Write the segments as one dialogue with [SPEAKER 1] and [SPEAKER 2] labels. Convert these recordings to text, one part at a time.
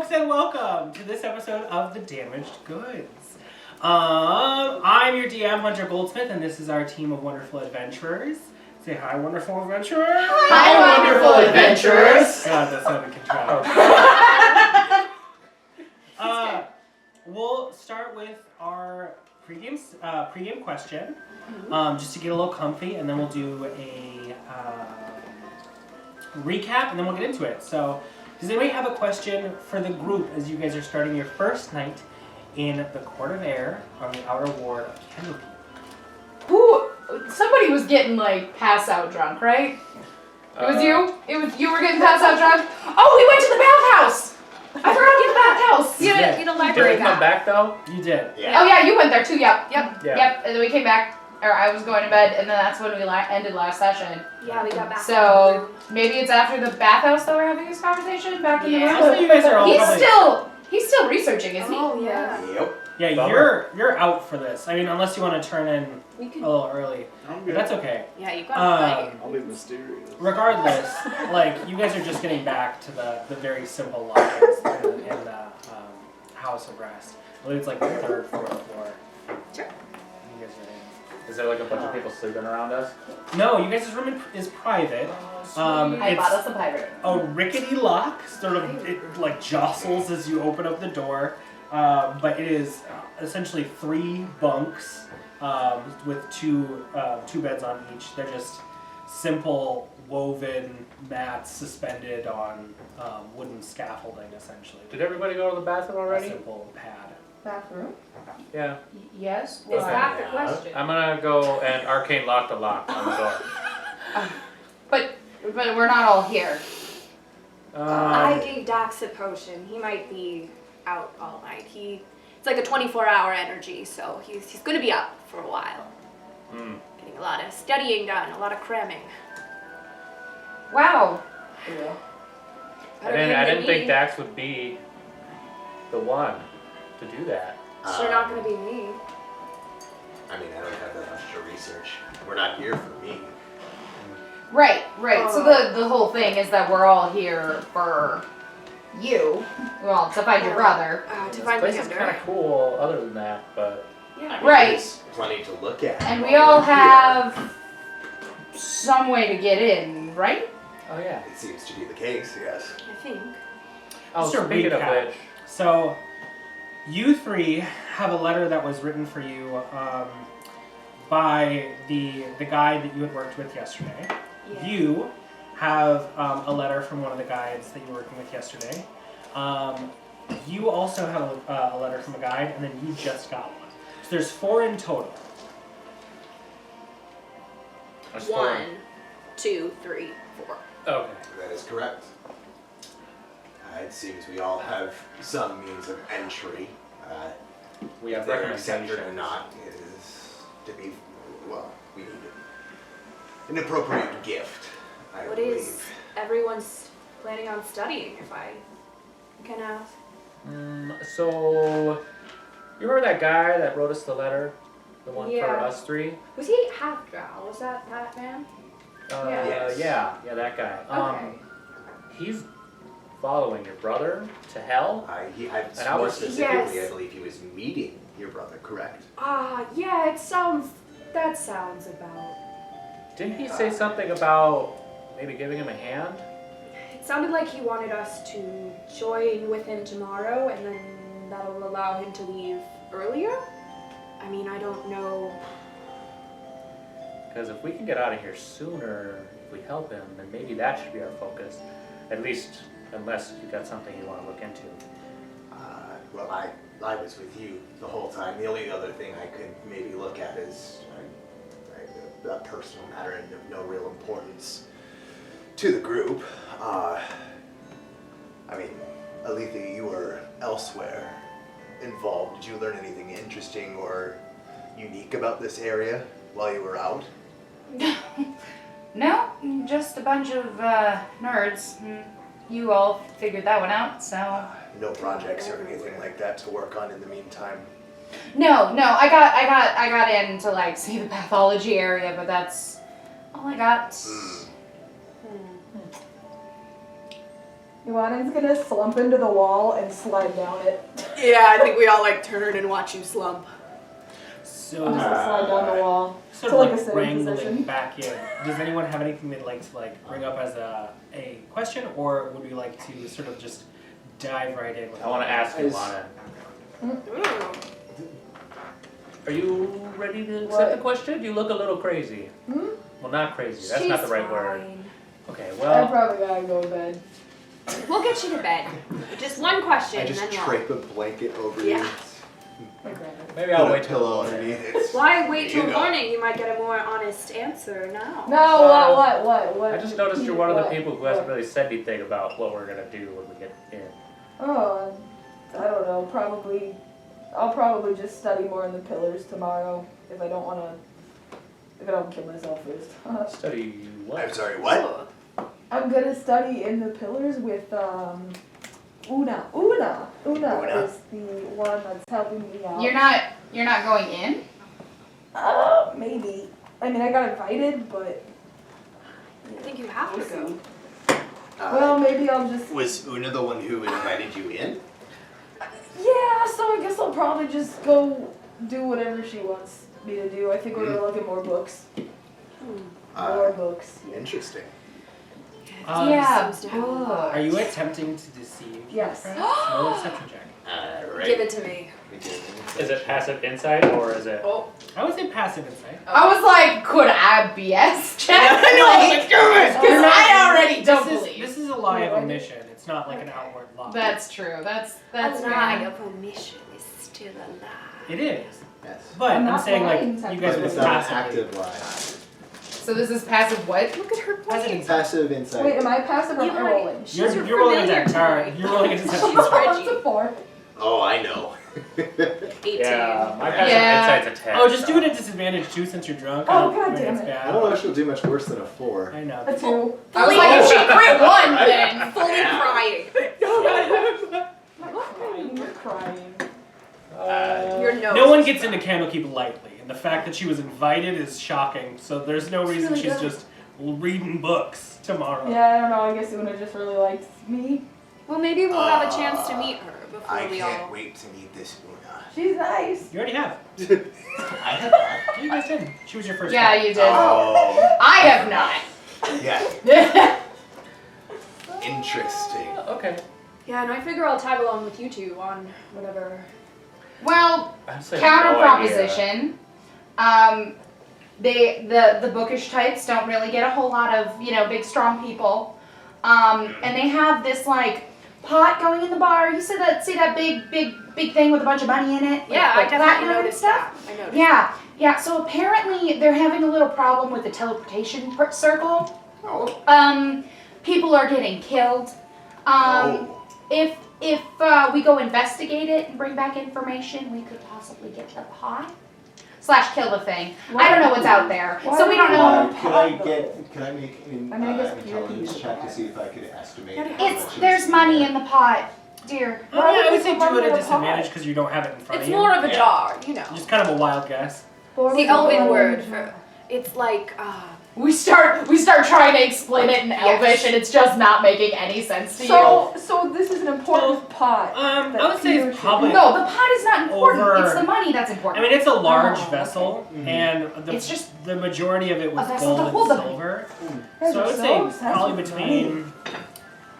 [SPEAKER 1] folks, and welcome to this episode of The Damaged Goods. I'm your DM, Hunter Goldsmith, and this is our team of wonderful adventurers. Say hi, wonderful adventurers!
[SPEAKER 2] Hi, wonderful adventurers!
[SPEAKER 1] God, that sounded contrived. We'll start with our pre-game question, just to get a little comfy, and then we'll do a recap, and then we'll get into it. So, does anybody have a question for the group as you guys are starting your first night in the Court of Air on the outer ward of Canopy?
[SPEAKER 2] Somebody was getting like pass out drunk, right? It was you? You were getting pass out drunk? Oh, we went to the bathhouse! I forgot to get the bathhouse!
[SPEAKER 1] You did.
[SPEAKER 3] You know, library.
[SPEAKER 4] Did we come back though?
[SPEAKER 1] You did.
[SPEAKER 2] Yeah. Oh yeah, you went there too, yep.
[SPEAKER 4] Yeah.
[SPEAKER 2] And then we came back, or I was going to bed, and then that's when we ended last session.
[SPEAKER 3] Yeah, we got back.
[SPEAKER 2] So, maybe it's after the bathhouse that we're having this conversation back in the room?
[SPEAKER 1] So you guys are all
[SPEAKER 2] He's still researching, isn't he?
[SPEAKER 3] Oh, yeah.
[SPEAKER 4] Yep.
[SPEAKER 1] Yeah,
[SPEAKER 4] Bummer.
[SPEAKER 1] you're out for this. I mean, unless you want to turn in a little early. But that's okay.
[SPEAKER 3] Yeah, you got to
[SPEAKER 5] I'll be mysterious.
[SPEAKER 1] Regardless, like, you guys are just getting back to the very simple lodgings in the House of Rest. I believe it's like the third, fourth floor.
[SPEAKER 3] Sure.
[SPEAKER 1] You guys are in.
[SPEAKER 4] Is there like a bunch of people sleeping around us?
[SPEAKER 1] No, you guys' room is private.
[SPEAKER 2] I bought us a pirate.
[SPEAKER 1] A rickety lock, sort of, it like jostles as you open up the door. But it is essentially 3 bunks with two beds on each. They're just simple woven mats suspended on wooden scaffolding, essentially.
[SPEAKER 4] Did everybody go to the bathroom
[SPEAKER 1] A
[SPEAKER 4] already?
[SPEAKER 1] simple pad.
[SPEAKER 2] Bathroom?
[SPEAKER 4] Yeah.
[SPEAKER 2] Yes.
[SPEAKER 3] Is
[SPEAKER 2] Why?
[SPEAKER 3] that the question?
[SPEAKER 4] I'm gonna go and arcane lock the lock on the door.
[SPEAKER 2] But we're not all here.
[SPEAKER 3] I gave Dax a potion. He might be out all night. It's like a 24-hour energy, so he's going to be up for a while. Getting a lot of studying done, a lot of cramming.
[SPEAKER 2] Wow.
[SPEAKER 4] I didn't think Dax would be the one to do that.
[SPEAKER 3] Sure not going to be me.
[SPEAKER 5] I mean, I don't have that much to research. We're not here for me.
[SPEAKER 2] Right. So the whole thing is that we're all here for you. Well, to find your brother.
[SPEAKER 3] To
[SPEAKER 4] This
[SPEAKER 3] find
[SPEAKER 4] place is
[SPEAKER 3] Kinzer.
[SPEAKER 4] kind of cool other than that, but...
[SPEAKER 3] Yeah.
[SPEAKER 2] Right.
[SPEAKER 5] There's plenty to look at.
[SPEAKER 2] And we
[SPEAKER 5] while
[SPEAKER 2] all
[SPEAKER 5] we're here.
[SPEAKER 2] have some way to get in, right?
[SPEAKER 4] Oh yeah.
[SPEAKER 5] It seems to be the case, yes.
[SPEAKER 3] I think.
[SPEAKER 4] Oh,
[SPEAKER 1] Just a
[SPEAKER 4] speaking of
[SPEAKER 1] recap.
[SPEAKER 4] which...
[SPEAKER 1] So, you 3 have a letter that was written for you by the guide that you had worked with yesterday.
[SPEAKER 3] Yeah.
[SPEAKER 1] You have a letter from one of the guides that you were working with yesterday. You also have a letter from a guide, and then you just got one. So there's 4 in total.
[SPEAKER 4] That's
[SPEAKER 3] 1, 2, 3, 4.
[SPEAKER 4] Okay.
[SPEAKER 5] That is correct. It seems we all have some means of entry.
[SPEAKER 4] We have
[SPEAKER 5] Whether accepted or
[SPEAKER 4] recommendations.
[SPEAKER 5] not is to be, well, we need an appropriate gift, I
[SPEAKER 3] What
[SPEAKER 5] believe.
[SPEAKER 3] is everyone's planning on studying, if I can ask?
[SPEAKER 4] So, you remember that guy that wrote us the letter? The one for
[SPEAKER 3] Yeah.
[SPEAKER 4] us 3?
[SPEAKER 3] Was he half drow? Was that man?
[SPEAKER 5] Yes.
[SPEAKER 4] Yeah, that guy.
[SPEAKER 3] Okay.
[SPEAKER 4] He's following your brother to hell.
[SPEAKER 5] I
[SPEAKER 4] I
[SPEAKER 5] more
[SPEAKER 4] was-
[SPEAKER 5] specifically,
[SPEAKER 3] Yes.
[SPEAKER 5] I believe he was meeting your brother, correct?
[SPEAKER 3] Yeah, that sounds about.
[SPEAKER 4] Didn't he say something about maybe giving him a hand?
[SPEAKER 3] It sounded like he wanted us to join with him tomorrow, and then that'll allow him to leave earlier? I mean, I don't know.
[SPEAKER 4] Because if we can get out of here sooner, if we help him, then maybe that should be our focus. At least, unless you've got something you want to look into.
[SPEAKER 5] Well, I was with you the whole time. The only other thing I could maybe look at is a personal matter and of no real importance to the group. I mean, Alythia, you were elsewhere involved. Did you learn anything interesting or unique about this area while you were out?
[SPEAKER 2] No, just a bunch of nerds. You all figured that one out, so.
[SPEAKER 5] No projects or anything like that to work on in the meantime?
[SPEAKER 2] No, I got in to like see the pathology area, but that's all I got.
[SPEAKER 6] Nuanen's gonna slump into the wall and slide down it.
[SPEAKER 3] Yeah, I think we all like turn and watch you slump.
[SPEAKER 1] So,
[SPEAKER 6] I'm just gonna slide down the wall.
[SPEAKER 1] sort
[SPEAKER 6] to,
[SPEAKER 1] of
[SPEAKER 6] like, a
[SPEAKER 1] like
[SPEAKER 6] sitting
[SPEAKER 1] wrangling
[SPEAKER 6] position.
[SPEAKER 1] back in. Does anyone have anything they'd like to bring up as a question, or would we like to sort of just dive right in? With
[SPEAKER 4] I want to ask you, Lana. Are you ready to accept
[SPEAKER 6] What?
[SPEAKER 4] the question? You look a little crazy. Well, not crazy. That's not the right word. Okay,
[SPEAKER 6] I
[SPEAKER 4] well,
[SPEAKER 6] probably gotta go to bed.
[SPEAKER 3] We'll get you to bed. Just one question,
[SPEAKER 5] I
[SPEAKER 3] and
[SPEAKER 5] just
[SPEAKER 3] then we'll.
[SPEAKER 5] drape a blanket over
[SPEAKER 3] Yeah.
[SPEAKER 5] you.
[SPEAKER 6] Okay.
[SPEAKER 4] maybe I'll
[SPEAKER 5] Put
[SPEAKER 4] wait
[SPEAKER 5] a
[SPEAKER 4] till
[SPEAKER 5] pillow
[SPEAKER 4] the morning.
[SPEAKER 5] underneath it.
[SPEAKER 3] Why wait
[SPEAKER 5] There
[SPEAKER 3] till
[SPEAKER 5] you go.
[SPEAKER 3] morning? You might get a more honest answer now.
[SPEAKER 6] No, what?
[SPEAKER 4] I just noticed you're one of the
[SPEAKER 6] What?
[SPEAKER 4] people who hasn't really said anything about what we're gonna do when we get in.
[SPEAKER 6] Oh, I don't know. I'll probably just study more in the pillars tomorrow if I don't kill myself first.
[SPEAKER 4] Study
[SPEAKER 5] I'm
[SPEAKER 4] what?
[SPEAKER 5] sorry, what?
[SPEAKER 3] Oh.
[SPEAKER 6] I'm gonna study in the pillars with Una. Una is the one that's helping me out.
[SPEAKER 2] You're not going in?
[SPEAKER 6] Maybe. I mean, I got invited, but
[SPEAKER 3] I think you have to go.
[SPEAKER 6] well, maybe I'll just.
[SPEAKER 5] Was Una the one who invited you in?
[SPEAKER 6] Yeah, so I guess I'll probably just go do whatever she wants me to do. I think we're gonna look at more books. More books.
[SPEAKER 5] Interesting.
[SPEAKER 2] Yeah.
[SPEAKER 3] seems to have a lot.
[SPEAKER 2] book.
[SPEAKER 1] Are you attempting to deceive?
[SPEAKER 6] Yes.
[SPEAKER 1] No deception check.
[SPEAKER 5] Right.
[SPEAKER 3] Give it to me.
[SPEAKER 4] Is it passive insight or is it?
[SPEAKER 3] Oh.
[SPEAKER 1] I would say passive insight.
[SPEAKER 2] I was like, could I BS check?
[SPEAKER 1] I know,
[SPEAKER 2] Like,
[SPEAKER 1] like, do it.
[SPEAKER 2] because I already don't
[SPEAKER 1] This
[SPEAKER 2] believe.
[SPEAKER 1] is a lie of omission. It's not like an outward lie.
[SPEAKER 2] That's true. That's
[SPEAKER 3] A lie
[SPEAKER 2] fair.
[SPEAKER 3] of omission is still a lie.
[SPEAKER 1] It is.
[SPEAKER 5] Yes.
[SPEAKER 1] But
[SPEAKER 6] I'm
[SPEAKER 1] I'm
[SPEAKER 6] not
[SPEAKER 1] saying like
[SPEAKER 6] lying,
[SPEAKER 1] you
[SPEAKER 6] technically.
[SPEAKER 1] guys
[SPEAKER 5] But
[SPEAKER 1] would
[SPEAKER 5] it's not an
[SPEAKER 1] passively.
[SPEAKER 5] active lie.
[SPEAKER 2] So this is passive what?
[SPEAKER 3] Look at her
[SPEAKER 1] Passive
[SPEAKER 3] point.
[SPEAKER 1] insight.
[SPEAKER 5] Passive insight.
[SPEAKER 6] Wait, am I passive or am I
[SPEAKER 3] Eli.
[SPEAKER 6] rolling?
[SPEAKER 3] She's your
[SPEAKER 1] You're rolling a
[SPEAKER 3] familiar
[SPEAKER 1] dex. All right.
[SPEAKER 3] toy.
[SPEAKER 1] You're rolling a deception
[SPEAKER 3] She's
[SPEAKER 1] check.
[SPEAKER 3] Reggie.
[SPEAKER 6] It's a 4.
[SPEAKER 5] Oh, I know.
[SPEAKER 3] 18.
[SPEAKER 4] Yeah, my passive
[SPEAKER 2] Yeah.
[SPEAKER 4] insight's a 10.
[SPEAKER 1] Oh, just do
[SPEAKER 4] so-
[SPEAKER 1] it at disadvantage too, since you're drunk.
[SPEAKER 6] Oh,
[SPEAKER 1] I don't
[SPEAKER 6] God
[SPEAKER 1] think
[SPEAKER 6] damn
[SPEAKER 1] it's
[SPEAKER 6] it.
[SPEAKER 1] bad.
[SPEAKER 5] I don't know if she'll do much worse than a 4.
[SPEAKER 1] I know.
[SPEAKER 6] A 2.
[SPEAKER 2] I was like, if she crit one, then.
[SPEAKER 3] Fully crying.
[SPEAKER 6] You're crying.
[SPEAKER 3] Your nose.
[SPEAKER 1] No one gets into Candlekeep lightly, and the fact that she was invited is shocking. So there's no reason
[SPEAKER 6] really
[SPEAKER 1] she's
[SPEAKER 6] good.
[SPEAKER 1] just reading books tomorrow.
[SPEAKER 6] Yeah, I don't know. I guess Una just really liked me.
[SPEAKER 3] Well, maybe we'll have a chance to meet her before
[SPEAKER 5] I
[SPEAKER 3] we
[SPEAKER 5] can't
[SPEAKER 3] all.
[SPEAKER 5] wait to meet this Una.
[SPEAKER 6] She's nice.
[SPEAKER 1] You already have.
[SPEAKER 5] I have not.
[SPEAKER 1] You guys did. She was your first.
[SPEAKER 2] Yeah,
[SPEAKER 1] one.
[SPEAKER 2] you did.
[SPEAKER 5] Oh,
[SPEAKER 2] I have not.
[SPEAKER 5] yeah. Interesting.
[SPEAKER 4] Okay.
[SPEAKER 3] Yeah, and I figure I'll tag along with you two on whatever.
[SPEAKER 2] Well,
[SPEAKER 4] I say
[SPEAKER 2] counter
[SPEAKER 4] no idea.
[SPEAKER 2] proposition. The bookish types don't really get a whole lot of, big strong people. And they have this like pot going in the bar. You see that big thing with a bunch of money in it?
[SPEAKER 3] Yeah,
[SPEAKER 2] Like
[SPEAKER 3] I definitely
[SPEAKER 2] platinum and
[SPEAKER 3] noticed
[SPEAKER 2] stuff.
[SPEAKER 3] that. I noticed.
[SPEAKER 2] Yeah. So apparently they're having a little problem with the teleportation circle.
[SPEAKER 5] Oh.
[SPEAKER 2] People are getting killed.
[SPEAKER 5] Oh.
[SPEAKER 2] If we go investigate it and bring back information, we could possibly get the pot. / kill the thing. I don't know what's out there.
[SPEAKER 6] Why
[SPEAKER 2] So we don't know.
[SPEAKER 5] Can I make an
[SPEAKER 6] I mean, I guess
[SPEAKER 5] intelligence
[SPEAKER 6] PvP
[SPEAKER 5] check to
[SPEAKER 6] is
[SPEAKER 5] see if I could estimate?
[SPEAKER 3] It's-
[SPEAKER 5] how much
[SPEAKER 2] There's
[SPEAKER 5] is
[SPEAKER 2] money
[SPEAKER 5] there?
[SPEAKER 2] in the pot, dear.
[SPEAKER 1] Oh, yeah, I would say
[SPEAKER 6] Why
[SPEAKER 1] do
[SPEAKER 6] would
[SPEAKER 1] it at
[SPEAKER 6] you put
[SPEAKER 1] disadvantage
[SPEAKER 6] pot?
[SPEAKER 1] because you don't have it in front
[SPEAKER 3] It's
[SPEAKER 1] of you.
[SPEAKER 3] more of a
[SPEAKER 5] Yeah.
[SPEAKER 3] jar, you know.
[SPEAKER 1] Just kind of a wild guess.
[SPEAKER 3] The Elven word for it's like
[SPEAKER 2] We start trying to explain it in
[SPEAKER 3] Yes.
[SPEAKER 2] Elvish, and it's just not making any sense to
[SPEAKER 6] So this is an important pot.
[SPEAKER 1] I
[SPEAKER 6] that
[SPEAKER 1] would say
[SPEAKER 6] Peter
[SPEAKER 1] it's
[SPEAKER 6] should-
[SPEAKER 1] probably.
[SPEAKER 2] you. No, the pot is not important.
[SPEAKER 1] Over-
[SPEAKER 2] It's the money that's
[SPEAKER 1] I
[SPEAKER 2] important.
[SPEAKER 1] mean, it's a large
[SPEAKER 2] Oh,
[SPEAKER 1] vessel,
[SPEAKER 5] okay.
[SPEAKER 1] and
[SPEAKER 2] It's just
[SPEAKER 1] the majority of it was
[SPEAKER 2] a vessel to
[SPEAKER 1] gold
[SPEAKER 2] hold
[SPEAKER 1] and
[SPEAKER 2] the-
[SPEAKER 1] silver.
[SPEAKER 6] Guys
[SPEAKER 1] So I
[SPEAKER 6] are
[SPEAKER 1] would
[SPEAKER 6] so
[SPEAKER 1] say
[SPEAKER 6] obsessed
[SPEAKER 1] probably
[SPEAKER 6] with
[SPEAKER 1] between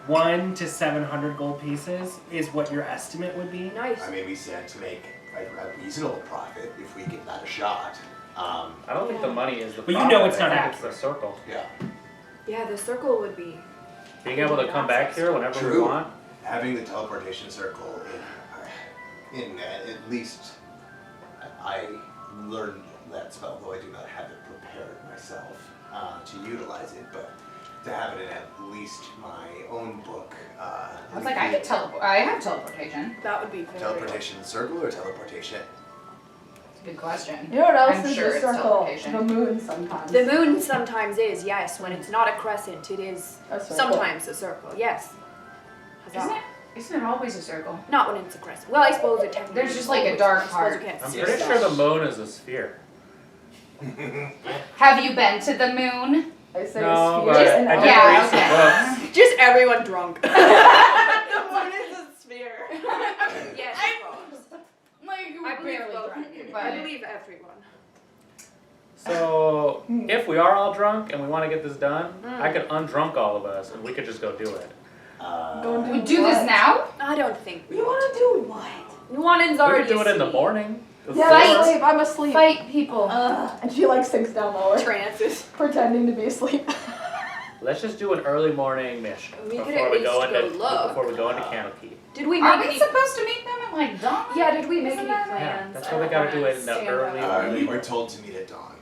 [SPEAKER 1] 1 to 700 gold pieces is what your estimate would be.
[SPEAKER 3] nice.
[SPEAKER 5] I may be set to make a reasonable profit if we give that a shot.
[SPEAKER 4] I don't think the money is the
[SPEAKER 1] But you
[SPEAKER 4] problem.
[SPEAKER 1] know it's
[SPEAKER 4] I
[SPEAKER 1] not
[SPEAKER 4] think
[SPEAKER 1] accurate.
[SPEAKER 4] It's the circle.
[SPEAKER 5] Yeah.
[SPEAKER 3] Yeah, the circle would be.
[SPEAKER 4] Being able to come back here whenever we
[SPEAKER 5] True.
[SPEAKER 4] want.
[SPEAKER 5] Having the teleportation circle in at least I learned that spell, though I do not have it prepared myself to utilize it, but to have it in at least my own book.
[SPEAKER 2] I was like, I could teleport. I have teleportation.
[SPEAKER 3] That would be very.
[SPEAKER 5] Teleportation circle or teleportation?
[SPEAKER 2] Good question.
[SPEAKER 6] You know what else
[SPEAKER 2] I'm
[SPEAKER 6] is
[SPEAKER 2] sure
[SPEAKER 6] the
[SPEAKER 2] it's
[SPEAKER 6] circle?
[SPEAKER 2] teleportation.
[SPEAKER 6] The moon sometimes.
[SPEAKER 3] The moon sometimes is, yes. When it's not a crescent, it is
[SPEAKER 6] A circle.
[SPEAKER 3] sometimes a circle, yes. Huzzah.
[SPEAKER 2] Isn't it always a circle?
[SPEAKER 3] Not when it's a crescent. Well, I suppose it technically.
[SPEAKER 2] There's just like a
[SPEAKER 3] always-
[SPEAKER 2] dark
[SPEAKER 3] I suppose
[SPEAKER 2] part.
[SPEAKER 3] you can't
[SPEAKER 4] I'm
[SPEAKER 3] see
[SPEAKER 4] pretty
[SPEAKER 3] it.
[SPEAKER 4] sure the moon is a sphere.
[SPEAKER 2] Have you been to the moon?
[SPEAKER 6] I say
[SPEAKER 4] No,
[SPEAKER 6] sphere
[SPEAKER 4] but
[SPEAKER 6] and
[SPEAKER 4] I did
[SPEAKER 2] Yeah,
[SPEAKER 4] read
[SPEAKER 2] okay.
[SPEAKER 4] some books.
[SPEAKER 3] Just everyone drunk.
[SPEAKER 6] The moon is a sphere.
[SPEAKER 3] Yes, of course.
[SPEAKER 2] Like,
[SPEAKER 3] I believe
[SPEAKER 2] barely
[SPEAKER 3] both.
[SPEAKER 2] drunk,
[SPEAKER 3] I
[SPEAKER 2] but
[SPEAKER 3] believe everyone.
[SPEAKER 4] So, if we are all drunk and we want to get this done, I could undrunk all of us and we could just go do it.
[SPEAKER 6] Go
[SPEAKER 2] we do this now?
[SPEAKER 3] I don't think we
[SPEAKER 6] You
[SPEAKER 3] want
[SPEAKER 6] want to do what?
[SPEAKER 3] Nuanen's
[SPEAKER 4] We
[SPEAKER 3] already
[SPEAKER 4] could do it in the
[SPEAKER 3] asleep.
[SPEAKER 4] morning.
[SPEAKER 6] Yeah,
[SPEAKER 2] Fight.
[SPEAKER 6] I'm asleep. I'm asleep.
[SPEAKER 2] Fight people.
[SPEAKER 6] And she like sinks down lower,
[SPEAKER 3] Trances.
[SPEAKER 6] pretending to be asleep.
[SPEAKER 4] Let's just do an early morning mission
[SPEAKER 3] We could
[SPEAKER 4] before
[SPEAKER 3] at
[SPEAKER 4] we go
[SPEAKER 3] least
[SPEAKER 4] into
[SPEAKER 3] go look.
[SPEAKER 4] before we go into Candlekeep.
[SPEAKER 3] Did we
[SPEAKER 2] Are
[SPEAKER 3] make
[SPEAKER 2] we
[SPEAKER 3] any?
[SPEAKER 2] supposed to meet them at like dawn?
[SPEAKER 3] Yeah, did we make
[SPEAKER 2] Isn't
[SPEAKER 3] any
[SPEAKER 2] that-
[SPEAKER 3] plans?
[SPEAKER 4] Yeah, that's
[SPEAKER 3] I
[SPEAKER 4] why we
[SPEAKER 3] don't
[SPEAKER 4] gotta
[SPEAKER 3] wanna
[SPEAKER 4] do it in the
[SPEAKER 3] stand
[SPEAKER 4] early
[SPEAKER 3] up.
[SPEAKER 5] We were told to meet at dawn.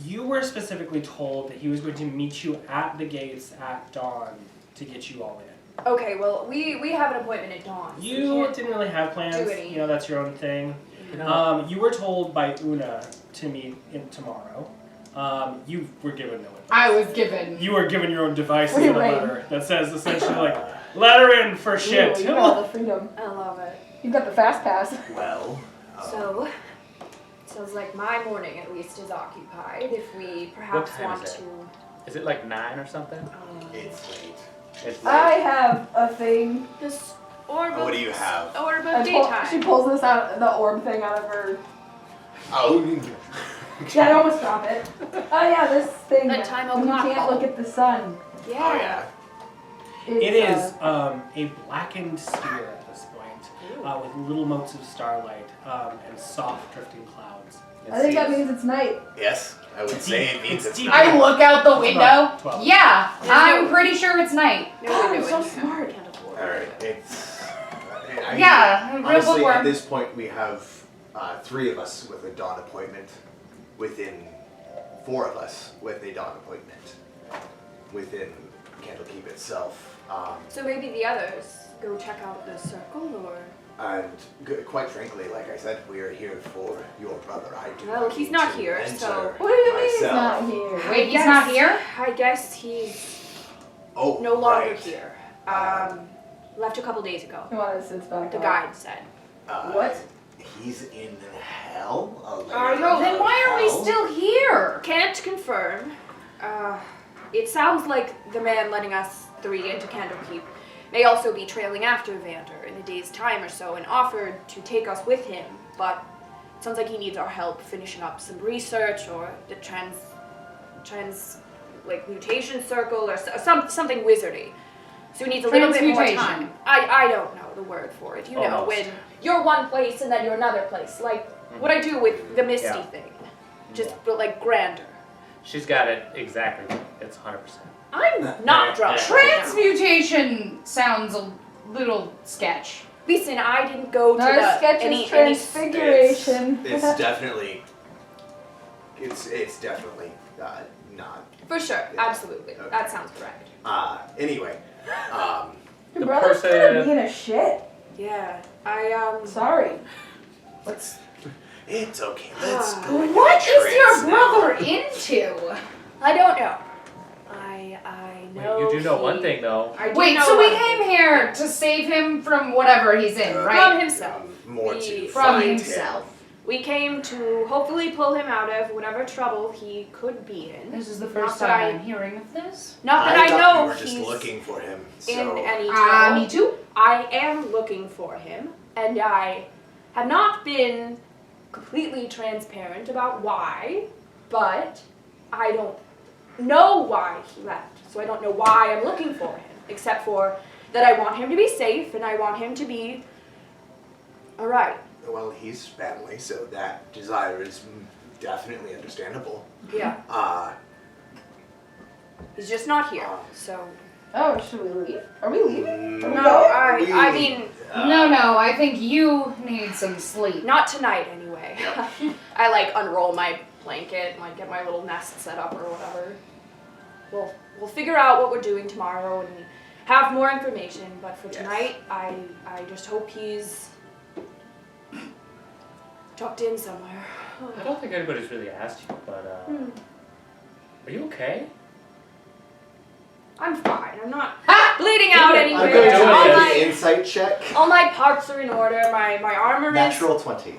[SPEAKER 1] You were specifically told that he was going to meet you at the gates at dawn to get you all in.
[SPEAKER 3] Okay, well, we have an appointment at dawn. so we
[SPEAKER 1] You
[SPEAKER 3] can't
[SPEAKER 1] didn't really have plans.
[SPEAKER 3] do any.
[SPEAKER 1] You know, that's your own thing.
[SPEAKER 4] You know,
[SPEAKER 1] You were told by Una to meet in tomorrow. You were given no advice.
[SPEAKER 2] I was given.
[SPEAKER 1] You were given your own devices
[SPEAKER 6] Free
[SPEAKER 1] in a
[SPEAKER 6] reign.
[SPEAKER 1] letter that says essentially like, let her in for shit.
[SPEAKER 6] Ooh, you got all the freedom.
[SPEAKER 3] I love it.
[SPEAKER 6] You got the fast pass.
[SPEAKER 5] Well,
[SPEAKER 3] So, sounds like my morning at least is occupied. If we perhaps
[SPEAKER 4] time
[SPEAKER 3] want
[SPEAKER 4] is it?
[SPEAKER 3] to.
[SPEAKER 4] is it like 9 or something?
[SPEAKER 5] it's late.
[SPEAKER 4] It's
[SPEAKER 6] I have a thing.
[SPEAKER 3] This orb of.
[SPEAKER 5] What do you have?
[SPEAKER 3] Orb
[SPEAKER 6] I
[SPEAKER 3] of
[SPEAKER 6] she
[SPEAKER 3] daytime.
[SPEAKER 6] pulls this out, the orb thing out of her.
[SPEAKER 5] Oh,
[SPEAKER 6] Yeah, I almost drop it. Oh yeah, this thing.
[SPEAKER 3] A time
[SPEAKER 6] when you
[SPEAKER 3] o'clock.
[SPEAKER 6] can't look at the sun.
[SPEAKER 5] oh yeah.
[SPEAKER 1] It
[SPEAKER 6] It's,
[SPEAKER 1] is a blackened sphere at this point, with little motes of starlight and soft drifting clouds.
[SPEAKER 6] I think that means it's night.
[SPEAKER 5] Yes, I would say it means
[SPEAKER 1] It's
[SPEAKER 5] it's
[SPEAKER 1] deep.
[SPEAKER 2] I look out the
[SPEAKER 1] It's about
[SPEAKER 2] window.
[SPEAKER 1] 12.
[SPEAKER 2] Yeah,
[SPEAKER 3] There's
[SPEAKER 2] I'm
[SPEAKER 3] no-
[SPEAKER 2] pretty sure it's night.
[SPEAKER 3] No
[SPEAKER 6] God,
[SPEAKER 3] window
[SPEAKER 6] I'm so
[SPEAKER 3] in
[SPEAKER 6] smart.
[SPEAKER 3] Can't afford.
[SPEAKER 5] All right. It's.
[SPEAKER 2] Yeah, a real
[SPEAKER 5] Honestly, at
[SPEAKER 2] bookworm.
[SPEAKER 5] this point, we have 3 of us with a dawn appointment. Within 4 of us with a dawn appointment. Within Candlekeep itself.
[SPEAKER 3] So maybe the others go check out the circle, or.
[SPEAKER 5] And quite frankly, like I said, we are here for your brother. I do.
[SPEAKER 3] Well, he's not
[SPEAKER 5] need to
[SPEAKER 3] here,
[SPEAKER 5] enter
[SPEAKER 3] so-
[SPEAKER 6] What do you mean he's
[SPEAKER 5] myself.
[SPEAKER 6] not here?
[SPEAKER 2] Wait, he's not here?
[SPEAKER 3] I guess he's
[SPEAKER 5] Oh,
[SPEAKER 3] no longer
[SPEAKER 5] right.
[SPEAKER 3] here. Left a couple days ago.
[SPEAKER 6] Nuanen sits back.
[SPEAKER 3] The
[SPEAKER 6] up.
[SPEAKER 3] guide said.
[SPEAKER 6] What?
[SPEAKER 5] He's in hell. A
[SPEAKER 3] Are
[SPEAKER 5] layer
[SPEAKER 3] you-
[SPEAKER 5] of
[SPEAKER 2] Then why are we
[SPEAKER 5] hell?
[SPEAKER 2] still here?
[SPEAKER 3] Can't confirm. It sounds like the man letting us 3 into Candlekeep may also be trailing after Vander in a day's time or so and offered to take us with him, but it sounds like he needs our help finishing up some research or the mutation circle or something wizardy. So he needs a little bit more
[SPEAKER 2] Transmutation.
[SPEAKER 3] time. I don't know the word for it. You know,
[SPEAKER 4] Almost.
[SPEAKER 3] when you're one place and then you're another place. Like what I do with the Misty
[SPEAKER 4] Yeah.
[SPEAKER 3] thing. Just but like grander.
[SPEAKER 4] She's got it exactly. It's 100%.
[SPEAKER 3] I'm not drunk.
[SPEAKER 2] Transmutation sounds a little sketch.
[SPEAKER 3] Listen, I didn't go to
[SPEAKER 6] Not
[SPEAKER 3] the
[SPEAKER 6] as sketch
[SPEAKER 3] any
[SPEAKER 6] as transfiguration.
[SPEAKER 5] It's definitely. It's definitely not.
[SPEAKER 3] for sure,
[SPEAKER 5] Yeah.
[SPEAKER 3] absolutely.
[SPEAKER 5] Okay.
[SPEAKER 3] That sounds correct.
[SPEAKER 5] Anyway.
[SPEAKER 6] Your
[SPEAKER 4] The
[SPEAKER 6] brother's
[SPEAKER 4] person-
[SPEAKER 6] kind of being a shit.
[SPEAKER 3] Yeah, I
[SPEAKER 6] Sorry. Let's.
[SPEAKER 5] It's okay. Let's go.
[SPEAKER 2] What is your
[SPEAKER 5] Trance now.
[SPEAKER 2] brother into?
[SPEAKER 3] I don't know. I know.
[SPEAKER 4] Wait, you do know
[SPEAKER 3] he-
[SPEAKER 4] one thing though.
[SPEAKER 3] I do
[SPEAKER 2] Wait,
[SPEAKER 3] know
[SPEAKER 2] so we
[SPEAKER 3] one
[SPEAKER 2] came
[SPEAKER 3] thing.
[SPEAKER 2] here to save him from whatever he's in,
[SPEAKER 3] From
[SPEAKER 2] right?
[SPEAKER 3] himself.
[SPEAKER 5] More
[SPEAKER 3] He-
[SPEAKER 5] to
[SPEAKER 2] From
[SPEAKER 5] find him.
[SPEAKER 2] himself.
[SPEAKER 3] We came to hopefully pull him out of whatever trouble he could be in.
[SPEAKER 2] This is the
[SPEAKER 3] Not
[SPEAKER 2] first
[SPEAKER 3] that
[SPEAKER 2] time
[SPEAKER 3] I-
[SPEAKER 2] I'm hearing of this.
[SPEAKER 3] Not that I,
[SPEAKER 5] thought
[SPEAKER 3] know
[SPEAKER 5] we were just
[SPEAKER 3] he's
[SPEAKER 5] looking for him.
[SPEAKER 3] in
[SPEAKER 5] So
[SPEAKER 3] any trouble.
[SPEAKER 2] Me too.
[SPEAKER 3] I am looking for him, and I have not been completely transparent about why, but I don't know why he left. So I don't know why I'm looking for him, except for that I want him to be safe and I want him to be alright.
[SPEAKER 5] well, he's family, so that desire is definitely understandable.
[SPEAKER 3] Yeah. He's just not here. So
[SPEAKER 6] Oh, should we leave? Are we leaving? Are we
[SPEAKER 3] no,
[SPEAKER 6] going?
[SPEAKER 3] I mean
[SPEAKER 2] No, I think you need some sleep.
[SPEAKER 3] not tonight anyway. I like unroll my blanket and like get my little nest set up or whatever. We'll figure out what we're doing tomorrow and have more information, but for
[SPEAKER 5] Yes.
[SPEAKER 3] tonight I just hope he's tucked in somewhere.
[SPEAKER 4] I don't think anybody's really asked you, but are you okay?
[SPEAKER 3] I'm fine. I'm not bleeding out
[SPEAKER 4] I'm
[SPEAKER 3] anywhere.
[SPEAKER 5] I'm going to
[SPEAKER 4] doing
[SPEAKER 3] all,
[SPEAKER 5] make
[SPEAKER 4] this.
[SPEAKER 5] an
[SPEAKER 3] my,
[SPEAKER 5] insight check.
[SPEAKER 3] all my parts are in order. My armor
[SPEAKER 5] Natural 20.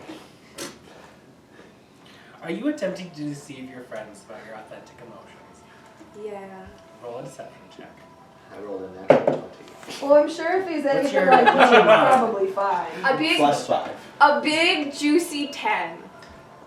[SPEAKER 1] Are you attempting to deceive your friends about your authentic emotions?
[SPEAKER 3] is. Yeah.
[SPEAKER 1] Roll a deception check.
[SPEAKER 5] I rolled a natural 20.
[SPEAKER 6] Well, I'm sure if he's anything
[SPEAKER 1] your-
[SPEAKER 6] like me,
[SPEAKER 1] what's
[SPEAKER 6] he's
[SPEAKER 1] your mod?
[SPEAKER 6] probably fine.
[SPEAKER 5] +5.
[SPEAKER 3] A big juicy 10.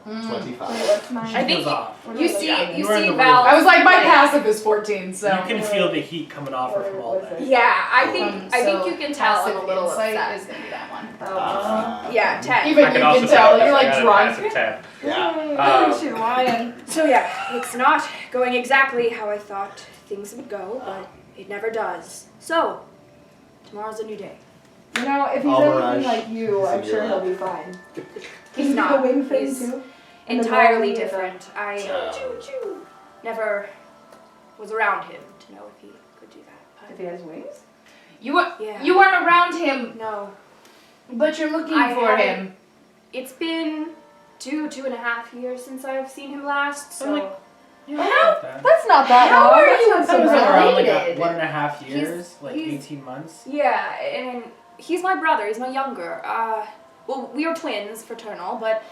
[SPEAKER 5] 25.
[SPEAKER 6] Wait, what's mine?
[SPEAKER 3] I think
[SPEAKER 1] Goes off.
[SPEAKER 3] you see
[SPEAKER 1] You were in the
[SPEAKER 3] Val.
[SPEAKER 2] I was like, my passive is 14, so.
[SPEAKER 1] You can feel the heat coming off her from all
[SPEAKER 6] What is
[SPEAKER 1] that.
[SPEAKER 6] it?
[SPEAKER 3] Yeah, I think
[SPEAKER 2] So
[SPEAKER 3] you can tell I'm
[SPEAKER 2] passive
[SPEAKER 3] a little
[SPEAKER 2] insight
[SPEAKER 3] upset.
[SPEAKER 2] is gonna be that one.
[SPEAKER 3] Yeah, 10.
[SPEAKER 2] Even
[SPEAKER 4] I
[SPEAKER 2] you
[SPEAKER 4] can also
[SPEAKER 2] can tell,
[SPEAKER 4] tell
[SPEAKER 2] you're
[SPEAKER 4] I
[SPEAKER 2] like
[SPEAKER 4] got a
[SPEAKER 2] drunk.
[SPEAKER 4] passive 10.
[SPEAKER 5] Yeah.
[SPEAKER 6] She's lying.
[SPEAKER 3] So yeah, it's not going exactly how I thought things would go, but it never does. So, tomorrow's a new day.
[SPEAKER 6] You know, if he's
[SPEAKER 5] Almirage
[SPEAKER 6] anything like you,
[SPEAKER 5] is
[SPEAKER 6] I'm
[SPEAKER 5] in
[SPEAKER 6] sure
[SPEAKER 5] your
[SPEAKER 6] he'll
[SPEAKER 5] lap.
[SPEAKER 6] be fine.
[SPEAKER 3] He's
[SPEAKER 6] Can you
[SPEAKER 3] not.
[SPEAKER 6] do the wing thing
[SPEAKER 3] He's
[SPEAKER 6] too? And the
[SPEAKER 3] entirely
[SPEAKER 6] body and the-
[SPEAKER 3] different. I never was around him to know if he could do that.
[SPEAKER 6] If he has wings?
[SPEAKER 2] You were,
[SPEAKER 3] Yeah.
[SPEAKER 2] you weren't around him,
[SPEAKER 3] No,
[SPEAKER 2] but you're looking
[SPEAKER 3] I
[SPEAKER 2] for
[SPEAKER 3] haven't-
[SPEAKER 2] him.
[SPEAKER 3] it's been 2.5 years since I've seen him last. So
[SPEAKER 1] I'm like-
[SPEAKER 2] How?
[SPEAKER 6] That's not that
[SPEAKER 2] How
[SPEAKER 6] long.
[SPEAKER 2] are
[SPEAKER 6] That's
[SPEAKER 2] you
[SPEAKER 6] not
[SPEAKER 1] I
[SPEAKER 6] so
[SPEAKER 1] was
[SPEAKER 6] bad.
[SPEAKER 1] around like
[SPEAKER 2] related?
[SPEAKER 1] 1.5 years, like
[SPEAKER 3] he's-
[SPEAKER 1] 18 months.
[SPEAKER 3] yeah, and he's my brother. He's my younger. Well, we are twins, fraternal, but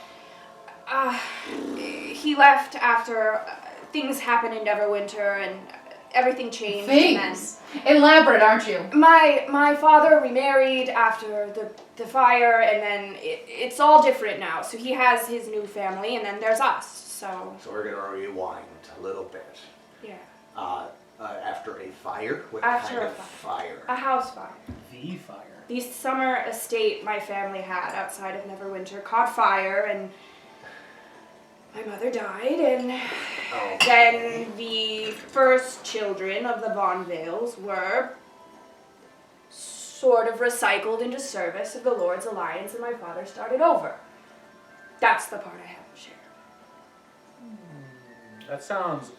[SPEAKER 3] he left after things happened in Neverwinter and everything changed.
[SPEAKER 2] Things. Elaborate, aren't you?
[SPEAKER 3] And then my father remarried after the fire, and then it's all different now. So he has his new family, and then there's us. So
[SPEAKER 5] So we're gonna rewind a little bit.
[SPEAKER 3] yeah,
[SPEAKER 5] After a fire? What
[SPEAKER 3] After
[SPEAKER 5] kind
[SPEAKER 3] a
[SPEAKER 5] of fire?
[SPEAKER 3] a house fire.
[SPEAKER 1] The fire.
[SPEAKER 3] The summer estate my family had outside of Neverwinter caught fire, and my mother died, and then the first children of the VonVails were sort of recycled into service of the Lord's Alliance, and my father started over. That's the part I haven't shared.
[SPEAKER 4] That sounds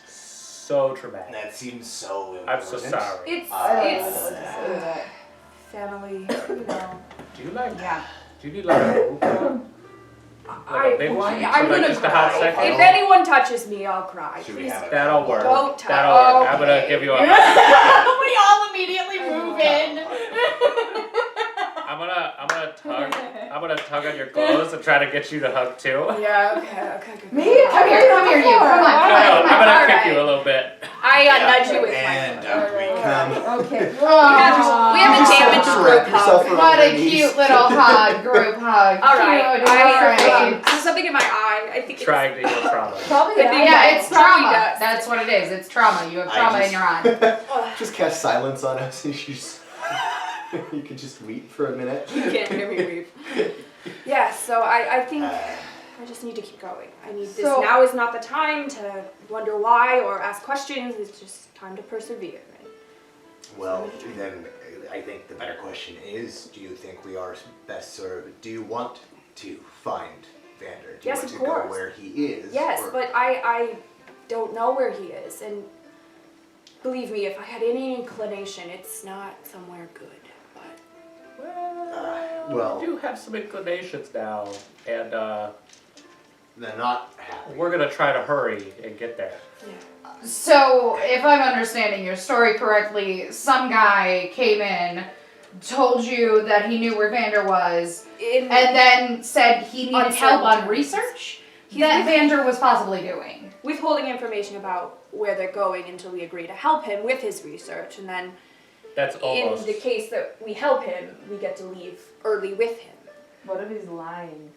[SPEAKER 4] so traumatic.
[SPEAKER 5] That seems so important.
[SPEAKER 4] I'm so sorry.
[SPEAKER 3] It's
[SPEAKER 6] I don't
[SPEAKER 3] it's
[SPEAKER 6] know what to say to that.
[SPEAKER 3] family, you know.
[SPEAKER 4] Do you like?
[SPEAKER 2] Yeah.
[SPEAKER 4] Do you need like a like a big one?
[SPEAKER 3] I'm
[SPEAKER 4] So like
[SPEAKER 3] gonna
[SPEAKER 4] just a house
[SPEAKER 3] cry.
[SPEAKER 4] second?
[SPEAKER 3] If anyone touches me, I'll cry.
[SPEAKER 5] Should we
[SPEAKER 3] Please.
[SPEAKER 5] have it?
[SPEAKER 4] That'll work.
[SPEAKER 3] Don't touch.
[SPEAKER 4] That'll work. I'm gonna
[SPEAKER 3] Okay.
[SPEAKER 4] give you a.
[SPEAKER 2] We all immediately move in.
[SPEAKER 4] I'm gonna tug on your clothes and try to get you to hug too.
[SPEAKER 3] Yeah, okay, good.
[SPEAKER 6] Me?
[SPEAKER 2] Come here, you. Come on,
[SPEAKER 4] No, I'm gonna
[SPEAKER 3] All
[SPEAKER 4] kick
[SPEAKER 3] right.
[SPEAKER 4] you a little bit.
[SPEAKER 3] I nudge you with my
[SPEAKER 5] And
[SPEAKER 3] foot.
[SPEAKER 5] up we come.
[SPEAKER 6] Okay.
[SPEAKER 2] Aw.
[SPEAKER 3] We have a
[SPEAKER 5] You just
[SPEAKER 3] damaged
[SPEAKER 5] have to
[SPEAKER 3] group
[SPEAKER 5] wrap yourself
[SPEAKER 3] hug.
[SPEAKER 5] around
[SPEAKER 2] What a
[SPEAKER 5] your knees.
[SPEAKER 2] cute little hug, group hug.
[SPEAKER 3] All right,
[SPEAKER 2] Cute, all right.
[SPEAKER 3] there's something in my eye. I think
[SPEAKER 4] Trying to heal trauma.
[SPEAKER 6] Probably
[SPEAKER 3] I think-
[SPEAKER 6] not.
[SPEAKER 2] Yeah, it's
[SPEAKER 3] Probably
[SPEAKER 2] trauma.
[SPEAKER 3] does.
[SPEAKER 2] That's what it is. It's trauma. You have
[SPEAKER 5] I
[SPEAKER 2] trauma
[SPEAKER 5] just-
[SPEAKER 2] in your eye.
[SPEAKER 5] Just cast silence on us. You just you could just weep for a minute.
[SPEAKER 3] You can't hear me weep. Yeah, so I think I just need to keep going. I need this.
[SPEAKER 6] So-
[SPEAKER 3] Now is not the time to wonder why or ask questions. It's just time to persevere.
[SPEAKER 5] Well, then I think the better question is, do you think we are best served? Do you want to find Vander? Do you
[SPEAKER 3] Yes,
[SPEAKER 5] want
[SPEAKER 3] of
[SPEAKER 5] to
[SPEAKER 3] course.
[SPEAKER 5] go where he is?
[SPEAKER 3] Yes,
[SPEAKER 5] or-
[SPEAKER 3] but I don't know where he is, and believe me, if I had any inclination, it's not somewhere good. But
[SPEAKER 5] well,
[SPEAKER 4] We do have some inclinations now, and
[SPEAKER 5] they're not happy.
[SPEAKER 4] we're gonna try to hurry and get there.
[SPEAKER 3] yeah.
[SPEAKER 2] So, if I'm understanding your story correctly, some guy came in, told you that he knew where Vander was, and then said he needed
[SPEAKER 3] Uncertain
[SPEAKER 2] help on
[SPEAKER 3] terms.
[SPEAKER 2] research
[SPEAKER 3] He's
[SPEAKER 2] that
[SPEAKER 3] with-
[SPEAKER 2] Vander was possibly doing.
[SPEAKER 3] withholding information about where they're going until we agree to help him with his research, and then
[SPEAKER 4] That's almost.
[SPEAKER 3] in the case that we help him, we get to leave early with him.
[SPEAKER 6] What if he's lying?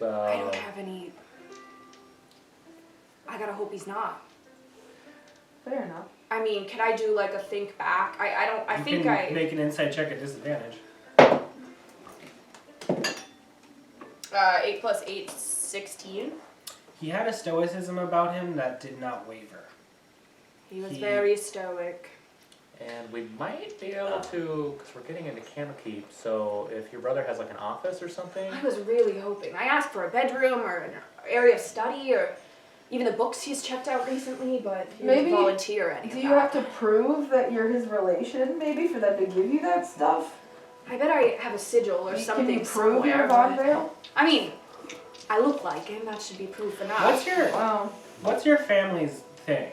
[SPEAKER 3] I don't have any. I gotta hope he's not.
[SPEAKER 6] Fair enough.
[SPEAKER 3] I mean, can I do like a think back? I don't. I
[SPEAKER 1] You
[SPEAKER 3] think
[SPEAKER 1] can make an insight check at disadvantage.
[SPEAKER 3] 8 plus 8, 16.
[SPEAKER 1] He had a stoicism about him that did not waver.
[SPEAKER 3] He was
[SPEAKER 1] He-
[SPEAKER 3] very stoic.
[SPEAKER 4] And we might be able to, because we're getting into Candlekeep, so if your brother has like an office or something.
[SPEAKER 3] I was really hoping. I asked for a bedroom or an area of study or even the books he's checked out recently, but he
[SPEAKER 6] Maybe-
[SPEAKER 3] didn't volunteer any
[SPEAKER 6] Do
[SPEAKER 3] of
[SPEAKER 6] you
[SPEAKER 3] that.
[SPEAKER 6] have to prove that you're his relation, maybe, for them to give you that stuff?
[SPEAKER 3] I bet I have a sigil or something
[SPEAKER 6] Can you prove
[SPEAKER 3] somewhere.
[SPEAKER 6] you're
[SPEAKER 3] but-
[SPEAKER 6] VonVail?
[SPEAKER 3] I mean, I look like him. That should be proof enough.
[SPEAKER 6] Wow.
[SPEAKER 1] What's your family's thing?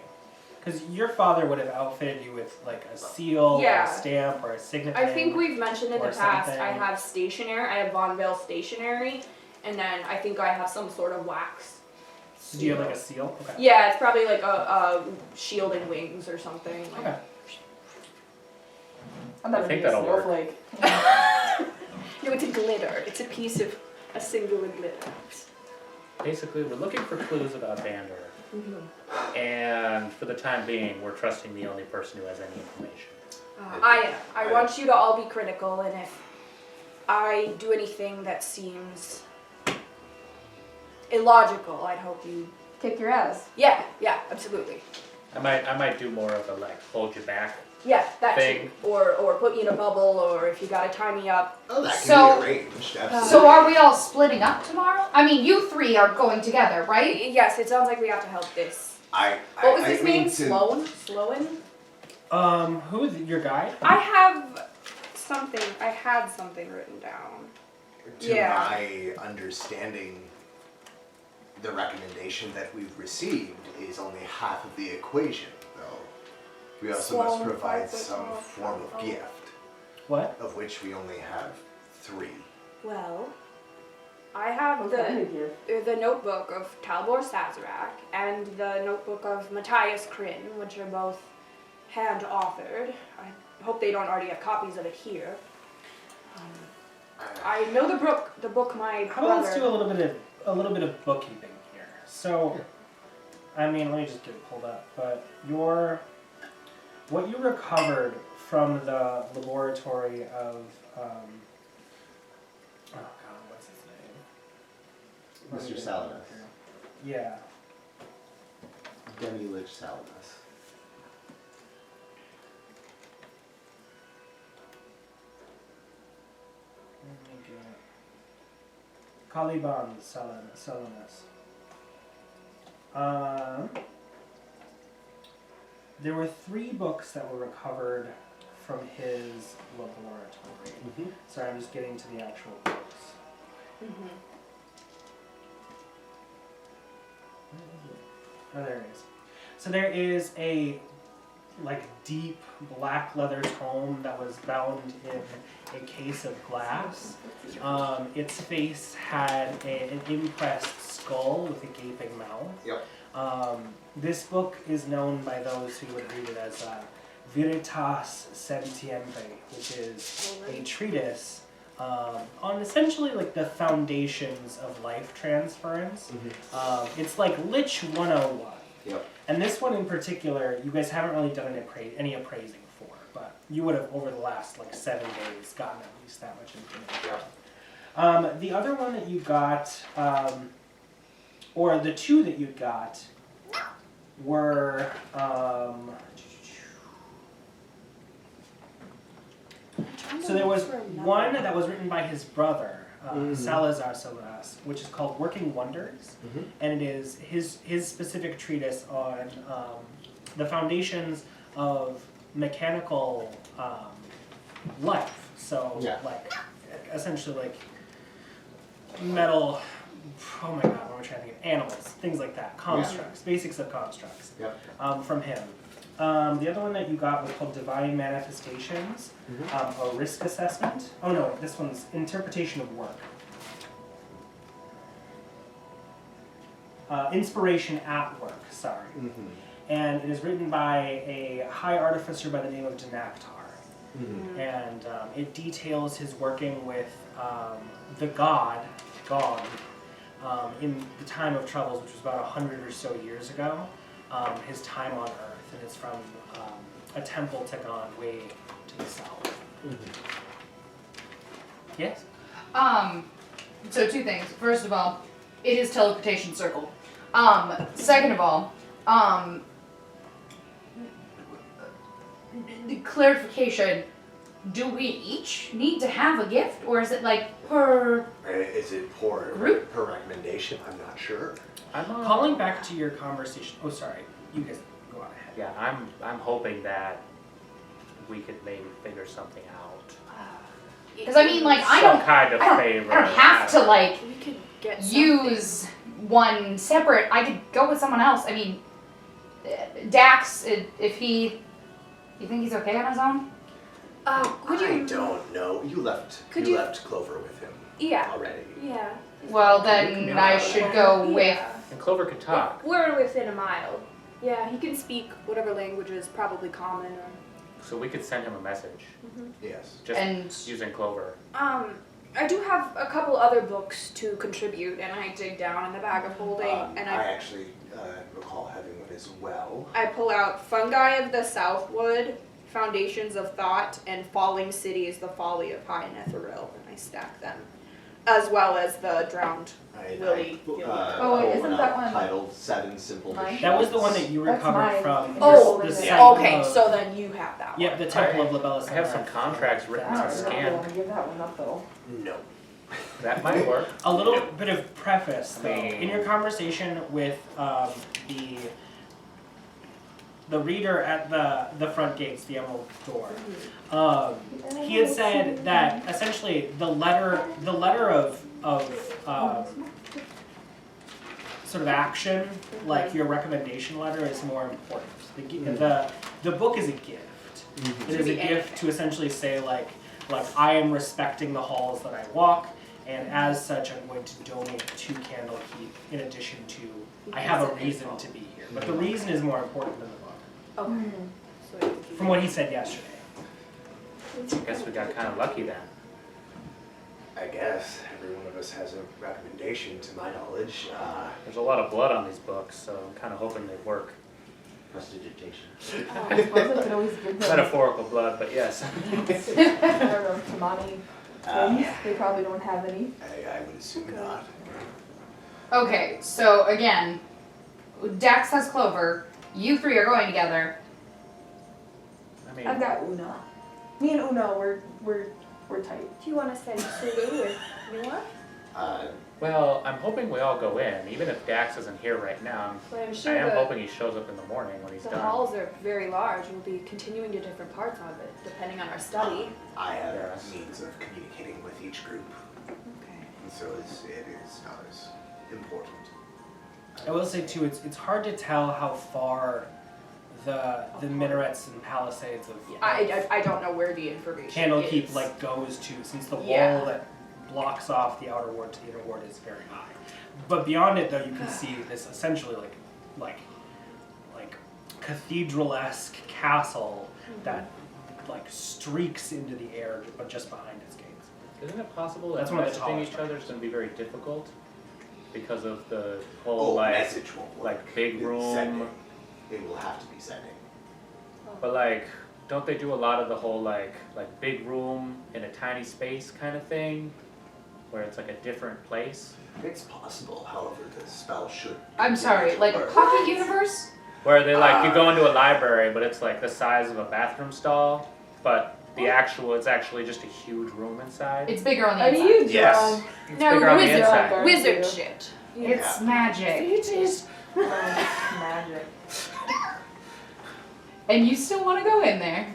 [SPEAKER 1] Because your father would have outfitted you with like a seal, or
[SPEAKER 3] Yeah.
[SPEAKER 1] a stamp, or a signet.
[SPEAKER 3] I think we've mentioned in the
[SPEAKER 1] or
[SPEAKER 3] past
[SPEAKER 1] something.
[SPEAKER 3] I have stationery. I have VonVail stationery, and then I think I have some sort of wax.
[SPEAKER 1] Do you have like a seal? Okay.
[SPEAKER 3] Yeah, it's probably like a shield and wings or something. Like,
[SPEAKER 1] Okay.
[SPEAKER 6] I'm not
[SPEAKER 4] I think
[SPEAKER 6] gonna be a
[SPEAKER 4] that'll work.
[SPEAKER 6] snowflake.
[SPEAKER 3] No, it's a glitter. It's a piece of a singular glitter.
[SPEAKER 4] Basically, we're looking for clues about Vander. And for the time being, we're trusting the only person who has any information.
[SPEAKER 3] I want you to all be critical, and if I do anything that seems illogical, I'd hope you.
[SPEAKER 6] Kick your ass.
[SPEAKER 3] Yeah, absolutely.
[SPEAKER 4] I might do more of a like hold you back.
[SPEAKER 3] Yeah, that
[SPEAKER 4] Thing.
[SPEAKER 3] too. Or put me in a bubble, or if you gotta tie me up.
[SPEAKER 5] Oh, that can
[SPEAKER 2] So-
[SPEAKER 5] be arranged, absolutely.
[SPEAKER 2] So are we all splitting up tomorrow? I mean, you three are going together, right?
[SPEAKER 3] Yes, it sounds like we have to help this. What was his name? Sloan?
[SPEAKER 1] Who's your guy?
[SPEAKER 3] I had something written down.
[SPEAKER 5] To
[SPEAKER 3] Yeah.
[SPEAKER 5] my understanding, the recommendation that we've received is only half of the equation, though. We also must
[SPEAKER 3] Sloan,
[SPEAKER 5] provide
[SPEAKER 3] 5 foot
[SPEAKER 5] some
[SPEAKER 3] tall,
[SPEAKER 5] form of gift,
[SPEAKER 1] What?
[SPEAKER 5] of which we only have 3.
[SPEAKER 3] Well, I have the notebook of Talbor Sazerac and the notebook of Matthias Kryn, which are both hand-authored. I hope they don't already have copies of it here. I know the book my
[SPEAKER 1] How about let's
[SPEAKER 3] brother.
[SPEAKER 1] do a little bit of bookkeeping here. So, I mean, let me just get it pulled up. But what you recovered from the laboratory of oh god, what's his name?
[SPEAKER 5] Mr. Salinas.
[SPEAKER 1] Yeah.
[SPEAKER 5] Demi-Lich Salinas.
[SPEAKER 1] Let me get Caliban Salinas. There were 3 books that were recovered from his laboratory. Sorry, I'm just getting to the actual books. Oh, there it is. So there is a deep black leather tome that was bound in a case of glass. Its face had an impressed skull with a gaping mouth.
[SPEAKER 5] Yep.
[SPEAKER 1] This book is known by those who would read it as Veritas Sentiempe, which is a treatise on essentially like the foundations of life transference. It's like Lich 101.
[SPEAKER 5] Yep.
[SPEAKER 1] And this one in particular, you guys haven't really done any appraising for, but you would have over the last 7 days gotten at least that much information. The other one that you got, or the 2 that you got, were so there was one that was written by his brother, Salazar Salinas, which is called Working Wonders, and it is his specific treatise on the foundations of mechanical life. So essentially metal. Oh my god, what am I trying to think of? Animals, things like that, constructs, basics of constructs. From him. The other one that you got was called Divine Manifestations, a risk assessment. Oh no, this one's Interpretation of Work. Inspiration at Work, sorry. And it is written by a high artificer by the name of Denaktar. And it details his working with the god, Gog, in the time of troubles, which was about 100 or so years ago, his time on Earth. And it's from a temple to God way to the south. Yes?
[SPEAKER 2] So 2 things. First of all, it is teleportation circle. Second of all, the clarification, do we each need to have a gift, or is it per
[SPEAKER 5] Is it per
[SPEAKER 2] group?
[SPEAKER 5] Per recommendation? I'm not sure.
[SPEAKER 4] I'm
[SPEAKER 1] Calling back to your conversation. Oh, sorry. You guys go on ahead.
[SPEAKER 4] Yeah, I'm hoping that we could maybe figure something out.
[SPEAKER 2] Because I mean, I
[SPEAKER 4] Some
[SPEAKER 2] don't
[SPEAKER 4] kind of favor.
[SPEAKER 2] I don't have to
[SPEAKER 3] We could get
[SPEAKER 2] use one separate. I could go with someone else. I mean, Dax, if you think he's okay on his own?
[SPEAKER 5] I don't know. You left Clover with him already.
[SPEAKER 3] Yeah.
[SPEAKER 2] Well, then I should go with.
[SPEAKER 4] And Clover could talk.
[SPEAKER 3] We're within a mile. Yeah, he can speak whatever language is probably common or
[SPEAKER 4] So we could send him a message,
[SPEAKER 5] Yes.
[SPEAKER 4] just
[SPEAKER 2] And
[SPEAKER 4] using Clover.
[SPEAKER 3] I do have a couple other books to contribute, and I dig down in the bag of holding, and
[SPEAKER 5] I actually recall having one as well.
[SPEAKER 3] I pull out Fungi of the Southwood, Foundations of Thought, and Falling Cities, The Folly of High Netheril, and I stack them, as well as the Drowned Willy.
[SPEAKER 6] Oh, wait, isn't that one
[SPEAKER 5] titled Seven Simple
[SPEAKER 6] mine?
[SPEAKER 5] Machines?
[SPEAKER 1] That was the one that you
[SPEAKER 6] That's
[SPEAKER 1] recovered
[SPEAKER 6] mine.
[SPEAKER 1] from.
[SPEAKER 3] Oh,
[SPEAKER 1] the
[SPEAKER 6] yeah.
[SPEAKER 1] site
[SPEAKER 3] Okay,
[SPEAKER 1] of-
[SPEAKER 3] so then you have that one.
[SPEAKER 1] Yeah, the Temple of Libellus.
[SPEAKER 4] I have some contracts written
[SPEAKER 6] I
[SPEAKER 4] on
[SPEAKER 6] don't
[SPEAKER 4] scan.
[SPEAKER 6] really want to give that one up though.
[SPEAKER 5] No.
[SPEAKER 4] That might work.
[SPEAKER 1] A little bit of preface, though.
[SPEAKER 4] Me.
[SPEAKER 1] In your conversation with the reader at the front gates, the Emerald Door, he had said that essentially the letter of sort of action, like your recommendation letter, is more important. The book is a gift. It is a gift to essentially say like I am respecting the halls that I walk, and as such I'm going to donate to Candlekeep in addition to I have a reason to be here. But the reason is more important than the book.
[SPEAKER 3] Okay.
[SPEAKER 1] From what he said yesterday.
[SPEAKER 4] I guess we got kind of lucky then.
[SPEAKER 5] I guess every one of us has a recommendation, to my knowledge.
[SPEAKER 4] There's a lot of blood on these books, so I'm kind of hoping they work.
[SPEAKER 5] Prestidigitation.
[SPEAKER 6] I suppose I could always give them.
[SPEAKER 4] Metaphorical blood, but yes.
[SPEAKER 6] I don't know, Tamani twins. They probably don't have any.
[SPEAKER 5] I would assume not.
[SPEAKER 2] okay, so again, Dax has Clover. You three are going together.
[SPEAKER 4] I mean,
[SPEAKER 6] I've got Una. Me and Una, we're tight.
[SPEAKER 3] Do you want to send Sulu with Nua?
[SPEAKER 4] well, I'm hoping we all go in, even if Dax isn't here right now.
[SPEAKER 3] But I'm
[SPEAKER 4] I
[SPEAKER 3] sure
[SPEAKER 4] am hoping he shows up in the morning when he's
[SPEAKER 3] the
[SPEAKER 4] done.
[SPEAKER 3] halls are very large. We'll be continuing to different parts of it, depending on our study.
[SPEAKER 5] I have
[SPEAKER 4] Yes.
[SPEAKER 5] means of communicating with each group,
[SPEAKER 3] Okay.
[SPEAKER 5] and so it is not as important.
[SPEAKER 1] I will say too, it's hard to tell how far the minarets and palisades of
[SPEAKER 3] I don't know where the information
[SPEAKER 1] Candlekeep
[SPEAKER 3] is.
[SPEAKER 1] like goes to, since the wall
[SPEAKER 3] Yeah.
[SPEAKER 1] that blocks off the outer ward to the inner ward is very high. But beyond it, though, you can see this essentially like cathedral-esque castle that like streaks into the air, but just behind its gates.
[SPEAKER 4] Isn't it possible that
[SPEAKER 1] That's one of the
[SPEAKER 4] messaging
[SPEAKER 1] tallest
[SPEAKER 4] each other is going to be very difficult because of the whole
[SPEAKER 5] Message won't work.
[SPEAKER 4] like big
[SPEAKER 5] It's
[SPEAKER 4] room?
[SPEAKER 5] sending. It will have to be sending.
[SPEAKER 4] But like, don't they do a lot of the whole like big room in a tiny space kind of thing, where it's like a different place?
[SPEAKER 5] It's possible, however, the spell should.
[SPEAKER 2] I'm sorry, like a
[SPEAKER 5] work.
[SPEAKER 2] pocket universe?
[SPEAKER 4] Where they like you go into a library, but it's like the size of a bathroom stall, but it's actually just a huge room inside.
[SPEAKER 2] It's bigger on the
[SPEAKER 6] I
[SPEAKER 2] inside.
[SPEAKER 6] mean, you
[SPEAKER 5] Yes.
[SPEAKER 6] drawn.
[SPEAKER 4] It's
[SPEAKER 3] No,
[SPEAKER 4] bigger on the
[SPEAKER 3] wizard-
[SPEAKER 4] inside.
[SPEAKER 3] Wizard shit.
[SPEAKER 2] It's magic.
[SPEAKER 6] Magic.
[SPEAKER 2] And you still want to go in there.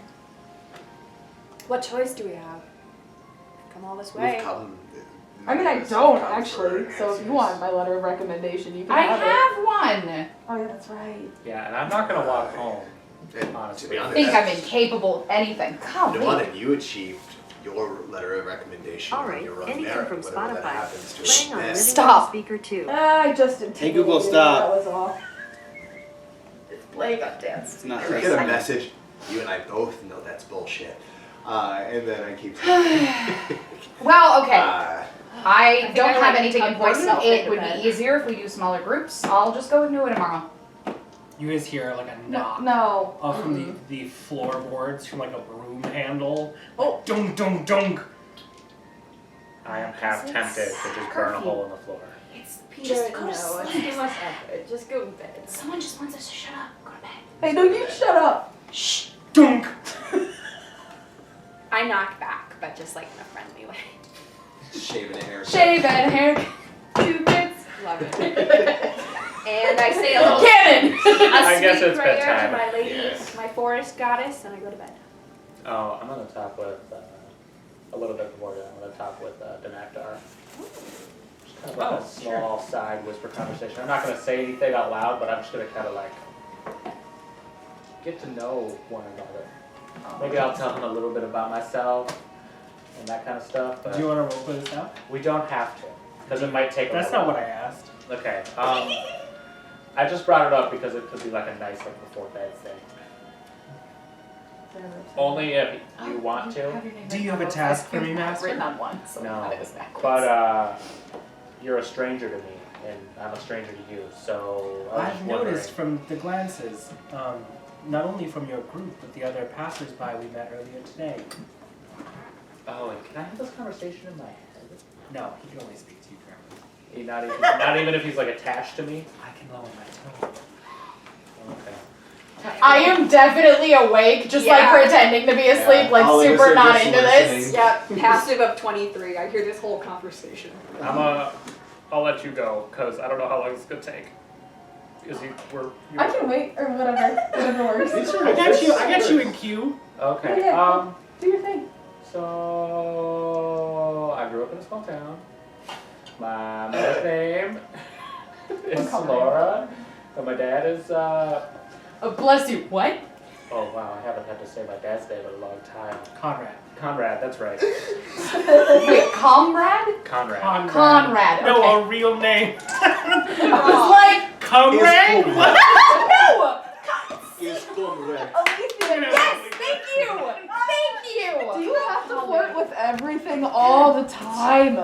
[SPEAKER 3] What choice do we have? Come all this
[SPEAKER 5] We've
[SPEAKER 3] way.
[SPEAKER 5] come.
[SPEAKER 6] I mean, I don't actually. So if you want my letter of recommendation, you can
[SPEAKER 2] I
[SPEAKER 6] have it.
[SPEAKER 2] have one.
[SPEAKER 6] Oh yeah, that's right.
[SPEAKER 4] Yeah, and I'm not gonna walk home.
[SPEAKER 5] And
[SPEAKER 4] Honestly.
[SPEAKER 5] to be
[SPEAKER 2] I
[SPEAKER 5] honest,
[SPEAKER 2] think I'm incapable of anything. Come on.
[SPEAKER 5] Nuanen, you achieved your letter of recommendation
[SPEAKER 7] All
[SPEAKER 5] on
[SPEAKER 7] right,
[SPEAKER 5] your own
[SPEAKER 7] anything
[SPEAKER 5] merit,
[SPEAKER 7] from
[SPEAKER 5] whatever that
[SPEAKER 7] Spotify.
[SPEAKER 5] happens to
[SPEAKER 7] Playing on
[SPEAKER 5] it.
[SPEAKER 7] Living
[SPEAKER 2] Stop.
[SPEAKER 7] on Speaker 2.
[SPEAKER 6] I just intimidated
[SPEAKER 8] Google,
[SPEAKER 6] you,
[SPEAKER 8] stop.
[SPEAKER 6] That was all.
[SPEAKER 2] It's playing on dance.
[SPEAKER 8] It's not
[SPEAKER 5] I get a message. You and I both know that's bullshit. And then I keep.
[SPEAKER 2] Well, okay. I
[SPEAKER 3] think
[SPEAKER 2] don't
[SPEAKER 3] I,
[SPEAKER 2] have
[SPEAKER 3] like,
[SPEAKER 2] anything
[SPEAKER 3] tucked
[SPEAKER 2] important.
[SPEAKER 3] myself
[SPEAKER 2] It
[SPEAKER 3] into
[SPEAKER 2] would
[SPEAKER 3] bed.
[SPEAKER 2] be easier if we do smaller groups. I'll just go with Nuanen tomorrow.
[SPEAKER 1] You guys hear like a knock
[SPEAKER 6] No.
[SPEAKER 1] from the floorboards from like a broom handle.
[SPEAKER 3] Oh.
[SPEAKER 1] Dunk, dunk, dunk.
[SPEAKER 4] I am half tempted to just burn a hole in the floor.
[SPEAKER 2] It's
[SPEAKER 3] Peter,
[SPEAKER 2] just go
[SPEAKER 3] no,
[SPEAKER 2] to
[SPEAKER 3] it's
[SPEAKER 2] sleep.
[SPEAKER 3] too much effort. Just go to bed.
[SPEAKER 2] Someone just wants us to shut up. Go to bed.
[SPEAKER 6] Hey, no, you shut up.
[SPEAKER 2] Shh.
[SPEAKER 1] Dunk.
[SPEAKER 3] I knock back, but just like in a friendly way.
[SPEAKER 5] Shaving a hair.
[SPEAKER 2] Shave and hair. Cupids.
[SPEAKER 3] Love it. And I say a little
[SPEAKER 2] Cannon.
[SPEAKER 4] I guess
[SPEAKER 3] sweet
[SPEAKER 4] it's
[SPEAKER 3] prayer
[SPEAKER 4] bedtime.
[SPEAKER 3] to my lady,
[SPEAKER 5] Yes.
[SPEAKER 3] my forest goddess, and I go to bed.
[SPEAKER 4] Oh, I'm gonna talk with a little bit before that. I'm gonna talk with Daxlaxl. Just kind of like a small side whisper conversation. I'm not gonna say anything out loud, but I'm just gonna kind of like get to know one another. Maybe I'll tell him a little bit about myself and that kind of stuff. But
[SPEAKER 1] Do you want to roleplay this now?
[SPEAKER 4] we don't have to, because it might take.
[SPEAKER 1] That's not what I asked.
[SPEAKER 4] Okay. I just brought it up because it could be like a nice like before bed thing. Only if you want to.
[SPEAKER 1] Do you have a task for me, Master?
[SPEAKER 2] Written on one, so
[SPEAKER 4] No.
[SPEAKER 2] it was backwards.
[SPEAKER 4] But you're a stranger to me, and I'm a stranger to you, so I was
[SPEAKER 1] I've
[SPEAKER 4] just wondering.
[SPEAKER 1] noticed from the glances, not only from your group, but the other passersby we met earlier today.
[SPEAKER 4] Oh, and can I have this conversation in my head?
[SPEAKER 1] No, he can only speak to you directly.
[SPEAKER 4] Not even if he's like attached to me?
[SPEAKER 1] I can lower my tone.
[SPEAKER 4] Okay.
[SPEAKER 2] I am definitely awake, just
[SPEAKER 3] Yeah.
[SPEAKER 2] like pretending to be asleep,
[SPEAKER 4] Yeah.
[SPEAKER 2] like
[SPEAKER 5] All of us
[SPEAKER 2] super
[SPEAKER 5] are
[SPEAKER 2] not
[SPEAKER 5] just
[SPEAKER 2] into
[SPEAKER 5] listening.
[SPEAKER 2] this.
[SPEAKER 3] Yeah, passive of 23. I hear this whole conversation.
[SPEAKER 4] I'll let you go, because I don't know how long this is going to take. Because
[SPEAKER 6] I can wait, or whatever works.
[SPEAKER 1] I got you in queue.
[SPEAKER 4] Okay,
[SPEAKER 6] Yeah. Do your thing.
[SPEAKER 4] so I grew up in a small town. My mother's name is Laura, and my dad is,
[SPEAKER 2] Oh, bless you. What?
[SPEAKER 4] oh wow, I haven't had to say my dad's name in a long time.
[SPEAKER 1] Conrad.
[SPEAKER 4] Conrad, that's right.
[SPEAKER 2] Wait, comrade?
[SPEAKER 4] Conrad.
[SPEAKER 2] Conrad. Okay.
[SPEAKER 1] No, a real name.
[SPEAKER 2] I was like,
[SPEAKER 1] Conrad?
[SPEAKER 5] His
[SPEAKER 1] What?
[SPEAKER 2] no!
[SPEAKER 5] Is comrade.
[SPEAKER 6] Alythia,
[SPEAKER 2] Yes, thank you! Thank you!
[SPEAKER 6] do you have to flirt with everything all the time?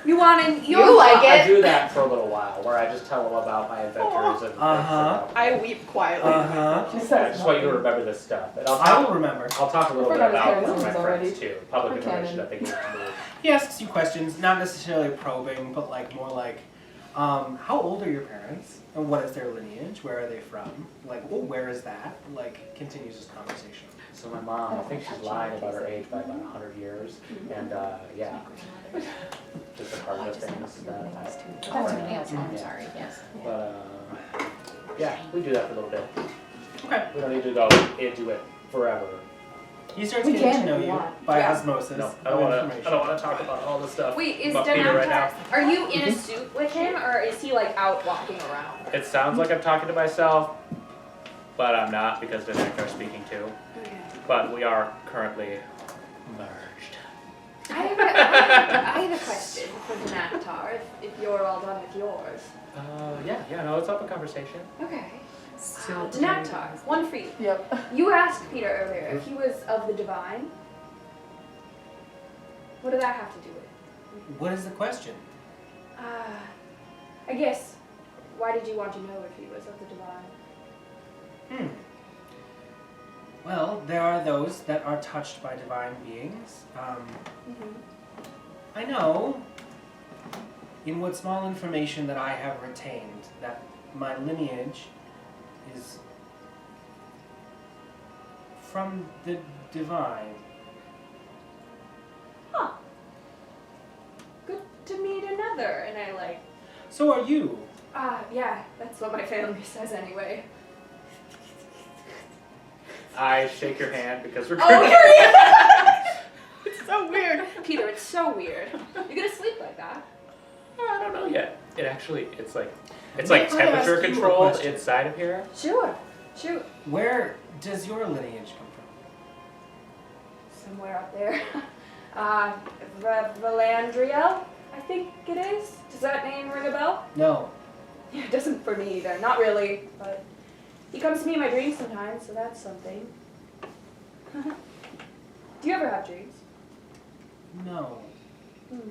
[SPEAKER 3] Nuanen,
[SPEAKER 2] You like
[SPEAKER 4] I
[SPEAKER 2] it?
[SPEAKER 4] do that for a little while, where I just tell them about my adventures and things.
[SPEAKER 1] Uh-huh.
[SPEAKER 3] I weep quietly.
[SPEAKER 1] Uh-huh.
[SPEAKER 6] She
[SPEAKER 4] I
[SPEAKER 6] says
[SPEAKER 4] just want you to
[SPEAKER 6] nothing.
[SPEAKER 4] remember this stuff. And
[SPEAKER 1] I will remember.
[SPEAKER 4] I'll talk a little bit
[SPEAKER 6] Forgot his
[SPEAKER 4] about
[SPEAKER 6] parents'
[SPEAKER 4] my
[SPEAKER 6] names
[SPEAKER 4] friends
[SPEAKER 6] already.
[SPEAKER 4] too. Public
[SPEAKER 6] For
[SPEAKER 4] information
[SPEAKER 6] canon.
[SPEAKER 4] that they gave to me.
[SPEAKER 1] He asks you questions, not necessarily probing, but like more like, how old are your parents? And what is their lineage? Where are they from? Like, oh, where is that? Like, continues this conversation.
[SPEAKER 4] So my mom, I think she's lying about her age by about 100 years. And yeah, just a part of the things that
[SPEAKER 2] That's something else. I'm sorry. Yes.
[SPEAKER 4] But yeah, we do that for a little bit.
[SPEAKER 1] Okay.
[SPEAKER 4] We don't need to go into it forever.
[SPEAKER 1] He starts
[SPEAKER 6] We
[SPEAKER 1] getting
[SPEAKER 6] can
[SPEAKER 1] to know
[SPEAKER 6] if we
[SPEAKER 1] you
[SPEAKER 6] want.
[SPEAKER 1] by
[SPEAKER 3] Yeah.
[SPEAKER 1] osmosis
[SPEAKER 4] No, I
[SPEAKER 1] of
[SPEAKER 4] don't
[SPEAKER 1] information.
[SPEAKER 4] want to talk about all this stuff.
[SPEAKER 3] Wait, is
[SPEAKER 4] about Peter right now.
[SPEAKER 3] Daxlaxl, are you in a suit with him, or is he like out walking around?
[SPEAKER 4] It sounds like I'm talking to myself, but I'm not because Daxlaxl speaking too.
[SPEAKER 3] Okay.
[SPEAKER 4] But we are currently merged.
[SPEAKER 3] I have a question for Daxlaxl, if you're all done with yours.
[SPEAKER 4] Yeah, no, it's open conversation.
[SPEAKER 3] Okay. Daxlaxl, one for you.
[SPEAKER 6] Yep.
[SPEAKER 3] You asked Peter earlier if he was of the divine. What did that have to do with?
[SPEAKER 1] What is the question?
[SPEAKER 3] I guess, why did you want to know if he was of the divine?
[SPEAKER 1] Well, there are those that are touched by divine beings. I know, in what small information that I have retained, that my lineage is from the divine.
[SPEAKER 3] Huh. Good to meet another. And I like,
[SPEAKER 1] So are you.
[SPEAKER 3] yeah, that's what my family says anyway.
[SPEAKER 4] I shake your hand because we're
[SPEAKER 3] Oh,
[SPEAKER 4] currently-
[SPEAKER 3] here he is! It's so weird. Peter, it's so weird. You're gonna sleep like that.
[SPEAKER 4] I don't know yet. It's like
[SPEAKER 1] May I
[SPEAKER 4] temperature
[SPEAKER 1] ask you a
[SPEAKER 4] controlled
[SPEAKER 1] question?
[SPEAKER 4] inside of here.
[SPEAKER 3] Sure. Shoot.
[SPEAKER 1] Where does your lineage come from?
[SPEAKER 3] Somewhere up there. Valenccya, I think it is. Does that name ring a bell?
[SPEAKER 1] No.
[SPEAKER 3] Yeah, it doesn't for me either. Not really, but he comes to me in my dreams sometimes, so that's something. Do you ever have dreams?
[SPEAKER 1] No.
[SPEAKER 3] Do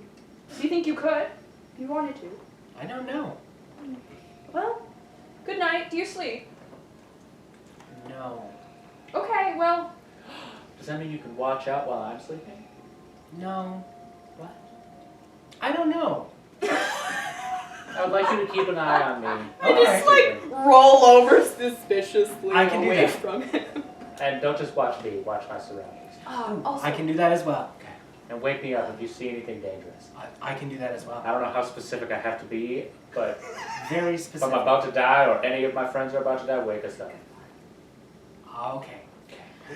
[SPEAKER 3] you think you could? If you wanted to.
[SPEAKER 1] I don't know.
[SPEAKER 3] Well, good night. Do you sleep?
[SPEAKER 1] No.
[SPEAKER 3] Okay, well,
[SPEAKER 4] Does that mean you can watch out while I'm sleeping?
[SPEAKER 1] No.
[SPEAKER 4] What?
[SPEAKER 1] I don't know.
[SPEAKER 4] I would like you to keep an eye on me.
[SPEAKER 1] I just,
[SPEAKER 4] like,
[SPEAKER 7] roll over suspiciously
[SPEAKER 1] I can do
[SPEAKER 7] away
[SPEAKER 1] that.
[SPEAKER 7] from him.
[SPEAKER 4] and don't just watch me, watch my surroundings.
[SPEAKER 3] also,
[SPEAKER 1] I can do that as well.
[SPEAKER 4] Okay. And wake me up if you see anything dangerous.
[SPEAKER 1] I can do that as well.
[SPEAKER 4] I don't know how specific I have to be, but
[SPEAKER 1] Very
[SPEAKER 4] if
[SPEAKER 1] specific.
[SPEAKER 4] I'm about to die or any of my friends are about to die, wake us up.
[SPEAKER 1] Okay.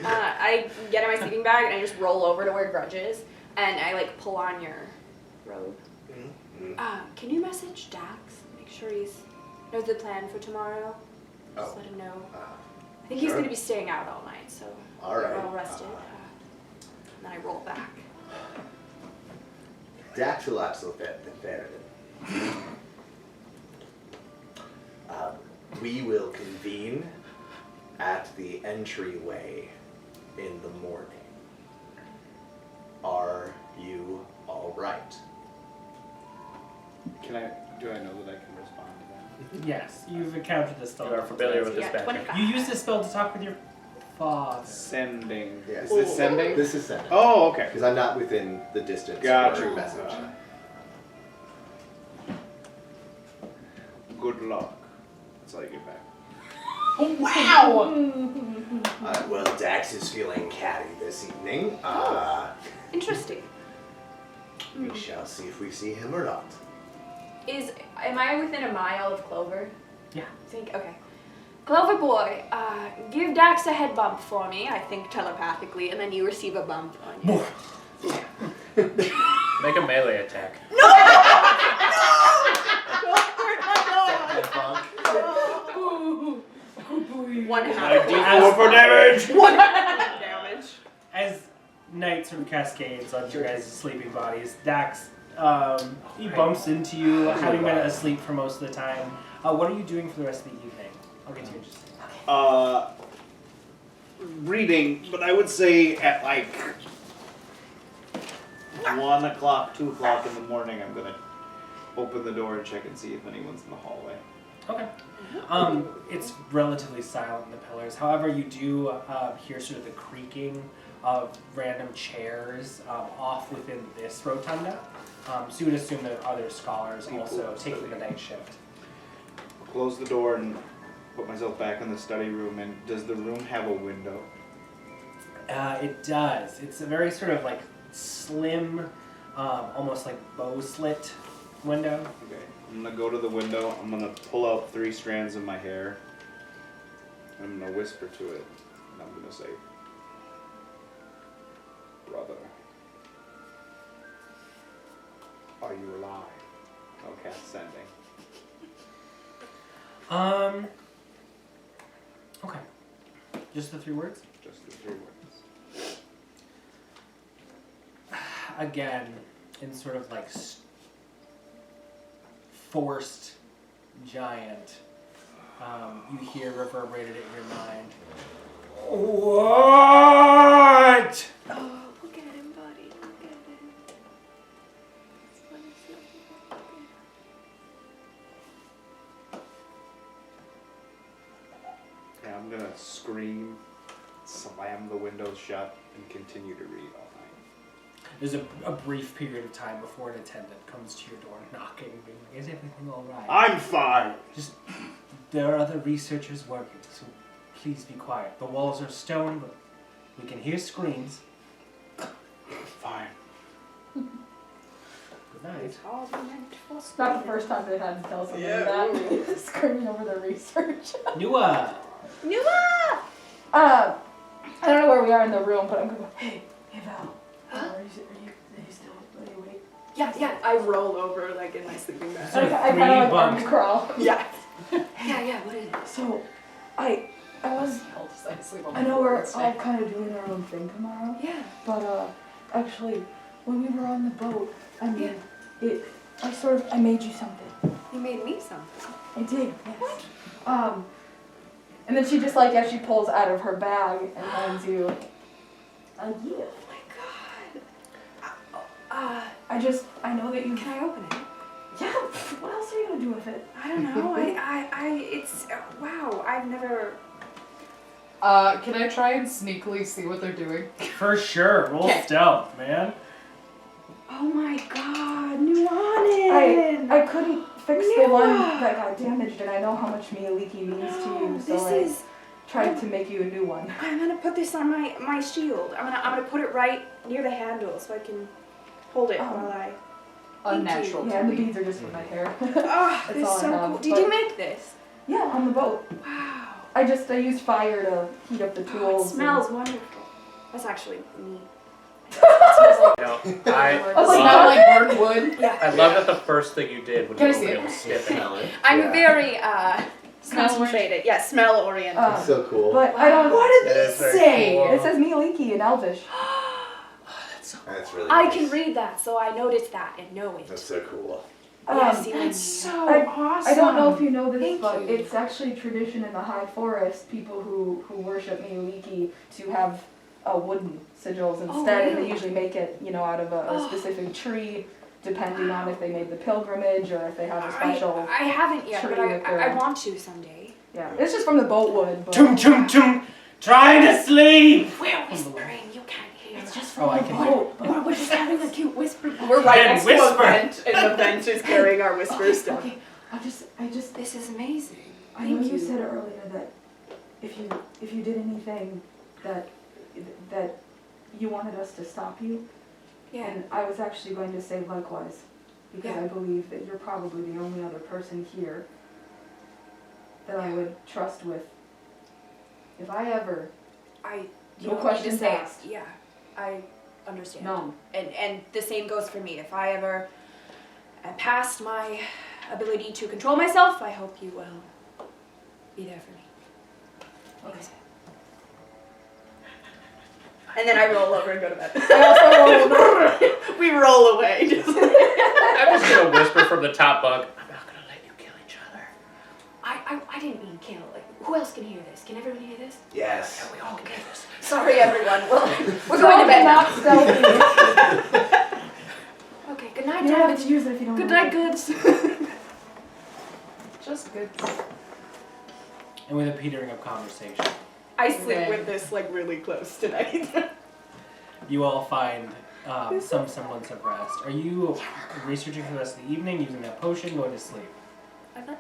[SPEAKER 3] I get in my sleeping bag and I just roll over to where Grudj is, and I like pull on your robe. Can you message Dax? Make sure he knows the plan for tomorrow. Just let him know. I think he's
[SPEAKER 5] sure.
[SPEAKER 3] going to be staying out all night, so
[SPEAKER 5] All
[SPEAKER 3] we're
[SPEAKER 5] right.
[SPEAKER 3] all rested. And then I roll back.
[SPEAKER 5] Daxlaxl Faeriden. We will convene at the entryway in the morning. Are you all right?
[SPEAKER 8] Do I know that I can respond to that?
[SPEAKER 1] Yes, you've encountered this spell.
[SPEAKER 4] You are familiar with this
[SPEAKER 3] Yeah,
[SPEAKER 4] magic.
[SPEAKER 3] 25.
[SPEAKER 1] You use this spell to talk with your father.
[SPEAKER 8] Sending.
[SPEAKER 5] Yes.
[SPEAKER 8] Is this sending?
[SPEAKER 5] This is sending.
[SPEAKER 8] Oh, okay.
[SPEAKER 5] Because I'm not within the distance
[SPEAKER 8] Gotcha.
[SPEAKER 5] for a message.
[SPEAKER 8] Good luck. That's all you get back.
[SPEAKER 2] Wow!
[SPEAKER 5] Well, Dax is feeling catty this evening.
[SPEAKER 3] Interesting.
[SPEAKER 5] We shall see if we see him or not.
[SPEAKER 3] Am I within a mile of Clover?
[SPEAKER 1] Yeah.
[SPEAKER 3] Okay. Clover boy, give Dax a head bump for me, I think telepathically, and then you receive a bump on you.
[SPEAKER 4] Make a melee attack.
[SPEAKER 3] One half.
[SPEAKER 8] D4 for damage!
[SPEAKER 3] One half damage.
[SPEAKER 1] As night sort of cascades on your guys' sleeping bodies, Dax, he bumps into you, having been asleep for most of the time. What are you doing for the rest of the evening? I'll get to you in just a second.
[SPEAKER 8] Reading, but I would say at like 1 o'clock, 2 o'clock in the morning, I'm gonna open the door and check and see if anyone's in the hallway.
[SPEAKER 1] Okay. It's relatively silent in the pillars. However, you do hear sort of the creaking of random chairs off within this rotunda. So you would assume that other scholars also taking the night shift.
[SPEAKER 8] I'll close the door and put myself back in the study room. And does the room have a window?
[SPEAKER 1] It does. It's a very sort of like slim, almost like bow slit window.
[SPEAKER 8] Okay. I'm gonna go to the window. I'm gonna pull out 3 strands of my hair. And I'm gonna whisper to it. And I'm gonna say, brother, are you alive? I'll cast sending.
[SPEAKER 1] Okay. Just the 3 words?
[SPEAKER 8] Just the 3 words.
[SPEAKER 1] Again, in sort of like forced giant, you hear reverberated in your mind. What?
[SPEAKER 3] Oh, look at him, buddy. Look at him. What is it?
[SPEAKER 8] Yeah, I'm gonna scream, slam the windows shut, and continue to read all night.
[SPEAKER 1] There's a brief period of time before an attendant comes to your door knocking, being like, is everything all right?
[SPEAKER 8] I'm fine!
[SPEAKER 1] Just, there are other researchers working, so please be quiet. The walls are stone, but we can hear screams.
[SPEAKER 8] Fine.
[SPEAKER 1] Good night.
[SPEAKER 3] It's all meant for
[SPEAKER 6] It's not the first time they had to tell somebody that. Screaming over their research.
[SPEAKER 1] Nua!
[SPEAKER 3] Nua!
[SPEAKER 6] I don't know where we are in the room, but I'm going to go, hey Val. Are you still awake?
[SPEAKER 3] Yeah, I roll over like in my sleeping bag.
[SPEAKER 1] So
[SPEAKER 6] I kind
[SPEAKER 1] three
[SPEAKER 6] of like
[SPEAKER 1] bumps.
[SPEAKER 6] arm crawl.
[SPEAKER 3] Yeah. Yeah, what is it?
[SPEAKER 6] So, I was, I know we're all kind of doing our own thing tomorrow,
[SPEAKER 3] Yeah.
[SPEAKER 6] but actually, when we were on the boat, I mean, I made you something.
[SPEAKER 3] You made me something.
[SPEAKER 6] I did, yes. And then she just like, as she pulls out of her bag and hands you a gift.
[SPEAKER 3] Oh my god.
[SPEAKER 6] I know that you
[SPEAKER 3] Can I open it?
[SPEAKER 6] Yeah, what else are you gonna do with it?
[SPEAKER 3] I don't know. It's, wow, I've never.
[SPEAKER 7] Can I try and sneakily see what they're doing?
[SPEAKER 1] For sure, roll
[SPEAKER 7] Okay.
[SPEAKER 1] stealth, man.
[SPEAKER 3] Oh my god, Nuanen!
[SPEAKER 6] I couldn't fix the one that got damaged, and I know how much Mialiki means to you, so I tried to make you a new one.
[SPEAKER 3] I'm gonna put this on my shield. I'm gonna put it right near the handle so I can hold it while I.
[SPEAKER 7] Unnatural
[SPEAKER 6] Yeah,
[SPEAKER 7] to
[SPEAKER 6] and the
[SPEAKER 7] me.
[SPEAKER 6] beads are just for my hair.
[SPEAKER 3] Oh,
[SPEAKER 6] It's
[SPEAKER 3] this
[SPEAKER 6] all
[SPEAKER 3] is so
[SPEAKER 6] enough,
[SPEAKER 3] cool. Did
[SPEAKER 6] but-
[SPEAKER 3] you make this?
[SPEAKER 6] Yeah, on the boat.
[SPEAKER 3] Wow.
[SPEAKER 6] I used fire to heat up the
[SPEAKER 3] Oh,
[SPEAKER 6] tools.
[SPEAKER 3] it smells wonderful. That's actually me.
[SPEAKER 4] You know,
[SPEAKER 6] I was
[SPEAKER 7] Does
[SPEAKER 6] like,
[SPEAKER 7] it smell like burned wood?
[SPEAKER 3] Yeah.
[SPEAKER 4] I love that the first thing you did when
[SPEAKER 7] Can
[SPEAKER 4] you
[SPEAKER 7] I see
[SPEAKER 4] opened
[SPEAKER 7] it?
[SPEAKER 4] it was sniffing.
[SPEAKER 3] I'm very
[SPEAKER 7] Smell
[SPEAKER 3] concentrated. Yeah, smell oriented.
[SPEAKER 5] It's so cool.
[SPEAKER 6] But I don't.
[SPEAKER 7] What did
[SPEAKER 4] That
[SPEAKER 7] they
[SPEAKER 4] is very
[SPEAKER 7] say?
[SPEAKER 4] cool.
[SPEAKER 6] It says Mialiki in Elvish.
[SPEAKER 5] That's really
[SPEAKER 3] I
[SPEAKER 5] nice.
[SPEAKER 3] can read that, so I noticed that and know it.
[SPEAKER 5] That's so cool.
[SPEAKER 3] Yeah, see,
[SPEAKER 7] That's so
[SPEAKER 6] I-
[SPEAKER 7] awesome.
[SPEAKER 6] I don't know if you know this,
[SPEAKER 3] Thank
[SPEAKER 6] but
[SPEAKER 3] you.
[SPEAKER 6] it's actually tradition in the High Forest, people who worship Mialiki, to have wooden sigils instead,
[SPEAKER 3] Oh,
[SPEAKER 6] and
[SPEAKER 3] really?
[SPEAKER 6] they usually make it, out of a specific tree, depending on if they made the pilgrimage or if they have a special.
[SPEAKER 3] I haven't yet, but
[SPEAKER 6] tree with
[SPEAKER 3] I
[SPEAKER 6] their-
[SPEAKER 3] want to someday.
[SPEAKER 6] Yeah, it's just from the boat wood. But
[SPEAKER 1] Chum chum chum. Trying to sleep.
[SPEAKER 3] We're whispering, you can't hear.
[SPEAKER 6] it's just
[SPEAKER 1] Oh,
[SPEAKER 6] from
[SPEAKER 1] I
[SPEAKER 6] the
[SPEAKER 1] can
[SPEAKER 6] boat.
[SPEAKER 3] We're just having a cute whisper.
[SPEAKER 6] We're right
[SPEAKER 1] Then
[SPEAKER 6] next to a
[SPEAKER 1] whisper.
[SPEAKER 6] vent, and the vent is carrying our whisper stuff.
[SPEAKER 3] Okay,
[SPEAKER 6] I just,
[SPEAKER 3] this is amazing.
[SPEAKER 6] I know
[SPEAKER 3] Thank
[SPEAKER 6] you
[SPEAKER 3] you.
[SPEAKER 6] said earlier that if you did anything that you wanted us to stop you,
[SPEAKER 3] Yeah.
[SPEAKER 6] and I was actually going to say likewise, because
[SPEAKER 3] Yeah.
[SPEAKER 6] I believe that you're probably the only other person here that I would trust with. If I ever,
[SPEAKER 3] You
[SPEAKER 6] no
[SPEAKER 3] don't need to
[SPEAKER 6] questions
[SPEAKER 3] say it.
[SPEAKER 6] asked.
[SPEAKER 3] Yeah, I understand.
[SPEAKER 6] No.
[SPEAKER 3] And the same goes for me. If I ever am past my ability to control myself, I hope you will be there for me.
[SPEAKER 6] Okay.
[SPEAKER 3] And then I roll over and go to bed.
[SPEAKER 6] I also roll. We roll away.
[SPEAKER 4] I'm just gonna whisper from the top bunk. I'm not gonna let you kill each other.
[SPEAKER 3] I didn't mean kill. Like, who else can hear this? Can everyone hear this?
[SPEAKER 5] Yes.
[SPEAKER 4] We all get this.
[SPEAKER 3] Sorry, everyone. Well, we're going to bed now.
[SPEAKER 6] Not stealthy.
[SPEAKER 3] Okay, good night,
[SPEAKER 6] You don't have
[SPEAKER 3] Dad.
[SPEAKER 6] to use it if you don't
[SPEAKER 3] Good
[SPEAKER 6] want
[SPEAKER 3] night,
[SPEAKER 6] it.
[SPEAKER 3] goods.
[SPEAKER 7] Just good.
[SPEAKER 1] And with a petering of conversation,
[SPEAKER 6] I sleep with this really close tonight.
[SPEAKER 1] you all find some semblance of rest. Are you researching for the rest of the evening, using that potion, going to sleep?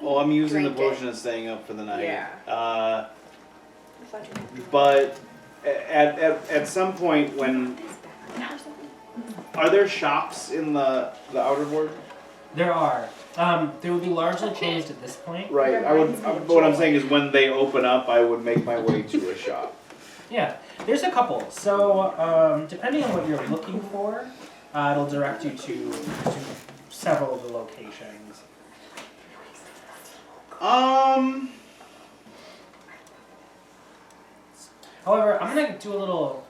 [SPEAKER 8] Oh, I'm using the
[SPEAKER 3] Drink it.
[SPEAKER 8] potion and staying up for the night.
[SPEAKER 3] Yeah.
[SPEAKER 8] But at some point when are there shops in the outer ward?
[SPEAKER 1] There are. They would be largely closed at this point.
[SPEAKER 8] Right. What I'm saying is when they open up, I would make my way to a shop.
[SPEAKER 1] Yeah, there's a couple. So, depending on what you're looking for, it'll direct you to several of the locations. However, I'm gonna do a little.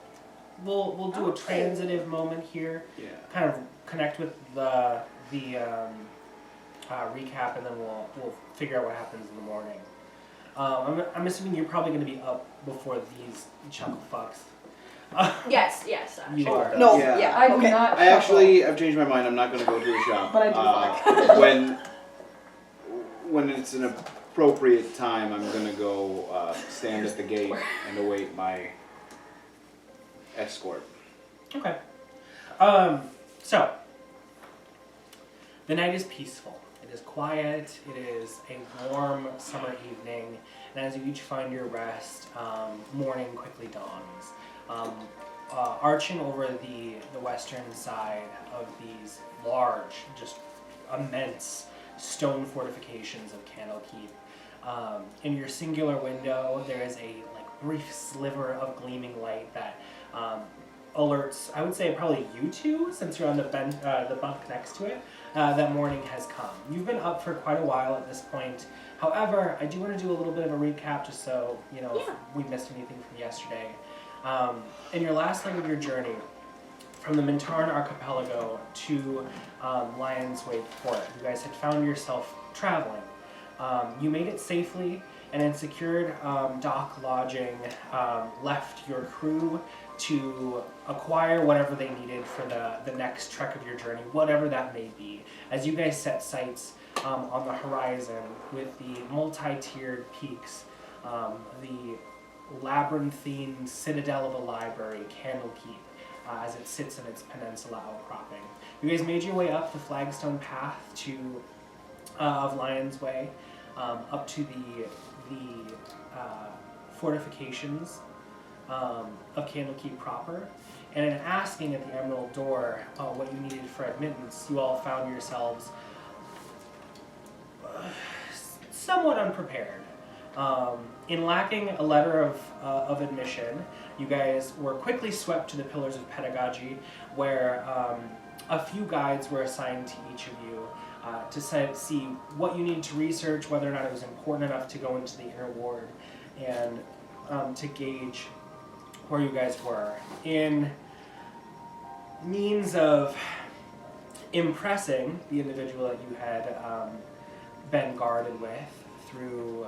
[SPEAKER 1] We'll do a transitive moment here.
[SPEAKER 8] Yeah.
[SPEAKER 1] Kind of connect with the recap, and then we'll figure out what happens in the morning. I'm assuming you're probably going to be up before these chuckle fucks.
[SPEAKER 3] Yes.
[SPEAKER 1] You are.
[SPEAKER 6] No,
[SPEAKER 8] Yeah.
[SPEAKER 6] I do not.
[SPEAKER 8] I've changed my mind. I'm not going to go to a shop.
[SPEAKER 6] But I do
[SPEAKER 8] when it's an appropriate time, I'm going to go stand at the gate and await my escort.
[SPEAKER 1] Okay. So the night is peaceful. It is quiet. It is a warm summer evening, and as you each find your rest, morning quickly dawns. Arching over the western side of these large, just immense stone fortifications of Candlekeep. In your singular window, there is a brief sliver of gleaming light that alerts, I would say probably you two, since you're on the bunk next to it, that morning has come. You've been up for quite a while at this point. However, I do want to do a little bit of a recap just so, if we missed anything from yesterday. In your last leg of your journey, from the Mintarn Archipelago to Lion's Wake Port, you guys had found yourself traveling. You made it safely and in secured dock lodging, left your crew to acquire whatever they needed for the next trek of your journey, whatever that may be. As you guys set sights on the horizon with the multi-tiered peaks, the labyrinthine citadel of a library, Candlekeep, as it sits in its peninsula outcropping. You guys made your way up the flagstone path of Lion's Way, up to the fortifications of Candlekeep proper, and in asking at the Emerald Door what you needed for admittance, you all found yourselves somewhat unprepared. In lacking a letter of admission, you guys were quickly swept to the Pillars of Pedagogy, where a few guides were assigned to each of you to see what you needed to research, whether or not it was important enough to go into the inner ward, and to gauge where you guys were. In means of impressing the individual that you had been guarded with through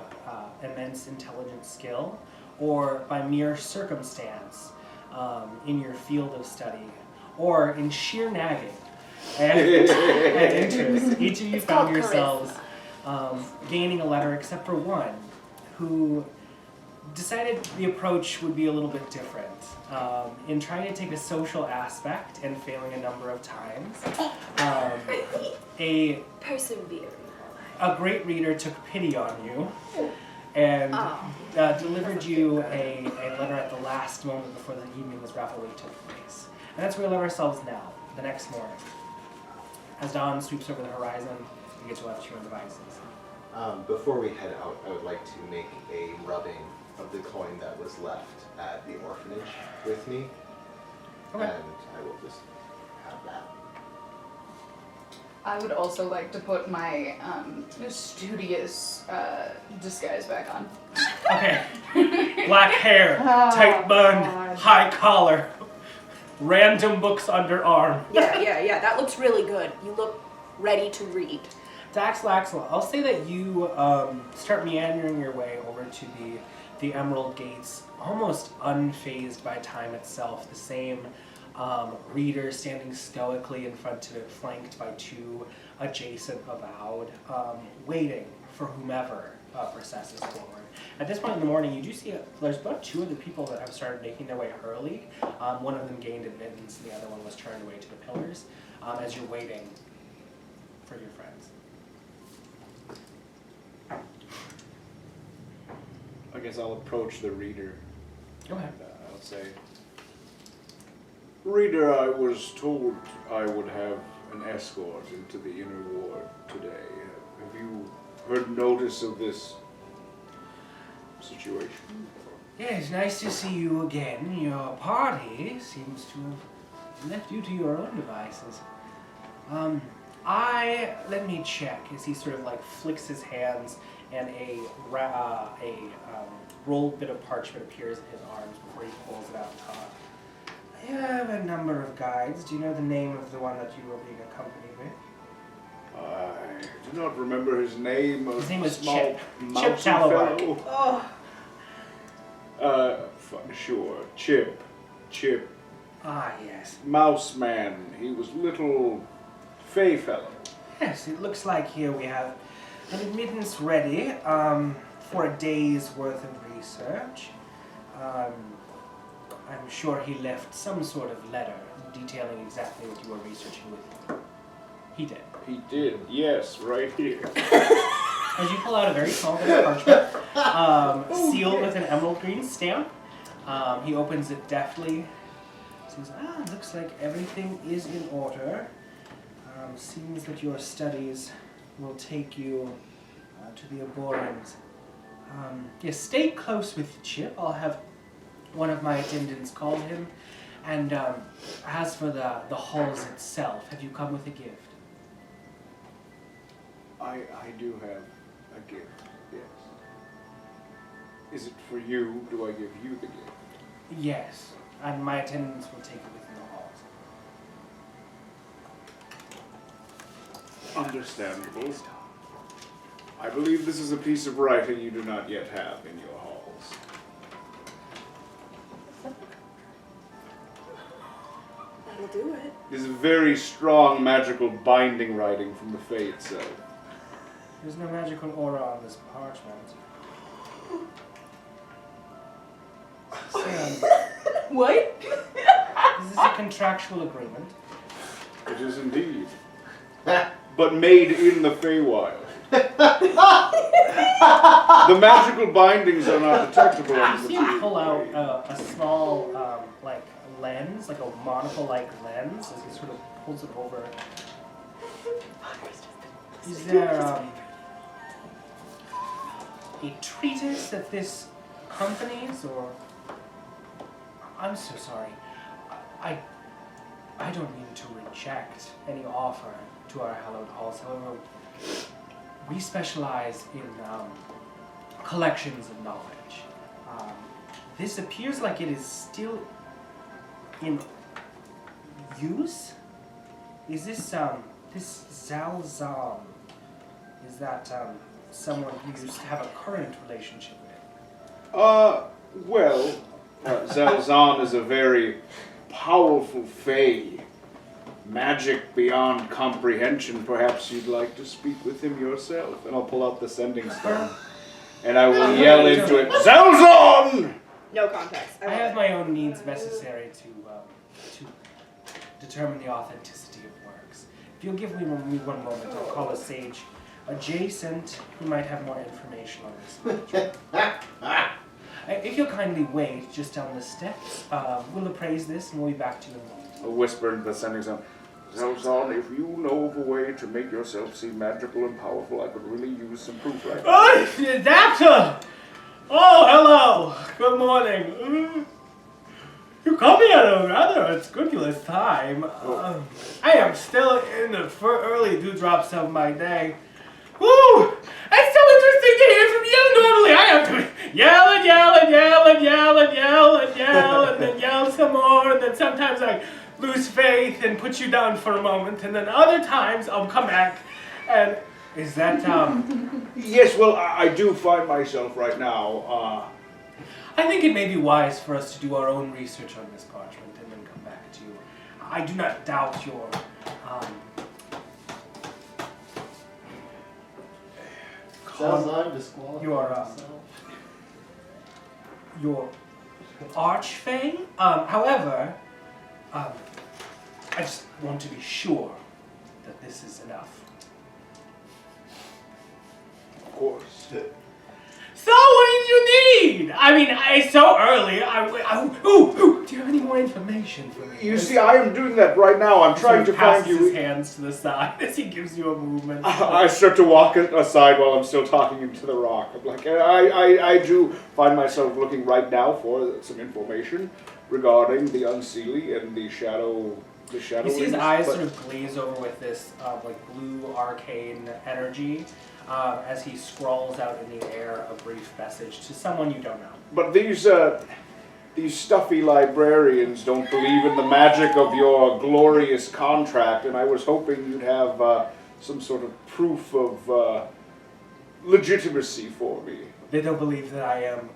[SPEAKER 1] immense intelligence skill, or by mere circumstance, in your field of study, or in sheer nagging and interest, each of you found yourselves gaining a letter except for one, who decided the approach would be a little bit different. In trying to take a social aspect and failing a number of times,
[SPEAKER 3] Persevering.
[SPEAKER 1] a great reader took pity on you and delivered you a letter at the last moment before the evening's revelry took place. And that's where we live ourselves now, the next morning. As dawn sweeps over the horizon, you get to left your own devices.
[SPEAKER 5] Before we head out, I would like to make a rubbing of the coin that was left at the orphanage with me.
[SPEAKER 1] Okay.
[SPEAKER 5] And I will just have that.
[SPEAKER 7] I would also like to put my studious disguise back on.
[SPEAKER 1] Okay. Black hair, tight bun,
[SPEAKER 6] God.
[SPEAKER 1] high collar, random books under arm.
[SPEAKER 3] Yeah. That looks really good. You look ready to read.
[SPEAKER 1] Daxlaxl, I'll say that you start meandering your way over to the Emerald Gates, almost unfazed by time itself. The same reader standing stoically in front of it, flanked by two adjacent avowed, waiting for whomever processes forward. At this point in the morning, you do see there's about two other people that have started making their way early. One of them gained admittance, and the other one was turned away to the pillars as you're waiting for your friends.
[SPEAKER 8] I guess I'll approach the reader.
[SPEAKER 1] Go ahead.
[SPEAKER 8] And, I'll say, Reader, I was told I would have an escort into the inner ward today. Have you heard notice of this situation?
[SPEAKER 1] Yes, nice to see you again. Your party seems to have left you to your own devices. Let me check, as he sort of like flicks his hands and a rolled bit of parchment appears in his arms before he pulls it out and talks. I have a number of guides. Do you know the name of the one that you were being accompanied with?
[SPEAKER 8] I do not remember his name.
[SPEAKER 1] His name was
[SPEAKER 8] small
[SPEAKER 1] Chip.
[SPEAKER 8] mousy
[SPEAKER 1] Chip Tallowack.
[SPEAKER 8] fellow. Sure. Chip.
[SPEAKER 1] Ah, yes.
[SPEAKER 8] Mouse man. He was little fey fellow.
[SPEAKER 1] Yes, it looks like here we have an admittance ready for a day's worth of research. I'm sure he left some sort of letter detailing exactly what you were researching with him. He did.
[SPEAKER 8] He did, yes, right here.
[SPEAKER 1] As you pull out a very small bit of parchment, sealed with an emerald green stamp, he opens it deftly. Says, looks like everything is in order. Seems that your studies will take you to the Arboreans. Yes, stay close with Chip. I'll have one of my attendants call him. And as for the halls itself, have you come with a gift?
[SPEAKER 8] I do have a gift, yes. Is it for you? Do I give you the gift?
[SPEAKER 1] Yes, and my attendants will take it within the halls.
[SPEAKER 8] Understandable. I believe this is a piece of writing you do not yet have in your halls.
[SPEAKER 3] That'll do it.
[SPEAKER 8] It is a very strong magical binding writing from the Fae itself.
[SPEAKER 1] There's no magical aura on this parchment.
[SPEAKER 6] What?
[SPEAKER 1] Is this a contractual agreement?
[SPEAKER 8] It is indeed. But made in the Feywild. The magical bindings are not detectable.
[SPEAKER 1] You see him pull out a small, like, lens, like a monocle-like lens, as he sort of pulls it over. Is there a treatise that this accompanies, or... I'm so sorry. I don't mean to reject any offer to our hallowed halls. However, we specialize in collections of knowledge. This appears like it is still in use. Is this this Zalzam? Is that someone you used to have a current relationship with?
[SPEAKER 8] Well, Zelzan is a very powerful fae. Magic beyond comprehension. Perhaps you'd like to speak with him yourself. And I'll pull out the sending stone. And I will yell into it, Zelzan!
[SPEAKER 6] No context.
[SPEAKER 1] I have my own means necessary to determine the authenticity of works. If you'll give me one moment, I'll call a sage adjacent who might have more information on this matter. If you'll kindly wait just down the steps, we'll appraise this and we'll be back to you in a moment.
[SPEAKER 8] I'll whisper into the sending stone, Zelzan, if you know of a way to make yourself seem magical and powerful, I could really use some proof right now.
[SPEAKER 1] Oh, Doctor! Oh, hello! Good morning. You called me at a rather unscrupulous time. I am still in the early dewdrops of my day. Woo! It's so interesting to hear from you. Normally I have to yell and yell and yell and yell and yell and yell and then yell some more, and then sometimes I lose faith and put you down for a moment, and then other times I'll come back and... Is that,
[SPEAKER 8] Yes, well, I do find myself right now,
[SPEAKER 1] I think it may be wise for us to do our own research on this parchment and then come back to you. I do not doubt your, your archfey. However, I just want to be sure that this is enough.
[SPEAKER 8] of course.
[SPEAKER 1] So what did you need? I mean, it's so early. Do you have any more information for me?
[SPEAKER 8] You see, I am doing that right now. I'm trying to find you.
[SPEAKER 1] His hands to the side as he gives you a movement.
[SPEAKER 8] I start to walk aside while I'm still talking into the rock. I'm like, I do find myself looking right now for some information regarding the Unseelie and the shadow. You
[SPEAKER 1] see his eyes sort of glaze over with this like blue arcane energy as he scrawls out in the air a brief message to someone you don't know.
[SPEAKER 8] But these stuffy librarians don't believe in the magic of your glorious contract, and I was hoping you'd have some sort of proof of legitimacy for me.
[SPEAKER 1] They don't believe that I am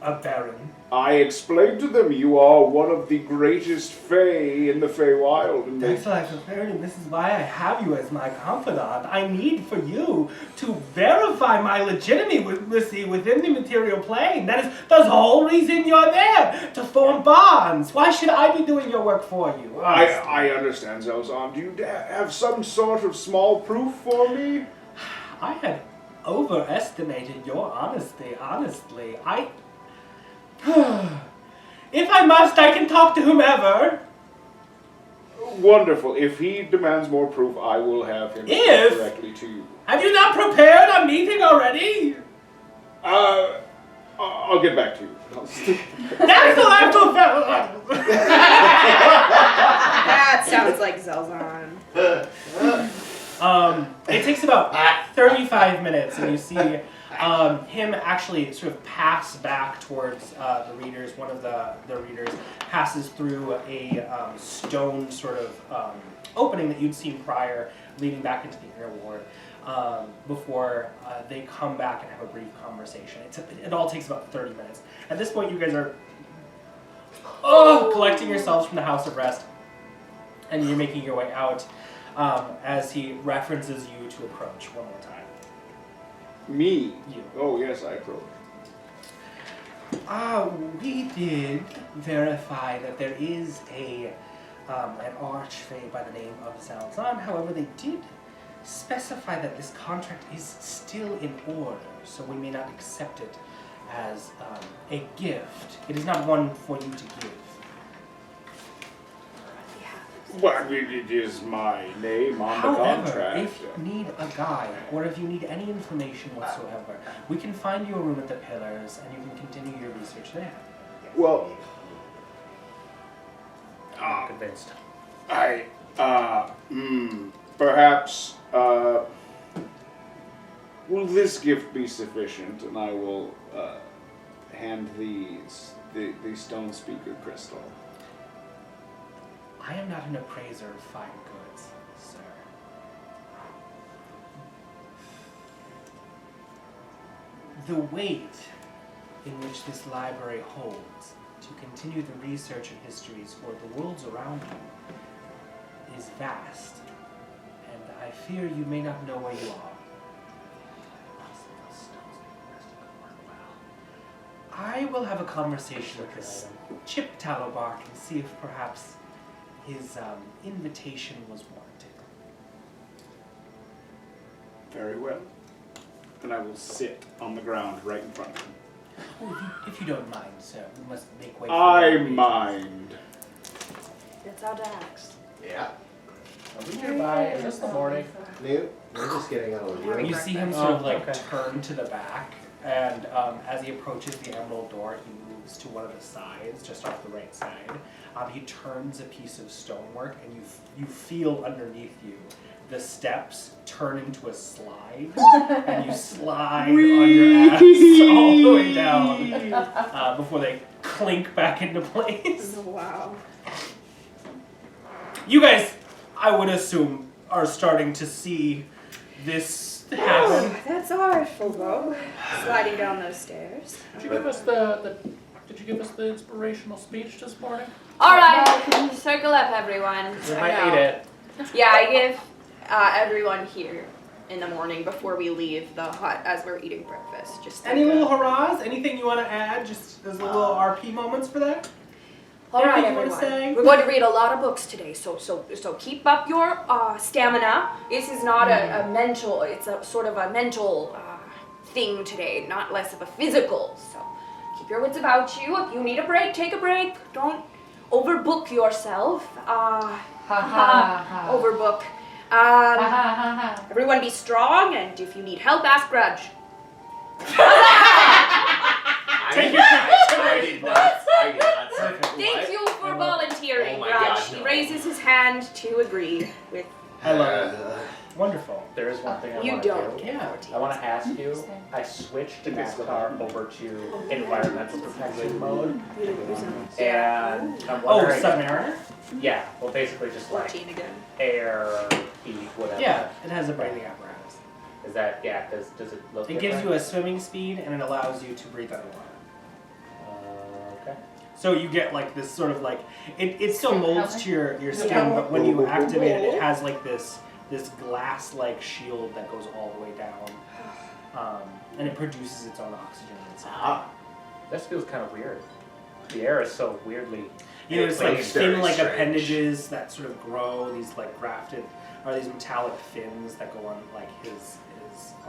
[SPEAKER 1] a baron.
[SPEAKER 8] I explained to them you are one of the greatest fae in the Feywild. And
[SPEAKER 1] Daxlaxl, Faeriden, this is why I have you as my confidant. I need for you to verify my legitimacy within the material plane. That is the whole reason you're there, to form bonds. Why should I be doing your work for you?
[SPEAKER 8] I understand, Zelzan. Do you have some sort of small proof for me?
[SPEAKER 1] I had overestimated your honesty, honestly. If I must, I can talk to whomever.
[SPEAKER 8] Wonderful. If he demands more proof, I will have him speak directly to you.
[SPEAKER 1] Have you not prepared a meeting already?
[SPEAKER 8] I'll get back to you.
[SPEAKER 1] That's the last of
[SPEAKER 6] That sounds like Zelzan.
[SPEAKER 1] It takes about 35 minutes, and you see him actually sort of pass back towards the readers. One of the readers passes through a stone sort of opening that you'd seen prior, leading back into the inner ward, before they come back and have a brief conversation. It all takes about 30 minutes. At this point, you guys are collecting yourselves from the House of Rest, and you're making your way out as he references you to approach one more time.
[SPEAKER 8] Me?
[SPEAKER 1] You.
[SPEAKER 8] Oh, yes, I approach.
[SPEAKER 1] We did verify that there is an archfey by the name of Zelzan. However, they did specify that this contract is still in order, so we may not accept it as a gift. It is not one for you to give.
[SPEAKER 8] Well, I mean, it is my name on the
[SPEAKER 1] However,
[SPEAKER 8] contract.
[SPEAKER 1] if you need a guide, or if you need any information whatsoever, we can find you a room at the Pillars, and you can continue your research there.
[SPEAKER 8] Well,
[SPEAKER 1] I'm not convinced.
[SPEAKER 8] Perhaps, will this gift be sufficient? And I will hand the stone speaker crystal.
[SPEAKER 1] I am not an appraiser of fine goods, sir. The weight in which this library holds, do to continue the research and histories, for the worlds around you is vast, and I fear you may not know where you are. I will have a conversation with this Chip Tallowbark and see if perhaps his invitation was warranted.
[SPEAKER 8] Very well. Then I will sit on the ground right in front of him.
[SPEAKER 1] Oh, if you don't mind, sir, we must make way for
[SPEAKER 8] I
[SPEAKER 1] that.
[SPEAKER 8] mind.
[SPEAKER 3] It's our Dax.
[SPEAKER 5] Yeah.
[SPEAKER 4] Are we nearby? Is this the morning?
[SPEAKER 5] New? We're just getting out of the room.
[SPEAKER 1] You see him sort of like
[SPEAKER 4] okay.
[SPEAKER 1] turn to the back, and as he approaches the emerald door, he moves to one of the sides, just off the right side. He turns a piece of stonework, and you feel underneath you the steps turn into a slide, and you slide on your ass all the way down before they clink back into place.
[SPEAKER 3] Wow.
[SPEAKER 1] You guys, I would assume, are starting to see this happen.
[SPEAKER 3] That's artful, Bo. Sliding down those stairs.
[SPEAKER 4] Did you give us the inspirational speech this morning?
[SPEAKER 3] All right, circle up, everyone.
[SPEAKER 4] We might need it.
[SPEAKER 3] Yeah, I give everyone here in the morning before we leave the hut as we're eating breakfast. Just
[SPEAKER 1] Any
[SPEAKER 3] like a-
[SPEAKER 1] little hurrahs? Anything you want to add? Just as little RP moments for that?
[SPEAKER 3] All right,
[SPEAKER 1] anything you wanna
[SPEAKER 3] everyone.
[SPEAKER 1] say?
[SPEAKER 3] We're going to read a lot of books today, so keep up your stamina. This is not a mental. It's a sort of a mental thing today, not less of a physical. So keep your wits about you. If you need a break, take a break. Don't overbook yourself. Overbook. Everyone be strong, and if you need help, ask Grudj.
[SPEAKER 1] Take your
[SPEAKER 5] I did not say
[SPEAKER 3] Thank you for volunteering,
[SPEAKER 5] Oh my
[SPEAKER 3] Grudj.
[SPEAKER 5] God,
[SPEAKER 3] He
[SPEAKER 5] no.
[SPEAKER 3] raises his hand to agree with.
[SPEAKER 1] I love it. Wonderful.
[SPEAKER 4] There is one thing I
[SPEAKER 3] You
[SPEAKER 4] want to
[SPEAKER 3] don't
[SPEAKER 4] do.
[SPEAKER 3] get
[SPEAKER 1] Yeah.
[SPEAKER 3] 14.
[SPEAKER 4] I want to ask you, I switched NASCAR over to environmental protection mode, and I'm
[SPEAKER 1] Oh,
[SPEAKER 4] wondering,
[SPEAKER 1] Submariner?
[SPEAKER 4] yeah, well basically just like
[SPEAKER 3] 14 again.
[SPEAKER 4] air, heat, whatever.
[SPEAKER 1] Yeah, it has a breathing apparatus.
[SPEAKER 4] Is that, yeah, does it look
[SPEAKER 1] It gives you a swimming speed, and it allows you to breathe underwater.
[SPEAKER 4] Okay.
[SPEAKER 1] So you get like this sort of like, it still molds to your skin, but when you activate it, it has like this glass-like shield that goes all the way down, and it produces its own oxygen inside.
[SPEAKER 4] This feels kind of weird. The air is so weirdly.
[SPEAKER 1] You know, it's like
[SPEAKER 5] It's very
[SPEAKER 1] thin like
[SPEAKER 5] strange.
[SPEAKER 1] appendages that sort of grow, these like grafted, or these metallic fins that go on like his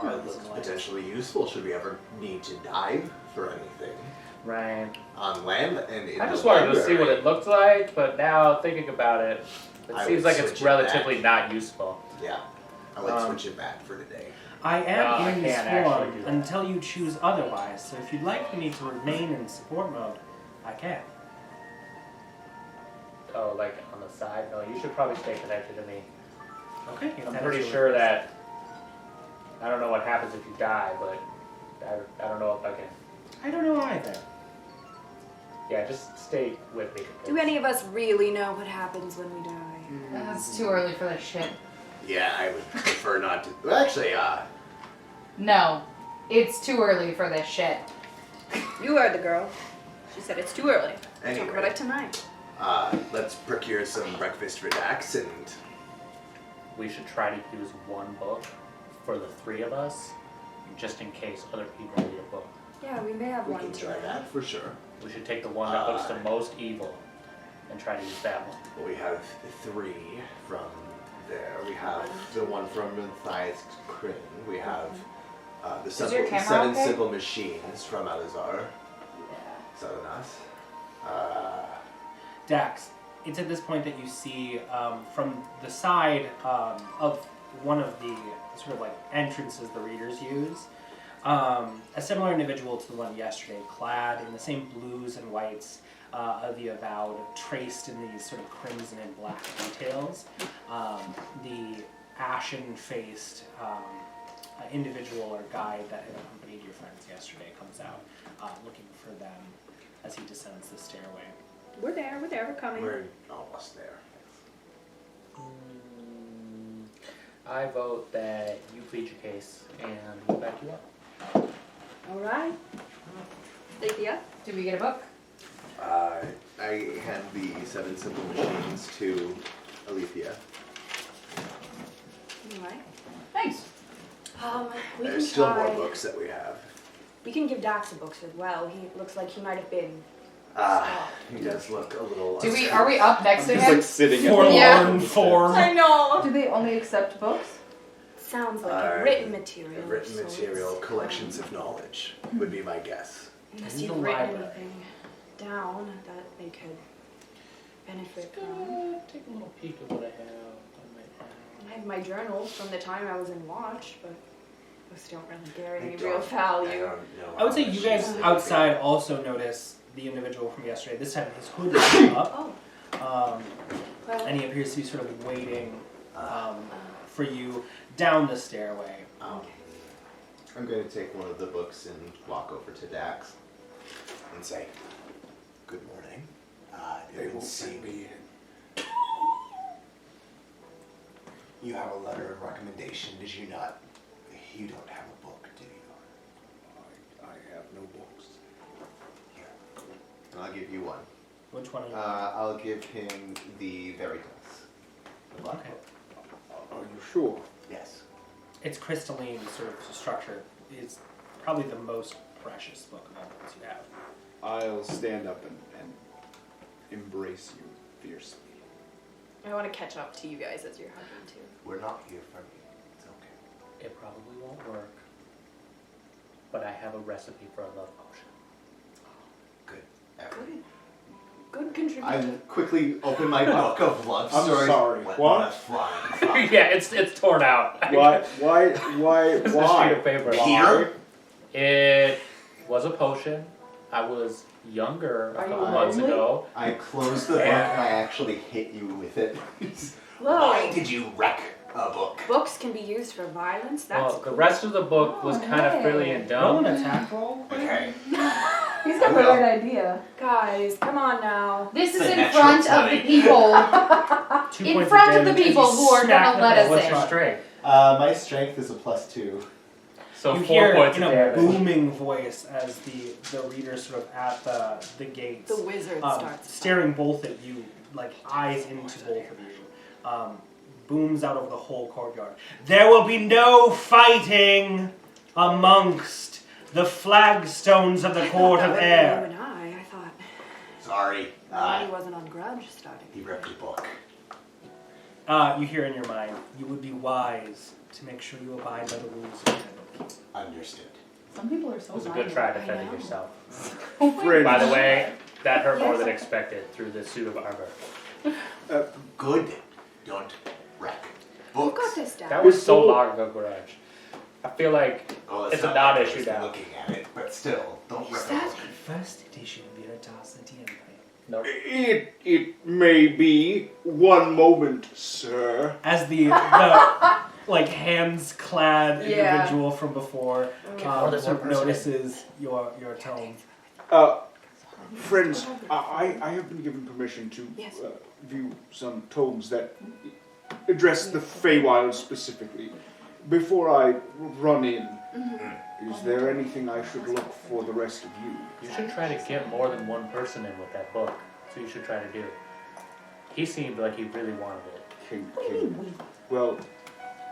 [SPEAKER 5] That
[SPEAKER 1] arms
[SPEAKER 5] looks
[SPEAKER 1] and legs.
[SPEAKER 5] potentially useful should we ever need to dive for anything
[SPEAKER 4] Right.
[SPEAKER 5] on land and in
[SPEAKER 4] I
[SPEAKER 5] the
[SPEAKER 4] just wanted to see what
[SPEAKER 5] library.
[SPEAKER 4] it looked like, but now thinking about it, it
[SPEAKER 5] I
[SPEAKER 4] seems
[SPEAKER 5] would
[SPEAKER 4] like it's
[SPEAKER 5] switch it
[SPEAKER 4] relatively
[SPEAKER 5] back.
[SPEAKER 4] not useful.
[SPEAKER 5] Yeah, I would switch it back for today.
[SPEAKER 1] I am
[SPEAKER 4] I
[SPEAKER 1] in this
[SPEAKER 4] can't actually
[SPEAKER 1] form
[SPEAKER 4] do that.
[SPEAKER 1] until you choose otherwise, so if you'd like me to remain in support mode, I can.
[SPEAKER 4] Oh, like on the side? No, you should probably stay connected to me.
[SPEAKER 1] Okay.
[SPEAKER 4] I'm pretty sure that, I don't know what happens if you die, but I don't know if I can.
[SPEAKER 1] I don't know either.
[SPEAKER 4] Yeah, just stay with me.
[SPEAKER 3] Do any of us really know what happens when we die?
[SPEAKER 7] It's too early for that shit.
[SPEAKER 5] Yeah, I would prefer not to. Well, actually,
[SPEAKER 7] No, it's too early for this shit.
[SPEAKER 3] You heard the girl. She said it's too early.
[SPEAKER 5] Anyway.
[SPEAKER 3] Talk about it tonight.
[SPEAKER 5] Let's procure some breakfast for Dax and
[SPEAKER 4] We should try to use one book for the three of us, just in case other people need a book.
[SPEAKER 3] Yeah, we may have
[SPEAKER 5] we
[SPEAKER 3] one
[SPEAKER 5] can try
[SPEAKER 3] today.
[SPEAKER 5] that for sure.
[SPEAKER 4] We should take the one that looks the most evil and try to use that one.
[SPEAKER 5] Well, we have 3 from there. We have the one from Matthias Kryn. We have the
[SPEAKER 7] Is your camera
[SPEAKER 5] seven
[SPEAKER 7] okay?
[SPEAKER 5] simple machines from Alizar. Sadanas.
[SPEAKER 1] Dax, it's at this point that you see from the side of one of the sort of like entrances the readers use, a similar individual to the one yesterday, clad in the same blues and whites of the Avowed, traced in these sort of crimson and black details. The ashen-faced individual or guide that had accompanied your friends yesterday comes out looking for them as he descends the stairway.
[SPEAKER 3] We're there, we're coming.
[SPEAKER 5] We're almost there.
[SPEAKER 4] I vote that you plead your case and we'll back you up.
[SPEAKER 3] All right. Alythia?
[SPEAKER 7] Did we get a book?
[SPEAKER 5] I hand the 7 simple machines to Alythia.
[SPEAKER 3] Alright.
[SPEAKER 7] Thanks.
[SPEAKER 3] We can
[SPEAKER 5] There's still
[SPEAKER 3] try.
[SPEAKER 5] more books that we have.
[SPEAKER 3] We can give Dax books as well. He looks like he might have been.
[SPEAKER 5] He does look a little.
[SPEAKER 7] Are we up next to
[SPEAKER 8] Just
[SPEAKER 7] him?
[SPEAKER 8] like sitting at
[SPEAKER 1] Forlorn
[SPEAKER 8] the
[SPEAKER 1] form.
[SPEAKER 3] I know.
[SPEAKER 6] Do they only accept books?
[SPEAKER 3] Sounds like a written material.
[SPEAKER 5] Written
[SPEAKER 3] so
[SPEAKER 5] material,
[SPEAKER 3] it's,
[SPEAKER 5] collections of knowledge would be my guess.
[SPEAKER 3] Unless
[SPEAKER 1] In
[SPEAKER 3] you've
[SPEAKER 1] the
[SPEAKER 3] written
[SPEAKER 1] library.
[SPEAKER 3] anything down that they could benefit from.
[SPEAKER 4] Take a little peek at what I have on my phone.
[SPEAKER 3] I have my journals from the time I was in Watch, but those don't really carry
[SPEAKER 5] I
[SPEAKER 3] any
[SPEAKER 5] don't-
[SPEAKER 3] real
[SPEAKER 5] I
[SPEAKER 3] value.
[SPEAKER 5] don't know
[SPEAKER 1] I would say
[SPEAKER 5] how
[SPEAKER 1] you
[SPEAKER 5] much
[SPEAKER 1] guys
[SPEAKER 5] she's-
[SPEAKER 1] outside also notice the individual from yesterday. This time his hood is up,
[SPEAKER 3] Oh, well,
[SPEAKER 1] and he appears to be sort of waiting for you down the stairway.
[SPEAKER 5] I'm going to take one of the books and walk over to Dax and say, "Good morning.
[SPEAKER 8] They
[SPEAKER 5] It
[SPEAKER 8] will
[SPEAKER 5] would seem
[SPEAKER 8] be
[SPEAKER 5] you have a letter of recommendation, did you not? You don't have a book, do you?
[SPEAKER 8] I have no books.
[SPEAKER 5] Here. I'll give you one.
[SPEAKER 1] Which one are you?
[SPEAKER 5] I'll give him the Veritas. The black
[SPEAKER 1] Okay.
[SPEAKER 5] book.
[SPEAKER 8] Are you sure?
[SPEAKER 5] Yes.
[SPEAKER 1] It's crystalline sort of structure. It's probably the most precious book of all the ones you have.
[SPEAKER 8] I'll stand up and embrace you fiercely.
[SPEAKER 3] I want to catch up to you guys as you're hugging too.
[SPEAKER 5] We're not here from you. It's okay.
[SPEAKER 4] It probably won't work, but I have a recipe for a love potion.
[SPEAKER 5] Good.
[SPEAKER 3] Good contribution.
[SPEAKER 5] I quickly open my book of love
[SPEAKER 8] I'm
[SPEAKER 5] stories.
[SPEAKER 8] sorry,
[SPEAKER 5] Went
[SPEAKER 8] what?
[SPEAKER 5] on a flying
[SPEAKER 4] Yeah, it's torn out.
[SPEAKER 8] Why?
[SPEAKER 4] It's a sheet of paper.
[SPEAKER 5] Here?
[SPEAKER 4] It was a potion. I was younger a
[SPEAKER 6] Are you
[SPEAKER 4] couple months
[SPEAKER 6] lonely?
[SPEAKER 4] ago.
[SPEAKER 5] I closed the book and I actually hit you with it.
[SPEAKER 3] Whoa.
[SPEAKER 5] Why did you wreck a book?
[SPEAKER 3] Books can be used for violence. That's
[SPEAKER 4] Well, the rest of the book was
[SPEAKER 6] Oh,
[SPEAKER 4] kind of frilly and
[SPEAKER 1] Roll an
[SPEAKER 4] dumb.
[SPEAKER 1] attack roll.
[SPEAKER 5] Okay.
[SPEAKER 6] He's got the right idea.
[SPEAKER 3] Guys, come on now.
[SPEAKER 2] This is
[SPEAKER 5] It's a
[SPEAKER 2] in
[SPEAKER 5] natural
[SPEAKER 2] front of
[SPEAKER 5] 20.
[SPEAKER 2] the people.
[SPEAKER 1] 2
[SPEAKER 2] In
[SPEAKER 1] points
[SPEAKER 2] front of the
[SPEAKER 1] damage as
[SPEAKER 2] people
[SPEAKER 1] you
[SPEAKER 2] who are
[SPEAKER 1] smack
[SPEAKER 2] gonna
[SPEAKER 1] the
[SPEAKER 2] let
[SPEAKER 1] book.
[SPEAKER 2] us
[SPEAKER 4] What's
[SPEAKER 2] in.
[SPEAKER 4] your strength?
[SPEAKER 5] My strength is a +2.
[SPEAKER 4] So
[SPEAKER 1] You
[SPEAKER 4] 4
[SPEAKER 1] hear
[SPEAKER 4] points
[SPEAKER 1] in
[SPEAKER 4] of
[SPEAKER 1] a
[SPEAKER 4] damage.
[SPEAKER 1] booming voice as the reader sort of at the gates,
[SPEAKER 3] The wizard starts.
[SPEAKER 1] staring both at you, like eyes into both of you, booms out of the whole courtyard. There will be no fighting amongst the flagstones of the court of
[SPEAKER 3] You
[SPEAKER 1] air.
[SPEAKER 3] and I thought
[SPEAKER 5] Sorry.
[SPEAKER 3] he wasn't on Grudj starting.
[SPEAKER 5] He ripped a book.
[SPEAKER 1] You hear in your mind, you would be wise to make sure you abide by the rules of Canterbury.
[SPEAKER 5] Understood.
[SPEAKER 7] Some people are so
[SPEAKER 4] It was a
[SPEAKER 7] violent.
[SPEAKER 4] good try
[SPEAKER 3] I
[SPEAKER 4] defending
[SPEAKER 3] know.
[SPEAKER 4] yourself.
[SPEAKER 8] Friends.
[SPEAKER 4] By the way, that hurt more
[SPEAKER 3] Yes.
[SPEAKER 4] than expected through the suit of armor.
[SPEAKER 5] Good. Don't wreck
[SPEAKER 3] Who
[SPEAKER 5] books.
[SPEAKER 3] got this down?
[SPEAKER 4] That was so long ago, Grudj. I feel like
[SPEAKER 5] Well,
[SPEAKER 4] it's a
[SPEAKER 5] not like I
[SPEAKER 4] non-issue
[SPEAKER 5] was
[SPEAKER 4] now.
[SPEAKER 5] Looking at it, but still, don't rip a book.
[SPEAKER 1] First edition Veritas Antiquity.
[SPEAKER 4] Nope.
[SPEAKER 8] It may be. One moment, sir.
[SPEAKER 1] As the like hands-clad
[SPEAKER 6] Yeah.
[SPEAKER 1] individual from before
[SPEAKER 4] more than
[SPEAKER 1] sort of
[SPEAKER 4] one person.
[SPEAKER 1] notices your tone.
[SPEAKER 8] Friends, I have been given permission to
[SPEAKER 3] Yes.
[SPEAKER 8] view some tomes that address the Feywild specifically. Before I run in, is there anything I should look for the rest of you?
[SPEAKER 4] You should try to get more than one person in with that book. So you should try to do. He seemed like he really wanted it.
[SPEAKER 8] Well,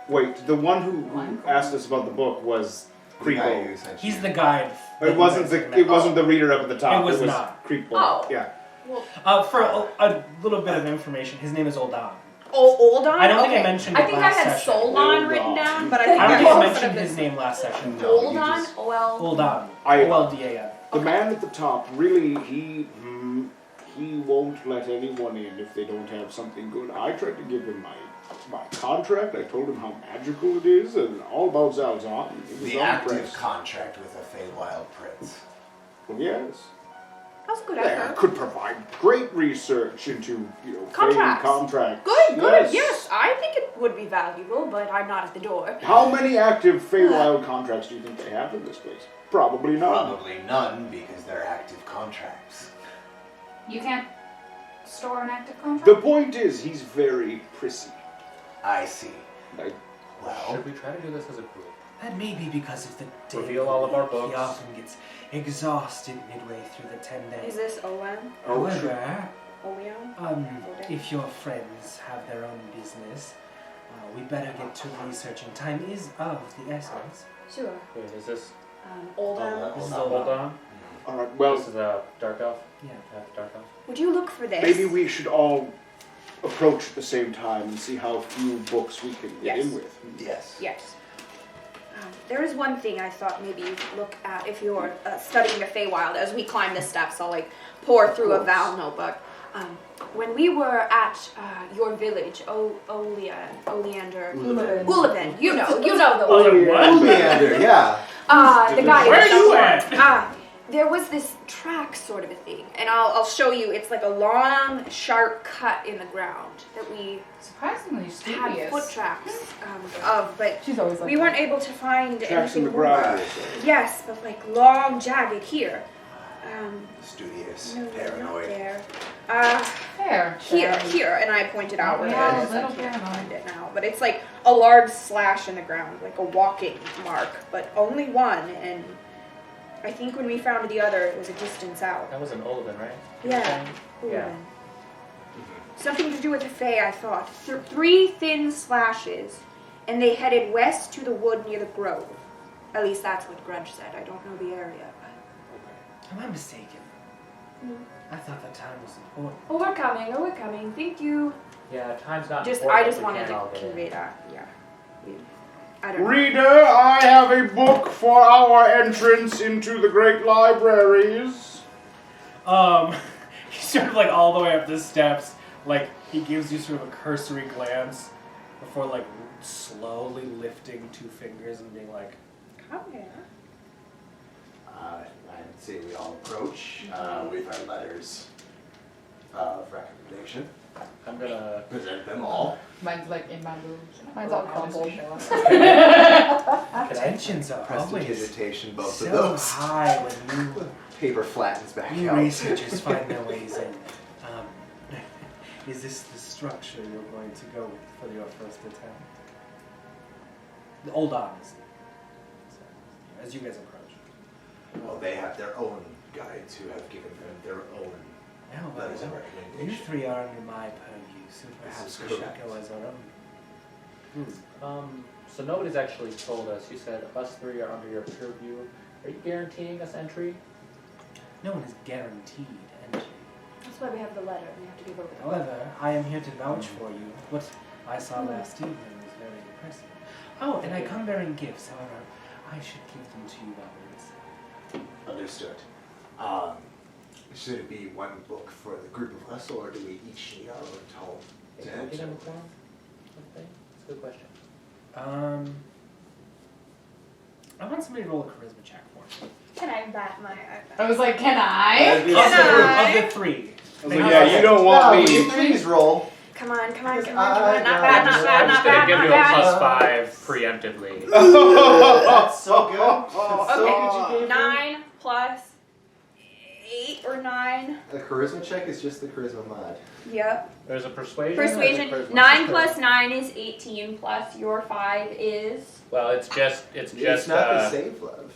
[SPEAKER 8] wait, the one who asked us about the book was
[SPEAKER 5] The guy
[SPEAKER 8] Creepo.
[SPEAKER 5] who sent
[SPEAKER 1] He's
[SPEAKER 5] you.
[SPEAKER 1] the guide.
[SPEAKER 8] It wasn't the reader up at the top.
[SPEAKER 1] It was not.
[SPEAKER 8] Creepo.
[SPEAKER 3] Oh.
[SPEAKER 8] Yeah.
[SPEAKER 1] For a little bit of information, his name is Oldan.
[SPEAKER 3] Oh, Oldon?
[SPEAKER 1] I don't think I
[SPEAKER 3] Okay.
[SPEAKER 1] mentioned
[SPEAKER 3] I
[SPEAKER 1] it
[SPEAKER 3] think
[SPEAKER 1] last
[SPEAKER 3] I had
[SPEAKER 1] session.
[SPEAKER 3] Solon written down, but I think
[SPEAKER 1] I don't
[SPEAKER 3] that
[SPEAKER 1] think I
[SPEAKER 3] was
[SPEAKER 1] mentioned
[SPEAKER 3] sort of
[SPEAKER 1] his name last session.
[SPEAKER 5] No, you
[SPEAKER 3] Oldon?
[SPEAKER 5] just-
[SPEAKER 3] O-L?
[SPEAKER 1] Oldan.
[SPEAKER 8] I-
[SPEAKER 1] O-L-D-A-N.
[SPEAKER 8] The man at the top, really, he won't let anyone in if they don't have something good. I tried to give him my contract. I told him how magical it is, and all about Zalzon. He was
[SPEAKER 5] The active
[SPEAKER 8] unimpressed.
[SPEAKER 5] contract with a Feywild prince.
[SPEAKER 8] Well, yes.
[SPEAKER 3] That was good
[SPEAKER 8] I
[SPEAKER 3] effort.
[SPEAKER 8] could provide great research into,
[SPEAKER 3] Contracts.
[SPEAKER 8] Fey contracts.
[SPEAKER 3] Good, yes. I think it would be valuable, but I'm not at the door.
[SPEAKER 8] How many active Feywild contracts do you think they have in this place? Probably none.
[SPEAKER 5] Probably none, because they're active contracts.
[SPEAKER 2] You can't store an active contract?
[SPEAKER 8] The point is, he's very prissy.
[SPEAKER 5] I see.
[SPEAKER 8] I
[SPEAKER 5] Well,
[SPEAKER 4] Should we try to do this as a group?
[SPEAKER 1] That may be because of the day.
[SPEAKER 4] Reveal all of our
[SPEAKER 1] He
[SPEAKER 4] books.
[SPEAKER 1] often gets exhausted midway through the 10 days.
[SPEAKER 3] Is this Owen?
[SPEAKER 1] However,
[SPEAKER 3] Oleon?
[SPEAKER 1] if your friends have their own business, we better get to researching. Time is of the essence.
[SPEAKER 3] Sure.
[SPEAKER 4] Wait, is this
[SPEAKER 3] Olden.
[SPEAKER 1] This is
[SPEAKER 4] hold
[SPEAKER 1] all.
[SPEAKER 4] on?
[SPEAKER 8] Alright, well,
[SPEAKER 4] This is a dark elf?
[SPEAKER 1] Yeah.
[SPEAKER 4] Half dark elf?
[SPEAKER 3] Would you look for this?
[SPEAKER 8] maybe we should all approach at the same time and see how few books we can get
[SPEAKER 3] Yes.
[SPEAKER 8] in with.
[SPEAKER 5] yes.
[SPEAKER 3] Yes. There is one thing I thought maybe you could look at if you're studying the Feywild. As we climb the steps, I'll like pour through a Val notebook. When we were at your village, Oleander, Ullivan, you know the one.
[SPEAKER 5] Oleander, yeah.
[SPEAKER 3] The guy.
[SPEAKER 1] Where are you at?
[SPEAKER 3] There was this track sort of a thing, and I'll show you. It's like a long, sharp cut in the ground that we
[SPEAKER 7] Surprisingly
[SPEAKER 3] had
[SPEAKER 7] studious.
[SPEAKER 3] foot tracks of, but
[SPEAKER 6] She's always like
[SPEAKER 3] we weren't able to find
[SPEAKER 8] Tracks in
[SPEAKER 3] anything
[SPEAKER 8] the
[SPEAKER 3] more.
[SPEAKER 8] ground.
[SPEAKER 3] Yes, but like long, jagged here.
[SPEAKER 5] Studious,
[SPEAKER 3] No, not
[SPEAKER 5] paranoid.
[SPEAKER 3] there.
[SPEAKER 7] Fair.
[SPEAKER 3] Here, and I pointed out where
[SPEAKER 7] Yeah,
[SPEAKER 3] it is.
[SPEAKER 7] a little
[SPEAKER 3] I can't
[SPEAKER 7] paranoid.
[SPEAKER 3] find it now, but it's like a large slash in the ground, like a walking mark, but only one. And I think when we found the other, it was a distance out.
[SPEAKER 4] That was an Olden, right? You were
[SPEAKER 3] Yeah.
[SPEAKER 4] saying? Yeah.
[SPEAKER 3] Ullivan. Something to do with the Fae, I thought. 3 thin slashes, and they headed west to the wood near the grove. At least that's what Grudj said. I don't know the area.
[SPEAKER 1] Am I mistaken? I thought that time was important.
[SPEAKER 3] Oh, we're coming. Thank you.
[SPEAKER 4] Yeah, time's not
[SPEAKER 3] I
[SPEAKER 4] important.
[SPEAKER 3] just
[SPEAKER 4] we
[SPEAKER 3] wanted
[SPEAKER 4] can't all
[SPEAKER 3] to
[SPEAKER 4] get in.
[SPEAKER 3] convey that. Yeah. I don't know.
[SPEAKER 8] Reader, I have a book for our entrance into the great libraries.
[SPEAKER 1] He's sort of like all the way up the steps. Like he gives you sort of a cursory glance before like slowly lifting 2 fingers and being like,
[SPEAKER 3] Come here.
[SPEAKER 5] I'd say we all approach with our letters of recommendation.
[SPEAKER 4] I'm gonna...
[SPEAKER 5] Present them all.
[SPEAKER 7] Mine's like in my boobs.
[SPEAKER 6] Mine's all crumpled.
[SPEAKER 1] tensions are always
[SPEAKER 5] Prestidigitation, both
[SPEAKER 1] so
[SPEAKER 5] of those.
[SPEAKER 1] high when
[SPEAKER 5] Paper flattens back
[SPEAKER 1] new
[SPEAKER 5] out.
[SPEAKER 1] researchers find their ways in. Is this the structure you're going to go with for your first attempt? The old honest. As you guys approach.
[SPEAKER 5] Well, they have their own guides who have given them their own
[SPEAKER 1] Well,
[SPEAKER 5] letters of
[SPEAKER 1] you
[SPEAKER 5] recommendation.
[SPEAKER 1] 3 are under my purview, so perhaps
[SPEAKER 5] This is
[SPEAKER 1] we should
[SPEAKER 5] correct.
[SPEAKER 1] go as our own.
[SPEAKER 4] So nobody's actually told us. You said us 3 are under your purview. Are you guaranteeing us entry?
[SPEAKER 1] No one is guaranteed entry.
[SPEAKER 3] That's why we have the letter. We have to give over the
[SPEAKER 1] However, I am here to vouch for you. What I saw last evening was very impressive. Oh, and I come bearing gifts. However, I should give them to you while we're inside.
[SPEAKER 5] Understood. Should it be one book for the group of us, or do we each need our own tome?
[SPEAKER 4] Hey, can we get in the form? Okay, that's a good question.
[SPEAKER 1] I want somebody to roll a charisma check for me.
[SPEAKER 3] Can I bat my
[SPEAKER 7] I was like, can I?
[SPEAKER 1] Of the 3.
[SPEAKER 8] I was like, yeah, you don't want
[SPEAKER 5] will you
[SPEAKER 8] me.
[SPEAKER 5] please roll.
[SPEAKER 3] Come on. Not
[SPEAKER 5] I
[SPEAKER 3] bad,
[SPEAKER 5] got
[SPEAKER 3] not
[SPEAKER 5] it.
[SPEAKER 3] bad,
[SPEAKER 4] I'm just
[SPEAKER 3] not
[SPEAKER 4] gonna
[SPEAKER 3] bad,
[SPEAKER 4] give
[SPEAKER 3] not
[SPEAKER 4] you a
[SPEAKER 3] bad.
[SPEAKER 4] +5 preemptively.
[SPEAKER 5] That's so good.
[SPEAKER 3] Okay, 9 plus 8 or 9.
[SPEAKER 5] A charisma check is just the charisma mod.
[SPEAKER 3] Yep.
[SPEAKER 4] There's a persuasion. and there's a
[SPEAKER 3] Persuasion.
[SPEAKER 4] charisma.
[SPEAKER 3] 9 plus 9 is 18 plus your 5 is.
[SPEAKER 4] Well, it's just
[SPEAKER 5] It's not the save love.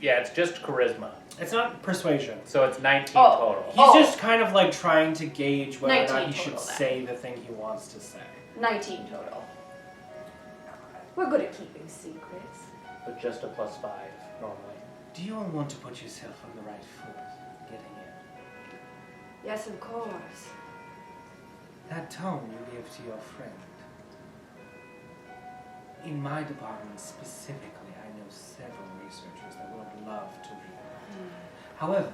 [SPEAKER 4] yeah, it's just charisma.
[SPEAKER 1] It's not persuasion.
[SPEAKER 4] So it's 19
[SPEAKER 3] Oh.
[SPEAKER 4] total.
[SPEAKER 1] He's just kind of like trying to gauge whether or not
[SPEAKER 3] 19
[SPEAKER 1] he should
[SPEAKER 3] total, then.
[SPEAKER 1] say the thing he wants to say.
[SPEAKER 3] 19 total. We're good at keeping secrets.
[SPEAKER 4] But just a +5 normally.
[SPEAKER 1] Do you all want to put yourself on the right foot getting in?
[SPEAKER 3] Yes, of course.
[SPEAKER 1] That tome you gave to your friend. In my department specifically, I know several researchers that would love to read it. However,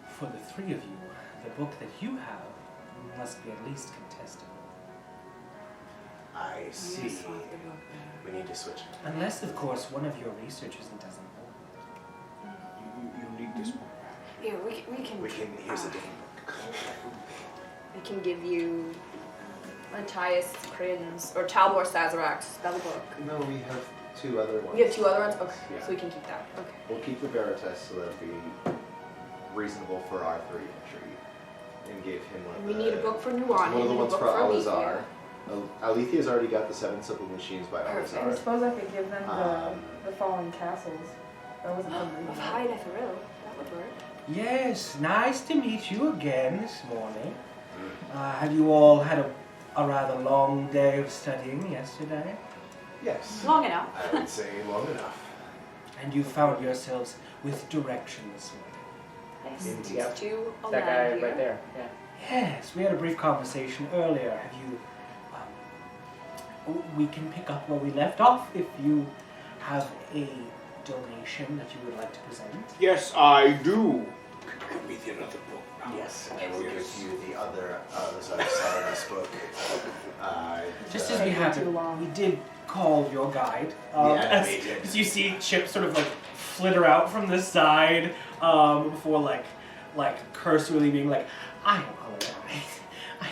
[SPEAKER 1] for the 3 of you, the book that you have must be at least contestable.
[SPEAKER 5] I see. We need to switch.
[SPEAKER 1] Unless, of course, one of your researchers doesn't hold it.
[SPEAKER 8] You need this book.
[SPEAKER 3] Yeah, we can.
[SPEAKER 5] Here's the game book.
[SPEAKER 3] I can give you Matthias Crin's or Talbor Sazerac's spell book.
[SPEAKER 5] No, we have 2 other ones.
[SPEAKER 3] We have 2 other ones? Okay,
[SPEAKER 5] Yeah.
[SPEAKER 3] so we can keep that. Okay.
[SPEAKER 5] We'll keep the Veritas so that'll be reasonable for our 3 entry. And give him one of
[SPEAKER 3] We
[SPEAKER 5] the...
[SPEAKER 3] need a book for Nuanen.
[SPEAKER 5] One of the ones for Alizar. Alythia's already got the 7 simple machines by
[SPEAKER 6] I
[SPEAKER 5] Alizar.
[SPEAKER 6] suppose I could give them the fallen castles. That wasn't
[SPEAKER 3] Of
[SPEAKER 6] something.
[SPEAKER 3] High Neferil. That would work.
[SPEAKER 1] Yes, nice to meet you again this morning. Have you all had a rather long day of studying yesterday?
[SPEAKER 5] Yes.
[SPEAKER 3] Long enough.
[SPEAKER 5] I would say long enough.
[SPEAKER 1] And you found yourselves with direction this morning?
[SPEAKER 3] Yes.
[SPEAKER 5] Indeed.
[SPEAKER 4] Yep.
[SPEAKER 3] To a
[SPEAKER 4] That guy
[SPEAKER 3] land
[SPEAKER 4] right
[SPEAKER 3] here.
[SPEAKER 4] there. Yeah.
[SPEAKER 1] Yes, we had a brief conversation earlier. Have you... we can pick up where we left off if you have a donation that you would like to present.
[SPEAKER 8] Yes, I do. Give me the other book now.
[SPEAKER 5] Yes, I will give you the other side of this book.
[SPEAKER 1] Just as we have it, we did call your guide. As you see Chip sort of like flitter out from the side before like cursorily being like, I apologize. I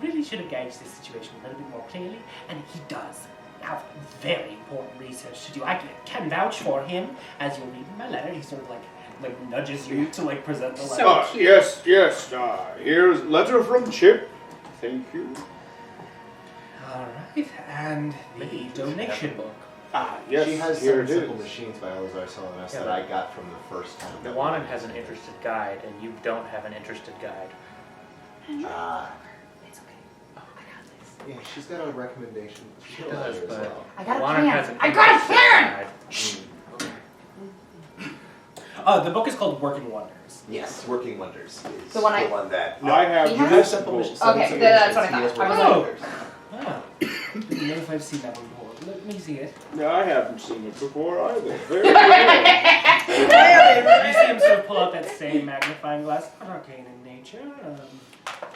[SPEAKER 1] really should have gauged this situation a little bit more clearly, and he does have very important research to do. I can vouch for him. As you'll read in my letter, he sort of like nudges you to like present the letter.
[SPEAKER 8] Yes. Here's letter from Chip. Thank you.
[SPEAKER 1] All right, and the donation book.
[SPEAKER 8] Yes.
[SPEAKER 5] She has
[SPEAKER 8] here
[SPEAKER 5] 7
[SPEAKER 8] it
[SPEAKER 5] simple
[SPEAKER 8] is.
[SPEAKER 5] machines by Alizar Selenas
[SPEAKER 4] Yeah,
[SPEAKER 5] that
[SPEAKER 4] but-
[SPEAKER 5] I got from the first time. that we
[SPEAKER 4] Nuanen
[SPEAKER 5] met.
[SPEAKER 4] has an interested guide, and you don't have an interested guide.
[SPEAKER 3] It's okay. I got this.
[SPEAKER 5] Yeah, she's got a recommendation.
[SPEAKER 4] She does,
[SPEAKER 5] as
[SPEAKER 4] but
[SPEAKER 5] well.
[SPEAKER 2] I got a
[SPEAKER 4] Nuanen
[SPEAKER 2] plan.
[SPEAKER 4] has an
[SPEAKER 2] I got a
[SPEAKER 4] interested
[SPEAKER 2] plan!
[SPEAKER 4] guide.
[SPEAKER 1] The book is called Working Wonders.
[SPEAKER 5] Yes, Working Wonders is
[SPEAKER 2] The one I-
[SPEAKER 5] that.
[SPEAKER 8] I have
[SPEAKER 2] He has
[SPEAKER 8] this
[SPEAKER 5] simple
[SPEAKER 8] book.
[SPEAKER 5] machines.
[SPEAKER 2] Okay, that's what I
[SPEAKER 5] He has
[SPEAKER 2] thought. I was
[SPEAKER 5] Working
[SPEAKER 1] like-
[SPEAKER 5] Wonders.
[SPEAKER 1] Oh, don't know if I've seen that one before. Let me see it.
[SPEAKER 8] I haven't seen it before either. Very
[SPEAKER 1] You
[SPEAKER 8] good.
[SPEAKER 1] see him sort of pull out that same magnifying glass. Arcane in nature.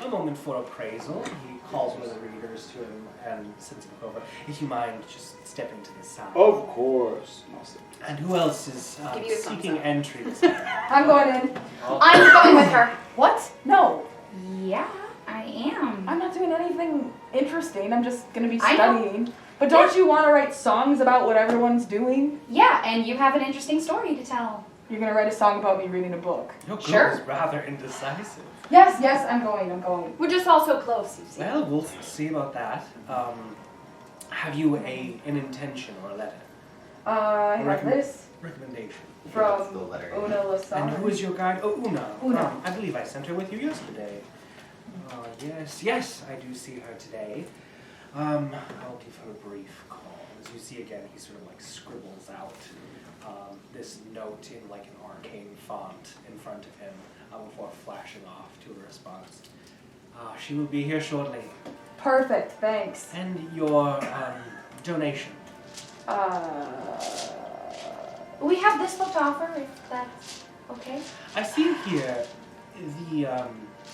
[SPEAKER 1] A moment for appraisal. He calls one of the readers to him and sends him over. If you mind just stepping to the side.
[SPEAKER 8] Of course.
[SPEAKER 1] And who else is
[SPEAKER 3] Give you a thumbs
[SPEAKER 1] seeking
[SPEAKER 3] up.
[SPEAKER 1] entries?
[SPEAKER 6] I'm going in.
[SPEAKER 2] I'm going with her.
[SPEAKER 6] What? No.
[SPEAKER 2] Yeah, I am.
[SPEAKER 6] I'm not doing anything interesting. I'm just gonna be
[SPEAKER 2] I know.
[SPEAKER 6] studying. But don't you want to write songs about what everyone's doing?
[SPEAKER 2] Yeah, and you have an interesting story to tell.
[SPEAKER 6] You're gonna write a song about me reading a book.
[SPEAKER 1] Your girl
[SPEAKER 2] Sure.
[SPEAKER 1] is rather indecisive.
[SPEAKER 6] Yes, I'm going.
[SPEAKER 3] We're just all so close, you see.
[SPEAKER 1] Well, we'll see about that. Have you an intention or a letter?
[SPEAKER 6] I have this
[SPEAKER 1] Recommendation.
[SPEAKER 5] That's the
[SPEAKER 6] from
[SPEAKER 5] letter.
[SPEAKER 6] Una
[SPEAKER 1] And
[SPEAKER 6] Lasana.
[SPEAKER 1] who is your guide? Oh, Una.
[SPEAKER 6] Una.
[SPEAKER 1] I believe I sent her with you yesterday. Yes, I do see her today. I'll give her a brief call. As you see again, he sort of like scribbles out this note in like an arcane font in front of him before flashing off to a response. She will be here shortly.
[SPEAKER 6] Perfect, thanks.
[SPEAKER 1] And your donation.
[SPEAKER 2] We have this book to offer, if that's okay.
[SPEAKER 1] I see here the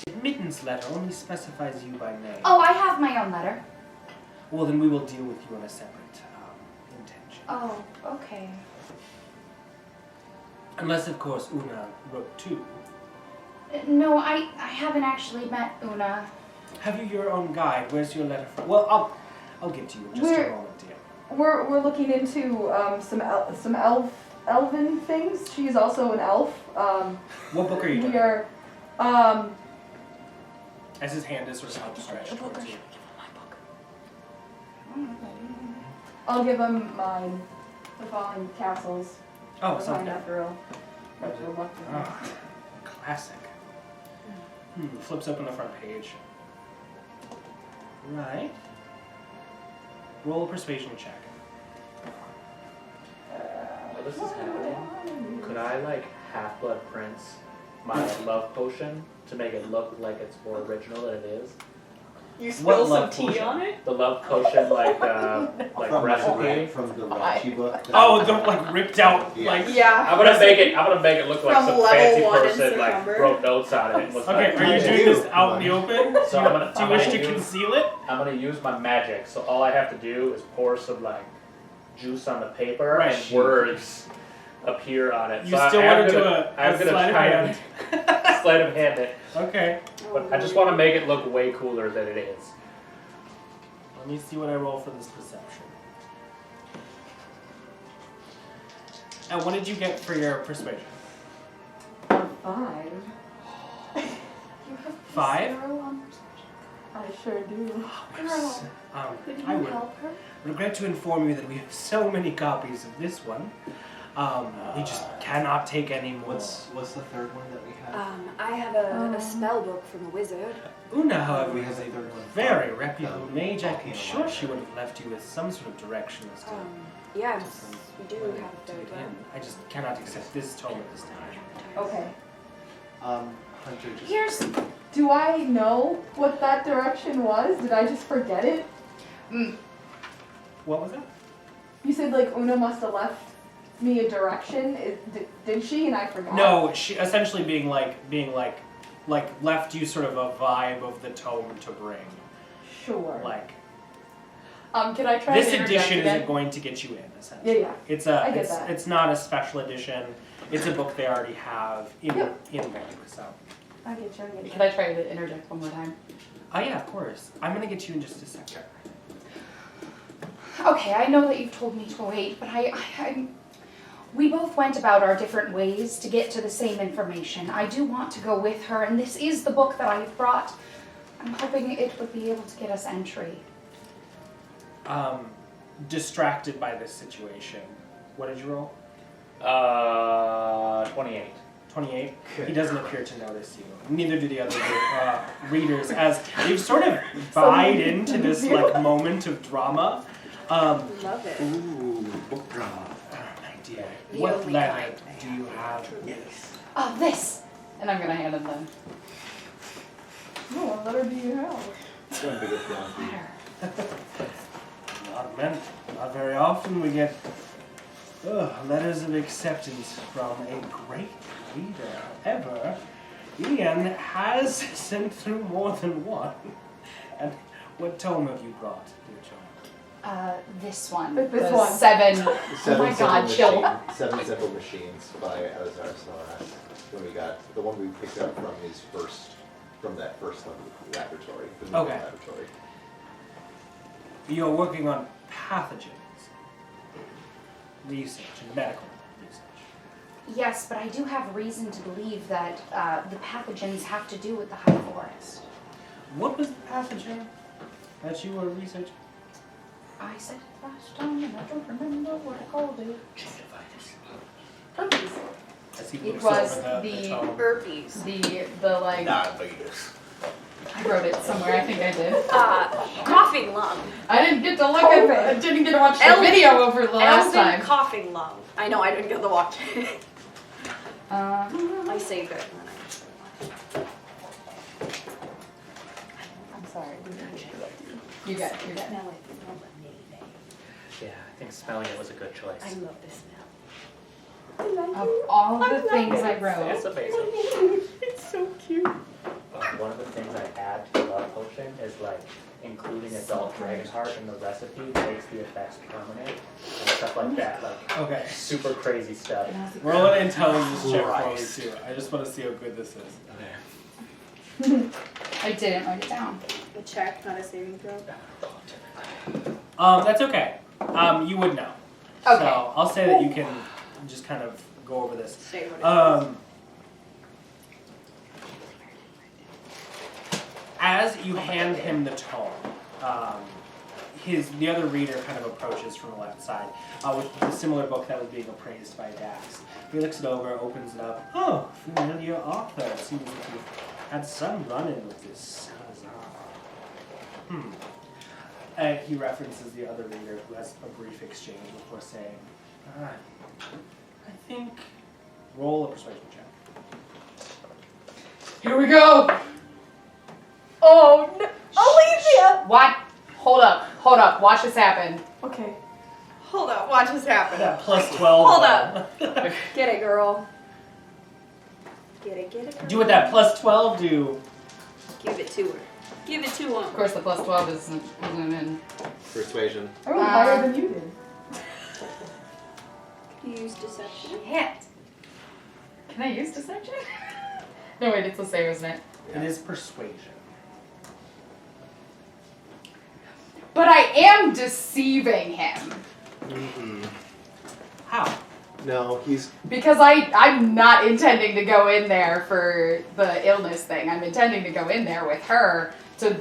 [SPEAKER 1] admittance letter only specifies you by name.
[SPEAKER 2] Oh, I have my own letter.
[SPEAKER 1] Well, then we will deal with you on a separate intention.
[SPEAKER 2] Oh, okay.
[SPEAKER 1] Unless, of course, Una wrote too.
[SPEAKER 2] No, I haven't actually met Una.
[SPEAKER 1] Have you your own guide? Where's your letter from? Well, I'll get to you in just a moment, dear.
[SPEAKER 6] We're looking into some elven things. She's also an elf.
[SPEAKER 1] What book are you
[SPEAKER 6] We
[SPEAKER 1] doing?
[SPEAKER 6] are
[SPEAKER 1] As his hand is sort of outstretched towards you.
[SPEAKER 6] I'll give him mine. The Fallen Castles.
[SPEAKER 1] Oh,
[SPEAKER 6] Fine
[SPEAKER 1] something.
[SPEAKER 6] after all. That's reluctant.
[SPEAKER 1] Ah, classic. Flips open the front page. Right. Roll a persuasion check.
[SPEAKER 4] While this is happening, could I like Half-Blood Prince my love potion to make it look like it's more original than it is?
[SPEAKER 9] You
[SPEAKER 1] What
[SPEAKER 9] spill some
[SPEAKER 1] love
[SPEAKER 9] tea
[SPEAKER 1] potion?
[SPEAKER 9] on it?
[SPEAKER 4] The love potion, like recipe.
[SPEAKER 5] From the raunchy book.
[SPEAKER 1] Oh, the like ripped out
[SPEAKER 5] Yeah.
[SPEAKER 1] like.
[SPEAKER 9] Yeah.
[SPEAKER 4] I'm gonna make it look like
[SPEAKER 9] From
[SPEAKER 4] some
[SPEAKER 9] level
[SPEAKER 4] fancy
[SPEAKER 9] 1 in
[SPEAKER 4] person like
[SPEAKER 9] September.
[SPEAKER 4] wrote notes on it and was
[SPEAKER 1] Okay,
[SPEAKER 4] like,
[SPEAKER 1] are you
[SPEAKER 5] Yeah.
[SPEAKER 1] doing this out in the open?
[SPEAKER 4] So I'm gonna-
[SPEAKER 1] Do you
[SPEAKER 4] I'm
[SPEAKER 1] wish
[SPEAKER 4] gonna
[SPEAKER 1] to
[SPEAKER 4] use-
[SPEAKER 1] conceal it?
[SPEAKER 4] I'm gonna use my magic, so all I have to do is pour some like juice on the paper
[SPEAKER 1] Right.
[SPEAKER 4] and words appear on it.
[SPEAKER 1] You
[SPEAKER 4] so
[SPEAKER 1] still
[SPEAKER 4] I'm
[SPEAKER 1] want to do
[SPEAKER 4] gonna- I'm
[SPEAKER 1] a
[SPEAKER 4] gonna
[SPEAKER 1] sleight of
[SPEAKER 4] try
[SPEAKER 1] hand.
[SPEAKER 4] and sleight of hand it,
[SPEAKER 1] Okay.
[SPEAKER 4] but I just want to make it look way cooler than it is.
[SPEAKER 1] Let me see what I roll for this perception. And what did you get for your persuasion?
[SPEAKER 6] 5.
[SPEAKER 2] You have
[SPEAKER 1] 5?
[SPEAKER 2] 0 on perception.
[SPEAKER 6] I sure do.
[SPEAKER 1] I would regret to inform you that we have so many copies of this one. We just cannot take any more.
[SPEAKER 9] What's the third one that we have?
[SPEAKER 3] I have a spell book from a wizard.
[SPEAKER 1] Una, however,
[SPEAKER 9] We
[SPEAKER 1] is
[SPEAKER 9] have
[SPEAKER 1] a
[SPEAKER 9] a third one.
[SPEAKER 1] very reputable mage. I'm sure she would have left you with some sort of direction as to
[SPEAKER 3] Yes, we do
[SPEAKER 1] where
[SPEAKER 3] have a
[SPEAKER 1] to
[SPEAKER 3] third
[SPEAKER 1] begin.
[SPEAKER 3] one.
[SPEAKER 1] I just cannot accept this tome at this time.
[SPEAKER 6] Okay.
[SPEAKER 9] Hunter just.
[SPEAKER 7] Here's.
[SPEAKER 6] Do I know what that direction was? Did I just forget it?
[SPEAKER 1] What was that?
[SPEAKER 6] You said like Una must have left me a direction. Did she? And I forgot.
[SPEAKER 1] No, she essentially being like left you sort of a vibe of the tome to bring.
[SPEAKER 6] Sure.
[SPEAKER 1] Like
[SPEAKER 7] Can I try
[SPEAKER 1] this
[SPEAKER 7] to interject
[SPEAKER 1] edition
[SPEAKER 7] again?
[SPEAKER 1] isn't going to get you in, essentially.
[SPEAKER 6] Yeah.
[SPEAKER 1] It's
[SPEAKER 6] I get that.
[SPEAKER 1] it's not a special edition. It's a book they already have in
[SPEAKER 6] Yep.
[SPEAKER 1] in book. So.
[SPEAKER 6] I get you.
[SPEAKER 7] Can I try to interject one more time?
[SPEAKER 1] Oh yeah, of course. I'm gonna get you in just a second.
[SPEAKER 2] Okay, I know that you've told me to wait, but we both went about our different ways to get to the same information. I do want to go with her, and this is the book that I've brought. I'm hoping it would be able to get us entry.
[SPEAKER 1] Distracted by this situation. What did you roll?
[SPEAKER 4] 28.
[SPEAKER 1] 28. He doesn't appear to notice you. Neither do the other readers, as they've sort of buyed into this like moment of drama.
[SPEAKER 3] Love it.
[SPEAKER 9] Ooh, book drama.
[SPEAKER 1] My dear,
[SPEAKER 3] The
[SPEAKER 1] what
[SPEAKER 3] only
[SPEAKER 1] letter
[SPEAKER 3] kind.
[SPEAKER 1] do you have?
[SPEAKER 9] Yes.
[SPEAKER 2] Oh, this!
[SPEAKER 7] And I'm gonna hand him them.
[SPEAKER 6] No, what letter do you have?
[SPEAKER 9] It's going to be good one.
[SPEAKER 1] Not very often we get letters of acceptance from a great reader. However, Ian has sent through more than one. And what tome have you brought, dear child?
[SPEAKER 2] This one.
[SPEAKER 6] This
[SPEAKER 2] The
[SPEAKER 6] one.
[SPEAKER 2] 7.
[SPEAKER 9] The
[SPEAKER 2] Oh my God, chill.
[SPEAKER 5] Seven Simple Machines by Alizar Snoras. When we got the one we picked up from his first, from that first laboratory, the new
[SPEAKER 1] Okay.
[SPEAKER 5] laboratory.
[SPEAKER 1] You're working on pathogens, research, and medical research.
[SPEAKER 2] Yes, but I do have reason to believe that the pathogens have to do with the High Forest.
[SPEAKER 1] What was the pathogen that you were researching?
[SPEAKER 2] I said it last time, and I don't remember what I called it.
[SPEAKER 7] Herpes.
[SPEAKER 1] As he
[SPEAKER 7] It
[SPEAKER 1] looks
[SPEAKER 7] was
[SPEAKER 1] over the
[SPEAKER 7] the
[SPEAKER 1] tome.
[SPEAKER 3] Burpees.
[SPEAKER 7] The like.
[SPEAKER 5] Vegas.
[SPEAKER 7] I wrote it somewhere. I think I did.
[SPEAKER 3] Coughing lung.
[SPEAKER 7] I didn't get to look at. I didn't get to watch the
[SPEAKER 3] Elven-
[SPEAKER 7] video over the last
[SPEAKER 3] Elven
[SPEAKER 7] time.
[SPEAKER 3] coughing lung. I know, I didn't get to watch it. I saved it.
[SPEAKER 7] I'm sorry. You got it. You got it.
[SPEAKER 3] Smell it.
[SPEAKER 4] Yeah, I think smelling it was a good choice.
[SPEAKER 3] I love the smell.
[SPEAKER 7] Of all the things I wrote,
[SPEAKER 4] It's amazing.
[SPEAKER 3] It's so cute.
[SPEAKER 4] One of the things I add to the love potion is like including adult dragon heart in the recipe makes the effects permanent and stuff like that. Like
[SPEAKER 1] Okay.
[SPEAKER 4] super crazy stuff.
[SPEAKER 1] Roll an intelligence check for me
[SPEAKER 5] Christ.
[SPEAKER 1] too. I just want to see how good this is.
[SPEAKER 7] I didn't write it down.
[SPEAKER 3] A check, not a saving throw.
[SPEAKER 1] That's okay. You would know.
[SPEAKER 7] Okay.
[SPEAKER 1] So I'll say that you can just kind of go over this.
[SPEAKER 3] Say what it
[SPEAKER 1] As you hand him the tome, the other reader kind of approaches from the left side with the similar book that was being appraised by Dax. He looks it over, opens it up. Oh, familiar author. It seems like you've had some run-in with this Salazar. And he references the other reader who has a brief exchange before saying, I think, roll a persuasion check.
[SPEAKER 7] Here we go.
[SPEAKER 6] Oh no, Alythia!
[SPEAKER 7] What? Hold up. Hold up. Watch this happen.
[SPEAKER 6] Okay.
[SPEAKER 3] Hold up, watch this happen.
[SPEAKER 1] That plus 12.
[SPEAKER 3] Hold
[SPEAKER 1] up.
[SPEAKER 3] Get it, girl. Get it, girl.
[SPEAKER 1] Do what that plus 12 do.
[SPEAKER 3] Give it to her. Give it to
[SPEAKER 7] Of
[SPEAKER 3] him.
[SPEAKER 7] course, the plus 12 isn't in.
[SPEAKER 5] Persuasion.
[SPEAKER 6] I rolled higher than you did.
[SPEAKER 3] Use deception.
[SPEAKER 7] Shit. Can I use deception? No, wait, it's the same, isn't it?
[SPEAKER 1] It is persuasion.
[SPEAKER 7] But I am deceiving him.
[SPEAKER 1] How?
[SPEAKER 5] No, he's
[SPEAKER 7] Because I'm not intending to go in there for the illness thing. I'm intending to go in there with her to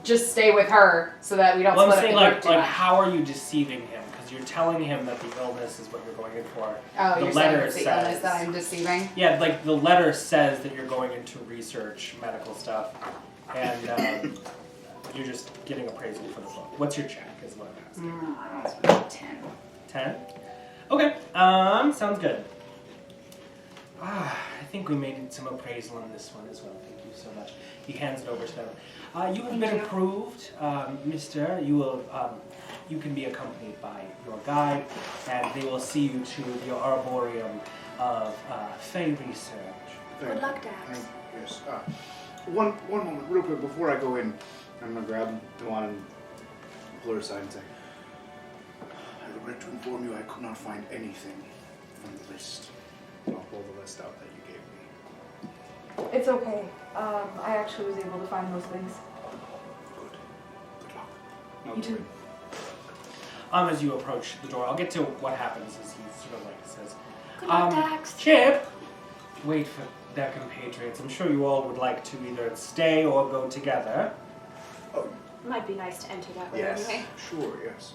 [SPEAKER 7] just stay with her so that we don't
[SPEAKER 1] Well, I'm
[SPEAKER 7] split
[SPEAKER 1] saying,
[SPEAKER 7] up the group
[SPEAKER 1] like,
[SPEAKER 7] too
[SPEAKER 1] like,
[SPEAKER 7] much.
[SPEAKER 1] how are you deceiving him? Because you're telling him that the illness is what you're going in for.
[SPEAKER 7] Oh,
[SPEAKER 1] the
[SPEAKER 7] you're saying
[SPEAKER 1] letter
[SPEAKER 7] it's the
[SPEAKER 1] says,
[SPEAKER 7] illness that I'm deceiving?
[SPEAKER 1] Yeah, like the letter says that you're going into research, medical stuff, and you're just getting appraisal for the book. What's your check? Is what I'm asking.
[SPEAKER 7] 10.
[SPEAKER 1] 10. Okay. Sounds good. I think we made some appraisal on this one as well. Thank you so much. He hands it over to them. You have been approved, Mister. You will. You can be accompanied by your guide, and they will see you to the arboreum of Fey research.
[SPEAKER 3] Good luck, Dax.
[SPEAKER 8] Yes. One moment, real quick, before I go in, I'm gonna grab Nuanen and pull her aside and say, I regret to inform you I could not find anything from the list. I'll pull the list out that you gave me.
[SPEAKER 6] It's okay. I actually was able to find those things.
[SPEAKER 8] Good luck. No,
[SPEAKER 6] You too.
[SPEAKER 1] As you approach the door, I'll get to what happens as he sort of like says,
[SPEAKER 3] Good luck, Dax.
[SPEAKER 1] Chip, wait for their compatriots. I'm sure you all would like to either stay or go together.
[SPEAKER 3] Might be nice to enter that way
[SPEAKER 5] Yes.
[SPEAKER 3] anyway.
[SPEAKER 8] Sure, yes.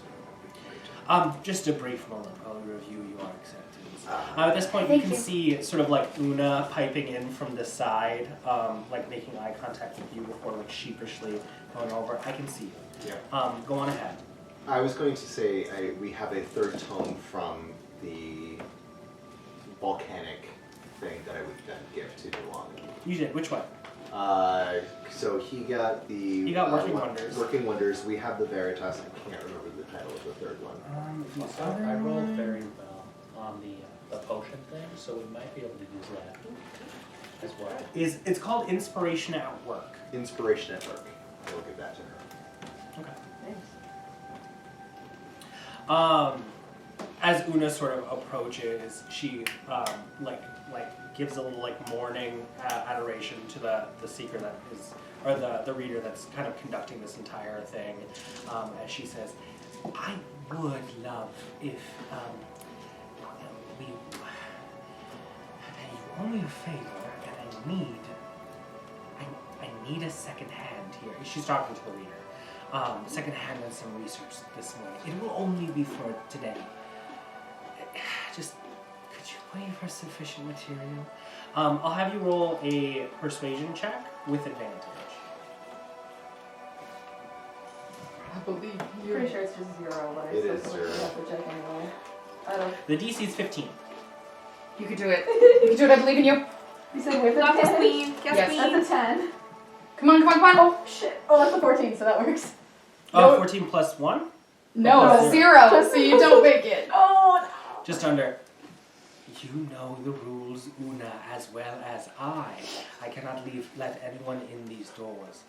[SPEAKER 1] Just a brief moment. I'll review your acceptance.
[SPEAKER 5] Ah.
[SPEAKER 1] At this point, you
[SPEAKER 2] Thank
[SPEAKER 1] can
[SPEAKER 2] you.
[SPEAKER 1] see sort of like Una piping in from the side, like making eye contact with you before like sheepishly going over. I can see you.
[SPEAKER 5] Yeah.
[SPEAKER 1] Go on ahead.
[SPEAKER 5] I was going to say we have a third tome from the volcanic thing that I would then give to Nuanen.
[SPEAKER 1] You did. Which one?
[SPEAKER 5] So he got the...
[SPEAKER 1] He got Working Wonders.
[SPEAKER 5] Working Wonders. We have the Veritas. I can't remember the title of the third one.
[SPEAKER 4] I rolled very well on the potion thing, so we might be able to use that as well.
[SPEAKER 1] It's called Inspiration at Work.
[SPEAKER 5] Inspiration at Work. I will give that to her.
[SPEAKER 1] Okay.
[SPEAKER 6] Thanks.
[SPEAKER 1] As Una sort of approaches, she like gives a little like mourning adoration to the seeker that is, or the reader that's kind of conducting this entire thing. As she says, "I would love if we. You owe me a favor, and I need a second hand here." She's talking to the reader. Second hand on some research this morning. It will only be for today. Just, could you wait for sufficient material? I'll have you roll a persuasion check with advantage.
[SPEAKER 7] I believe you.
[SPEAKER 6] Pretty sure it's just 0, but I
[SPEAKER 5] It
[SPEAKER 6] still
[SPEAKER 5] is
[SPEAKER 6] feel like
[SPEAKER 5] 0.
[SPEAKER 6] we have to check anyway. I don't.
[SPEAKER 1] The DC is 15.
[SPEAKER 7] You could do it. You could do it. I believe in you.
[SPEAKER 6] You said with a
[SPEAKER 3] Not his
[SPEAKER 6] 10?
[SPEAKER 3] queen. Yes,
[SPEAKER 7] Yes.
[SPEAKER 3] queen.
[SPEAKER 6] That's a 10.
[SPEAKER 7] Come on, come on, come on.
[SPEAKER 6] Oh shit. Oh, that's a 14, so that works.
[SPEAKER 1] Oh,
[SPEAKER 7] No.
[SPEAKER 1] 14 plus 1?
[SPEAKER 7] No,
[SPEAKER 1] Oh,
[SPEAKER 7] 0, so you don't make it.
[SPEAKER 6] Oh no.
[SPEAKER 1] Just under. You know the rules, Una, as well as I. I cannot let anyone in these doors.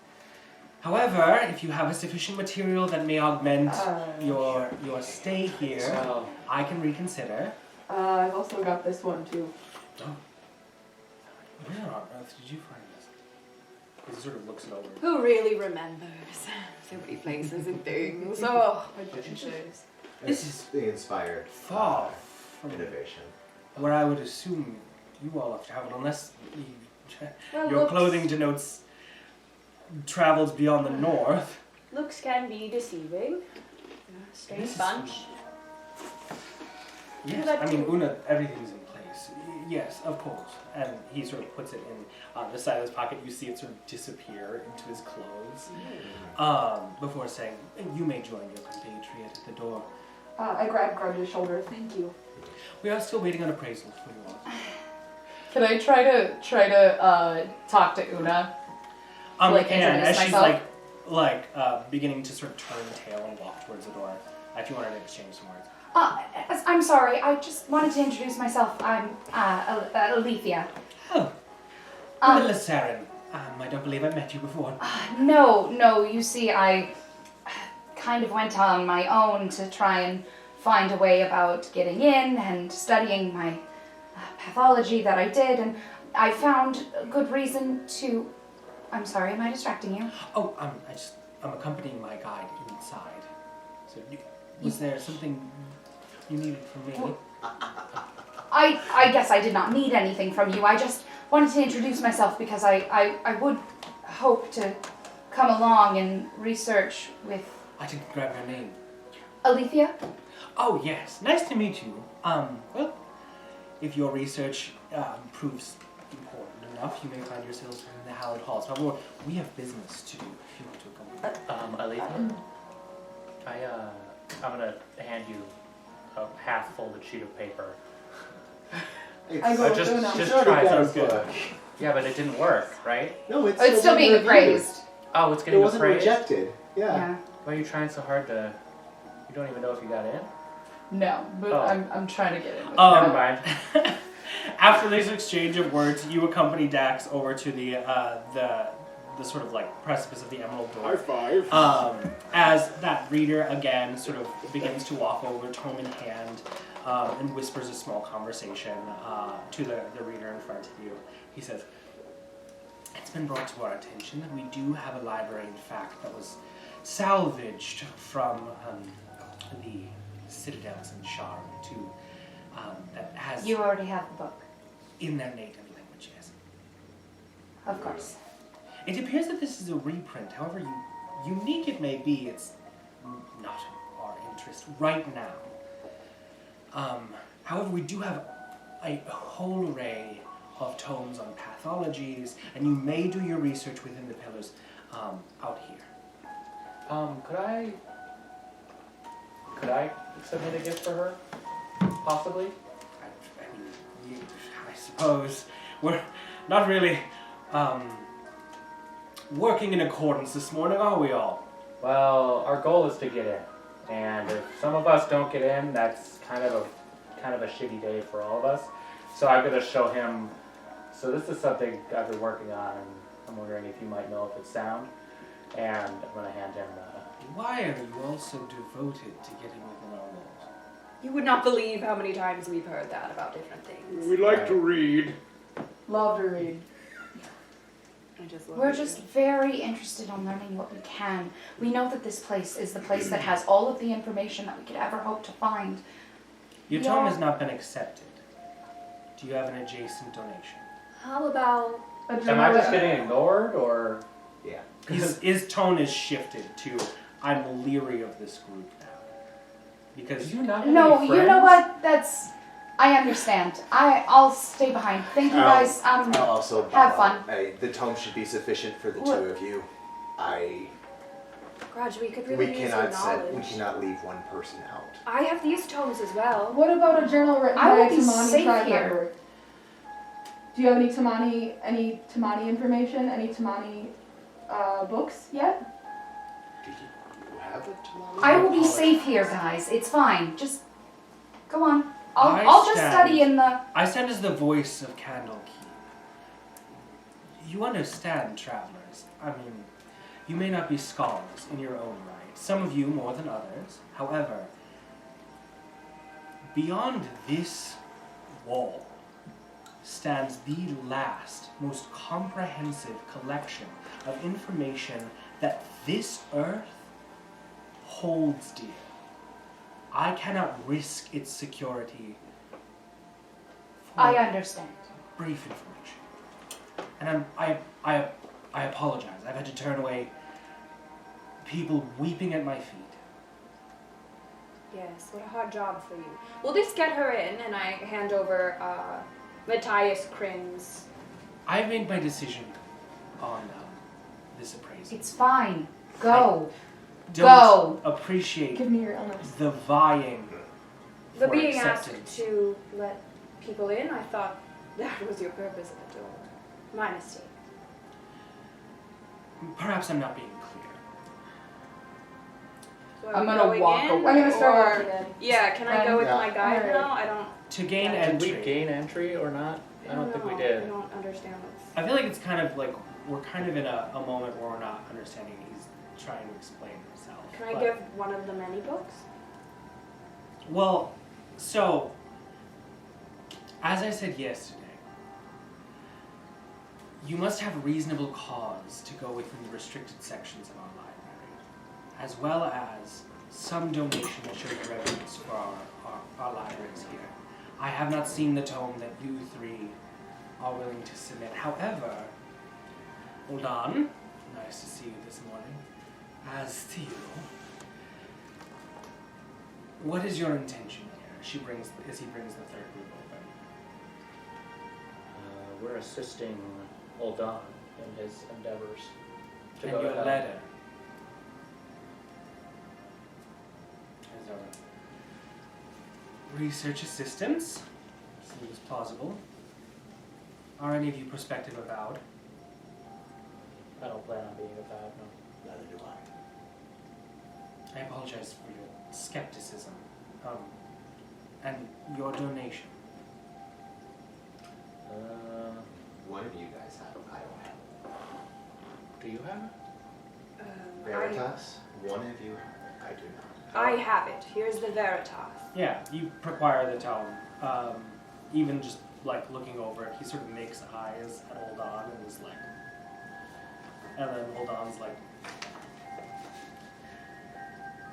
[SPEAKER 1] However, if you have a sufficient material that may augment your stay here,
[SPEAKER 4] So,
[SPEAKER 1] I can reconsider.
[SPEAKER 6] I've also got this one too.
[SPEAKER 1] Oh. Where on earth did you find this? He sort of looks it over.
[SPEAKER 3] Who really remembers? So many places and things. Oh, adventures.
[SPEAKER 1] This is
[SPEAKER 5] the inspired
[SPEAKER 1] far from
[SPEAKER 5] innovation.
[SPEAKER 1] where I would assume you all have traveled, unless
[SPEAKER 3] Well,
[SPEAKER 1] your
[SPEAKER 3] looks-
[SPEAKER 1] clothing denotes travels beyond the north.
[SPEAKER 3] Looks can be deceiving. Strange
[SPEAKER 1] This is-
[SPEAKER 3] bunch.
[SPEAKER 1] Yes,
[SPEAKER 3] that
[SPEAKER 1] I mean,
[SPEAKER 3] too.
[SPEAKER 1] Una, everything's in place. Yes, of course. And he sort of puts it in the side of his pocket. You see it sort of disappear into his clothes. Before saying, you may join your compatriot at the door.
[SPEAKER 6] I grabbed Grudge's shoulder. Thank you.
[SPEAKER 1] We are still waiting on appraisal for you all.
[SPEAKER 7] Can I try to talk to Una? Like,
[SPEAKER 1] And
[SPEAKER 7] introduce
[SPEAKER 1] as she's
[SPEAKER 7] myself?
[SPEAKER 1] beginning to sort of turn tail and walk towards the door, if you wanted to exchange some words.
[SPEAKER 2] I'm sorry, I just wanted to introduce myself. I'm Alythia.
[SPEAKER 1] Oh, Camilla Saren. I don't believe I met you before.
[SPEAKER 2] No, you see, I kind of went on my own to try and find a way about getting in and studying my pathology that I did, and I found a good reason to... I'm sorry, am I distracting you?
[SPEAKER 1] Oh, I'm accompanying my guide inside. So, was there something you needed from me?
[SPEAKER 2] I guess I did not need anything from you. I just wanted to introduce myself because I would hope to come along and research with
[SPEAKER 1] I didn't grab your name.
[SPEAKER 2] Alythia.
[SPEAKER 1] Oh, yes. Nice to meet you. Well, if your research proves important enough, you may find yourselves in the Hallowed Halls. However, we have business to do if you want to accompany.
[SPEAKER 4] Alythia, I'm gonna hand you a half-folded sheet of paper.
[SPEAKER 6] I go,
[SPEAKER 4] just
[SPEAKER 6] "No, no."
[SPEAKER 4] try
[SPEAKER 5] That
[SPEAKER 4] it.
[SPEAKER 5] was good.
[SPEAKER 4] Yeah, but it didn't work, right?
[SPEAKER 5] No, it's,
[SPEAKER 2] Oh, it's still being
[SPEAKER 5] reviewed.
[SPEAKER 2] appraised.
[SPEAKER 4] Oh, it's
[SPEAKER 5] It
[SPEAKER 4] getting
[SPEAKER 5] wasn't
[SPEAKER 4] appraised?
[SPEAKER 5] rejected. Yeah.
[SPEAKER 4] Why are you trying so hard to... You don't even know if you got in?
[SPEAKER 7] No, but
[SPEAKER 4] Oh.
[SPEAKER 7] I'm trying to get in with
[SPEAKER 4] Never
[SPEAKER 7] you.
[SPEAKER 4] mind.
[SPEAKER 1] After this exchange of words, you accompany Dax over to the sort of like precipice of the Emerald
[SPEAKER 8] High
[SPEAKER 1] Door.
[SPEAKER 8] five.
[SPEAKER 1] As that reader again sort of begins to walk over, tome in hand, and whispers a small conversation to the reader in front of you. He says, "It's been brought to our attention that we do have a library, in fact, that was salvaged from the citadels in Shar to that has
[SPEAKER 2] You already have the book,
[SPEAKER 1] in their native language, yes.
[SPEAKER 2] of course.
[SPEAKER 1] It appears that this is a reprint. However unique it may be, it's not our interest right now. However, we do have a whole array of tomes on pathologies, and you may do your research within the pillars out here.
[SPEAKER 4] Could I submit a gift for her? Possibly?
[SPEAKER 1] I suppose we're not really working in accordance this morning, are we all?
[SPEAKER 4] Well, our goal is to get in. And if some of us don't get in, that's kind of a shitty day for all of us. So I'm going to show him. So this is something I've been working on, and I'm wondering if you might know if it's sound. And I'm going to hand him
[SPEAKER 1] Why are you all so devoted to getting within our walls?
[SPEAKER 3] You would not believe how many times we've heard that about different things.
[SPEAKER 8] We like to read.
[SPEAKER 6] Love to read.
[SPEAKER 3] I just love
[SPEAKER 2] We're
[SPEAKER 3] it.
[SPEAKER 2] just very interested in learning what we can. We know that this place is the place that has all of the information that we could ever hope to find.
[SPEAKER 1] Your
[SPEAKER 2] Yeah.
[SPEAKER 1] tome has not been accepted. Do you have an adjacent donation?
[SPEAKER 3] How about
[SPEAKER 4] Am I just getting ignored, or...
[SPEAKER 5] Yeah.
[SPEAKER 1] His tone is shifted to, I'm leery of this group now. Because
[SPEAKER 4] Do you not have
[SPEAKER 2] No,
[SPEAKER 4] any
[SPEAKER 2] you know
[SPEAKER 4] friends?
[SPEAKER 2] what? I understand. I'll stay behind. Thank you guys.
[SPEAKER 5] I'll also
[SPEAKER 2] have fun.
[SPEAKER 5] The tome should be sufficient for the
[SPEAKER 2] What?
[SPEAKER 5] two of you.
[SPEAKER 3] Grudj, we could really use your knowledge.
[SPEAKER 5] we cannot leave one person out.
[SPEAKER 3] I have these tomes as well.
[SPEAKER 6] What about a journal written
[SPEAKER 2] I
[SPEAKER 6] by
[SPEAKER 2] will
[SPEAKER 6] a
[SPEAKER 2] be
[SPEAKER 6] Tamani
[SPEAKER 2] safe
[SPEAKER 6] tribe
[SPEAKER 2] here.
[SPEAKER 6] member? Do you have any Tamani information? Any Tamani books yet?
[SPEAKER 5] Do you have it tomorrow?
[SPEAKER 2] I will be safe here, guys. It's fine. Just go on.
[SPEAKER 1] I
[SPEAKER 2] I'll just
[SPEAKER 1] stand.
[SPEAKER 2] study in the.
[SPEAKER 1] I stand as the voice of Candlekeep. You understand, travelers. I mean, you may not be scholars in your own right. Some of you more than others. However, beyond this wall stands the last, most comprehensive collection of information that this earth holds dear. I cannot risk its security for
[SPEAKER 2] I understand.
[SPEAKER 1] brief information. And I apologize. I've had to turn away people weeping at my feet.
[SPEAKER 3] Yes, what a hard job for you. We'll just get her in, and I hand over Matthias Krim's.
[SPEAKER 1] I've made my decision on this appraisal.
[SPEAKER 2] It's fine. Go.
[SPEAKER 1] Don't
[SPEAKER 2] Go.
[SPEAKER 1] appreciate
[SPEAKER 6] Give me your illness.
[SPEAKER 1] the vying
[SPEAKER 3] The
[SPEAKER 1] for
[SPEAKER 3] being asked
[SPEAKER 1] acceptance.
[SPEAKER 3] to let people in, I thought that was your purpose of the door. My mistake.
[SPEAKER 1] Perhaps I'm not being clear.
[SPEAKER 3] So are
[SPEAKER 7] I'm
[SPEAKER 3] we
[SPEAKER 7] gonna
[SPEAKER 3] going
[SPEAKER 7] walk
[SPEAKER 3] in,
[SPEAKER 7] away.
[SPEAKER 6] I'm gonna start
[SPEAKER 3] or-
[SPEAKER 6] walking in.
[SPEAKER 3] Yeah, can I go with
[SPEAKER 5] Yeah.
[SPEAKER 3] my guide
[SPEAKER 6] Alright.
[SPEAKER 3] now? I don't.
[SPEAKER 1] To gain
[SPEAKER 3] Yeah,
[SPEAKER 4] Did we
[SPEAKER 1] entry,
[SPEAKER 4] gain entry or not? I don't think we
[SPEAKER 3] know.
[SPEAKER 4] did.
[SPEAKER 3] I don't understand what's.
[SPEAKER 1] I feel like it's kind of like we're kind of in a moment where we're not understanding. He's trying to explain himself.
[SPEAKER 3] Can I
[SPEAKER 1] But-
[SPEAKER 3] give one of the many books?
[SPEAKER 1] Well, so, as I said yesterday, you must have reasonable cause to go within the restricted sections of our library, as well as some donation that shows reverence for our libraries here. I have not seen the tome that you three are willing to submit. However, hold on. I nice to see you this morning. As to you, what is your intention here? As he brings the third group open.
[SPEAKER 4] We're assisting Uldan in his endeavors to
[SPEAKER 1] And
[SPEAKER 4] go to
[SPEAKER 1] your
[SPEAKER 4] hell.
[SPEAKER 1] letter. As our research assistants, seems plausible. Are any of you prospective avowed?
[SPEAKER 4] I don't plan on being avowed, no.
[SPEAKER 5] Neither do I.
[SPEAKER 1] I apologize for your skepticism. And your donation.
[SPEAKER 5] One of you guys have it. I don't have it.
[SPEAKER 4] Do you have it?
[SPEAKER 5] Veritas? One of you have it. I do not.
[SPEAKER 3] I have it. Here's the Veritas.
[SPEAKER 1] Yeah, you require the tome. Even just like looking over it, he sort of makes eyes at Uldan and is like, and then Uldan's like,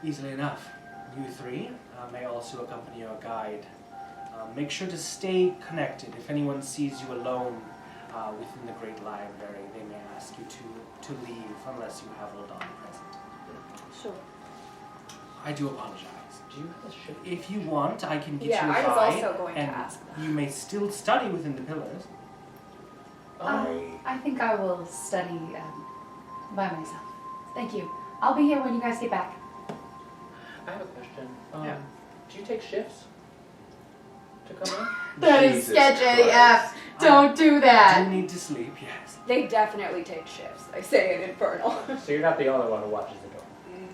[SPEAKER 1] easily enough. You three may also accompany your guide. Make sure to stay connected. If anyone sees you alone within the Great Library, they may ask you to leave unless you have Uldan present.
[SPEAKER 3] Sure.
[SPEAKER 1] I do apologize.
[SPEAKER 4] Do you have a ship?
[SPEAKER 1] If you want, I can get you a
[SPEAKER 3] Yeah, I was
[SPEAKER 1] guide,
[SPEAKER 3] also going to
[SPEAKER 1] and
[SPEAKER 3] ask that.
[SPEAKER 1] you may still study within the pillars.
[SPEAKER 2] I think I will study by myself. Thank you. I'll be here when you guys get back.
[SPEAKER 4] I have a question.
[SPEAKER 1] Yeah.
[SPEAKER 4] Do you take shifts to come in?
[SPEAKER 7] That is
[SPEAKER 5] Jesus
[SPEAKER 7] sketch AF.
[SPEAKER 5] Christ.
[SPEAKER 7] Don't do
[SPEAKER 1] I
[SPEAKER 7] that.
[SPEAKER 1] do need to sleep, yes.
[SPEAKER 3] They definitely take shifts. I say in Infernal.
[SPEAKER 4] So you're not the only one who watches the door.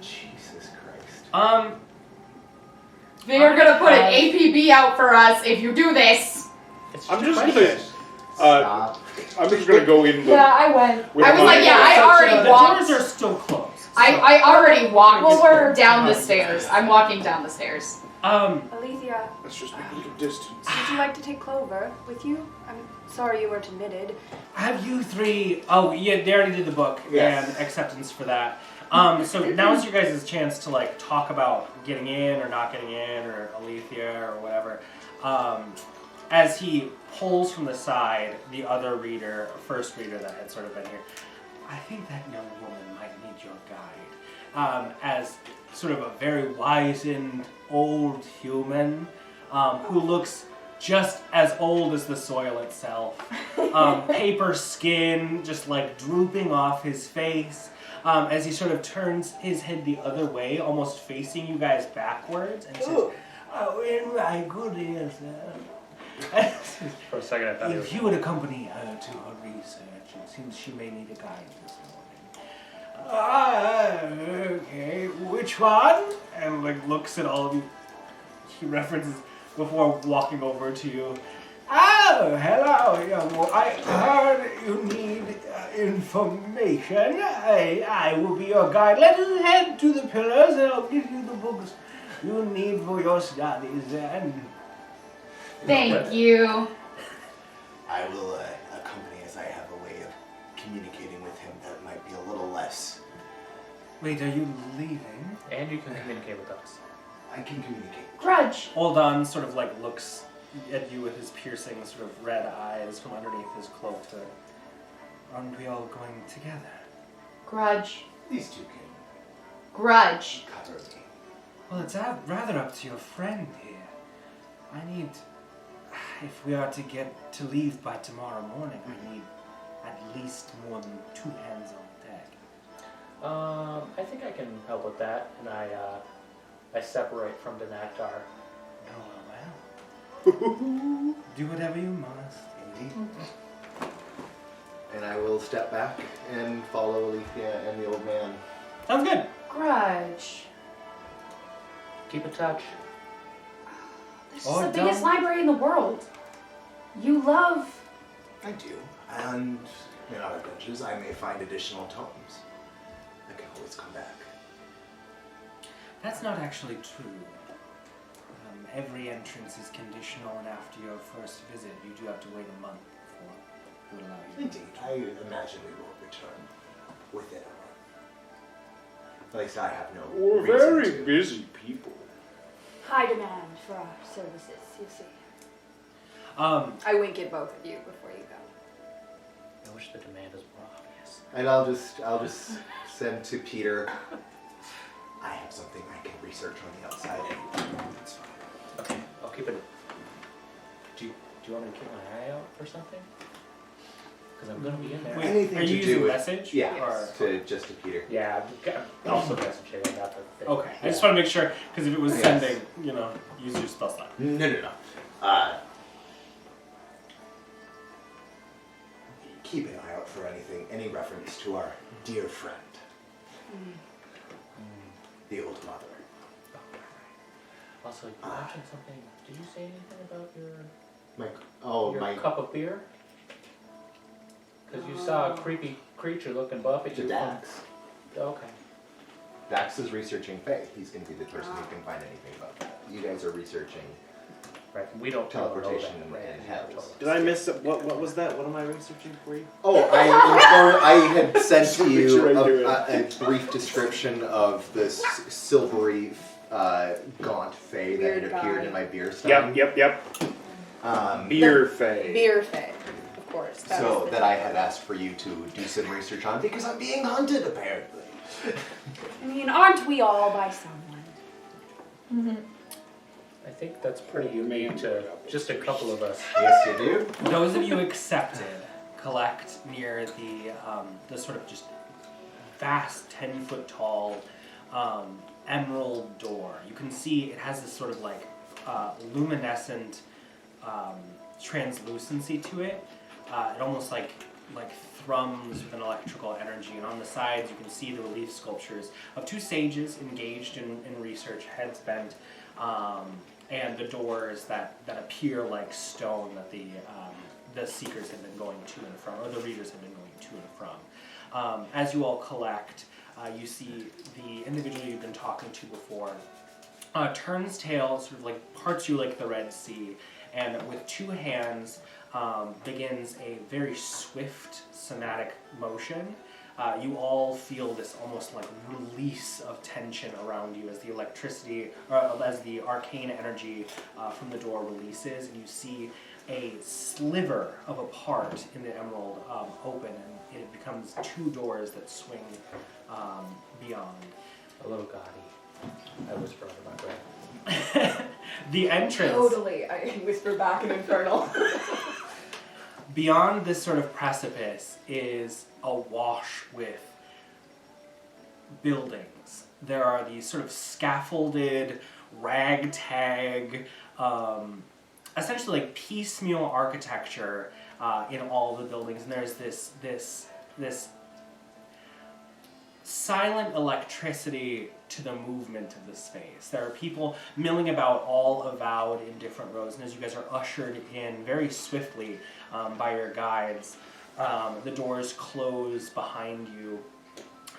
[SPEAKER 5] Jesus Christ.
[SPEAKER 7] They're gonna put an APB out for us if you do this.
[SPEAKER 4] It's
[SPEAKER 8] I'm
[SPEAKER 4] a
[SPEAKER 8] just
[SPEAKER 4] question.
[SPEAKER 5] Stop.
[SPEAKER 8] I'm just gonna go in
[SPEAKER 7] Yeah, I went.
[SPEAKER 8] with
[SPEAKER 7] I was
[SPEAKER 8] my-
[SPEAKER 7] like, yeah, I already
[SPEAKER 1] the
[SPEAKER 7] walked.
[SPEAKER 1] doors are still closed.
[SPEAKER 7] I already walked
[SPEAKER 2] Well, we're
[SPEAKER 7] down the stairs. I'm walking down the stairs.
[SPEAKER 3] Alythia,
[SPEAKER 8] Let's just make a little distance.
[SPEAKER 3] would you like to take Clover with you? I'm sorry you weren't admitted.
[SPEAKER 1] Have you three... Oh, yeah, they already did the book
[SPEAKER 5] Yes.
[SPEAKER 1] and acceptance for that. So now's your guys' chance to like talk about getting in or not getting in or Alythia or whatever. As he pulls from the side the other reader, first reader that had sort of been here. I think that young woman might need your guide. As sort of a very wizened old human who looks just as old as the soil itself. Paper skin just like drooping off his face. As he sort of turns his head the other way, almost facing you guys backwards, and says, "Oh, in my good ears, sir."
[SPEAKER 4] For a second, I thought he was.
[SPEAKER 1] If you would accompany her to her research, it seems she may need a guide this morning. Okay, which one? And like looks at all of you. He references before walking over to you. Oh, hello, young woman. I heard you need information. I will be your guide. Let us head to the pillars and I'll give you the books you need for your studies. And
[SPEAKER 7] Thank you.
[SPEAKER 5] I will accompany as I have a way of communicating with him that might be a little less.
[SPEAKER 1] wait, are you leaving?
[SPEAKER 4] And you can communicate with us.
[SPEAKER 5] I can communicate.
[SPEAKER 2] Grudj.
[SPEAKER 1] Uldan sort of like looks at you with his piercing sort of red eyes from underneath his cloak. Aren't we all going together?
[SPEAKER 2] Grudj.
[SPEAKER 5] These two can
[SPEAKER 2] Grudj.
[SPEAKER 5] cover me.
[SPEAKER 1] Well, it's rather up to your friend here. I need, if we are to get to leave by tomorrow morning, I need at least more than 2 hands on deck.
[SPEAKER 4] I think I can help with that, and I separate from Dinactar.
[SPEAKER 1] Oh, well. Do whatever you must, indeed.
[SPEAKER 5] And I will step back and follow Alythia and the old man.
[SPEAKER 1] Sounds good.
[SPEAKER 2] Grudj.
[SPEAKER 4] Keep in touch.
[SPEAKER 2] This
[SPEAKER 1] Oh,
[SPEAKER 2] is the biggest
[SPEAKER 1] don't-
[SPEAKER 2] library in the world. You love...
[SPEAKER 5] I do. And in our adventures, I may find additional tomes. I can always come back.
[SPEAKER 1] That's not actually true. Every entrance is conditional, and after your first visit, you do have to wait a month before we allow you.
[SPEAKER 5] Indeed. I imagine we will return within a month. At least I have no
[SPEAKER 8] We're
[SPEAKER 5] reason
[SPEAKER 8] very
[SPEAKER 5] to.
[SPEAKER 8] busy people.
[SPEAKER 3] High demand for our services, you see.
[SPEAKER 1] Um,
[SPEAKER 3] I wink at both of you before you go.
[SPEAKER 4] I wish the demand was more obvious.
[SPEAKER 5] And I'll just send to Peter. I have something I can research on the outside. It's fine.
[SPEAKER 4] Okay, I'll keep it. Do you want me to keep my eye out for something? Because I'm gonna be in there.
[SPEAKER 1] Wait,
[SPEAKER 5] Anything
[SPEAKER 1] are
[SPEAKER 5] to
[SPEAKER 1] you
[SPEAKER 5] do
[SPEAKER 1] using
[SPEAKER 5] with-
[SPEAKER 1] message?
[SPEAKER 5] Yeah,
[SPEAKER 1] Or?
[SPEAKER 5] just to Peter.
[SPEAKER 4] Yeah, I've also message it. I got the thing.
[SPEAKER 1] Okay, I just want to make sure, because if it was
[SPEAKER 5] Yes.
[SPEAKER 1] sending, use your spell slot.
[SPEAKER 5] No. Keep an eye out for anything, any reference to our dear friend, the old mother.
[SPEAKER 4] Also, you mentioned something. Did you say anything about
[SPEAKER 5] My
[SPEAKER 4] your cup of beer? Because you saw a creepy creature looking buff at
[SPEAKER 5] to
[SPEAKER 4] you.
[SPEAKER 5] Dax.
[SPEAKER 4] Okay.
[SPEAKER 5] Dax is researching Fae. He's going to be the person who can find anything about that. You guys are researching.
[SPEAKER 4] Right. We don't
[SPEAKER 5] Teleportation
[SPEAKER 4] know that, right?
[SPEAKER 5] and
[SPEAKER 4] We
[SPEAKER 5] hells.
[SPEAKER 4] don't know.
[SPEAKER 8] Did I miss it? What was that? What am I researching for you?
[SPEAKER 5] Oh, I had sent to you
[SPEAKER 8] Sure, do
[SPEAKER 5] a brief description of this silvery gaunt Fae that
[SPEAKER 6] Weird
[SPEAKER 5] had appeared
[SPEAKER 6] guy.
[SPEAKER 5] in my beer stein.
[SPEAKER 8] Yep. Beer Fae.
[SPEAKER 6] Beer Fae, of course. That was
[SPEAKER 5] So
[SPEAKER 6] the
[SPEAKER 5] that I had asked for you to do some research on because I'm being hunted apparently.
[SPEAKER 3] I mean, aren't we all by someone?
[SPEAKER 4] I think that's pretty unique to just a couple of us.
[SPEAKER 5] Yes, you do.
[SPEAKER 1] Those of you accepted collect near the sort of just vast 10-foot tall emerald door. You can see it has this sort of like luminescent translucency to it. It almost like thrums with an electrical energy, and on the sides you can see the relief sculptures of two sages engaged in research, heads bent, and the doors that appear like stone that the seekers have been going to and from, or the readers have been going to and from. As you all collect, you see the individual you've been talking to before turns tail, sort of like parts you like the Red Sea, and with two hands begins a very swift somatic motion. You all feel this almost like release of tension around you as the electricity, or as the arcane energy from the door releases, and you see a sliver of a part in the emerald open, and it becomes two doors that swing beyond.
[SPEAKER 4] A little gaudy. I whisper under my breath.
[SPEAKER 1] The entrance.
[SPEAKER 6] Totally. I whisper back in Infernal.
[SPEAKER 1] Beyond this sort of precipice is awash with buildings. There are these sort of scaffolded, ragtag, essentially like piecemeal architecture in all the buildings, and there's this silent electricity to the movement of the space. There are people milling about, all avowed in different rows, and as you guys are ushered in very swiftly by your guides, the doors close behind you,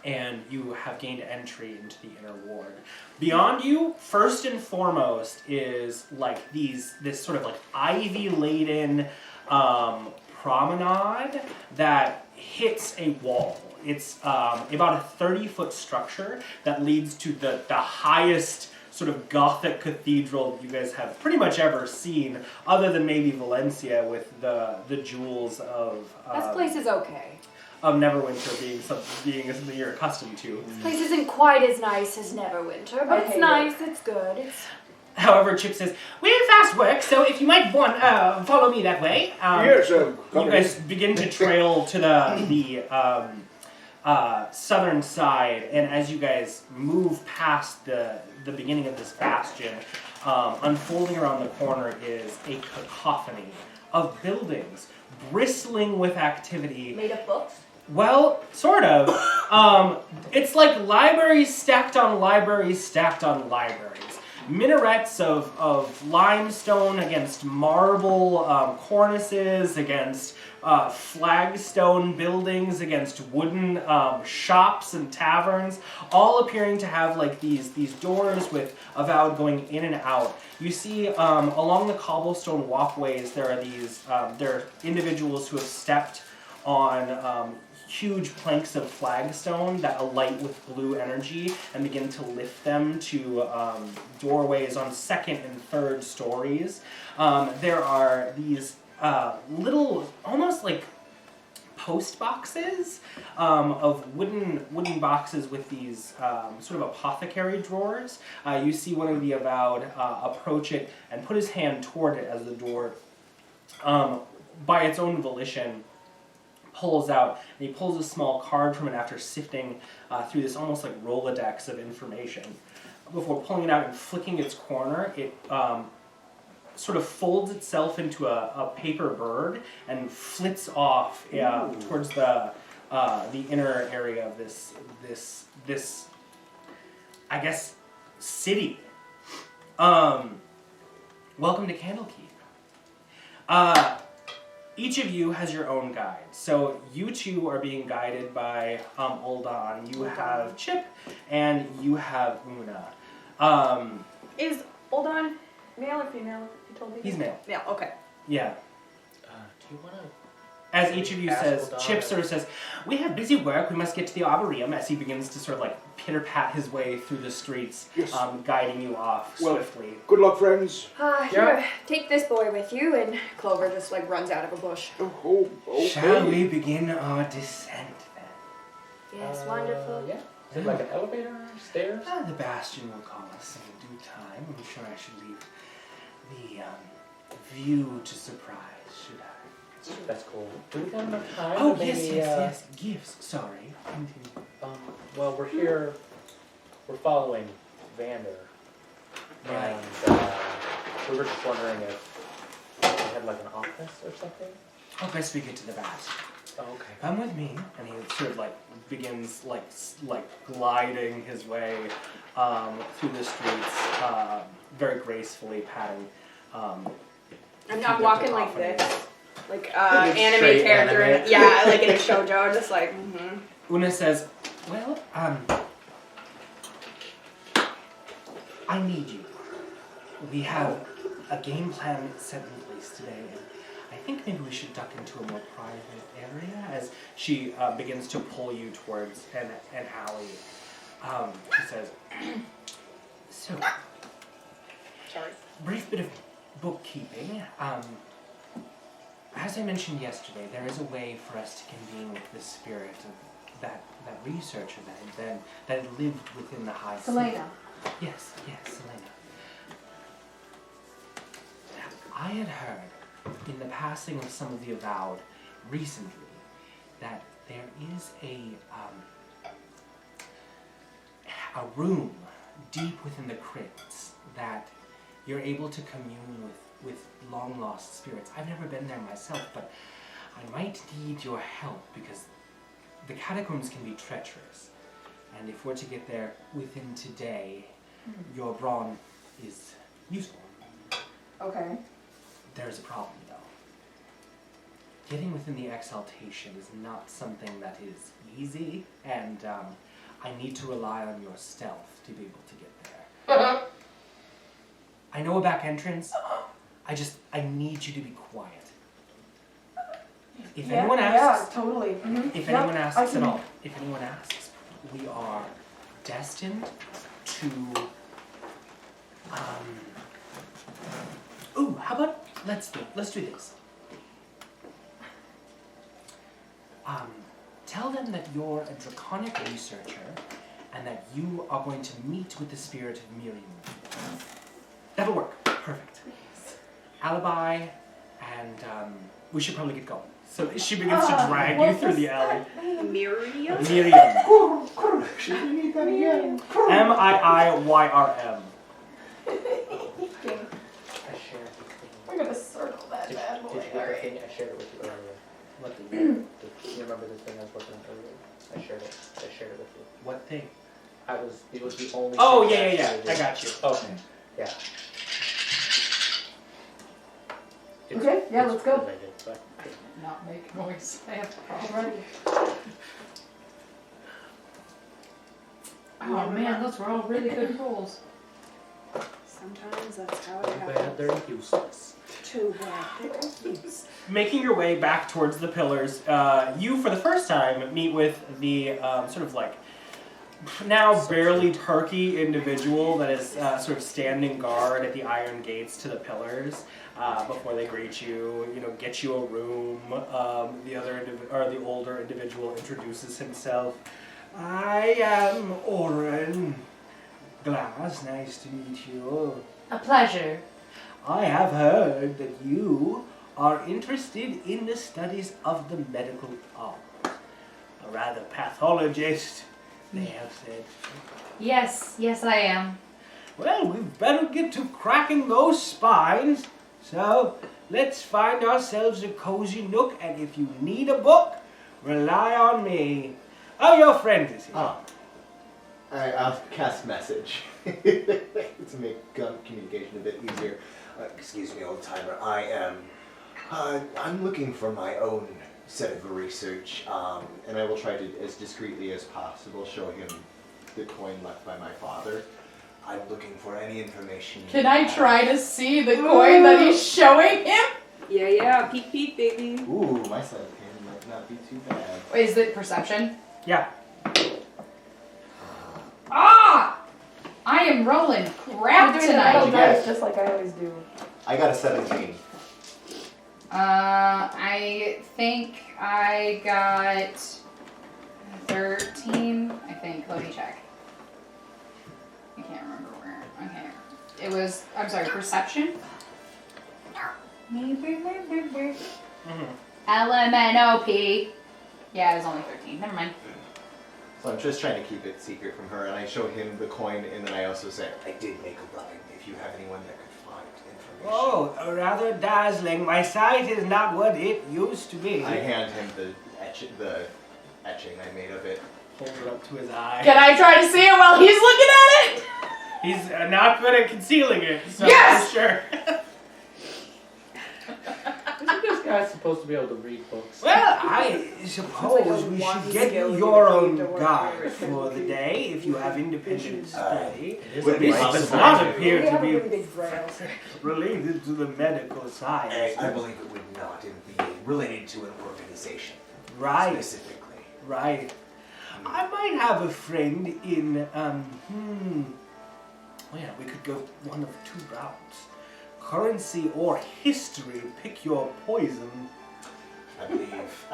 [SPEAKER 1] and you have gained entry into the inner ward. Beyond you, first and foremost, is like this sort of like ivy-laden promenade that hits a wall. It's about a 30-foot structure that leads to the highest sort of Gothic cathedral that you guys have pretty much ever seen, other than maybe Valenccya with the jewels of
[SPEAKER 3] This place is okay.
[SPEAKER 1] of Neverwinter being something you're accustomed to.
[SPEAKER 3] This place isn't quite as nice as Neverwinter, but it's nice, it's good,
[SPEAKER 1] However, Chip says, "We're fast work, so if you might want follow me that way."
[SPEAKER 8] Yes,
[SPEAKER 1] You guys begin to trail to the southern side, and as you guys move past the beginning of this bastion, unfolding around the corner is a cacophony of buildings bristling with activity.
[SPEAKER 6] Made up books?
[SPEAKER 1] Well, sort of. It's like libraries stacked on libraries stacked on libraries. Minarets of limestone against marble cornices, against flagstone buildings, against wooden shops and taverns, all appearing to have like these doors with avowed going in and out. You see along the cobblestone walkways there are individuals who have stepped on huge planks of flagstone that alight with blue energy and begin to lift them to doorways on second and third stories. There are these little, almost like post boxes of wooden boxes with these sort of apothecary drawers. You see one of the Avowed approach it and put his hand toward it as the door, by its own volition, pulls out, and he pulls a small card from it after sifting through this almost like Rolodex of information. Before pulling it out and flicking its corner, it sort of folds itself into a paper bird and flits off towards the inner area of this I guess city. Welcome to Candlekeep. Each of you has your own guide. So you two are being guided by Uldan. You have Chip and you have Una.
[SPEAKER 3] Is Uldan male or female? You told me.
[SPEAKER 1] He's male.
[SPEAKER 3] Yeah. Okay.
[SPEAKER 1] Yeah.
[SPEAKER 4] Do you want to?
[SPEAKER 1] As each of you
[SPEAKER 4] Ask
[SPEAKER 1] says,
[SPEAKER 4] Uldan.
[SPEAKER 1] Chip sort of says, "We have busy work. We must get to the Arboretum." As he begins to sort of like pitter-pat his way through the streets,
[SPEAKER 8] Yes.
[SPEAKER 1] guiding you off
[SPEAKER 8] Well,
[SPEAKER 1] swiftly.
[SPEAKER 8] Good luck, friends.
[SPEAKER 3] Here, take this boy with you, and Clover just like runs out of a bush.
[SPEAKER 8] Oh, okay.
[SPEAKER 1] Shall we begin our descent then?
[SPEAKER 3] Yes, wonderful.
[SPEAKER 4] Yeah. Is it like an elevator, stairs?
[SPEAKER 1] The Bastion will call us in due time. I'm sure I should leave the view to surprise, should I?
[SPEAKER 4] That's cool. Do we have enough time?
[SPEAKER 1] Oh,
[SPEAKER 4] to maybe,
[SPEAKER 1] yes. Gifts. Sorry. Continue.
[SPEAKER 4] Well, we're here. We're following Vander.
[SPEAKER 1] Right.
[SPEAKER 4] And we were just wondering if we had like an office or something.
[SPEAKER 1] I'll best we get to the Bastion.
[SPEAKER 4] Oh, okay.
[SPEAKER 1] Come with me, and he sort of like begins like gliding his way through the streets, very gracefully patting.
[SPEAKER 3] I'm
[SPEAKER 1] through
[SPEAKER 3] not
[SPEAKER 1] the
[SPEAKER 3] walking like
[SPEAKER 1] cacophony.
[SPEAKER 3] this. Like
[SPEAKER 4] Straight
[SPEAKER 3] anime character.
[SPEAKER 4] anime.
[SPEAKER 3] Yeah, like in a shoujo, just like. Mm-hmm.
[SPEAKER 1] Una says, "Well, I need you. We have a game plan set in place today, and I think maybe we should duck into a more private area." As she begins to pull you towards an alley, she says, "So,
[SPEAKER 3] Sorry.
[SPEAKER 1] brief bit of bookkeeping. As I mentioned yesterday, there is a way for us to convene with the spirit of that researcher that lived within the high sea."
[SPEAKER 6] Selena.
[SPEAKER 1] Yes, Selena. I had heard in the passing of some of the Avowed recently that there is a room deep within the crypts that you're able to commune with long lost spirits. I've never been there myself, but I might need your help because the catacombs can be treacherous. And if we're to get there within today, your brawn is useful.
[SPEAKER 6] Okay.
[SPEAKER 1] There's a problem, though. Getting within the exaltation is not something that is easy, and I need to rely on your stealth to be able to get there. I know a back entrance. I need you to be quiet. If anyone asks,
[SPEAKER 6] Yeah, totally. Mm-hmm.
[SPEAKER 1] if
[SPEAKER 6] Yep,
[SPEAKER 1] anyone asks
[SPEAKER 6] I
[SPEAKER 1] at
[SPEAKER 6] can-
[SPEAKER 1] all, if anyone asks, we are destined to. Ooh, how about let's do this. Tell them that you're a draconic researcher, and that you are going to meet with the spirit of Miriam. That'll work. Perfect. Alibi, and we should probably get going. So she begins to drag you through the alley.
[SPEAKER 3] Miriam?
[SPEAKER 1] Miriam.
[SPEAKER 9] Should we need that again?
[SPEAKER 1] Miiyrm.
[SPEAKER 4] I shared the thing.
[SPEAKER 6] We're gonna circle that
[SPEAKER 4] Did
[SPEAKER 6] bad
[SPEAKER 4] you
[SPEAKER 6] boy.
[SPEAKER 4] get the
[SPEAKER 6] Alright.
[SPEAKER 4] thing? I shared it with you earlier.
[SPEAKER 1] What the?
[SPEAKER 4] Do you remember the thing I was working on earlier? I shared it with you.
[SPEAKER 1] What thing?
[SPEAKER 4] It was the only
[SPEAKER 1] Oh,
[SPEAKER 4] thing
[SPEAKER 1] yeah.
[SPEAKER 4] actually did.
[SPEAKER 1] I got you.
[SPEAKER 4] Okay. Yeah.
[SPEAKER 6] Okay, yeah, let's go.
[SPEAKER 4] Related, but
[SPEAKER 7] Not make noise. I have
[SPEAKER 6] Alrighty.
[SPEAKER 7] Oh man, those were all really good rolls.
[SPEAKER 3] Sometimes that's how it
[SPEAKER 4] too bad
[SPEAKER 3] happens.
[SPEAKER 4] they're useless.
[SPEAKER 3] Too bad they're useless.
[SPEAKER 1] Making your way back towards the pillars, you, for the first time, meet with the sort of like now barely turkey individual that is sort of standing guard at the iron gates to the pillars before they greet you. Get you a room. The older individual introduces himself. I am Oren Glass. Nice to meet you.
[SPEAKER 2] A pleasure.
[SPEAKER 1] I have heard that you are interested in the studies of the medical art. A rather pathologist, they have said.
[SPEAKER 2] Yes, I am.
[SPEAKER 1] Well, we've better get to cracking those spines. So, let's find ourselves a cozy nook, and if you need a book, rely on me. Oh, your friend is here.
[SPEAKER 5] Oh. I'll cast message to make communication a bit easier. Excuse me, old timer. I'm looking for my own set of research, and I will try to, as discreetly as possible, show him the coin left by my father. I'm looking for any information.
[SPEAKER 7] Can I try to see the coin that he's showing him?
[SPEAKER 3] Yeah, peek, peek, baby.
[SPEAKER 5] Ooh, my side of hand might not be too bad.
[SPEAKER 7] Is it perception?
[SPEAKER 1] Yeah.
[SPEAKER 7] Ah! I am rolling crap
[SPEAKER 6] I'm doing the metal
[SPEAKER 7] tonight.
[SPEAKER 6] dice just like I always do.
[SPEAKER 5] I got a 17.
[SPEAKER 7] I think I got 13. I think. Let me check. I can't remember where. Okay. It was, I'm sorry, perception? LMNOP. Yeah, it was only 13. Never mind.
[SPEAKER 5] So I'm just trying to keep it secret from her, and I show him the coin, and then I also say, I did make a rubbing. If you have anyone that could find information.
[SPEAKER 1] Oh, rather dazzling. My sight is not what it used to be.
[SPEAKER 5] I hand him the etching I made of it.
[SPEAKER 1] Hold it up to his eye.
[SPEAKER 7] Can I try to see it while he's looking at it?
[SPEAKER 1] He's not good at concealing it, so
[SPEAKER 7] Yes!
[SPEAKER 1] for sure.
[SPEAKER 4] Isn't this guy supposed to be able to read books?
[SPEAKER 1] Well, I suppose we should get you your own guide for the day if you have independent study.
[SPEAKER 5] Would it be
[SPEAKER 1] This does
[SPEAKER 5] possible
[SPEAKER 1] not
[SPEAKER 5] to-
[SPEAKER 1] appear
[SPEAKER 6] We
[SPEAKER 1] to
[SPEAKER 6] have a
[SPEAKER 1] be
[SPEAKER 6] really big braille.
[SPEAKER 1] related to the medical science.
[SPEAKER 5] I believe it would not. It would be related to an organization.
[SPEAKER 1] Right,
[SPEAKER 5] Specifically.
[SPEAKER 1] right. I might have a friend in, well, yeah, we could go one of two routes. Currency or history, pick your poison.
[SPEAKER 5] I believe,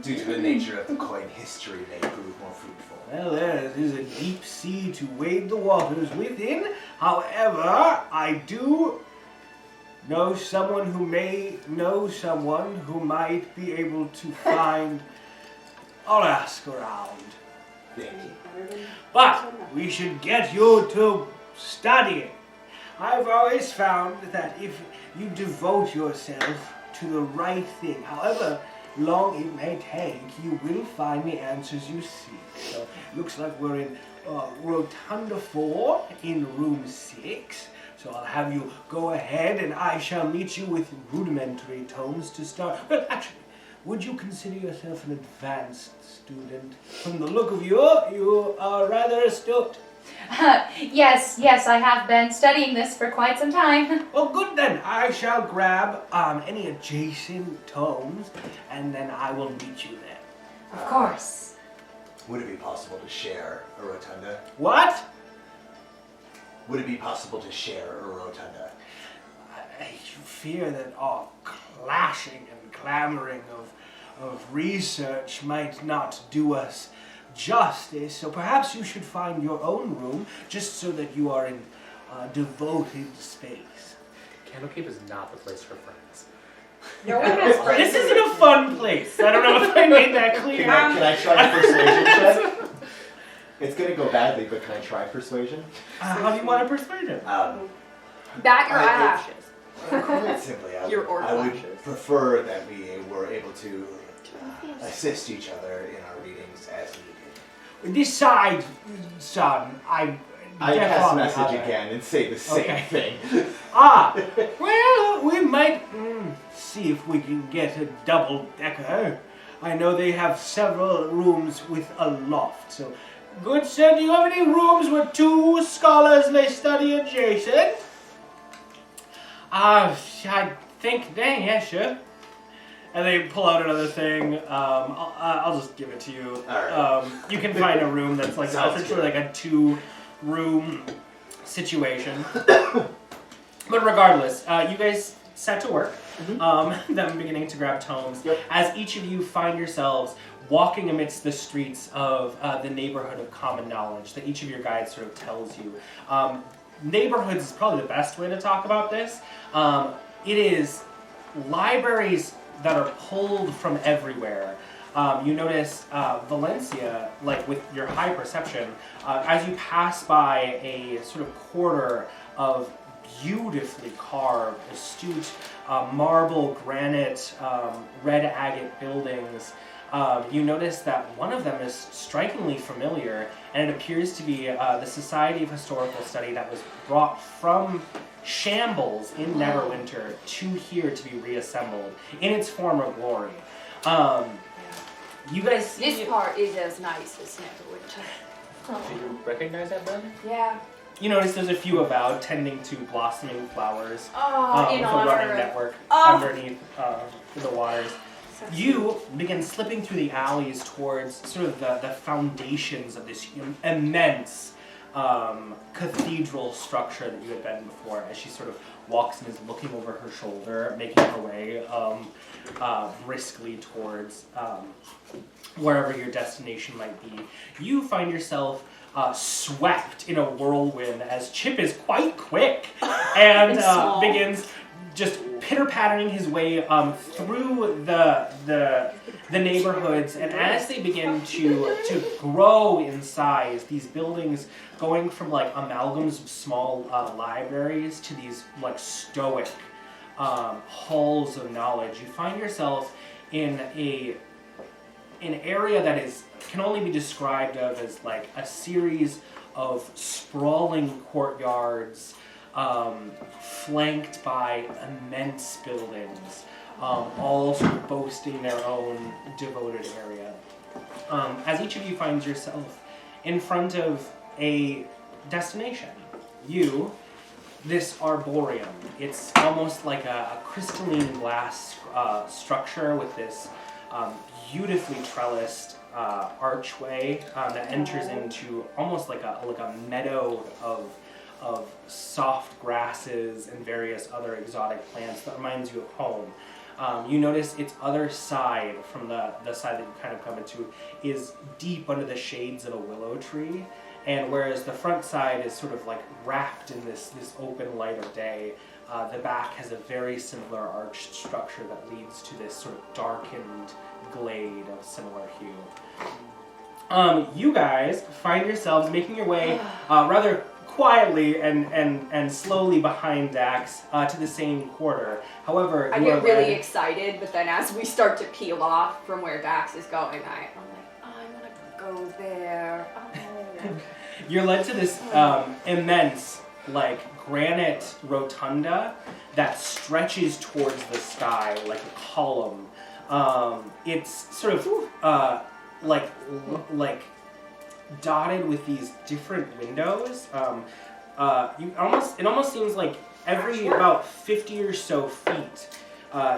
[SPEAKER 5] due to the nature of the coin, history may prove more fruitful.
[SPEAKER 1] Well, there is a deep sea to wade the waters within. However, I do know someone who may know someone who might be able to find. I'll ask around.
[SPEAKER 5] Thank you.
[SPEAKER 1] But we should get you to studying. I've always found that if you devote yourself to the right thing, however long it may take, you will find the answers you seek. So, looks like we're in Rotunda 4 in room 6. So I'll have you go ahead and I shall meet you with rudimentary tomes to start. Well, actually, would you consider yourself an advanced student? From the look of you, you are rather astute.
[SPEAKER 2] Yes, I have been studying this for quite some time.
[SPEAKER 1] Well, good then. I shall grab any adjacent tomes, and then I will meet you there.
[SPEAKER 2] Of course.
[SPEAKER 5] Would it be possible to share a rotunda?
[SPEAKER 1] What?
[SPEAKER 5] Would it be possible to share a rotunda?
[SPEAKER 1] I fear that our clashing and clamoring of research might not do us justice, so perhaps you should find your own room just so that you are in devoted space.
[SPEAKER 4] Candlekeep is not the place for friends.
[SPEAKER 6] No one has friends.
[SPEAKER 1] This isn't a fun place. I don't know if I made that clear.
[SPEAKER 5] Can I try persuasion check? It's gonna go badly, but can I try persuasion?
[SPEAKER 1] How do you want to persuade him?
[SPEAKER 3] Bat your
[SPEAKER 5] I-
[SPEAKER 3] eyelashes.
[SPEAKER 5] Quite simply,
[SPEAKER 3] Your
[SPEAKER 5] I would
[SPEAKER 3] lashes.
[SPEAKER 5] prefer that we were able to assist each other in our readings as needed.
[SPEAKER 1] Decide, son.
[SPEAKER 5] I
[SPEAKER 1] deaf
[SPEAKER 5] cast
[SPEAKER 1] on the
[SPEAKER 5] message
[SPEAKER 1] other.
[SPEAKER 5] again and say the same
[SPEAKER 1] Okay.
[SPEAKER 5] thing.
[SPEAKER 1] Well, we might see if we can get a double-decker. I know they have several rooms with a loft, so... Good sir, do you have any rooms where two scholars may study adjacent? I think they, yes, sir. And they pull out another thing. I'll just give it to you.
[SPEAKER 5] All right.
[SPEAKER 1] You can find a room that's like
[SPEAKER 5] Sounds
[SPEAKER 1] essentially
[SPEAKER 5] good.
[SPEAKER 1] like a 2-room situation. But regardless, you guys set to work. Them beginning to grab tomes.
[SPEAKER 5] Yep.
[SPEAKER 1] As each of you find yourselves walking amidst the streets of the neighborhood of common knowledge that each of your guides sort of tells you. Neighborhoods is probably the best way to talk about this. It is libraries that are pulled from everywhere. You notice Valenccya, like with your high perception, as you pass by a sort of quarter of beautifully carved, astute marble, granite, red agate buildings, you notice that one of them is strikingly familiar, and it appears to be the Society of Historical Study that was brought from shambles in Neverwinter to here to be reassembled in its former glory. You guys see
[SPEAKER 3] This part is as nice as Neverwinter.
[SPEAKER 4] Do you recognize that building?
[SPEAKER 3] Yeah.
[SPEAKER 1] You notice there's a few about tending to blossoming flowers
[SPEAKER 3] Oh, in
[SPEAKER 1] with a
[SPEAKER 3] honor
[SPEAKER 1] running
[SPEAKER 3] of...
[SPEAKER 1] network
[SPEAKER 3] Oh.
[SPEAKER 1] underneath the waters. You begin slipping through the alleys towards sort of the foundations of this immense cathedral structure that you had been before, as she sort of walks and is looking over her shoulder, making her way briskly towards wherever your destination might be. You find yourself swept in a whirlwind as Chip is quite quick and begins just pitter-pattering his way through the neighborhoods, and as they begin to grow in size, these buildings going from like amalgams of small libraries to these like stoic halls of knowledge, you find yourself in an area that can only be described of as like a series of sprawling courtyards, flanked by immense buildings, all sort of boasting their own devoted area. As each of you finds yourself in front of a destination, this arboreum, it's almost like a crystalline glass structure with this beautifully trellised archway that enters into almost like a meadow of soft grasses and various other exotic plants that reminds you of home. You notice its other side, from the side that you kind of come into, is deep under the shades of a willow tree, and whereas the front side is sort of like wrapped in this open light of day, the back has a very similar arched structure that leads to this sort of darkened glade of similar hue. You guys find yourselves making your way rather quietly and slowly behind Dax to the same quarter. However,
[SPEAKER 3] I get really excited, but then as we start to peel off from where Dax is going, I'm like, I want to go there. Oh.
[SPEAKER 1] You're led to this immense, like, granite rotunda that stretches towards the sky like a column. It's sort of like dotted with these different windows. It almost seems like every about 50 or so feet,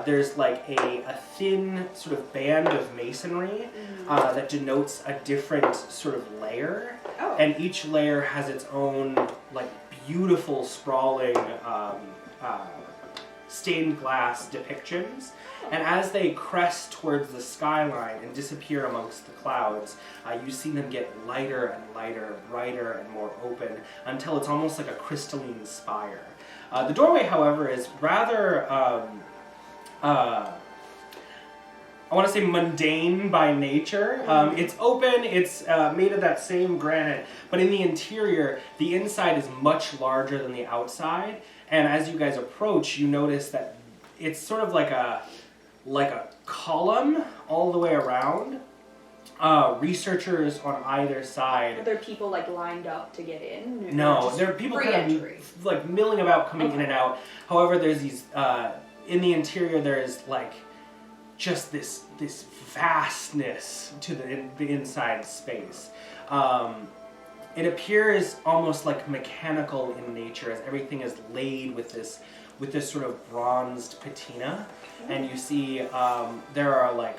[SPEAKER 1] there's like a thin sort of band of masonry that denotes a different sort of layer, and each layer has its own like beautiful sprawling stained glass depictions. And as they crest towards the skyline and disappear amongst the clouds, you see them get lighter and lighter, brighter and more open, until it's almost like a crystalline spire. The doorway, however, is rather, I want to say mundane by nature. It's open, it's made of that same granite, but in the interior, the inside is much larger than the outside. And as you guys approach, you notice that it's sort of like a column all the way around. Researchers on either side.
[SPEAKER 3] Are there people like lined up to get in?
[SPEAKER 1] No, there are people kind of like milling about, coming in and out. However, there's these in the interior. There's like just this vastness to the inside space. It appears almost like mechanical in nature, as everything is laid with this sort of bronzed patina, and you see there are like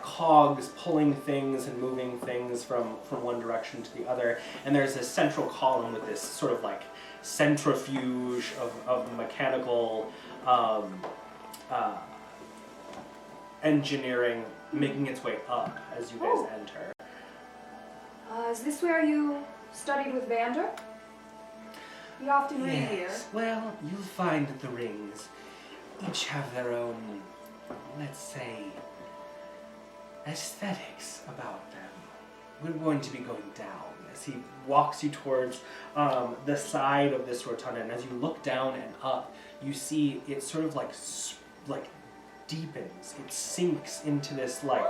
[SPEAKER 1] cogs pulling things and moving things from one direction to the other, and there's this central column with this sort of like centrifuge of mechanical engineering making its way up as you guys enter.
[SPEAKER 3] Is this where you studied with Vander? You often read here.
[SPEAKER 1] Well, you'll find that the rings each have their own, let's say, aesthetics about them. We're going to be going down as he walks you towards the side of this rotunda, and as you look down and up, you see it sort of like deepens. It sinks into this like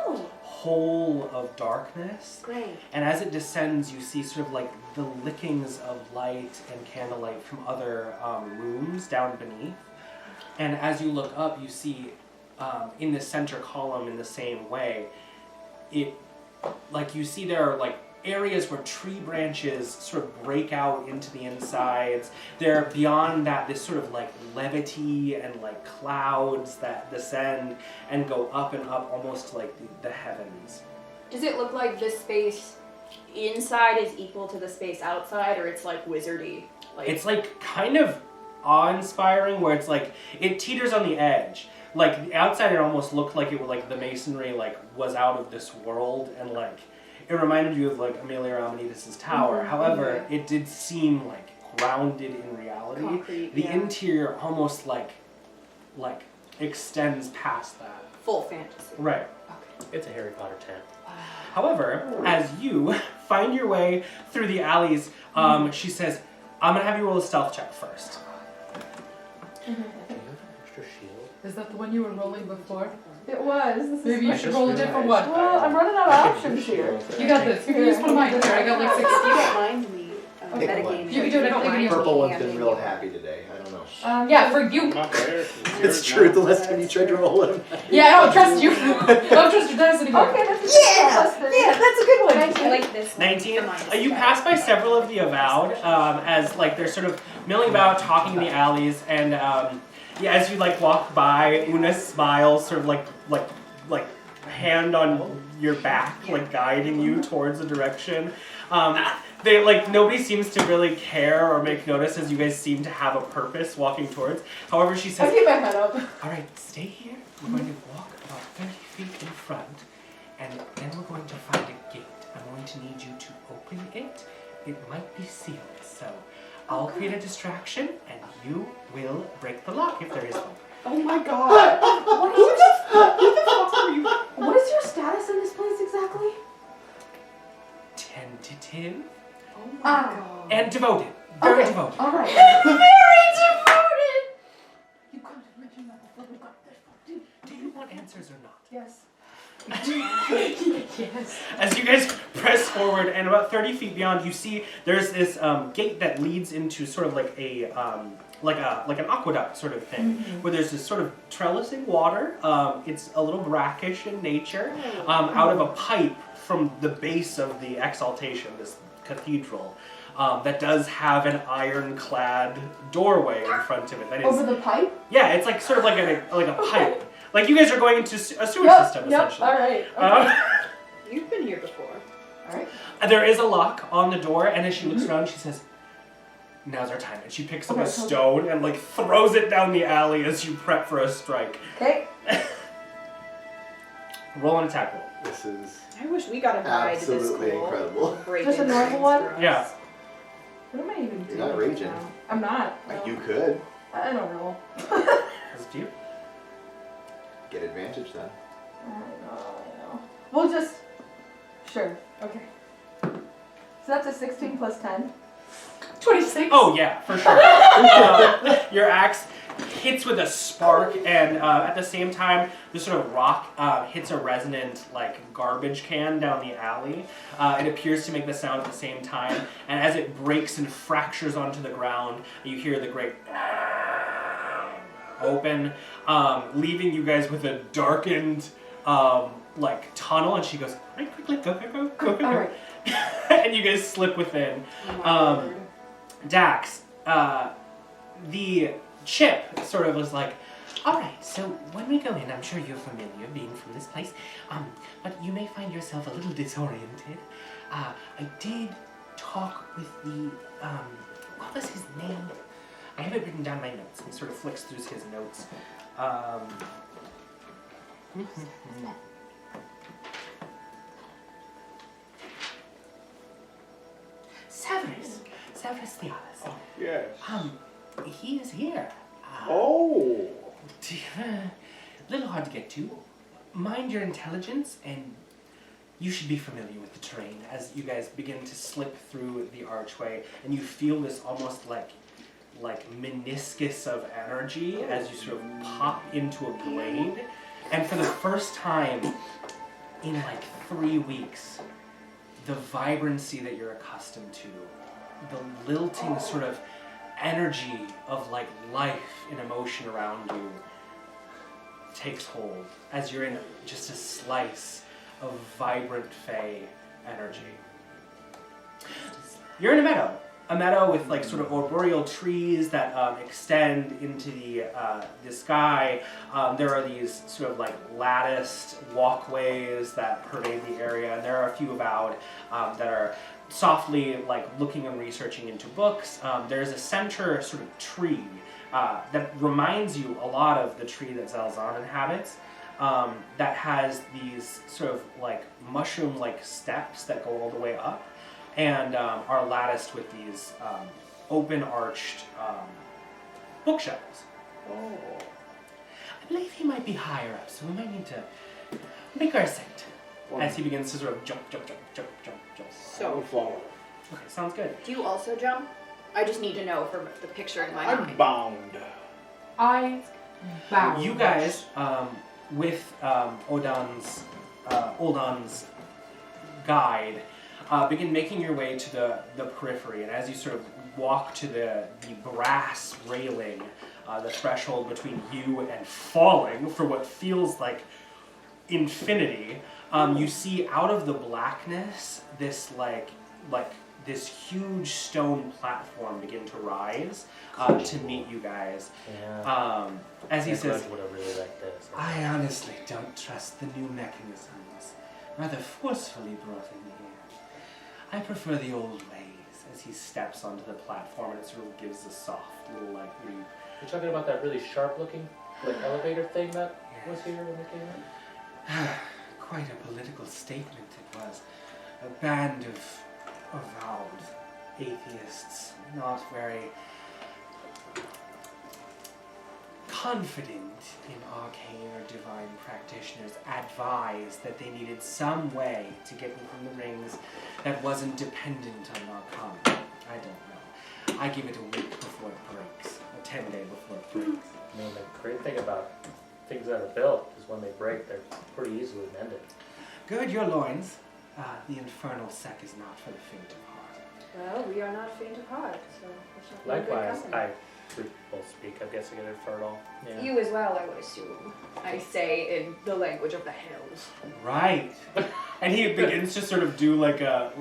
[SPEAKER 1] hole of darkness.
[SPEAKER 3] Great.
[SPEAKER 1] And as it descends, you see sort of like the lickings of light and candlelight from other rooms down beneath. And as you look up, you see in the center column in the same way, you see there are like areas where tree branches sort of break out into the insides. There, beyond that, this sort of like levity and like clouds that descend and go up and up almost like the heavens.
[SPEAKER 10] Does it look like the space inside is equal to the space outside, or it's like wizardy?
[SPEAKER 1] It's like kind of awe-inspiring, where it's like it teeters on the edge. Like the outside, it almost looked like it was like the masonry like was out of this world, and like it reminded you of like Amelia Romanides' tower. However, it did seem like grounded in reality.
[SPEAKER 10] Concrete,
[SPEAKER 1] the interior almost like extends past that.
[SPEAKER 10] Full fantasy.
[SPEAKER 1] Right.
[SPEAKER 4] It's a Harry Potter tent.
[SPEAKER 1] However, as you find your way through the alleys, she says, "I'm gonna have you roll a stealth check first."
[SPEAKER 4] Do you have an extra shield?
[SPEAKER 7] Is that the one you were rolling before?
[SPEAKER 6] It was. This is
[SPEAKER 7] Maybe you
[SPEAKER 6] fun.
[SPEAKER 7] should roll a different one.
[SPEAKER 6] Well, I'm running out of options here.
[SPEAKER 7] You got this. You can use one of mine. Here, I got like 6.
[SPEAKER 3] You don't mind me
[SPEAKER 5] Pick one.
[SPEAKER 3] metagaming.
[SPEAKER 7] You can do it anything you
[SPEAKER 5] Purple one's
[SPEAKER 3] Yeah,
[SPEAKER 5] been
[SPEAKER 3] maybe.
[SPEAKER 5] real happy today. I don't know.
[SPEAKER 7] Yeah, for you.
[SPEAKER 8] Not there.
[SPEAKER 5] It's true. The last time you tried to roll it.
[SPEAKER 7] Yeah, I don't trust you. I don't trust your dice anymore.
[SPEAKER 6] Okay, that's that's a good one.
[SPEAKER 3] I like this one.
[SPEAKER 1] 19.
[SPEAKER 3] for mine.
[SPEAKER 1] You pass by several of the avowed as like they're sort of milling about, talking in the alleys, and as you like walk by, Una smiles, sort of like hand on your back, like guiding you towards the direction. They like nobody seems to really care or make notice as you guys seem to have a purpose walking towards. However, she
[SPEAKER 6] I
[SPEAKER 1] says,
[SPEAKER 6] keep my head up.
[SPEAKER 1] "All right, stay here. We're going to walk about 30 feet in front, and then we're going to find a gate. I'm going to need you to open it. It might be sealed, so I'll create a distraction, and you will break the lock if there is one."
[SPEAKER 6] Oh my god. What is your status in this place exactly?
[SPEAKER 1] Tentative
[SPEAKER 3] Oh my god.
[SPEAKER 1] and devoted. Very devoted.
[SPEAKER 6] Alright.
[SPEAKER 7] Very devoted!
[SPEAKER 6] You could have mentioned that before we got there.
[SPEAKER 1] Do you want answers or not?
[SPEAKER 6] Yes.
[SPEAKER 7] Yes.
[SPEAKER 1] As you guys press forward, and about 30 feet beyond, you see there's this gate that leads into sort of like a like an aqueduct sort of thing, where there's this sort of trellising water. It's a little brackish in nature, out of a pipe from the base of the exaltation, this cathedral, that does have an ironclad doorway in front of it. That is,
[SPEAKER 6] Over the pipe?
[SPEAKER 1] yeah, it's like sort of like a pipe. Like you guys are going into a sewer system, essentially.
[SPEAKER 6] Alright.
[SPEAKER 10] You've been here before.
[SPEAKER 6] Alright.
[SPEAKER 1] There is a lock on the door, and as she looks around, she says, "Now's our time." And she picks up a stone and like throws it down the alley as you prep for a strike.
[SPEAKER 6] Okay.
[SPEAKER 1] Roll an attack roll.
[SPEAKER 5] This is
[SPEAKER 10] I wish we got a ride to this
[SPEAKER 5] absolutely
[SPEAKER 10] school.
[SPEAKER 5] incredible.
[SPEAKER 10] Break
[SPEAKER 6] Just a
[SPEAKER 10] in
[SPEAKER 6] normal
[SPEAKER 10] things
[SPEAKER 6] one?
[SPEAKER 10] for us.
[SPEAKER 1] Yeah.
[SPEAKER 6] What am I even doing?
[SPEAKER 5] You're not raging.
[SPEAKER 6] now? I'm not.
[SPEAKER 5] Like
[SPEAKER 6] no.
[SPEAKER 5] you could
[SPEAKER 6] I don't know.
[SPEAKER 1] As do you.
[SPEAKER 5] get advantage then.
[SPEAKER 6] I know. We'll just... Sure. Okay. So that's a 16 plus 10.
[SPEAKER 7] 26.
[SPEAKER 1] Oh yeah, for sure. Your axe hits with a spark, and at the same time, this sort of rock hits a resonant like garbage can down the alley. It appears to make the sound at the same time, and as it breaks and fractures onto the ground, you hear the great open, leaving you guys with a darkened like tunnel. And she goes, "Right, quickly, go.
[SPEAKER 6] Alright.
[SPEAKER 1] and you guys slip within. Dax, the chip sort of was like, all right, so when we go in, I'm sure you're familiar being from this place, but you may find yourself a little disoriented. I did talk with the, what was his name? I have it written down in my notes. He sort of flicks through his notes. Severus Thealis.
[SPEAKER 8] Oh, yes.
[SPEAKER 1] He is here.
[SPEAKER 8] Oh.
[SPEAKER 1] A little hard to get to. Mind your intelligence, and you should be familiar with the terrain as you guys begin to slip through the archway, and you feel this almost like meniscus of energy as you sort of pop into a glade. And for the first time in like 3 weeks, the vibrancy that you're accustomed to, the lilting sort of energy of like life and emotion around you takes hold as you're in just a slice of vibrant fey energy. You're in a meadow with like sort of arboreal trees that extend into the sky. There are these sort of like latticed walkways that pervade the area, and there are a few avowed that are softly like looking and researching into books. There's a center sort of tree that reminds you a lot of the tree that Zelzan inhabits, that has these sort of like mushroom-like steps that go all the way up, and are latticed with these open-arched bookshelves.
[SPEAKER 4] Oh.
[SPEAKER 1] I believe he might be higher up, so we might need to make our ascent. As he begins to sort of jump.
[SPEAKER 10] So,
[SPEAKER 8] follow.
[SPEAKER 1] Okay, sounds good.
[SPEAKER 10] do you also jump? I just need to know for the picture in my
[SPEAKER 8] I'm
[SPEAKER 10] mind.
[SPEAKER 8] bound.
[SPEAKER 2] I bow.
[SPEAKER 1] You guys, with Odon's guide, begin making your way to the periphery, and as you sort of walk to the brass railing, the threshold between you and falling for what feels like infinity, you see out of the blackness this like this huge stone platform begin to rise to meet you guys.
[SPEAKER 4] Yeah.
[SPEAKER 1] As he says,
[SPEAKER 4] Grudj would have really liked this.
[SPEAKER 1] I honestly don't trust the new mechanisms, rather forcefully brought in here. I prefer the old ways, as he steps onto the platform and it sort of gives a soft little like reap.
[SPEAKER 4] You're talking about that really sharp-looking like elevator thing that was here when it came in?
[SPEAKER 1] Quite a political statement it was. A band of avowed atheists, not very confident in arcane or divine practitioners, advised that they needed some way to get within the rings that wasn't dependent on Arcana. I don't know. I give it a week before it breaks, a 10-day before it breaks.
[SPEAKER 4] I mean, the great thing about things that are built is when they break, they're pretty easily mended.
[SPEAKER 1] Gird your loins. The infernal sec is not for the faint of heart.
[SPEAKER 10] Well, we are not faint of heart, so we shall be in good
[SPEAKER 4] Likewise,
[SPEAKER 10] company.
[SPEAKER 4] we both speak, I guess, again, infernal. Yeah.
[SPEAKER 10] You as well, I would assume. I say in the language of the hells.
[SPEAKER 1] Right. And he begins to sort of do like a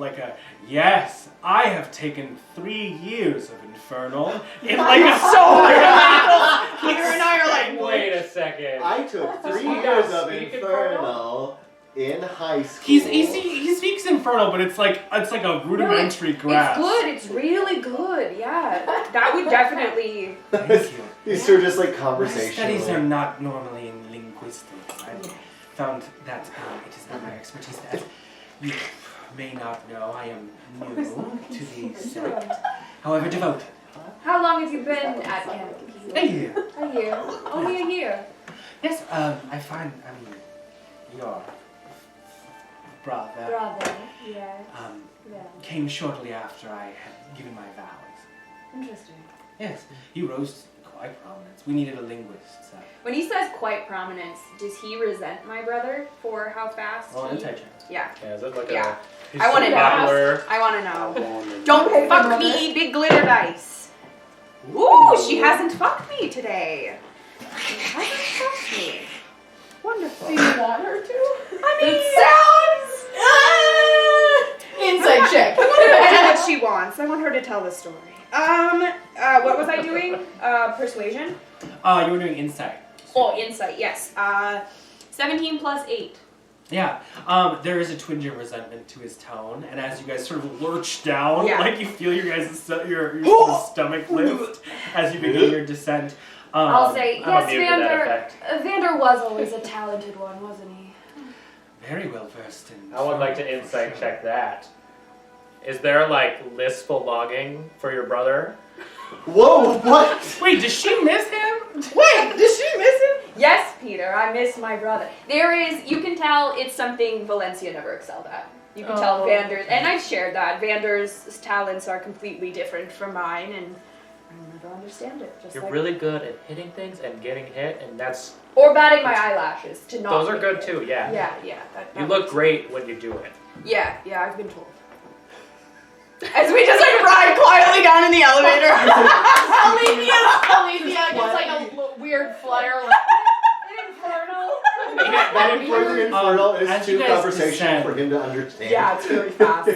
[SPEAKER 1] yes, I have taken 3 years of infernal in like a so
[SPEAKER 10] Peter and I are like,
[SPEAKER 4] Wait a second.
[SPEAKER 5] I took
[SPEAKER 4] Does
[SPEAKER 5] 3
[SPEAKER 4] he
[SPEAKER 5] years
[SPEAKER 4] not
[SPEAKER 5] of
[SPEAKER 4] speak
[SPEAKER 5] Infernal in high school.
[SPEAKER 1] he speaks infernal, but it's like a rudimentary grasp.
[SPEAKER 10] It's good. It's really good. Yeah, that would definitely.
[SPEAKER 1] Thank you.
[SPEAKER 5] These are just like
[SPEAKER 1] My
[SPEAKER 5] conversational.
[SPEAKER 1] studies are not normally in linguistics. I've found that it is not my expertise. As you may not know, I am new to the sect. However, devoted.
[SPEAKER 10] How long have you been at camp?
[SPEAKER 1] A year.
[SPEAKER 10] A year. Only a year.
[SPEAKER 1] Yes, your brother
[SPEAKER 10] Brother. Yes. Yeah.
[SPEAKER 1] came shortly after I had given my vows.
[SPEAKER 10] Interesting.
[SPEAKER 1] Yes, he rose to quite prominence. We needed a linguist, so.
[SPEAKER 10] When he says quite prominence, does he resent my brother for how fast?
[SPEAKER 1] Well,
[SPEAKER 10] he...
[SPEAKER 1] insight check.
[SPEAKER 10] Yeah.
[SPEAKER 4] Yeah, is it like
[SPEAKER 10] Yeah.
[SPEAKER 4] he's
[SPEAKER 10] I want to
[SPEAKER 4] so
[SPEAKER 10] know.
[SPEAKER 4] popular.
[SPEAKER 10] I want to know.
[SPEAKER 8] Okay.
[SPEAKER 10] Don't fuck me, big glitter dice. Ooh, she hasn't fucked me today. She hasn't fucked me. Wonderful.
[SPEAKER 6] Do you want her to?
[SPEAKER 10] I mean, sounds.
[SPEAKER 6] Insight
[SPEAKER 10] tell the story. What was I doing? Persuasion?
[SPEAKER 1] You were doing insight.
[SPEAKER 10] Oh, insight, yes. 17 plus 8.
[SPEAKER 1] Yeah, there is a twinge of resentment to his tone, and as you guys sort of lurch down,
[SPEAKER 10] Yeah.
[SPEAKER 1] like you feel your guys' your sort of stomach lift as you begin your descent.
[SPEAKER 3] I'll say,
[SPEAKER 4] I'm
[SPEAKER 3] yes,
[SPEAKER 4] immune to that effect.
[SPEAKER 3] Vander was always a talented one, wasn't he?
[SPEAKER 1] Very well versed in.
[SPEAKER 4] I would like to insight check that. Is there like listful longing for your brother?
[SPEAKER 5] Whoa, what?
[SPEAKER 1] Wait, does she miss him?
[SPEAKER 10] Wait, did she miss him?
[SPEAKER 3] Yes, Peter, I miss my brother. There is, you can tell it's something Valenccya never excelled at. You can tell Vander's, and I've shared that, Vander's talents are completely different from mine, and I'll never understand it. Just
[SPEAKER 4] You're
[SPEAKER 3] like,
[SPEAKER 4] really good at hitting things and getting hit, and that's
[SPEAKER 3] or batting my eyelashes to not.
[SPEAKER 4] those are
[SPEAKER 3] get
[SPEAKER 4] good
[SPEAKER 3] hit.
[SPEAKER 4] too. Yeah.
[SPEAKER 3] Yeah. That
[SPEAKER 4] You look great when you do it.
[SPEAKER 3] Yeah, I've been told.
[SPEAKER 10] As we just like ride quietly down in the elevator.
[SPEAKER 7] Alythia gets like a weird flutter. Like,
[SPEAKER 5] Further infernal is
[SPEAKER 1] as you
[SPEAKER 5] too
[SPEAKER 1] guys
[SPEAKER 5] conversation
[SPEAKER 1] descend-
[SPEAKER 5] for him to understand.
[SPEAKER 10] Yeah, it's really fast.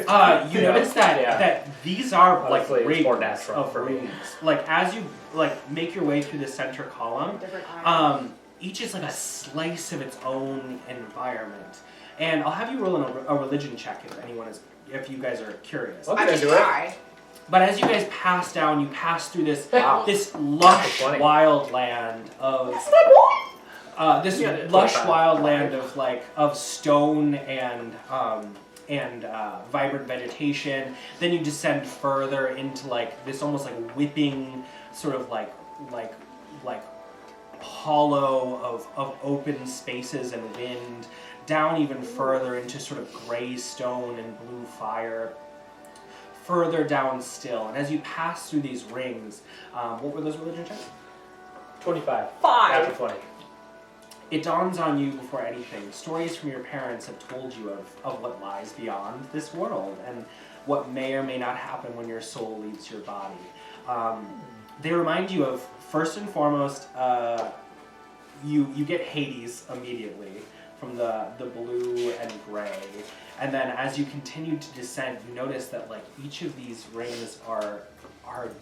[SPEAKER 1] You notice that
[SPEAKER 4] Yeah.
[SPEAKER 1] that these are
[SPEAKER 4] Honestly,
[SPEAKER 1] like
[SPEAKER 4] it's more
[SPEAKER 1] rings
[SPEAKER 4] natural
[SPEAKER 1] of
[SPEAKER 4] for me.
[SPEAKER 1] rings. Like as you like make your way through the center column,
[SPEAKER 10] Different eye.
[SPEAKER 1] each is like a slice of its own environment. And I'll have you roll a religion check if you guys are curious.
[SPEAKER 4] Okay,
[SPEAKER 10] I just
[SPEAKER 4] do it.
[SPEAKER 10] try.
[SPEAKER 1] But as you guys pass down, you pass through this
[SPEAKER 4] Wow.
[SPEAKER 1] this lush
[SPEAKER 4] That's funny.
[SPEAKER 1] wild land of this
[SPEAKER 4] Yeah,
[SPEAKER 1] lush
[SPEAKER 4] 25.
[SPEAKER 1] wild land of stone and vibrant vegetation. Then you descend further into like this almost like whipping sort of like hollow of open spaces and wind. Down even further into sort of gray stone and blue fire. Further down still, and as you pass through these rings, what were those religion checks?
[SPEAKER 4] 25.
[SPEAKER 10] 5.
[SPEAKER 4] After 20.
[SPEAKER 1] It dawns on you before anything. Stories from your parents have told you of what lies beyond this world and what may or may not happen when your soul leaves your body. They remind you of, first and foremost, you get Hades immediately from the blue and gray. And then as you continue to descend, you notice that like each of these rings are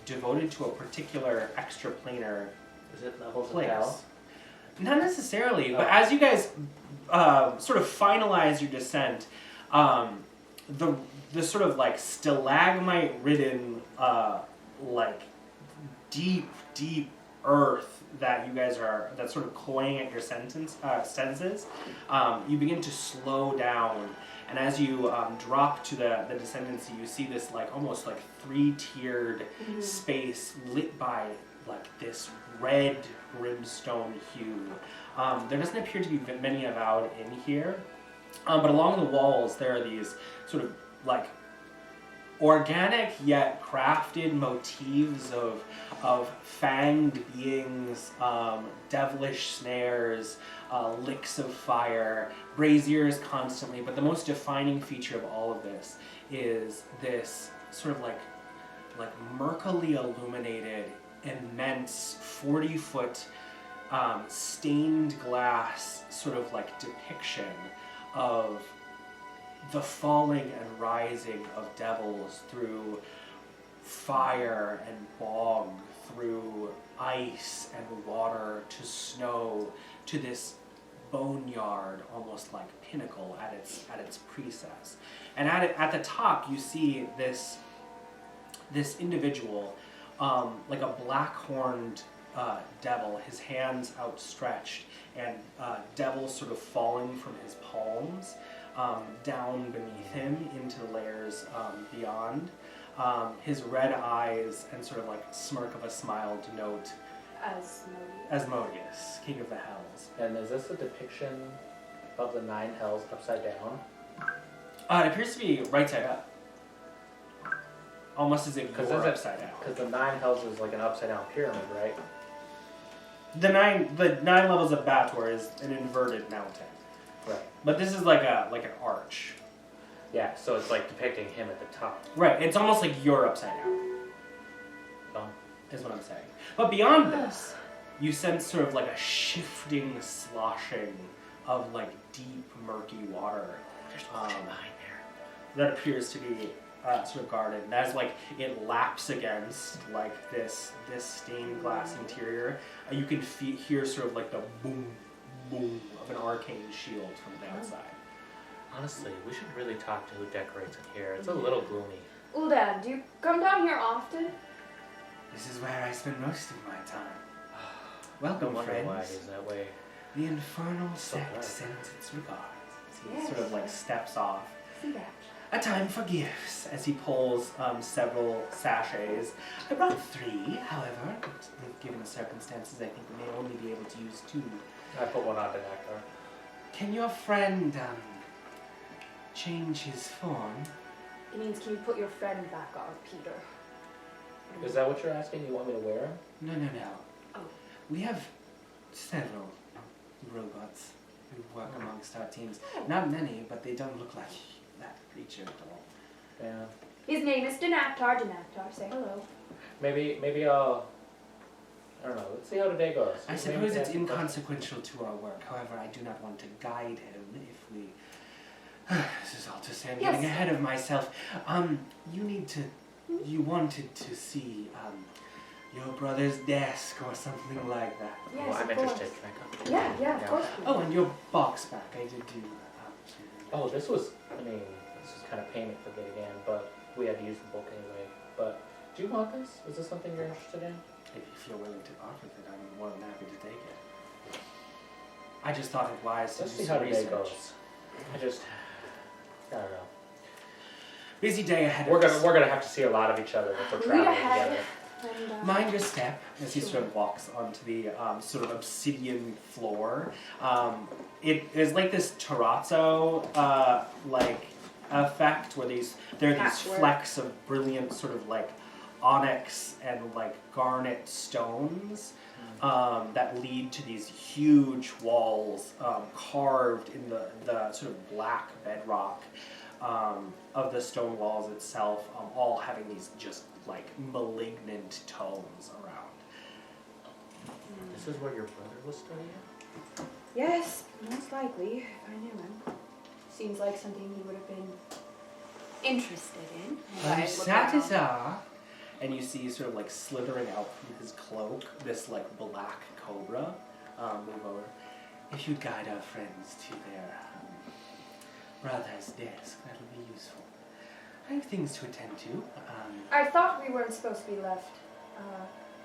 [SPEAKER 1] devoted to a particular extraplanar
[SPEAKER 4] Is it levels of
[SPEAKER 1] place.
[SPEAKER 4] hell?
[SPEAKER 1] Not necessarily, but as you guys sort of finalize your descent, the sort of like stalagmite-ridden, like deep earth that you guys that's sort of cloying at your senses, you begin to slow down. And as you drop to the descendancy, you see this like almost like 3-tiered space lit by like this red brimstone hue. There doesn't appear to be many avowed in here, but along the walls there are these sort of like organic yet crafted motifs of fanged beings, devilish snares, licks of fire, braziers constantly, but the most defining feature of all of this is this sort of like murkily illuminated, immense 40-foot stained glass sort of like depiction of the falling and rising of devils through fire and bog, through ice and water to snow, to this boneyard, almost like pinnacle at its precess. And at the top, you see this individual, like a black-horned devil, his hands outstretched, and devils sort of falling from his palms down beneath him into the layers beyond. His red eyes and sort of like smirk of a smile denote Asmodeus, King of the Hells.
[SPEAKER 4] And is this a depiction of the 9 hells upside down?
[SPEAKER 1] It appears to be right side up. Almost as if you were upside down.
[SPEAKER 4] Because the 9 hells is like an upside down pyramid, right?
[SPEAKER 1] The nine levels of Bator is an inverted mountain.
[SPEAKER 4] Right.
[SPEAKER 1] But this is like an arch.
[SPEAKER 4] Yeah, so it's like depicting him at the top.
[SPEAKER 1] Right, it's almost like you're upside down. Is what I'm saying. But beyond this, you sense sort of like a shifting, sloshing of like deep, murky water. That appears to be sort of guarded. And as like it laps against like this stained glass interior, you can hear sort of like the boom, boom of an arcane shield from the outside.
[SPEAKER 4] Honestly, we should really talk to who decorates it here. It's a little gloomy.
[SPEAKER 3] Uldan, do you come down here often?
[SPEAKER 1] This is where I spend most of my time.
[SPEAKER 4] I
[SPEAKER 1] Welcome,
[SPEAKER 4] wonder
[SPEAKER 1] friends.
[SPEAKER 4] why it is that way.
[SPEAKER 1] The infernal sect
[SPEAKER 4] dark.
[SPEAKER 1] sends its regards. He
[SPEAKER 3] Yes.
[SPEAKER 1] sort of like steps off.
[SPEAKER 3] See that?
[SPEAKER 1] A time for gifts, as he pulls several sachets. I brought 3, however, but given the circumstances, I think we may only be able to use 2.
[SPEAKER 4] I put one on Denactar.
[SPEAKER 1] Can your friend change his form?
[SPEAKER 3] It means can you put your friend back on, Peter?
[SPEAKER 4] Is that what you're asking? You want me to wear him?
[SPEAKER 1] No.
[SPEAKER 3] Oh.
[SPEAKER 1] We have several robots who work amongst our teams. Not many, but they don't look like that creature at all.
[SPEAKER 4] Yeah.
[SPEAKER 3] His name is Denactar. Denactar, say hello.
[SPEAKER 4] Maybe I'll... I don't know. Let's see how today goes.
[SPEAKER 1] I
[SPEAKER 4] Maybe
[SPEAKER 1] suppose
[SPEAKER 4] we
[SPEAKER 1] it's
[SPEAKER 4] can ask him
[SPEAKER 1] inconsequential to our work. However, I do not want to guide him if we... This is all to say I'm getting
[SPEAKER 3] Yes.
[SPEAKER 1] ahead of myself. You wanted to see, your brother's desk or something like that.
[SPEAKER 3] Yes,
[SPEAKER 4] Well, I'm
[SPEAKER 3] of course.
[SPEAKER 4] interested. Can I come?
[SPEAKER 3] Yeah, of course.
[SPEAKER 1] Oh, and your box back. I did do
[SPEAKER 4] Oh, this was kind of payment for getting in, but we had to use the book anyway. But do you want this? Is this something you're interested in?
[SPEAKER 1] If you're willing to part with it, I'm more than happy to take it. I just thought it wise to
[SPEAKER 4] Let's
[SPEAKER 1] do
[SPEAKER 4] see how
[SPEAKER 1] some
[SPEAKER 4] today
[SPEAKER 1] research.
[SPEAKER 4] goes. I don't know.
[SPEAKER 1] Busy day ahead
[SPEAKER 4] We're
[SPEAKER 1] of us.
[SPEAKER 4] gonna have to see a lot of each other if we're
[SPEAKER 3] Lead
[SPEAKER 4] traveling
[SPEAKER 3] ahead.
[SPEAKER 4] together.
[SPEAKER 3] And,
[SPEAKER 1] Mind your step as he sort of walks onto the sort of obsidian floor. It is like this terrazzo like effect where there are these
[SPEAKER 3] Patchwork.
[SPEAKER 1] flecks of brilliant sort of like onyx and like garnet stones that lead to these huge walls carved in the sort of black bedrock of the stone walls itself, all having these just like malignant tones around.
[SPEAKER 4] This is where your brother was studying?
[SPEAKER 3] yes, most likely, if I knew him. Seems like something he would have been interested in.
[SPEAKER 1] And you see sort of like slithering out from his cloak this like black cobra move over. If you'd guide our friends to their brother's desk, that would be useful. I have things to attend to.
[SPEAKER 3] I thought we weren't supposed to be left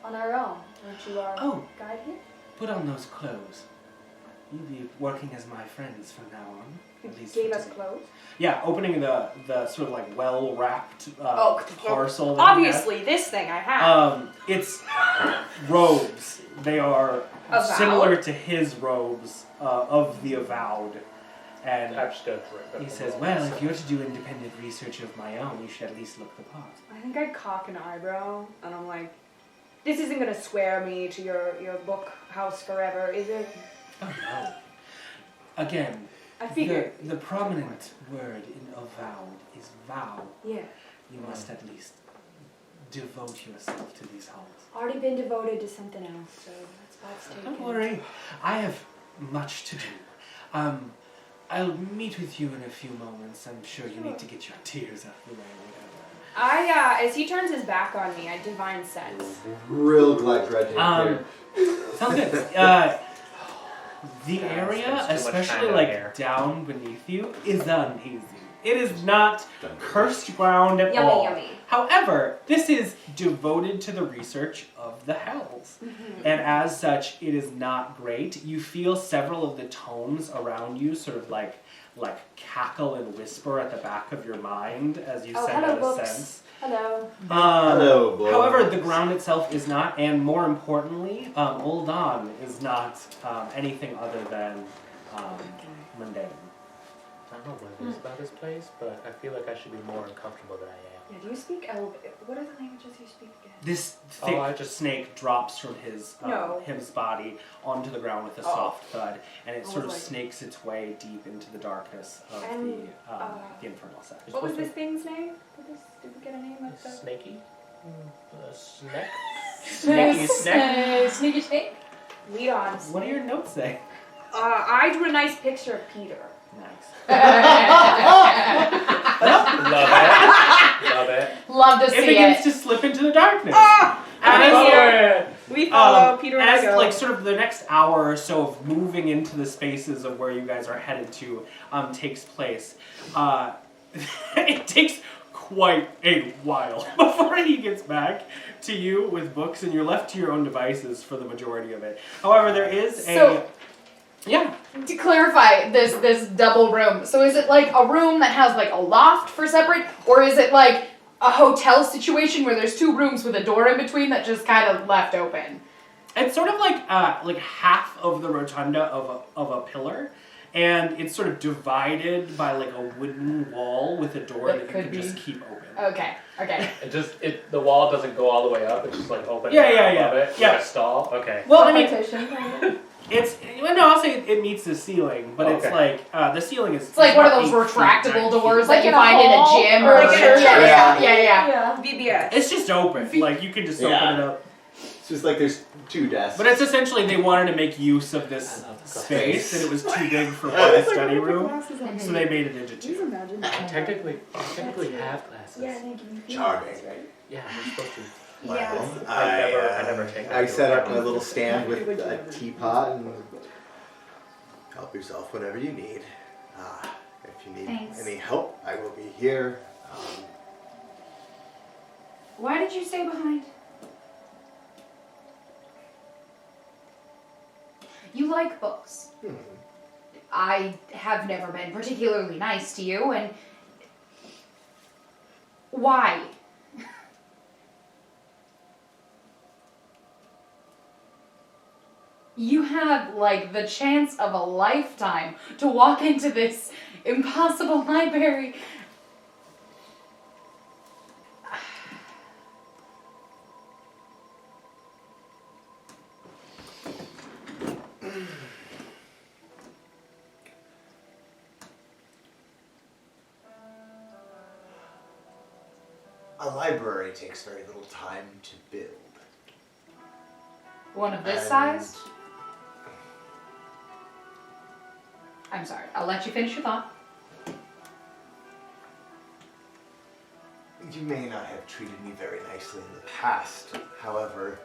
[SPEAKER 3] on our own. Weren't you our
[SPEAKER 1] Oh.
[SPEAKER 3] guide here?
[SPEAKER 1] Put on those clothes. You'll be working as my friends from now on. At least
[SPEAKER 3] Gave
[SPEAKER 1] for
[SPEAKER 3] us
[SPEAKER 1] today.
[SPEAKER 3] clothes?
[SPEAKER 1] Yeah, opening the sort of like well wrapped parcel. that
[SPEAKER 10] Obviously, this thing I
[SPEAKER 1] you
[SPEAKER 10] have.
[SPEAKER 1] have. It's robes. They are
[SPEAKER 10] Avowed?
[SPEAKER 1] similar to his robes of the Avowed. And
[SPEAKER 4] I'm just gonna drink.
[SPEAKER 1] he says, "Well, if you're to do independent research of my own, you should at least look the part."
[SPEAKER 10] I think I cock an eyebrow, and I'm like, this isn't gonna swear me to your book house forever, is it?
[SPEAKER 1] Oh no. Again,
[SPEAKER 10] I figured.
[SPEAKER 1] the prominent word in Avowed is vow.
[SPEAKER 3] Yeah.
[SPEAKER 1] You must at least devote yourself to these halls.
[SPEAKER 3] Already been devoted to something else, so that's why it's taken.
[SPEAKER 1] Don't worry, I have much to do. I'll meet with you in a few moments. I'm sure you need to get your tears out of the way or whatever.
[SPEAKER 10] As he turns his back on me, I divine sense.
[SPEAKER 5] Real glad Grudj ain't here.
[SPEAKER 1] Sounds good. The area,
[SPEAKER 4] spends too much time
[SPEAKER 1] especially
[SPEAKER 4] down
[SPEAKER 1] like
[SPEAKER 4] here.
[SPEAKER 1] down beneath you, is amazing. It is not cursed ground at
[SPEAKER 3] Yummy,
[SPEAKER 1] all.
[SPEAKER 3] yummy.
[SPEAKER 1] However, this is devoted to the research of the hells. And as such, it is not great. You feel several of the tones around you sort of like cackle and whisper at the back of your mind as you
[SPEAKER 3] Oh,
[SPEAKER 1] send
[SPEAKER 3] hello,
[SPEAKER 1] out a
[SPEAKER 3] books.
[SPEAKER 1] sense.
[SPEAKER 3] Hello.
[SPEAKER 5] Hello, boy.
[SPEAKER 1] However, the ground itself is not, and more importantly, Uldan is not anything other than mundane.
[SPEAKER 4] I don't know what it is about this place, but I feel like I should be more uncomfortable than I am.
[SPEAKER 3] Yeah, do you speak what are the languages you speak again?
[SPEAKER 1] This thick
[SPEAKER 4] I just-
[SPEAKER 1] snake drops from his
[SPEAKER 3] No.
[SPEAKER 1] his body onto the ground with a
[SPEAKER 3] Oh.
[SPEAKER 1] soft thud, and it
[SPEAKER 3] I
[SPEAKER 1] sort of
[SPEAKER 3] was like-
[SPEAKER 1] snakes its way deep into the darkness of
[SPEAKER 3] And,
[SPEAKER 1] the infernal section.
[SPEAKER 10] What was this thing's name? Did we get a name like that?
[SPEAKER 4] Snaky? Snack? Snaky snack?
[SPEAKER 7] Sneaky snake.
[SPEAKER 10] Lead on.
[SPEAKER 1] What do your notes say?
[SPEAKER 10] I drew a nice picture of Peter.
[SPEAKER 1] Nice.
[SPEAKER 4] Love it. Love it.
[SPEAKER 7] Love to
[SPEAKER 1] It
[SPEAKER 7] see
[SPEAKER 1] begins
[SPEAKER 7] it.
[SPEAKER 1] to slip into the darkness.
[SPEAKER 10] As we follow Peter and I
[SPEAKER 1] as
[SPEAKER 10] go.
[SPEAKER 1] like sort of the next hour or so of moving into the spaces of where you guys are headed to takes place, it takes quite a while before he gets back to you with books, and you're left to your own devices for the majority of it. However, there is yeah.
[SPEAKER 7] To clarify this double room, so is it like a room that has like a loft for separate, or is it like a hotel situation where there's 2 rooms with a door in between that just kind of left open?
[SPEAKER 1] It's sort of like half of the rotunda of a pillar, and it's sort of divided by like a wooden wall with a door that you can just keep open.
[SPEAKER 7] Okay.
[SPEAKER 4] The wall doesn't go all the way up. It's just like open.
[SPEAKER 1] Yeah.
[SPEAKER 4] Above it,
[SPEAKER 1] Yeah.
[SPEAKER 4] like a stall. Okay.
[SPEAKER 1] Well, I mean,
[SPEAKER 6] Partition.
[SPEAKER 1] I'll say it meets the ceiling, but it's
[SPEAKER 4] Okay.
[SPEAKER 1] like the ceiling is.
[SPEAKER 7] It's like one of
[SPEAKER 1] about
[SPEAKER 7] those
[SPEAKER 1] 8 feet,
[SPEAKER 7] retractable
[SPEAKER 1] 9 feet.
[SPEAKER 7] doors
[SPEAKER 6] Like
[SPEAKER 7] that you
[SPEAKER 6] in a
[SPEAKER 7] find in a
[SPEAKER 6] hall,
[SPEAKER 7] gym
[SPEAKER 6] or
[SPEAKER 7] or
[SPEAKER 6] like a
[SPEAKER 7] yeah.
[SPEAKER 10] VBS.
[SPEAKER 1] It's just open. Like you can just open it up.
[SPEAKER 5] It's just like there's 2 desks.
[SPEAKER 1] But it's essentially they wanted to make use of this space, and it was too big for one study room, so they made it into 2.
[SPEAKER 4] Technically have classes.
[SPEAKER 6] Yeah, thank you.
[SPEAKER 5] Charming.
[SPEAKER 4] Yeah, we're supposed to.
[SPEAKER 5] Well,
[SPEAKER 4] I never take
[SPEAKER 5] I
[SPEAKER 4] that.
[SPEAKER 5] set up my little stand with a teapot and help yourself whenever you need. If you need
[SPEAKER 2] Thanks.
[SPEAKER 5] any help, I will be here.
[SPEAKER 2] Why did you stay behind? You like books. I have never been particularly nice to you, and why? You have, like, the chance of a lifetime to walk into this impossible library.
[SPEAKER 5] A library takes very little time to build.
[SPEAKER 2] One of this
[SPEAKER 5] And
[SPEAKER 2] size? I'm sorry, I'll let you finish your thought.
[SPEAKER 5] You may not have treated me very nicely in the past, however,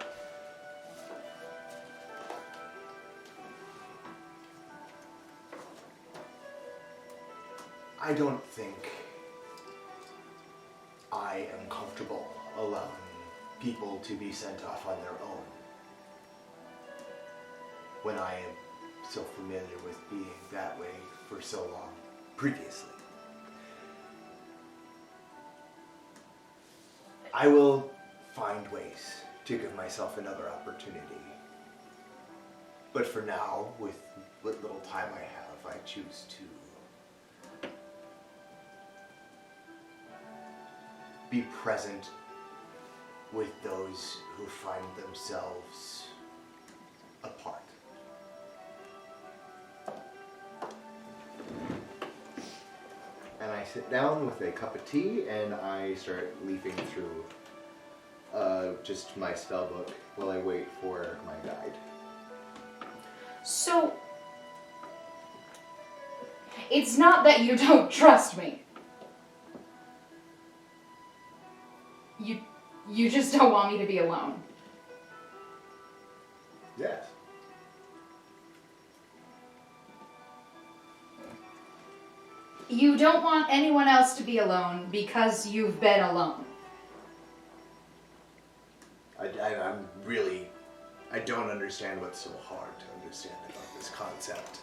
[SPEAKER 5] I don't think I am comfortable allowing people to be sent off on their own when I am so familiar with being that way for so long previously. I will find ways to give myself another opportunity. But for now, with what little time I have, I choose to be present with those who find themselves apart. And I sit down with a cup of tea and I start leafing through just my spell book while I wait for my guide.
[SPEAKER 2] So, it's not that you don't trust me. You just don't want me to be alone.
[SPEAKER 5] Yes.
[SPEAKER 2] You don't want anyone else to be alone because you've been alone.
[SPEAKER 5] I don't understand what's so hard to understand about this concept.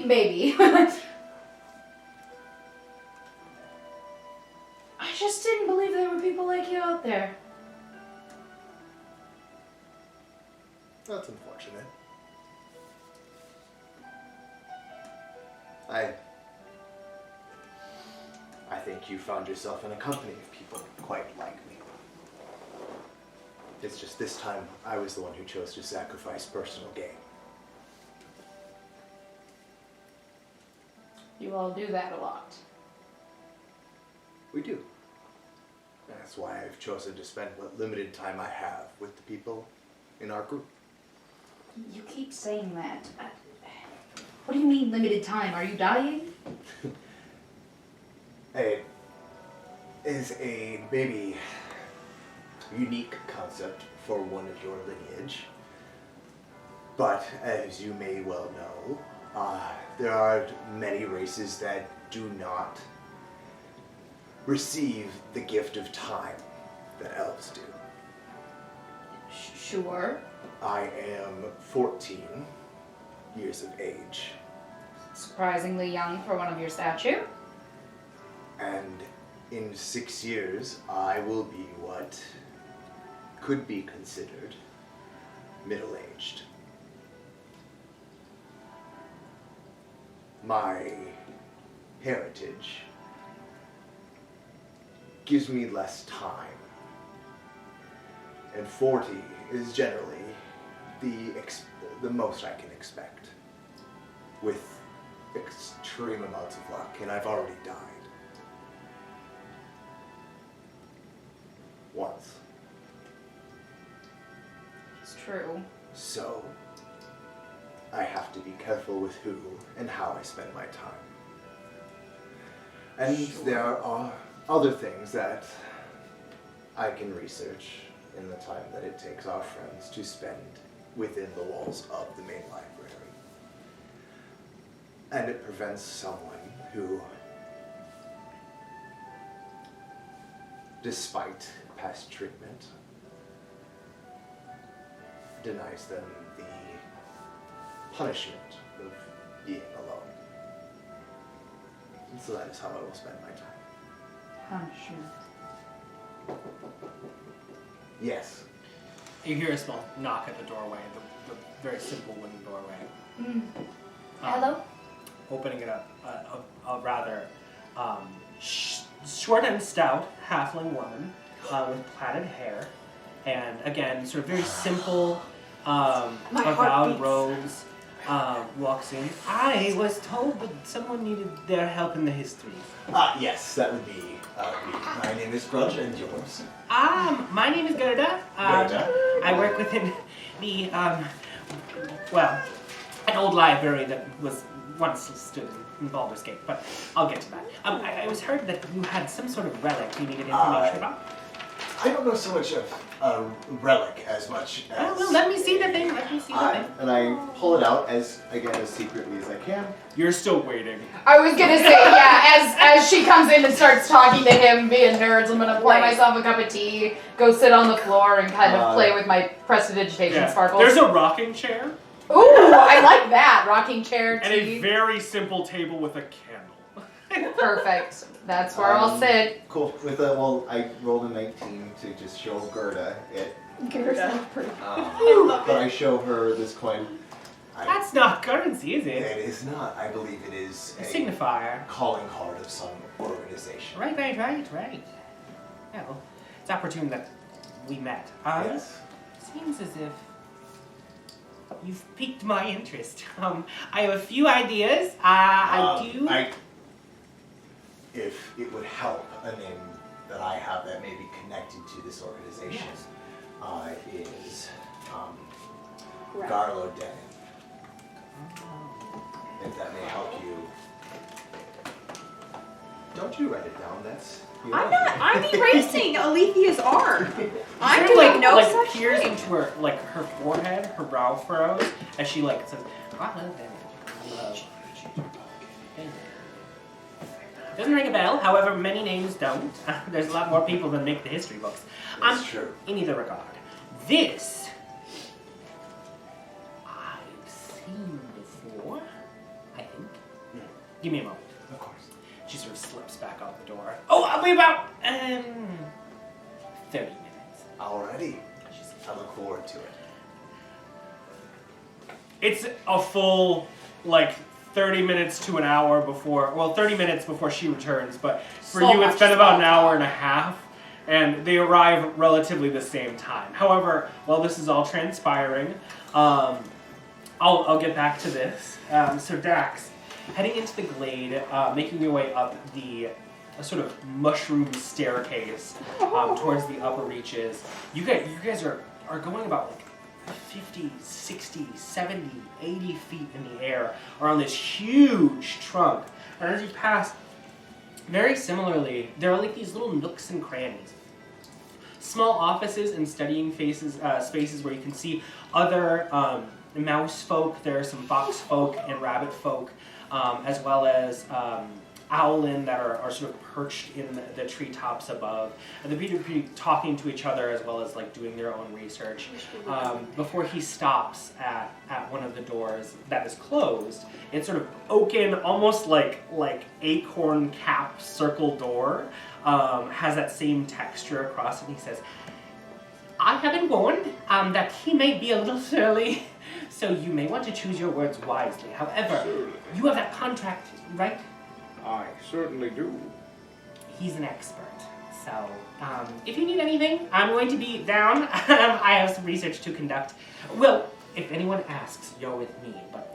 [SPEAKER 2] Maybe. I just didn't believe there were people like you out there.
[SPEAKER 5] That's unfortunate. I think you found yourself in a company of people quite like me. It's just this time I was the one who chose to sacrifice personal gain.
[SPEAKER 2] You all do that a lot.
[SPEAKER 5] We do. That's That's why I've chosen to spend what limited time I have with the people in our group.
[SPEAKER 2] You keep saying that. What do you mean limited time? Are you dying?
[SPEAKER 5] It is a maybe unique concept for one of your lineage. But as you may well know, there are many races that do not receive the gift of time that elves do.
[SPEAKER 2] Sure.
[SPEAKER 5] I am 14 years of age,
[SPEAKER 2] Surprisingly young for one of your stature.
[SPEAKER 5] and in 6 years I will be what could be considered middle-aged. My heritage gives me less time, and 40 is generally the most I can expect, with extreme amounts of luck, and I've already died once.
[SPEAKER 2] It's true.
[SPEAKER 5] So I have to be careful with who and how I spend my time. And there are other things that I can research in the time that it takes our friends to spend within the walls of the main library. And it prevents someone who, despite past treatment, denies them the punishment of being alone. And so that is how I will spend my time.
[SPEAKER 2] Punishment.
[SPEAKER 5] Yes.
[SPEAKER 1] You hear a small knock at the doorway, the very simple wooden doorway.
[SPEAKER 2] Hello?
[SPEAKER 1] Opening it up, a rather short and stout halfling woman with plaited hair, and again, sort of very simple, avowed robes, walks in. I was told that someone needed their help in the history.
[SPEAKER 5] Yes, that would be me. My name is Grudj, and yours?
[SPEAKER 1] My name is Gerda. I work within the, an old library that was once stood in Baldur's Gate, but I'll get to that. I was heard that you had some sort of relic you needed information about.
[SPEAKER 5] I don't know so much of a relic as much as...
[SPEAKER 1] Oh, well, let me see the thing,
[SPEAKER 5] And I pull it out as secretly as I can.
[SPEAKER 1] You're still waiting.
[SPEAKER 7] I was gonna say, yeah, as she comes in and starts talking to him, being nerds, I'm gonna pour myself a cup of tea, go sit on the floor and kind of play with my prestidigitation sparkles.
[SPEAKER 1] There's a rocking chair.
[SPEAKER 7] Ooh, I like that. Rocking chair, tea.
[SPEAKER 1] And a very simple table with a candle.
[SPEAKER 7] Perfect. That's where I'll sit.
[SPEAKER 5] Cool. I rolled a 19 to just show Gerda it.
[SPEAKER 6] Gerda.
[SPEAKER 5] But I show her this coin.
[SPEAKER 1] That's not currency, is it?
[SPEAKER 5] It is not. I believe it is
[SPEAKER 1] A signifier.
[SPEAKER 5] Calling card of some organization.
[SPEAKER 1] Right. Well, it's opportune that we met.
[SPEAKER 5] Yes.
[SPEAKER 1] Seems as if you've piqued my interest. I have a few ideas. I do.
[SPEAKER 5] If it would help, a name that I have that may be connected to this organization is Garlo Den. If that may help you. Don't you write it down, that's...
[SPEAKER 10] I'm erasing Alythia's arm. I'm
[SPEAKER 1] Sort
[SPEAKER 10] doing
[SPEAKER 1] of
[SPEAKER 10] no
[SPEAKER 1] like
[SPEAKER 10] such
[SPEAKER 1] peers
[SPEAKER 10] thing.
[SPEAKER 1] into her forehead, her brow furrows, as she says, Doesn't ring a bell, however, many names don't. There's a lot more people than make the history books.
[SPEAKER 5] That's true.
[SPEAKER 1] In either regard. This, I've seen before, I think. Give me a moment.
[SPEAKER 5] Of course.
[SPEAKER 1] She sort of slips back out the door. Oh, I'll be about 30 minutes.
[SPEAKER 5] Alrighty. I look forward to it.
[SPEAKER 1] It's a full, 30 minutes to an hour before, 30 minutes before she returns, but for you it's been about an hour and a half, and they arrive relatively the same time. However, while this is all transpiring, I'll get back to this. So Dax, heading into the glade, making your way up the a sort of mushroom staircase towards the upper reaches. You guys are going about like 50, 60, 70, 80 feet in the air around this huge trunk. And as you pass, very similarly, there are like these little nooks and crannies. Small offices and studying spaces where you can see other mouse folk. There are some fox folk and rabbit folk, as well as owlin that are sort of perched in the treetops above. And the people are talking to each other as well as like doing their own research. Before he stops at one of the doors that is closed, it's sort of oaken, almost like acorn cap circle door. Has that same texture across it. And he says, I have been warned that he may be a little surly, so you may want to choose your words wisely. However,
[SPEAKER 8] Surely.
[SPEAKER 1] you have that contract, right?
[SPEAKER 8] I certainly do.
[SPEAKER 1] He's an expert. So, if you need anything, I'm going to be down. I have some research to conduct. Well, if anyone asks, you're with me, but...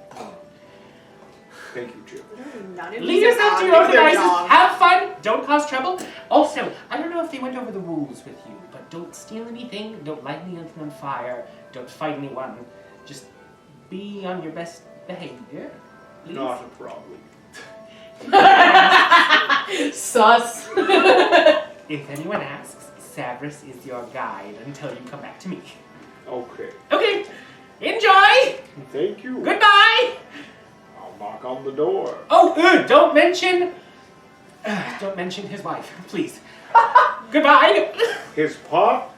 [SPEAKER 8] Thank you, Jim.
[SPEAKER 10] None of
[SPEAKER 1] Leave
[SPEAKER 10] these are
[SPEAKER 1] yourself to your
[SPEAKER 10] wrong,
[SPEAKER 1] own
[SPEAKER 10] they're
[SPEAKER 1] devices.
[SPEAKER 10] wrong.
[SPEAKER 1] Have fun. Don't cause trouble. Also, I don't know if they went over the rules with you, but don't steal anything. Don't light anything on fire. Don't fight anyone. Just be on your best behavior. Please.
[SPEAKER 8] Not a problem.
[SPEAKER 7] Sus.
[SPEAKER 1] If anyone asks, Savris is your guide until you come back to me.
[SPEAKER 8] Okay.
[SPEAKER 1] Okay. Enjoy.
[SPEAKER 8] Thank you.
[SPEAKER 1] Goodbye.
[SPEAKER 8] I'll knock on the door.
[SPEAKER 1] Oh, don't mention his wife, please. Goodbye.
[SPEAKER 8] His pot?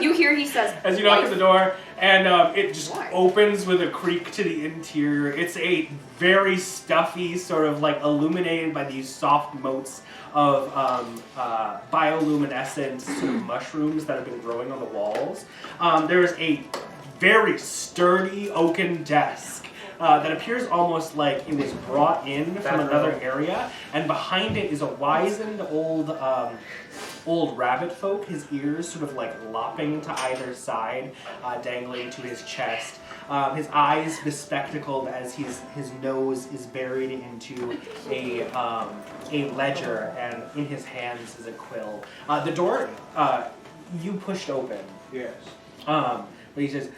[SPEAKER 10] You hear he says,
[SPEAKER 1] As you knock at
[SPEAKER 10] "Wife."
[SPEAKER 1] the door, and it just
[SPEAKER 10] Why?
[SPEAKER 1] opens with a creak to the interior. It's a very stuffy, sort of like illuminated by these soft motes of bioluminescent sort of mushrooms that have been growing on the walls. There is a very sturdy oaken desk that appears almost like it was brought in from another area, and behind it is a wizened old rabbit folk, his ears sort of like lopping to either side, dangling to his chest. His eyes bespectacled as his nose is buried into a ledger, and in his hands is a quill. The door you pushed open.
[SPEAKER 8] Yes.
[SPEAKER 1] But he says,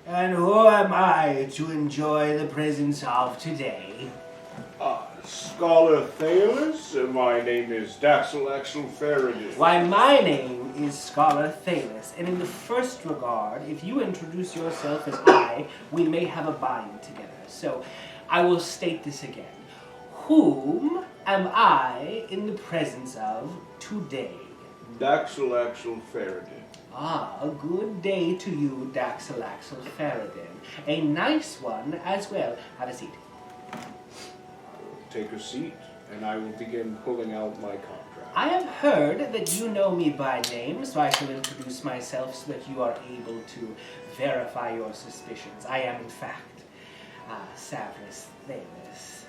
[SPEAKER 1] and who am I to enjoy the presence of today?
[SPEAKER 8] Scholar Thalus, my name is Daxlaxl Faeriden.
[SPEAKER 1] Why, my name is Scholar Thalus, and in the first regard, if you introduce yourself as I, we may have a bind together. So, I will state this again. Whom am I in the presence of today?
[SPEAKER 8] Daxlaxl Faeriden.
[SPEAKER 1] Ah, a good day to you, Daxlaxl Faeriden. A nice one as well. Have a seat.
[SPEAKER 8] Take a seat, and I will begin pulling out my contract.
[SPEAKER 1] I have heard that you know me by name, so I shall introduce myself so that you are able to verify your suspicions. I am, in fact, Savris Thalus.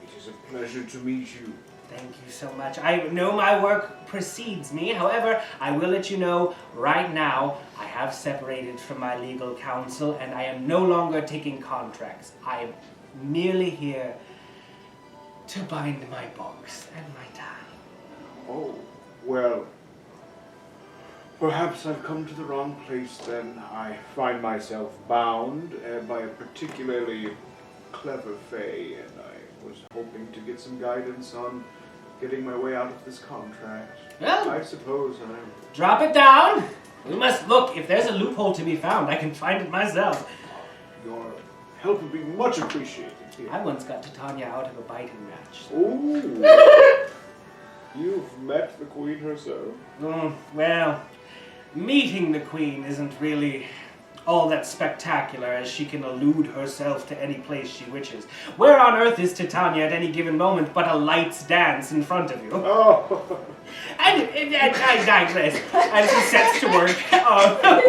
[SPEAKER 8] It is a pleasure to meet you.
[SPEAKER 1] Thank you so much. I know my work precedes me. However, I will let you know right now, I have separated from my legal counsel, and I am no longer taking contracts. I am merely here to bind my books and my time.
[SPEAKER 8] Oh, well, perhaps I've come to the wrong place then. I find myself bound by a particularly clever fae, and I was hoping to get some guidance on getting my way out of this contract.
[SPEAKER 1] Well,
[SPEAKER 8] I suppose I'm...
[SPEAKER 1] drop it down. We must look. If there's a loophole to be found, I can find it myself.
[SPEAKER 8] Your help would be much appreciated. Here.
[SPEAKER 1] I once got Titania out of a biting match.
[SPEAKER 8] Ooh. You've met the queen herself?
[SPEAKER 1] Well, meeting the queen isn't really all that spectacular, as she can elude herself to any place she wishes. Where on earth is Titania at any given moment but a light's dance in front of you?
[SPEAKER 8] Oh.
[SPEAKER 1] And I digress. As he sets to work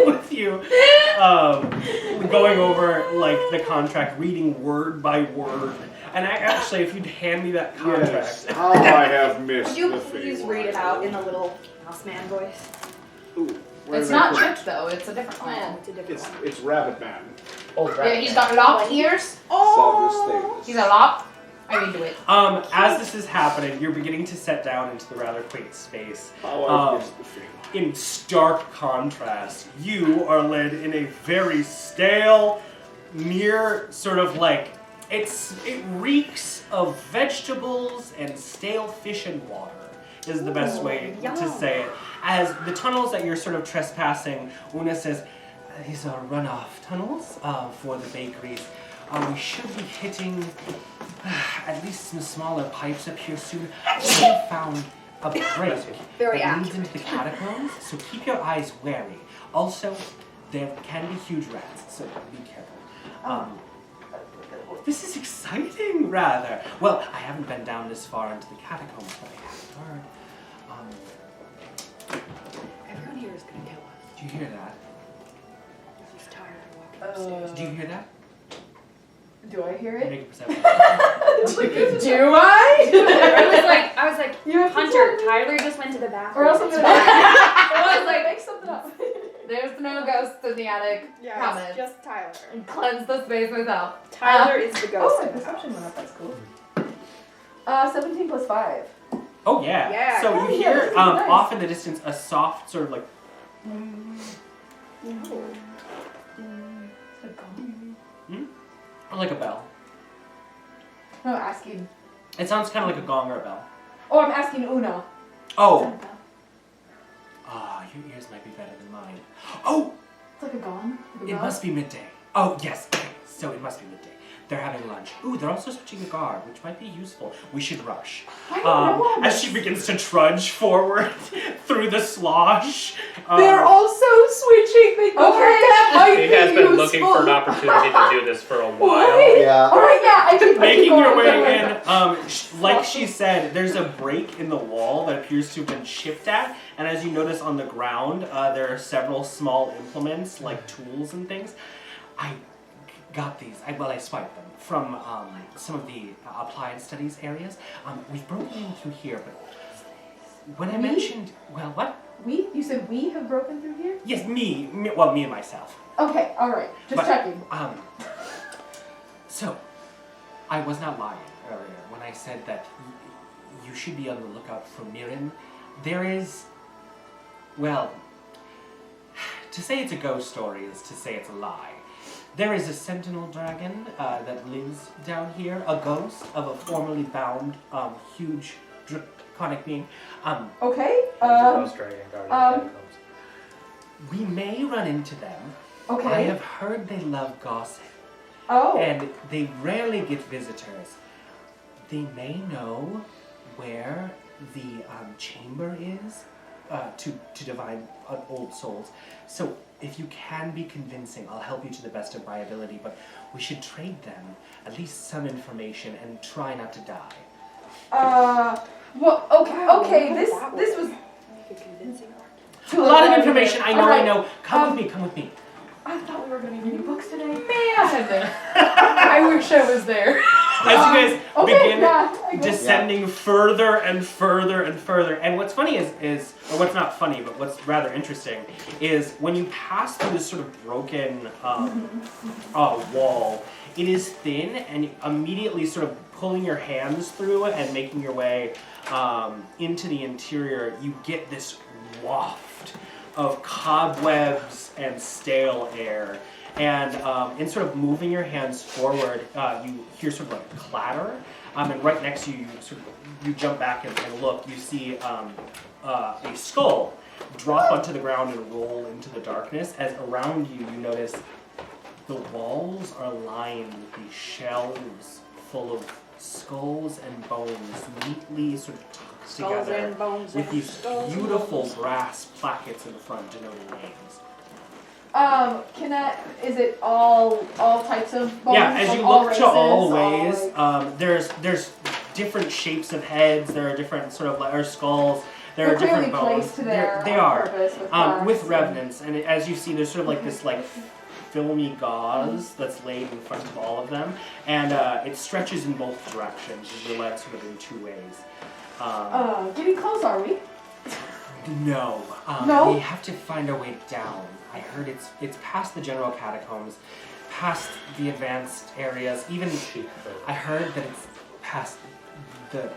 [SPEAKER 1] with you, going over like the contract, reading word by word. And actually, if you'd hand me that contract.
[SPEAKER 8] Yes. How I have missed
[SPEAKER 10] Would you
[SPEAKER 8] the
[SPEAKER 10] please
[SPEAKER 8] Fey
[SPEAKER 10] read it
[SPEAKER 8] World.
[SPEAKER 10] out in a little houseman voice?
[SPEAKER 8] Ooh, where
[SPEAKER 7] It's
[SPEAKER 8] did I
[SPEAKER 7] not
[SPEAKER 8] put it?
[SPEAKER 7] Chip though, it's a different one.
[SPEAKER 10] It's a different one.
[SPEAKER 8] It's Rabbit Man.
[SPEAKER 4] Old
[SPEAKER 7] Yeah, he's got locked ears.
[SPEAKER 8] Savris Thalus.
[SPEAKER 7] He's a lop. I'm into it.
[SPEAKER 1] As this is happening, you're beginning to set down into the rather quaint space.
[SPEAKER 8] How I miss the Feywild.
[SPEAKER 1] In stark contrast, you are led in a very stale, near sort of like it reeks of vegetables and stale fish and water is the best way to say it. As the tunnels that you're sort of trespassing, Una says, these are runoff tunnels for the bakeries. We should be hitting at least some smaller pipes up here soon. We have found a break
[SPEAKER 3] Very
[SPEAKER 1] that leads
[SPEAKER 3] accurate.
[SPEAKER 1] into the catacombs, so keep your eyes wary. Also, there can be huge rats, so be careful. This is exciting, rather. Well, I haven't been down this far into the catacombs, but I have heard.
[SPEAKER 3] Everyone here is gonna kill us.
[SPEAKER 1] Do you hear that?
[SPEAKER 3] He's tired of walking upstairs.
[SPEAKER 1] Do you hear that?
[SPEAKER 6] Do I hear it?
[SPEAKER 1] Make a perception.
[SPEAKER 7] Do I?
[SPEAKER 3] I was like,
[SPEAKER 6] You have to
[SPEAKER 3] Hunter,
[SPEAKER 6] tell me.
[SPEAKER 3] Tyler just went to the bathroom.
[SPEAKER 6] Or else I'm
[SPEAKER 3] It's
[SPEAKER 6] gonna
[SPEAKER 3] fine.
[SPEAKER 6] I was like, make something up.
[SPEAKER 7] There's no ghosts in the attic. Comments.
[SPEAKER 10] just Tyler.
[SPEAKER 7] And cleanse the space myself.
[SPEAKER 10] Tyler is the ghost.
[SPEAKER 6] Oh, my
[SPEAKER 10] in the
[SPEAKER 6] perception
[SPEAKER 10] house.
[SPEAKER 6] went up. That's cool. 17 plus 5.
[SPEAKER 1] Oh yeah.
[SPEAKER 10] Yeah.
[SPEAKER 1] So
[SPEAKER 6] Oh,
[SPEAKER 1] you
[SPEAKER 6] yeah,
[SPEAKER 1] hear
[SPEAKER 6] this is nice.
[SPEAKER 1] off in the distance a soft sort of like or like a bell.
[SPEAKER 6] No, asking.
[SPEAKER 1] It sounds kind of like a gong or a bell.
[SPEAKER 6] Oh, I'm asking Una.
[SPEAKER 1] Oh. Your ears might be better than mine. Oh,
[SPEAKER 6] It's like a gong. Like a
[SPEAKER 1] it
[SPEAKER 6] bell.
[SPEAKER 1] must be midday. Oh yes. Okay. So it must be midday. They're having lunch. Ooh, they're also switching a guard, which might be useful. We should rush.
[SPEAKER 6] I don't know all
[SPEAKER 1] As
[SPEAKER 6] this.
[SPEAKER 1] she begins to trudge forward through the slosh.
[SPEAKER 7] They're also switching. They go that might
[SPEAKER 4] He
[SPEAKER 7] be
[SPEAKER 4] has been
[SPEAKER 7] useful.
[SPEAKER 4] looking for an opportunity to do this for a while.
[SPEAKER 6] What?
[SPEAKER 5] Yeah.
[SPEAKER 6] Alright, yeah, I keep
[SPEAKER 1] Making
[SPEAKER 6] going,
[SPEAKER 1] your way
[SPEAKER 6] going.
[SPEAKER 1] in, like she said, there's a break in the wall that appears to have been chipped at, and as you notice on the ground, there are several small implements, like tools and things. I got these, I swiped them from some of the applied studies areas. We've broken in through here, but when I
[SPEAKER 6] Me?
[SPEAKER 1] mentioned, well, what?
[SPEAKER 6] We? You said we have broken through here?
[SPEAKER 1] Yes, me and myself.
[SPEAKER 6] Okay, alright. Just
[SPEAKER 1] But,
[SPEAKER 6] checking.
[SPEAKER 1] So, I was not lying earlier when I said that you should be on the lookout for Mirren. There is, well, to say it's a ghost story is to say it's a lie. There is a sentinel dragon that lives down here, a ghost of a formerly bound, huge draconic being.
[SPEAKER 6] Okay,
[SPEAKER 4] There's a ghost dragon guarding the catacombs.
[SPEAKER 1] We may run into them.
[SPEAKER 6] okay.
[SPEAKER 1] I have heard they love gossip.
[SPEAKER 6] Oh.
[SPEAKER 1] And they rarely get visitors. They may know where the chamber is to divine old souls. So if you can be convincing, I'll help you to the best of my ability, but we should trade them at least some information and try not to die.
[SPEAKER 6] Well, okay, this was
[SPEAKER 3] Make a convincing argument.
[SPEAKER 6] too
[SPEAKER 1] A lot of
[SPEAKER 6] late.
[SPEAKER 1] information, I know,
[SPEAKER 6] Alright,
[SPEAKER 1] I know. Come with me.
[SPEAKER 6] I thought we were gonna be reading books today.
[SPEAKER 7] Man, I wish I was there.
[SPEAKER 1] As you guys
[SPEAKER 6] Okay,
[SPEAKER 1] begin
[SPEAKER 6] yeah, I guess.
[SPEAKER 1] descending further and further and further. And what's funny is, or what's not funny, but what's rather interesting, is when you pass through this sort of broken wall, it is thin, and immediately sort of pulling your hands through it and making your way into the interior, you get this waft of cobwebs and stale air. And in sort of moving your hands forward, you hear sort of like a clatter, and right next to you, you jump back and look. You see a skull drop onto the ground and roll into the darkness. As around you, you notice the walls are lined with these shelves full of skulls and bones, neatly sort of tucked
[SPEAKER 10] Skulls
[SPEAKER 1] together,
[SPEAKER 10] and bones
[SPEAKER 1] with
[SPEAKER 10] and
[SPEAKER 1] these
[SPEAKER 10] skulls and
[SPEAKER 1] beautiful
[SPEAKER 10] bones.
[SPEAKER 1] brass plackets in the front denoting names.
[SPEAKER 6] Is it all types of bones?
[SPEAKER 1] Yeah, as
[SPEAKER 6] Like
[SPEAKER 1] you
[SPEAKER 6] all
[SPEAKER 1] look to all
[SPEAKER 6] races,
[SPEAKER 1] ways,
[SPEAKER 6] like-
[SPEAKER 1] there's different shapes of heads. There are different sort of or skulls. There
[SPEAKER 6] They're
[SPEAKER 1] are different
[SPEAKER 6] clearly
[SPEAKER 1] bones.
[SPEAKER 6] placed there
[SPEAKER 1] They
[SPEAKER 6] on
[SPEAKER 1] are
[SPEAKER 6] purpose with
[SPEAKER 1] with
[SPEAKER 6] glass.
[SPEAKER 1] revenants, and as you see, there's sort of like this like filmy gauze that's laid in front of all of them, and it stretches in both directions. You're led sort of in two ways.
[SPEAKER 6] Getting close, are we?
[SPEAKER 1] No.
[SPEAKER 6] No?
[SPEAKER 1] We have to find our way down. I heard it's past the general catacombs, past the advanced areas. Even I heard that it's past the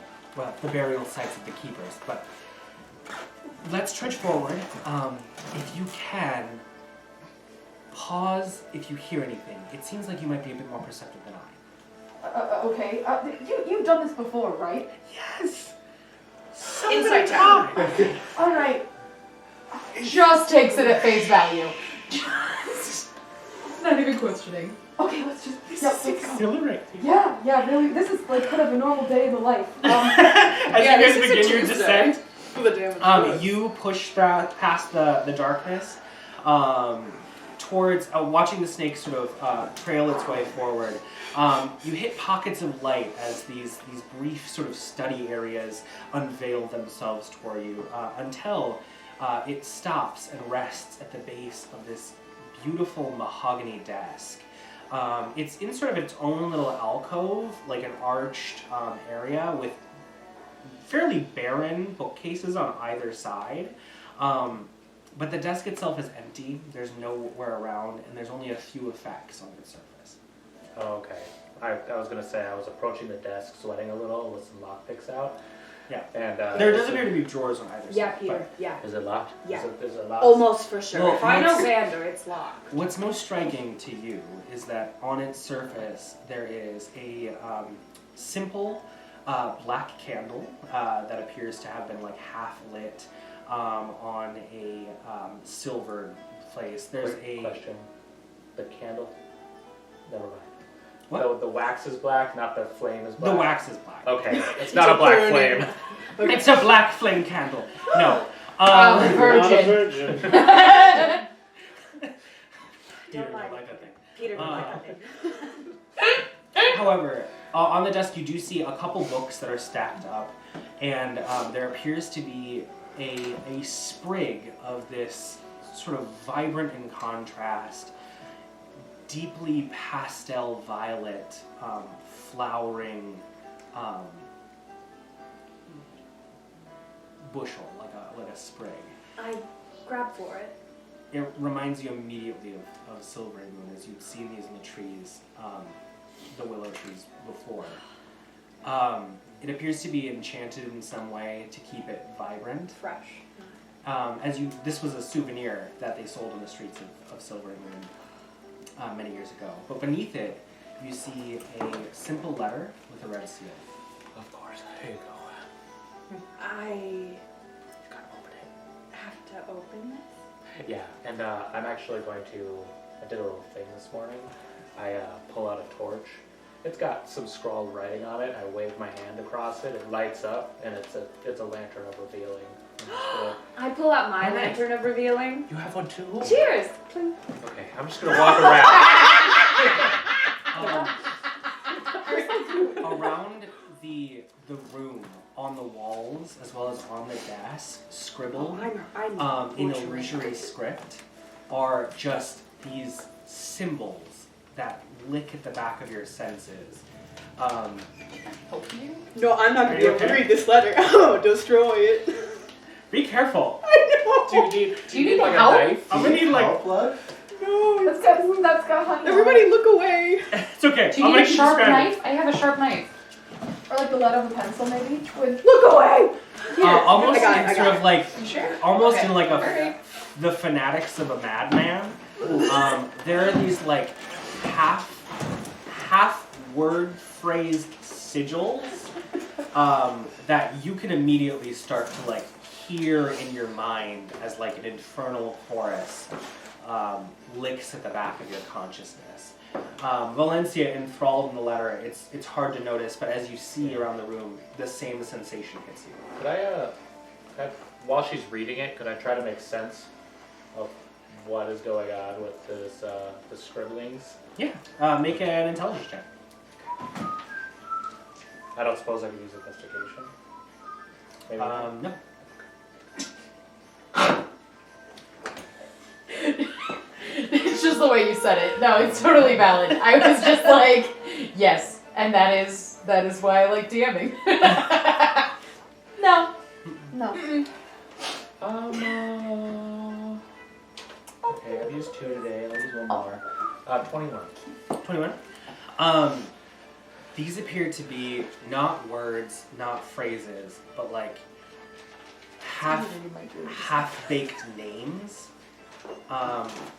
[SPEAKER 1] burial sites of the keepers, but let's trudge forward. If you can, pause if you hear anything. It seems like you might be a bit more perceptive than I.
[SPEAKER 6] Okay. You've done this before, right?
[SPEAKER 1] Yes!
[SPEAKER 10] Insight check.
[SPEAKER 6] All right.
[SPEAKER 7] Just takes it at face value. Not even questioning.
[SPEAKER 6] Okay, let's just.
[SPEAKER 1] This
[SPEAKER 6] Yeah,
[SPEAKER 1] is
[SPEAKER 6] let's go.
[SPEAKER 1] exhilarating.
[SPEAKER 6] Yeah, really. This is like kind of a normal day in the life.
[SPEAKER 1] As you guys begin your descent,
[SPEAKER 10] The damage.
[SPEAKER 1] you push past the darkness towards watching the snake sort of trail its way forward. You hit pockets of light as these brief sort of study areas unveil themselves toward you until it stops and rests at the base of this beautiful mahogany desk. It's in sort of its own little alcove, like an arched area with fairly barren bookcases on either side. But the desk itself is empty. There's nowhere around, and there's only a few effects on its surface.
[SPEAKER 4] Oh, okay. I was gonna say I was approaching the desk, sweating a little, with some lockpicks out.
[SPEAKER 1] Yeah.
[SPEAKER 4] And
[SPEAKER 1] There does appear to be drawers on either
[SPEAKER 3] Yeah,
[SPEAKER 1] side.
[SPEAKER 3] Peter. Yeah.
[SPEAKER 4] is it locked?
[SPEAKER 3] Yeah.
[SPEAKER 4] Is it locked?
[SPEAKER 3] Almost for sure.
[SPEAKER 1] Well,
[SPEAKER 3] If I know
[SPEAKER 1] what's-
[SPEAKER 3] Xander, it's locked.
[SPEAKER 1] What's most striking to you is that on its surface there is a simple black candle that appears to have been like half lit on a silver place. There's
[SPEAKER 4] Quick
[SPEAKER 1] a
[SPEAKER 4] question. The candle? Never mind.
[SPEAKER 1] What?
[SPEAKER 4] The wax is black, not the flame is black.
[SPEAKER 1] The wax is black.
[SPEAKER 4] Okay, it's not a black flame.
[SPEAKER 1] It's a black flame candle. No.
[SPEAKER 7] Virgin.
[SPEAKER 1] Peter don't like that thing.
[SPEAKER 3] Peter don't like that thing.
[SPEAKER 1] However, on the desk you do see a couple books that are stacked up, and there appears to be a sprig of this sort of vibrant in contrast, deeply pastel violet, flowering bushel, like a sprig.
[SPEAKER 3] I grab for it.
[SPEAKER 1] It reminds you immediately of Silvery Moon, as you've seen these in the trees, the willow trees before. It appears to be enchanted in some way to keep it vibrant.
[SPEAKER 3] Fresh.
[SPEAKER 1] This was a souvenir that they sold on the streets of Silvery Moon many years ago. But beneath it, you see a simple letter with a red seal.
[SPEAKER 4] Of course. Here you go.
[SPEAKER 3] I
[SPEAKER 4] Gotta open it.
[SPEAKER 3] have to open this?
[SPEAKER 4] Yeah, and I'm actually going to. I did a little thing this morning. I pull out a torch. It's got some scrawled writing on it. I wave my hand across it. It lights up, and it's a lantern of revealing.
[SPEAKER 3] I pull out my
[SPEAKER 1] Oh, nice.
[SPEAKER 3] lantern of revealing.
[SPEAKER 4] You have one too.
[SPEAKER 3] Cheers!
[SPEAKER 4] Okay, I'm just gonna walk around.
[SPEAKER 1] Around the room, on the walls, as well as on the desk, scribbled
[SPEAKER 3] I'm
[SPEAKER 1] in illusory script, are just these symbols that lick at the back of your senses.
[SPEAKER 10] No, I'm not gonna
[SPEAKER 1] Are
[SPEAKER 10] be
[SPEAKER 1] you
[SPEAKER 10] able to
[SPEAKER 1] okay?
[SPEAKER 10] read this letter. Oh, destroy it.
[SPEAKER 1] Be careful.
[SPEAKER 4] Do you need like
[SPEAKER 7] help?
[SPEAKER 4] a knife?
[SPEAKER 1] I'm gonna need like.
[SPEAKER 5] Help, blood?
[SPEAKER 10] No.
[SPEAKER 6] That's got honey.
[SPEAKER 10] Everybody look away.
[SPEAKER 1] It's okay.
[SPEAKER 7] Do you
[SPEAKER 1] I'm
[SPEAKER 7] need
[SPEAKER 1] gonna
[SPEAKER 7] a
[SPEAKER 1] keep
[SPEAKER 7] sharp
[SPEAKER 1] describing.
[SPEAKER 7] knife? I have a sharp knife.
[SPEAKER 6] Or like the lead of a pencil, maybe. With
[SPEAKER 10] Look away.
[SPEAKER 1] Almost
[SPEAKER 10] I got it,
[SPEAKER 1] in
[SPEAKER 10] I
[SPEAKER 1] sort
[SPEAKER 10] got
[SPEAKER 1] of like,
[SPEAKER 7] You sure?
[SPEAKER 1] almost
[SPEAKER 7] Okay.
[SPEAKER 1] in like
[SPEAKER 7] Alright.
[SPEAKER 1] the fanatics of a madman. There are these like half word phrased sigils that you can immediately start to like hear in your mind as like an infernal chorus licks at the back of your consciousness. Valenccya, enthralled in the letter, it's hard to notice, but as you see around the room, the same sensation hits you.
[SPEAKER 4] Could I, while she's reading it, could I try to make sense of what is going on with this, the scribblings?
[SPEAKER 1] Yeah. Make an intelligence check.
[SPEAKER 4] I don't suppose I could use investigation. Maybe.
[SPEAKER 1] No.
[SPEAKER 7] It's just the way you said it. No, it's totally valid. I was just like, yes, and that is why I like DMing. No.
[SPEAKER 4] Okay, I've used 2 today. I'll use one more. 21.
[SPEAKER 1] 21. These appear to be not words, not phrases, but like half-baked names.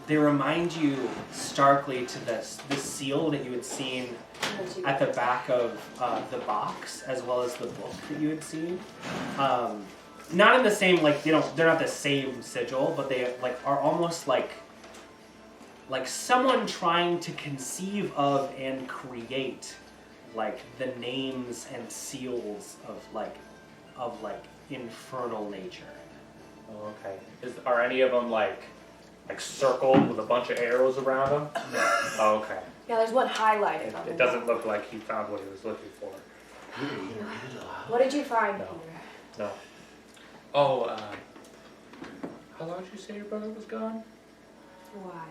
[SPEAKER 1] They remind you starkly to the seal that you had seen at the back of the box, as well as the book that you had seen. Not in the same, like, they're not the same sigil, but they like are almost like someone trying to conceive of and create like the names and seals of infernal nature.
[SPEAKER 4] Oh, okay. Are any of them like circled with a bunch of arrows around them?
[SPEAKER 1] No.
[SPEAKER 4] Oh, okay.
[SPEAKER 3] Yeah, there's one highlighted on the
[SPEAKER 4] It doesn't look like he found what he was looking for.
[SPEAKER 3] What did you find,
[SPEAKER 4] No.
[SPEAKER 3] Peter?
[SPEAKER 4] No. Oh, how long did you say your brother was gone?
[SPEAKER 3] Why?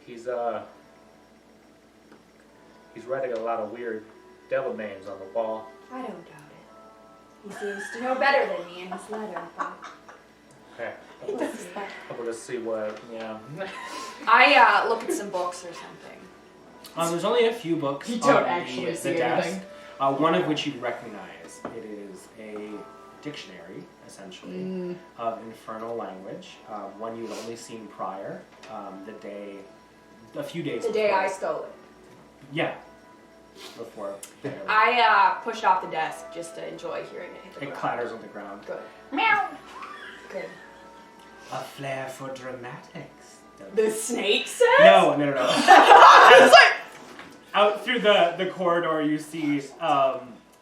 [SPEAKER 4] He's writing a lot of weird devil names on the wall.
[SPEAKER 3] I don't doubt it. He seems to know better than me in his letter, but
[SPEAKER 4] Okay.
[SPEAKER 3] he does that.
[SPEAKER 4] I'm gonna see what, yeah.
[SPEAKER 3] I look at some books or something.
[SPEAKER 1] There's only a few books
[SPEAKER 7] You don't
[SPEAKER 1] on
[SPEAKER 7] actually
[SPEAKER 1] the
[SPEAKER 7] see
[SPEAKER 1] desk.
[SPEAKER 7] anything.
[SPEAKER 1] One of which you recognize. It is a dictionary, essentially, of infernal language. One you'd only seen prior, a few days
[SPEAKER 3] The day
[SPEAKER 1] before.
[SPEAKER 3] I stole it.
[SPEAKER 1] Yeah. Before.
[SPEAKER 3] I pushed off the desk just to enjoy hearing it hit the
[SPEAKER 1] It
[SPEAKER 3] ground.
[SPEAKER 1] clatters on the ground.
[SPEAKER 3] Good.
[SPEAKER 7] Meow.
[SPEAKER 3] Good.
[SPEAKER 1] A flair for dramatics.
[SPEAKER 3] The snake says?
[SPEAKER 1] No. Out through the corridor, you see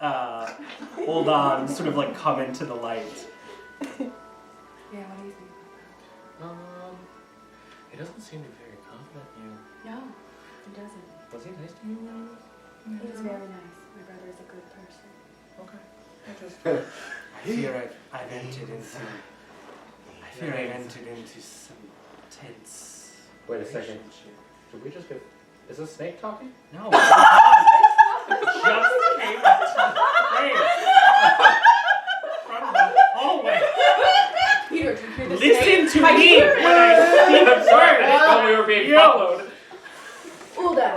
[SPEAKER 1] Uldan sort of like come into the light.
[SPEAKER 3] Yeah, what do you think?
[SPEAKER 4] He doesn't seem to be very confident in you.
[SPEAKER 3] No, he doesn't.
[SPEAKER 4] Was he nice to you?
[SPEAKER 3] He was very nice. My brother is a good person.
[SPEAKER 4] Okay.
[SPEAKER 1] I fear I've entered into some tense.
[SPEAKER 4] Wait a second.
[SPEAKER 1] relationship.
[SPEAKER 4] Did we just get... Is this snake talking?
[SPEAKER 1] No. Just came from the hallway.
[SPEAKER 3] Peter, do you hear the
[SPEAKER 1] Listen
[SPEAKER 3] snake?
[SPEAKER 1] to me when I speak
[SPEAKER 4] I'm sorry, I didn't
[SPEAKER 1] words.
[SPEAKER 4] know we were being followed.
[SPEAKER 3] Ulda,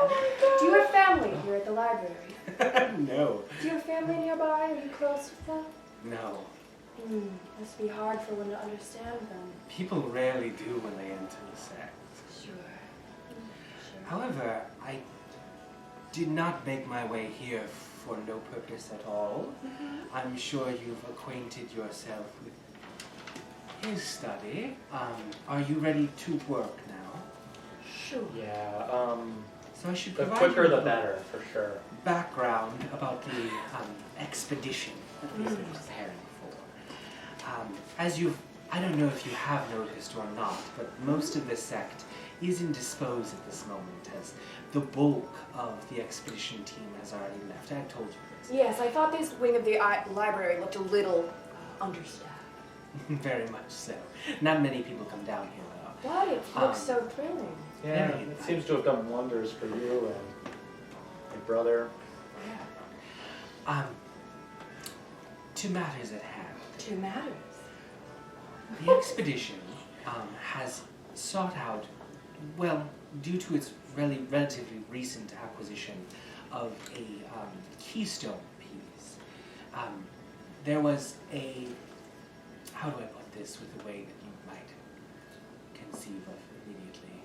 [SPEAKER 3] do you have family here at the library?
[SPEAKER 1] No.
[SPEAKER 3] Do you have family nearby? Are you close with them?
[SPEAKER 1] No.
[SPEAKER 3] Must be hard for one to understand them.
[SPEAKER 1] People rarely do when they enter the sect.
[SPEAKER 3] Sure.
[SPEAKER 1] However, I did not make my way here for no purpose at all. I'm sure you've acquainted yourself with his study. Are you ready to work now?
[SPEAKER 3] Sure.
[SPEAKER 4] Yeah,
[SPEAKER 1] So I should
[SPEAKER 4] the
[SPEAKER 1] provide
[SPEAKER 4] quicker
[SPEAKER 1] you
[SPEAKER 4] the
[SPEAKER 1] with
[SPEAKER 4] better, for sure.
[SPEAKER 1] background about the expedition that we've been preparing for. I don't know if you have noticed or not, but most of the sect is indisposed at this moment, as the bulk of the expedition team has already left. I've told you this.
[SPEAKER 3] Yes, I thought this wing of the library looked a little understaffed.
[SPEAKER 1] Very much so. Not many people come down here, though.
[SPEAKER 3] But it looks so thrilling.
[SPEAKER 4] Yeah,
[SPEAKER 1] Very
[SPEAKER 4] it seems to have done wonders for you and your brother.
[SPEAKER 1] To matters at hand.
[SPEAKER 3] Two matters.
[SPEAKER 1] The expedition has sought out, well, due to its relatively recent acquisition of a keystone piece, there was a, how do I put this with a way that you might conceive of immediately?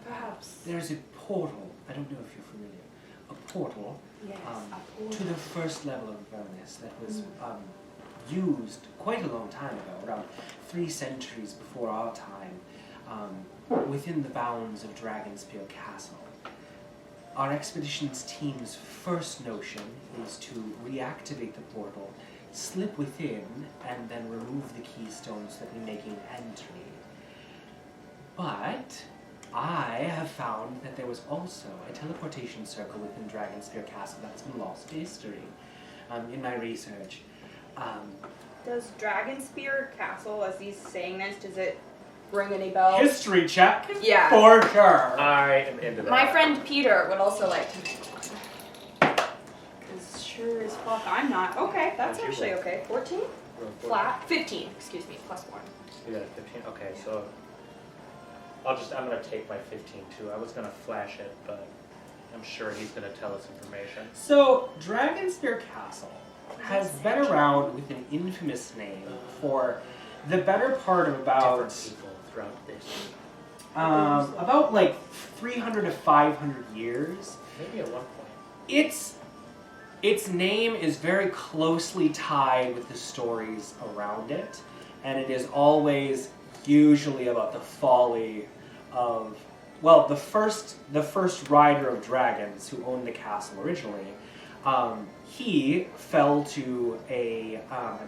[SPEAKER 3] Perhaps.
[SPEAKER 1] There's a portal, I don't know if you're familiar, a portal
[SPEAKER 3] Yes,
[SPEAKER 1] to the first level of Avernus that was used quite a long time ago, around 3 centuries before our time, within the bounds of Dragonspear Castle. Our expedition's team's first notion is to reactivate the portal, slip within, and then remove the keystones that we making entry. But I have found that there was also a teleportation circle within Dragonspear Castle that's been lost to history. In my research,
[SPEAKER 10] Does Dragonspear Castle, as he's saying this, does it ring any bells?
[SPEAKER 1] history check
[SPEAKER 10] Yeah.
[SPEAKER 1] for sure.
[SPEAKER 4] I am into that.
[SPEAKER 10] My friend Peter would also like to make one. As sure as fuck I'm not. Okay, that's
[SPEAKER 4] What'd you
[SPEAKER 10] actually
[SPEAKER 4] roll?
[SPEAKER 10] okay. 14? Flat? 15, excuse me, plus 1.
[SPEAKER 4] You got a 15? Okay, so I'm gonna take my 15 too. I was gonna flash it, but I'm sure he's going to tell us information.
[SPEAKER 1] So, Dragonspear Castle has been around with an infamous name for the better part of about
[SPEAKER 4] Different people throughout this.
[SPEAKER 1] about like 300 to 500 years.
[SPEAKER 4] Maybe at one point.
[SPEAKER 1] Its name is very closely tied with the stories around it, and it is always usually about the folly of, well, the first rider of dragons who owned the castle originally. He fell to I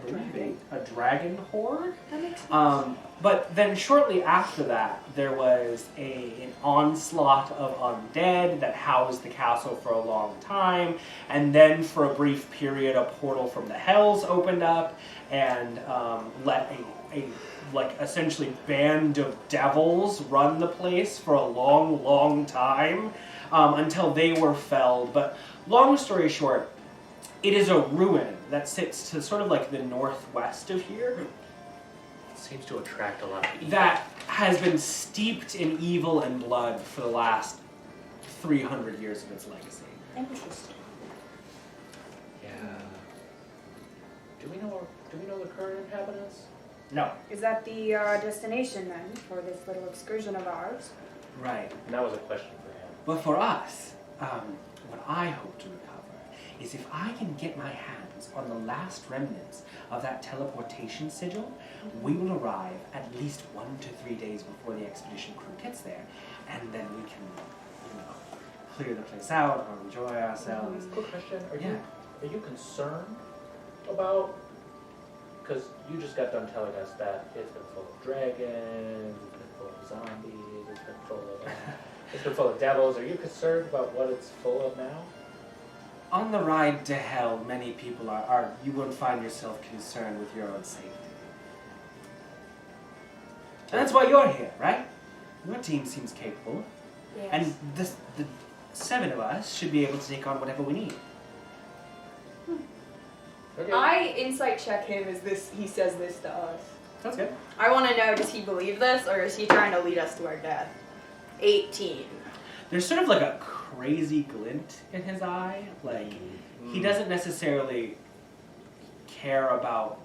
[SPEAKER 1] believe a dragon horde.
[SPEAKER 3] That makes sense.
[SPEAKER 1] But then shortly after that, there was an onslaught of undead that housed the castle for a long time, and then for a brief period, a portal from the hells opened up and let a essentially band of devils run the place for a long, long time until they were felled. But long story short, it is a ruin that sits to sort of like the northwest of here.
[SPEAKER 4] Seems to attract a lot of evil.
[SPEAKER 1] That has been steeped in evil and blood for the last 300 years of its legacy.
[SPEAKER 3] Interesting.
[SPEAKER 4] Yeah. Do we know the current inhabitants?
[SPEAKER 1] No.
[SPEAKER 11] Is that the destination then for this little excursion of ours?
[SPEAKER 1] Right.
[SPEAKER 4] And that was a question for him.
[SPEAKER 1] But for us, what I hope to recover is if I can get my hands on the last remnants of that teleportation sigil, we will arrive at least 1 to 3 days before the expedition crew gets there, and then we can, clear the place out or enjoy ourselves.
[SPEAKER 4] Quick question: Are you concerned about? Because you just got done telling us that it's been full of dragons, it's been full of zombies, it's been full of devils. Are you concerned about what it's full of now?
[SPEAKER 1] On the ride to hell, many people are you won't find yourself concerned with your own safety. And that's why you're here, right? Your team seems capable.
[SPEAKER 3] Yes.
[SPEAKER 1] And the 7 of us should be able to take on whatever we need.
[SPEAKER 4] Okay.
[SPEAKER 6] I insight check him as he says this to us.
[SPEAKER 1] Sounds good.
[SPEAKER 6] I want to know, does he believe this, or is he trying to lead us to our death? 18.
[SPEAKER 1] There's sort of like a crazy glint in his eye. Like, he doesn't necessarily care about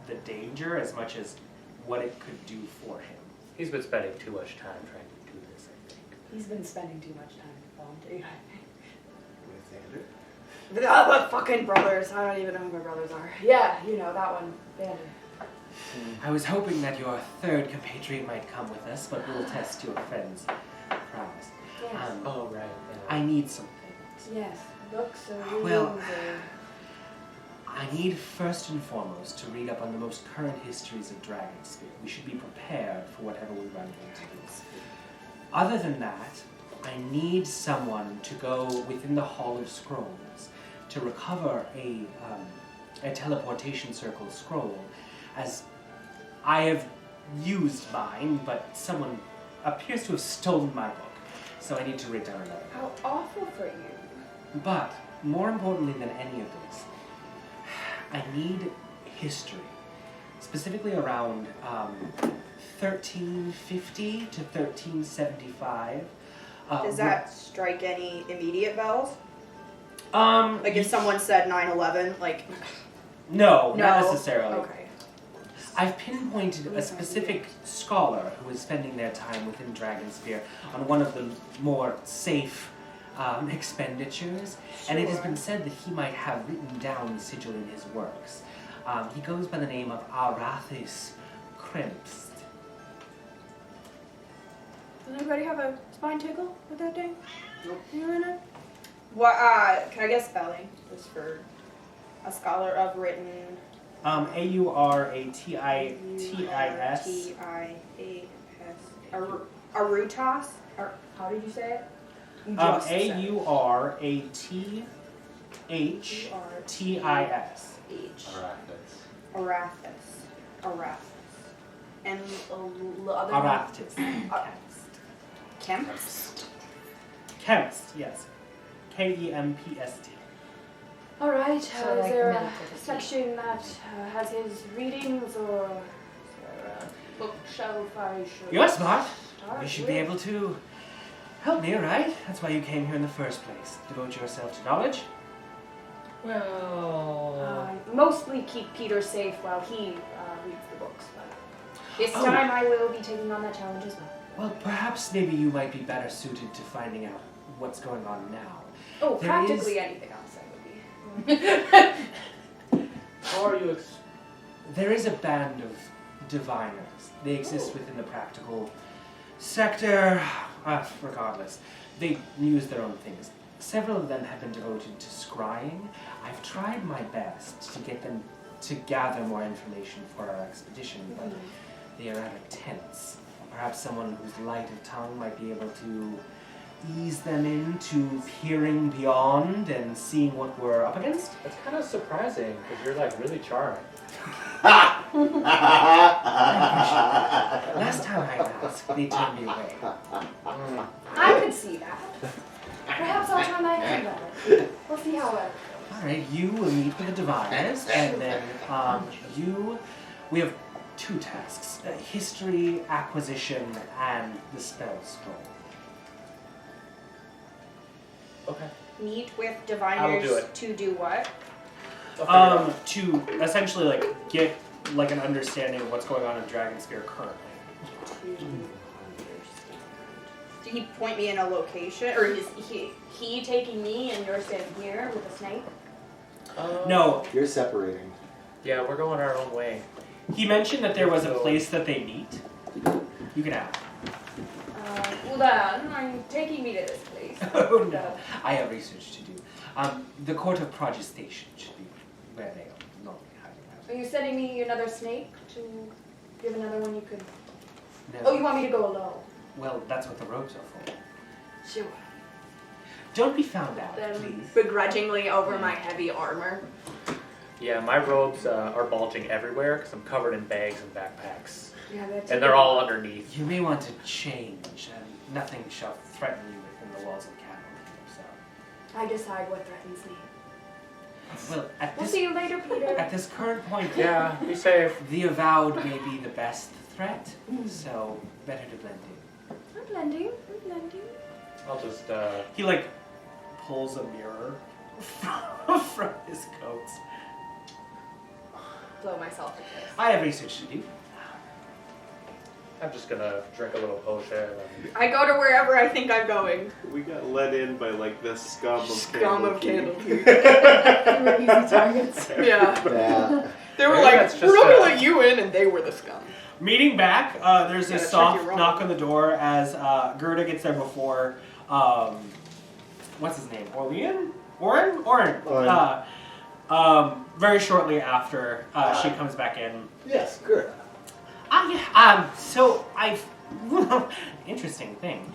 [SPEAKER 1] the danger as much as what it could do for him.
[SPEAKER 4] He's been spending too much time trying to do this, I think.
[SPEAKER 6] He's been spending too much time with Valenccya.
[SPEAKER 5] With Andrew?
[SPEAKER 6] The fucking brothers. I don't even know who my brothers are. Yeah, that one. Bandit.
[SPEAKER 1] I was hoping that your 3rd compatriot might come with us, but we'll test your friend's prowess.
[SPEAKER 3] Yes.
[SPEAKER 4] Oh, right. Yeah.
[SPEAKER 1] I need some things.
[SPEAKER 3] Yes.
[SPEAKER 6] Books or
[SPEAKER 1] Well,
[SPEAKER 6] readings or...
[SPEAKER 1] I need first and foremost to read up on the most current histories of Dragonspear. We should be prepared for whatever we run into. Other than that, I need someone to go within the Hall of Scrolls to recover a teleportation circle scroll, as I have used mine, but someone appears to have stolen my book, so I need to return another.
[SPEAKER 6] How awful for you.
[SPEAKER 1] But more importantly than any of this, I need history, specifically around 1350 to 1375.
[SPEAKER 6] Does that strike any immediate bells?
[SPEAKER 1] Like
[SPEAKER 6] if someone said 9/11, like...
[SPEAKER 1] No, not necessarily.
[SPEAKER 6] Okay.
[SPEAKER 1] I've pinpointed a specific scholar who is spending their time within Dragonspear on one of the more safe expenditures, and it has been said that he might have written down the sigil in his works. He goes by the name of Arathis Kremst.
[SPEAKER 11] Does anybody have a spine tickle with that thing?
[SPEAKER 6] Nope.
[SPEAKER 11] You in it?
[SPEAKER 6] What, can I guess spelling? Just for a scholar of written...
[SPEAKER 1] Auratis.
[SPEAKER 6] T-I-A-S. Arutas? How did you say it?
[SPEAKER 1] Aurathis.
[SPEAKER 6] Arathis. And the other
[SPEAKER 1] Arathis.
[SPEAKER 6] Kempst?
[SPEAKER 1] Kempst, yes. Kempst.
[SPEAKER 11] Alright,
[SPEAKER 6] So,
[SPEAKER 11] is
[SPEAKER 6] like,
[SPEAKER 11] there a
[SPEAKER 6] medical
[SPEAKER 11] section that has his readings, or is there a bookshelf I should...
[SPEAKER 1] You're smart.
[SPEAKER 11] start
[SPEAKER 1] We should
[SPEAKER 11] with?
[SPEAKER 1] be able to Help me, right? That's why you came here in the first place. Devote yourself to knowledge.
[SPEAKER 4] Well,
[SPEAKER 11] Mostly keep Peter safe while he reads the books, but this time I will be taking on that challenge as well.
[SPEAKER 1] Well, perhaps maybe you might be better suited to finding out what's going on now.
[SPEAKER 11] Oh,
[SPEAKER 1] There
[SPEAKER 11] practically
[SPEAKER 1] is-
[SPEAKER 11] anything else I would be.
[SPEAKER 4] how are you?
[SPEAKER 1] There is a band of diviners. They exist within the practical sector. Regardless, they use their own things. Several of them have been devoted to scrying. I've tried my best to get them to gather more information for our expedition, but they are rather tense. Perhaps someone who's light of tongue might be able to ease them into peering beyond and seeing what we're up against.
[SPEAKER 4] It's kind of surprising because you're like really charming.
[SPEAKER 1] Last time I asked, they turned me away.
[SPEAKER 11] I could see that. Perhaps I'll try my hand at it. We'll see how it.
[SPEAKER 1] Alright, you will meet with the diviners, and then we have 2 tasks. History, acquisition, and the spell scroll.
[SPEAKER 10] Okay. Meet with
[SPEAKER 4] I will
[SPEAKER 10] diviners
[SPEAKER 4] do it.
[SPEAKER 10] to do what?
[SPEAKER 1] To essentially like get like an understanding of what's going on in Dragonspear currently.
[SPEAKER 10] Did he point me in a location, or is he taking me and you're standing here with a snake?
[SPEAKER 1] No,
[SPEAKER 5] You're separating.
[SPEAKER 4] Yeah, we're going our own way.
[SPEAKER 1] he mentioned that there was a place that they meet. You can ask.
[SPEAKER 11] Well then, are you taking me to this place?
[SPEAKER 1] Oh no, I have research to do. The Court of Progestation should be where they are normally hiding out.
[SPEAKER 11] Are you sending me another snake to give another one you could...
[SPEAKER 1] No.
[SPEAKER 11] Oh, you want me to go alone?
[SPEAKER 1] Well, that's what the robes are for.
[SPEAKER 11] Sure.
[SPEAKER 1] Don't be found out,
[SPEAKER 10] Then
[SPEAKER 1] please.
[SPEAKER 10] begrudgingly over my heavy armor.
[SPEAKER 4] Yeah, my robes are bulging everywhere because I'm covered in bags and backpacks.
[SPEAKER 11] Yeah, that's
[SPEAKER 4] And they're all underneath.
[SPEAKER 1] You may want to change, and nothing shall threaten you within the walls of Cattle. So,
[SPEAKER 11] I decide what threatens me.
[SPEAKER 1] well, at
[SPEAKER 11] We'll
[SPEAKER 1] this
[SPEAKER 11] see you later, Peter.
[SPEAKER 1] at this current point,
[SPEAKER 4] Yeah, be safe.
[SPEAKER 1] the avowed may be the best threat. So, better to blend in.
[SPEAKER 11] I'm blending. I'm blending.
[SPEAKER 4] I'll just,
[SPEAKER 1] He like pulls a mirror from his coat.
[SPEAKER 10] Blow myself a kiss.
[SPEAKER 1] I have research to do.
[SPEAKER 4] I'm just gonna drink a little potion. And
[SPEAKER 10] I go to wherever I think I'm going.
[SPEAKER 8] We got let in by like the scum of
[SPEAKER 10] Scum of
[SPEAKER 8] Candle
[SPEAKER 10] Candle
[SPEAKER 8] Key.
[SPEAKER 6] We're easy targets.
[SPEAKER 10] Yeah.
[SPEAKER 5] Yeah.
[SPEAKER 10] They were
[SPEAKER 4] Maybe
[SPEAKER 10] like,
[SPEAKER 4] that's just
[SPEAKER 10] we're gonna
[SPEAKER 4] a-
[SPEAKER 10] let you in, and they were the scum.
[SPEAKER 1] Meeting back, there's
[SPEAKER 10] Yeah,
[SPEAKER 1] a
[SPEAKER 10] check
[SPEAKER 1] soft
[SPEAKER 10] your roll.
[SPEAKER 1] knock on the door as Gerda gets there before, what's his name? Oren? Very shortly after she comes back in.
[SPEAKER 5] Yes, good.
[SPEAKER 1] So I've, interesting thing.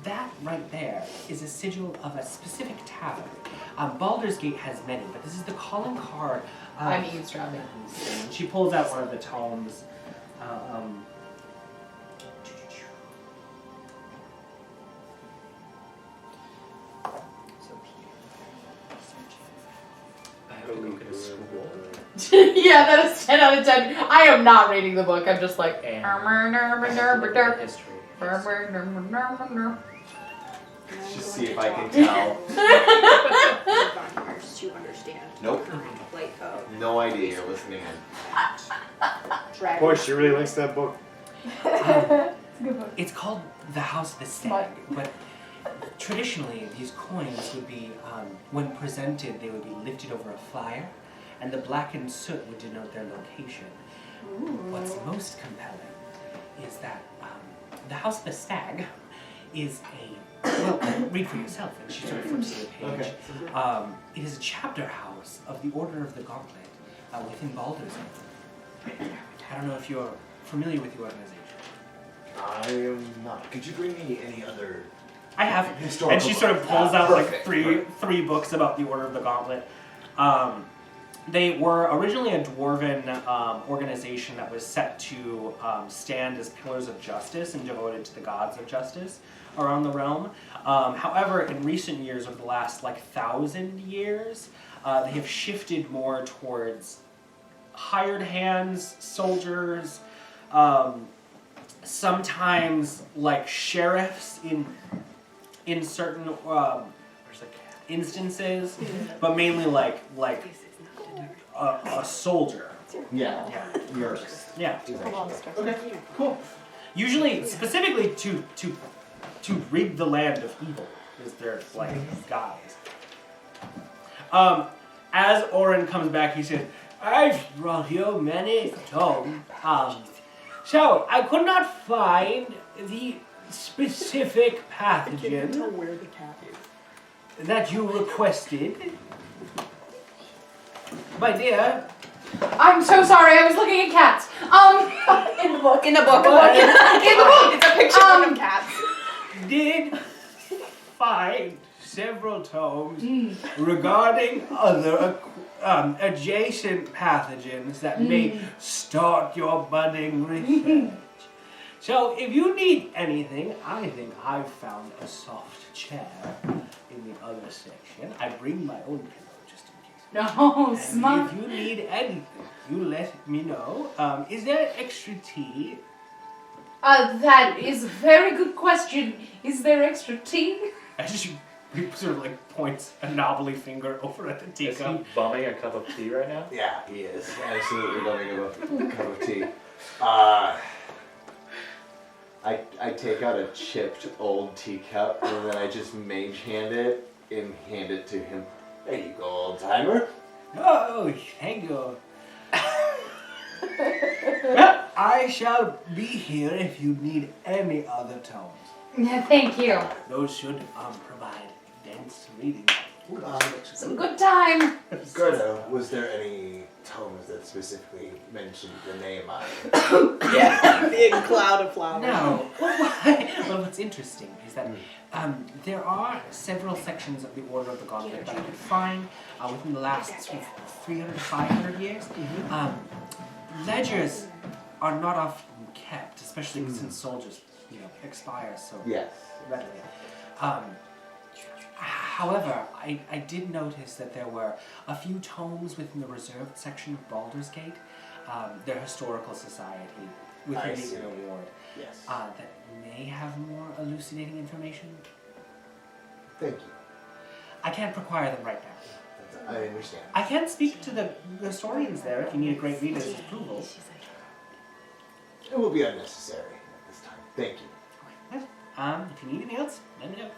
[SPEAKER 1] That right there is a sigil of a specific tavern. Baldur's Gate has many, but this is the calling card.
[SPEAKER 7] I'm eavesdropping.
[SPEAKER 1] She pulls out one of the tomes.
[SPEAKER 4] I have to go get a school.
[SPEAKER 7] Yeah, that is 10 out of 10. I am not reading the book. I'm just like.
[SPEAKER 4] And history.
[SPEAKER 5] Just see if I can tell.
[SPEAKER 10] Diviners to understand.
[SPEAKER 5] Nope.
[SPEAKER 10] Like,
[SPEAKER 5] No idea you're listening in.
[SPEAKER 10] dragon.
[SPEAKER 8] Boy, she really likes that book.
[SPEAKER 6] It's a good book.
[SPEAKER 1] It's called the House of the Stag, but traditionally these coins would be, when presented, they would be lifted over a fire, and the blackened soot would denote their location. What's most compelling is that the House of the Stag is well, read for yourself, and she sort of flips to the page.
[SPEAKER 5] Okay.
[SPEAKER 1] It is a chapter house of the Order of the Gauntlet within Baldur's Gate. I don't know if you're familiar with the organization.
[SPEAKER 5] I am not. Could you bring me any other?
[SPEAKER 1] I have,
[SPEAKER 5] Historical
[SPEAKER 1] and she sort of
[SPEAKER 5] book.
[SPEAKER 1] pulls out like
[SPEAKER 5] Perfect.
[SPEAKER 1] three books about the Order of the Gauntlet. They were originally a dwarven organization that was set to stand as pillars of justice and devoted to the gods of justice around the realm. However, in recent years, over the last 1,000 years, they have shifted more towards hired hands, soldiers, sometimes like sheriffs in in certain instances, but mainly like a soldier.
[SPEAKER 5] Yeah.
[SPEAKER 1] Yours. Yeah.
[SPEAKER 5] Okay, cool.
[SPEAKER 1] Usually, specifically to rid the land of evil is their like guise. As Oren comes back, he says, "I've brought you many tomes. So I could not find the specific pathogen that you requested, my dear."
[SPEAKER 7] I'm so sorry. I was looking at cats.
[SPEAKER 10] In the book. In the book.
[SPEAKER 7] In the book.
[SPEAKER 10] It's a picture of them cats.
[SPEAKER 1] Did find several tomes regarding other adjacent pathogens that may start your budding research. So if you need anything, I think I've found a soft chair in the other section. I bring my own pillow just in case.
[SPEAKER 7] No,
[SPEAKER 1] And
[SPEAKER 7] smart.
[SPEAKER 1] if you need anything, you let me know. Is there extra tea?
[SPEAKER 7] That is a very good question. Is there extra tea?
[SPEAKER 1] As she sort of like points a knobbly finger over at the
[SPEAKER 4] Is
[SPEAKER 1] teacup.
[SPEAKER 4] he bumming a cup of tea right now?
[SPEAKER 5] Yeah, he is. Absolutely loving a cup of tea. I take out a chipped old teacup and then I just mage hand it and hand it to him. There you go, old timer.
[SPEAKER 1] Oh, thank you. Well, I shall be here if you need any other tomes.
[SPEAKER 7] Thank you.
[SPEAKER 1] Those should provide dense reading.
[SPEAKER 7] Some good time.
[SPEAKER 5] Grudj, was there any tomes that specifically mentioned the name on it?
[SPEAKER 6] Yeah, big cloud of flowers.
[SPEAKER 1] No. Well, what's interesting is that there are several sections of the Order of the Gauntlet that I could find within the last 300 to 500 years. Ledgers are not often kept, especially since soldiers, expire so readily. However, I did notice that there were a few tomes within the reserved section of Baldur's Gate, their historical society within the Inner Ward, that may have more elucidating information.
[SPEAKER 5] Thank you.
[SPEAKER 1] I can't require them right now.
[SPEAKER 5] I understand.
[SPEAKER 1] I can speak to the historians there if you need a great reader's approval.
[SPEAKER 5] It will be unnecessary at this time. Thank you.
[SPEAKER 1] If you need anything else, let me know.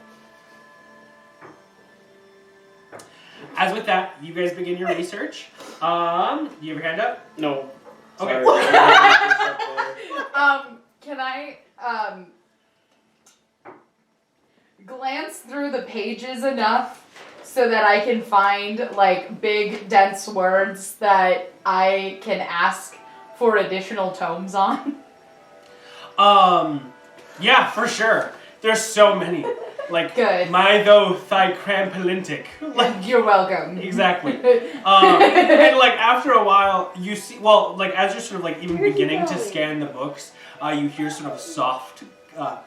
[SPEAKER 1] As with that, you guys begin your research. You have your hand up?
[SPEAKER 8] No.
[SPEAKER 1] Okay.
[SPEAKER 7] Can I glance through the pages enough so that I can find like big dense words that I can ask for additional tomes on?
[SPEAKER 1] Yeah, for sure. There's so many. Like,
[SPEAKER 7] Good.
[SPEAKER 1] Mytho Thicrampelintic.
[SPEAKER 7] Like, you're welcome.
[SPEAKER 1] Exactly. And like after a while, you see, well, like as you're sort of like even beginning to scan the books, you hear sort of a soft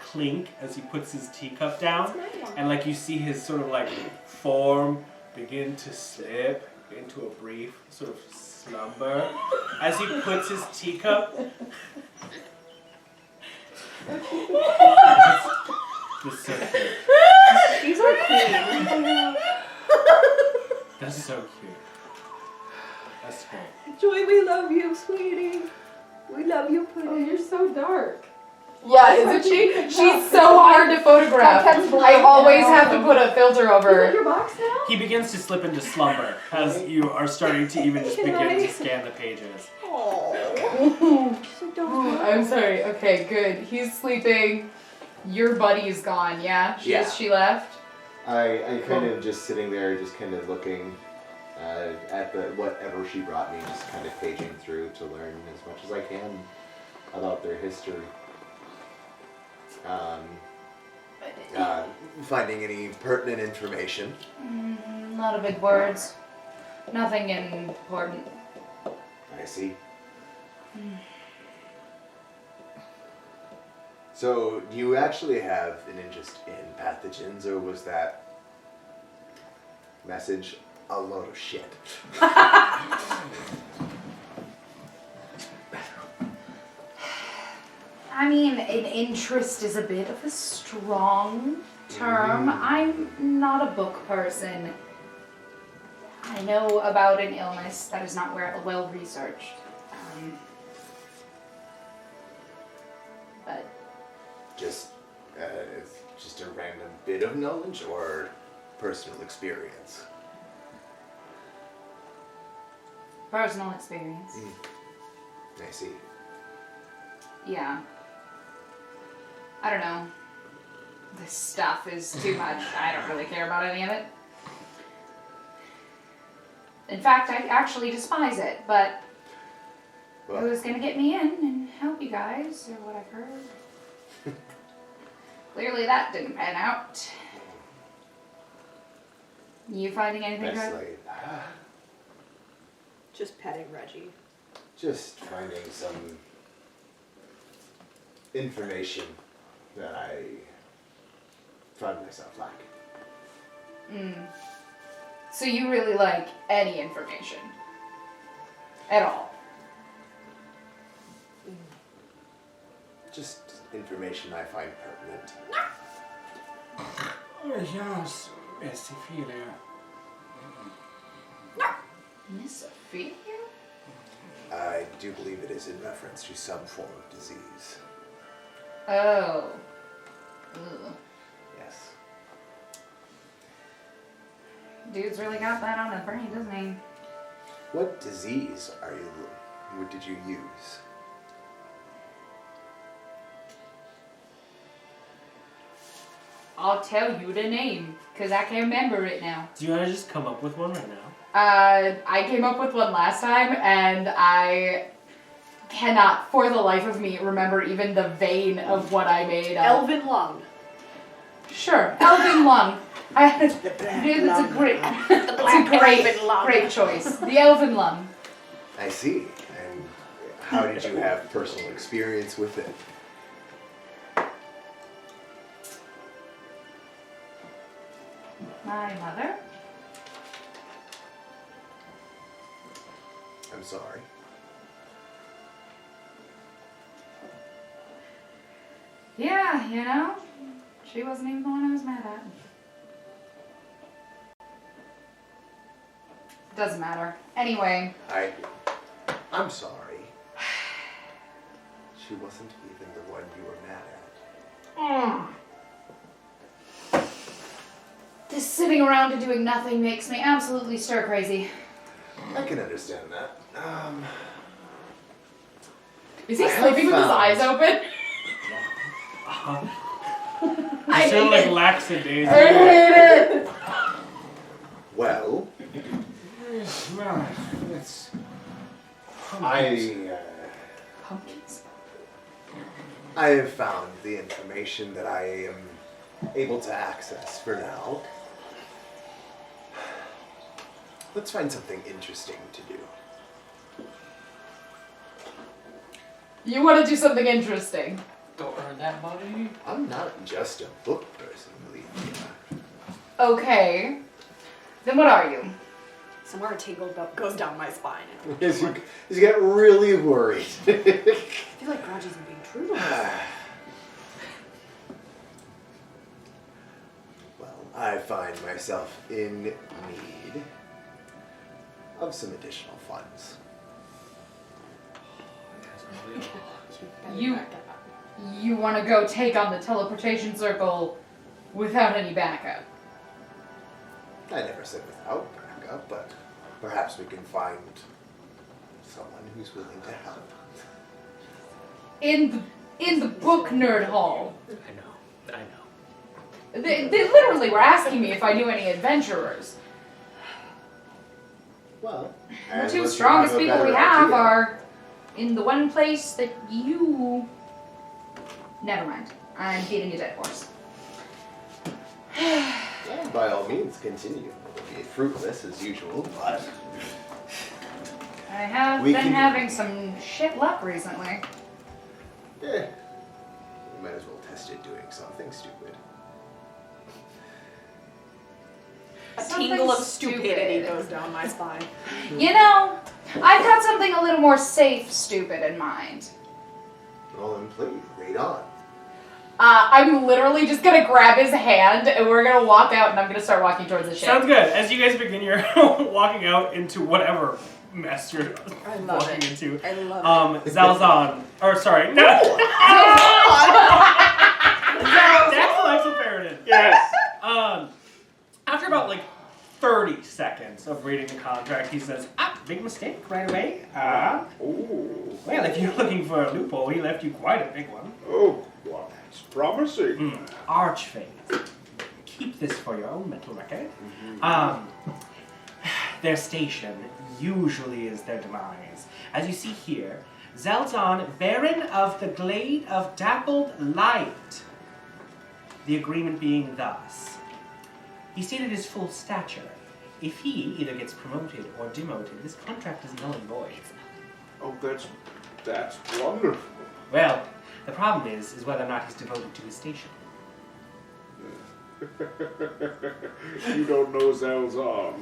[SPEAKER 1] clink as he puts his teacup down, and like you see his sort of like form begin to slip into a brief sort of slumber as he puts his teacup. That's so cute.
[SPEAKER 3] She's our queen.
[SPEAKER 1] That's so cute. That's great.
[SPEAKER 6] Joy, we love you, sweetie. We love you, Pudding.
[SPEAKER 11] Oh, you're so dark.
[SPEAKER 7] Yeah, isn't she? She's so hard to photograph. I always have to put a filter over
[SPEAKER 11] You
[SPEAKER 7] her.
[SPEAKER 11] got your box now?
[SPEAKER 1] He begins to slip into slumber as you are starting to even just begin to scan the pages.
[SPEAKER 7] Oh, I'm sorry. Okay, good. He's sleeping. Your buddy's gone, yeah? She left?
[SPEAKER 5] I kind of just sitting there, just kind of looking at the whatever she brought me, just kind of paging through to learn as much as I can about their history. Finding any pertinent information.
[SPEAKER 7] A lot of big words. Nothing important.
[SPEAKER 5] I see. So, do you actually have an interest in pathogens, or was that message a load of shit?
[SPEAKER 2] I mean, an interest is a bit of a strong term. I'm not a book person. I know about an illness that is not well researched. But
[SPEAKER 5] Just a random bit of knowledge or personal experience?
[SPEAKER 2] personal experience.
[SPEAKER 5] I see.
[SPEAKER 2] Yeah. I don't know. This stuff is too much. I don't really care about any of it. In fact, I actually despise it, but
[SPEAKER 5] Well,
[SPEAKER 2] it was gonna get me in and help you guys, or what I've heard. Clearly that didn't pan out. You finding anything
[SPEAKER 5] best
[SPEAKER 2] good?
[SPEAKER 5] like
[SPEAKER 10] Just petting Reggie.
[SPEAKER 5] just finding some information that I found myself lacking.
[SPEAKER 2] So you really like any information? At all?
[SPEAKER 5] Just information I find pertinent.
[SPEAKER 1] Yes, Miss Ophelia.
[SPEAKER 2] Miss Ophelia?
[SPEAKER 5] I do believe it is in reference to some form of disease.
[SPEAKER 2] Oh. Ugh.
[SPEAKER 5] Yes.
[SPEAKER 2] Dude's really got that on the brain, doesn't he?
[SPEAKER 5] What disease did you use?
[SPEAKER 2] I'll tell you the name, because I can't remember it now.
[SPEAKER 1] Do you want to just come up with one right now?
[SPEAKER 7] I came up with one last time, and I cannot, for the life of me, remember even the vein of what I made up.
[SPEAKER 10] Elven lung.
[SPEAKER 7] Sure, Elven lung. It's a great choice. The Elven lung.
[SPEAKER 5] I see. And how did you have personal experience with it?
[SPEAKER 2] My mother?
[SPEAKER 5] I'm sorry.
[SPEAKER 2] Yeah, you know, she wasn't even the one I was mad at. Doesn't matter. Anyway.
[SPEAKER 5] I'm sorry. She wasn't even the one you were mad at.
[SPEAKER 2] This sitting around and doing nothing makes me absolutely stir crazy.
[SPEAKER 5] I can understand that.
[SPEAKER 7] Is he
[SPEAKER 5] I have
[SPEAKER 7] sleeping with his
[SPEAKER 5] found-
[SPEAKER 7] eyes open?
[SPEAKER 2] I
[SPEAKER 1] sound
[SPEAKER 2] hate
[SPEAKER 1] like
[SPEAKER 2] it.
[SPEAKER 1] laxadaisical.
[SPEAKER 7] I hate it!
[SPEAKER 5] Well,
[SPEAKER 8] Well, it's
[SPEAKER 2] Pumpkins.
[SPEAKER 5] I have found the information that I am able to access for now. Let's find something interesting to do.
[SPEAKER 7] You want to do something interesting.
[SPEAKER 4] Go earn that money.
[SPEAKER 5] I'm not just a book person, believe me.
[SPEAKER 7] Okay. Then what are you?
[SPEAKER 10] Somewhere a tingle goes down my spine.
[SPEAKER 5] He's get really worried.
[SPEAKER 10] I feel like Grudj isn't being true to us.
[SPEAKER 5] Well, I find myself in need of some additional funds.
[SPEAKER 7] You want to go take on the teleportation circle without any backup?
[SPEAKER 5] I never said without backup, but perhaps we can find someone who's willing to help.
[SPEAKER 7] In the book nerd hall.
[SPEAKER 4] I know.
[SPEAKER 7] They literally were asking me if I knew any adventurers.
[SPEAKER 5] Well,
[SPEAKER 7] The
[SPEAKER 5] and
[SPEAKER 7] two
[SPEAKER 5] let's
[SPEAKER 7] strongest
[SPEAKER 5] have a
[SPEAKER 7] people we
[SPEAKER 5] better
[SPEAKER 7] have
[SPEAKER 5] idea.
[SPEAKER 7] are in the one place that you... Never mind. I'm beating a dead horse.
[SPEAKER 5] Well, by all means, continue. It'll be fruitless as usual, but
[SPEAKER 2] I have
[SPEAKER 5] We
[SPEAKER 2] been
[SPEAKER 5] can-
[SPEAKER 2] having some shit luck recently.
[SPEAKER 5] you might as well test it doing something stupid.
[SPEAKER 10] A
[SPEAKER 2] Something
[SPEAKER 10] tingle of
[SPEAKER 2] stupid.
[SPEAKER 10] stupidity goes down my spine.
[SPEAKER 2] You know, I've got something a little more safe stupid in mind.
[SPEAKER 5] Well, then please, read on.
[SPEAKER 7] I'm literally just gonna grab his hand and we're gonna walk out and I'm gonna start walking towards the ship.
[SPEAKER 1] Sounds good. As you guys begin your walking out into whatever mess you're walking into.
[SPEAKER 6] I love it.
[SPEAKER 1] Zalzan, or sorry, no. Daxlaxl Faeriden.
[SPEAKER 8] Yes.
[SPEAKER 1] After about like 30 seconds of reading the contract, he says, big mistake right away. Well, if you're looking for a loophole, he left you quite a big one.
[SPEAKER 8] Oh, well, that's promising.
[SPEAKER 1] Archfaith. Keep this for your own mental record. Their station usually is their demise. As you see here, Zalzan, Baron of the Glade of Dappled Light. The agreement being thus. He stated his full stature. If he either gets promoted or demoted, this contract is null and void.
[SPEAKER 8] Oh, that's wonderful.
[SPEAKER 1] Well, the problem is whether or not he's devoted to his station.
[SPEAKER 8] You don't know Zalzan.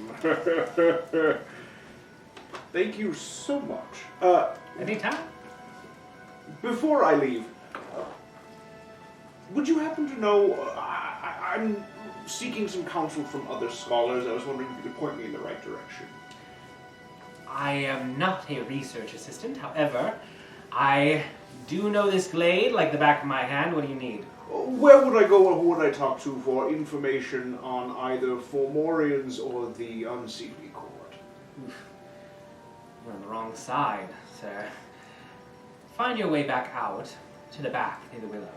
[SPEAKER 8] Thank you so much.
[SPEAKER 1] Anytime.
[SPEAKER 8] Before I leave, would you happen to know, I'm seeking some counsel from other scholars. I was wondering if you could point me in the right direction.
[SPEAKER 1] I am not a research assistant, however, I do know this glade like the back of my hand. What do you need?
[SPEAKER 8] Where would I go or who would I talk to for information on either Fomorians or the Unseelie Court?
[SPEAKER 1] You're on the wrong side, sir. Find your way back out to the back near the willows.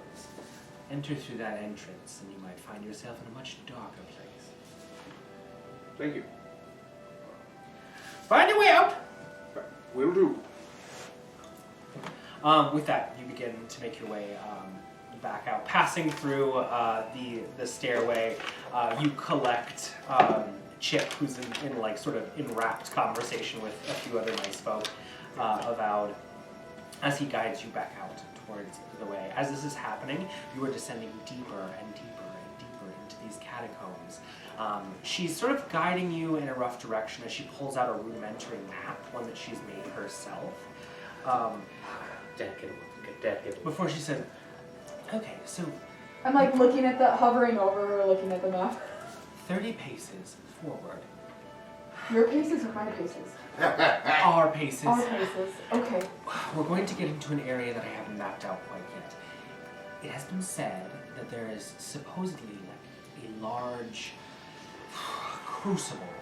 [SPEAKER 1] Enter through that entrance and you might find yourself in a much darker place.
[SPEAKER 8] Thank you.
[SPEAKER 1] Find your way out!
[SPEAKER 8] Will do.
[SPEAKER 1] With that, you begin to make your way back out. Passing through the stairway, you collect Chip, who's in like sort of enwrapped conversation with a few other nice folk, Avowed, as he guides you back out towards the way. As this is happening, you are descending deeper and deeper and deeper into these catacombs. She's sort of guiding you in a rough direction as she pulls out a rudimentary map, one that she's made herself. Before she said, okay, so...
[SPEAKER 6] I'm like looking at hovering over her, looking at the map.
[SPEAKER 1] 30 paces forward.
[SPEAKER 6] Your paces or my paces?
[SPEAKER 1] Our paces.
[SPEAKER 6] Our paces, okay.
[SPEAKER 1] We're going to get into an area that I haven't mapped out quite yet. It has been said that there is supposedly like a large crucible,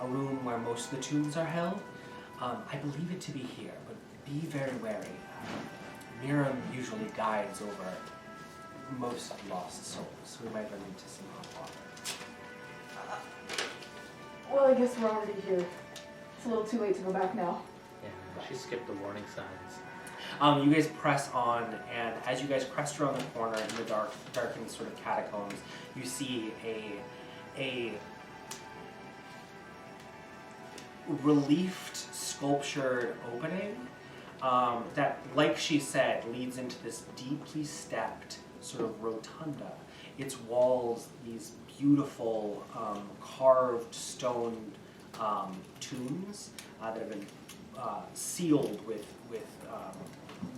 [SPEAKER 1] a room where most of the tombs are held. I believe it to be here, but be very wary. Miram usually guides over most lost souls, so we might run into some hot water.
[SPEAKER 6] Well, I guess we're already here. It's a little too late to go back now.
[SPEAKER 4] Yeah, she skipped the warning signs.
[SPEAKER 1] You guys press on, and as you guys crest around the corner in the darkened sort of catacombs, you see a reliefed, sculptured opening that, like she said, leads into this deeply stepped sort of rotunda. Its walls, these beautiful carved stone tombs that have been sealed with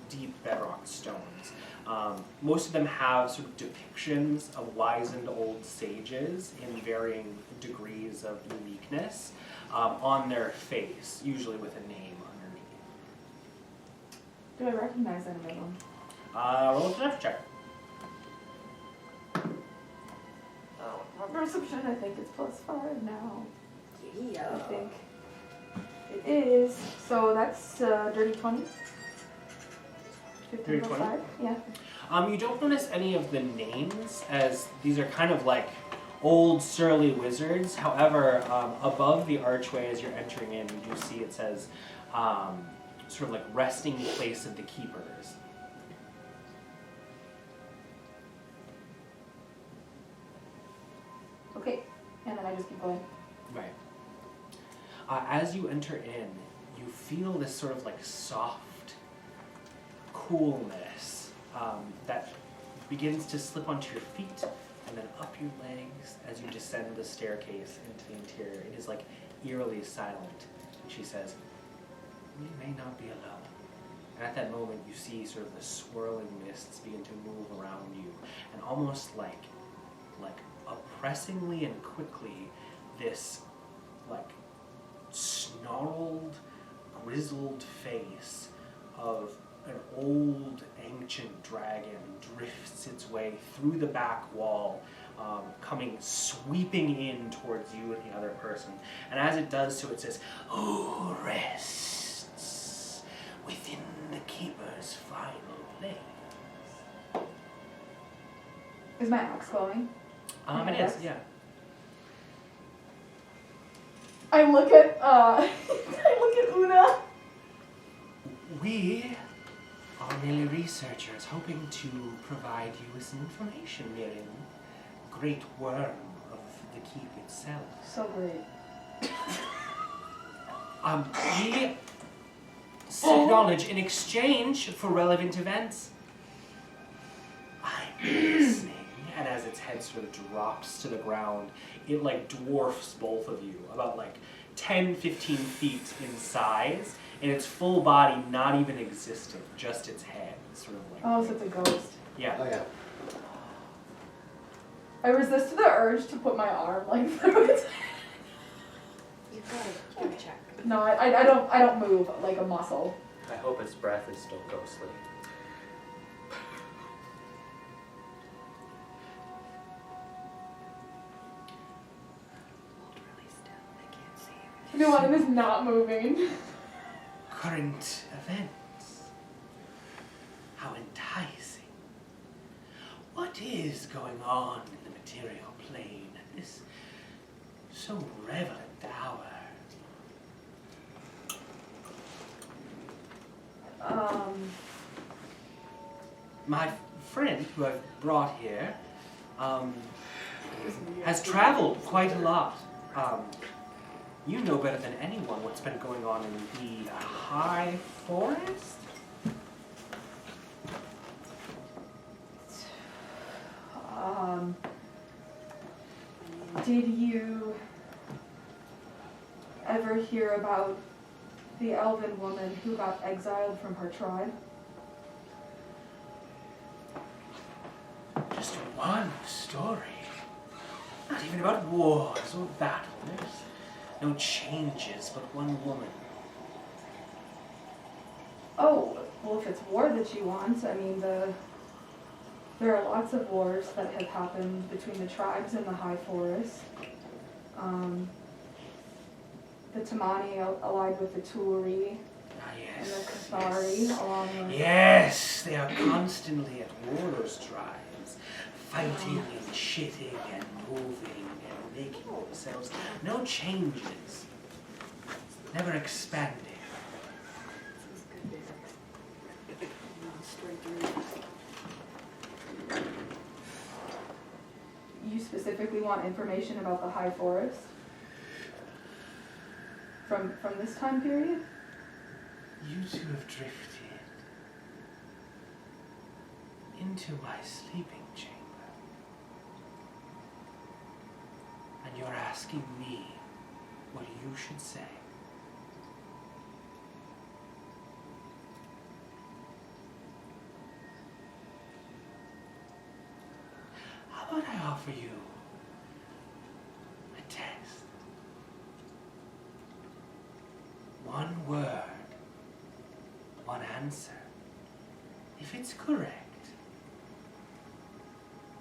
[SPEAKER 1] deep bedrock stones. Most of them have sort of depictions of wizened old sages in varying degrees of uniqueness on their face, usually with a name underneath.
[SPEAKER 6] Do I recognize any of them?
[SPEAKER 1] Roll a perception check.
[SPEAKER 6] Oh, my perception, I think it's +5 now.
[SPEAKER 10] Yeah.
[SPEAKER 6] I think. It is. So that's dirty 20. 15
[SPEAKER 1] Dirty
[SPEAKER 6] plus
[SPEAKER 1] 20?
[SPEAKER 6] 5? Yeah.
[SPEAKER 1] You don't notice any of the names, as these are kind of like old surly wizards. However, above the archway as you're entering in, you do see it says sort of like resting place of the keepers.
[SPEAKER 6] Okay. And then I just keep going.
[SPEAKER 1] Right. As you enter in, you feel this sort of like soft coolness that begins to slip onto your feet and then up your legs as you descend the staircase into the interior. It is like eerily silent. And she says, "We may not be alone." And at that moment, you see sort of the swirling mists begin to move around you, and almost like oppressingly and quickly, this like snarled, grizzled face of an old ancient dragon drifts its way through the back wall, coming sweeping in towards you and the other person. And as it does so, it says, "Who rests within the keeper's final place?"
[SPEAKER 6] Is my axe glowing?
[SPEAKER 1] It is, yeah.
[SPEAKER 6] I look at I look at Una.
[SPEAKER 1] We are merely researchers hoping to provide you with some information nearing the great worm of the keep itself.
[SPEAKER 6] So great.
[SPEAKER 1] We seek knowledge in exchange for relevant events. I'm listening. And as its head sort of drops to the ground, it like dwarfs both of you, about like 10, 15 feet in size, and its full body not even existent, just its head, sort of like.
[SPEAKER 6] Oh, so it's a ghost.
[SPEAKER 1] Yeah.
[SPEAKER 5] Oh yeah.
[SPEAKER 6] I resist the urge to put my arm like through its head.
[SPEAKER 11] You've got to check.
[SPEAKER 6] No, I don't move like a muscle.
[SPEAKER 4] I hope its breath is still ghostly.
[SPEAKER 6] Nuanen is not moving.
[SPEAKER 1] Current events. How enticing. What is going on in the material plane at this so relevant hour? My friend, who I've brought here, has traveled quite a lot. You know better than anyone what's been going on in the high forest?
[SPEAKER 6] Did you ever hear about the elven woman who got exiled from her tribe?
[SPEAKER 1] Just one story. Not even about wars or battles. No changes, but one woman.
[SPEAKER 6] Oh, well, if it's war that you want, I mean, there are lots of wars that have happened between the tribes in the high forest. The Tamani allied with the Turi and the Cathari, along with...
[SPEAKER 1] Yes, they are constantly at war, those tribes. Fighting and shitting and moving and making themselves. No changes. Never expanding.
[SPEAKER 6] You specifically want information about the high forest? From this time period?
[SPEAKER 1] You two have drifted into my sleeping chamber. And you're asking me what you should say. How about I offer you a test? One word, one answer. If it's correct,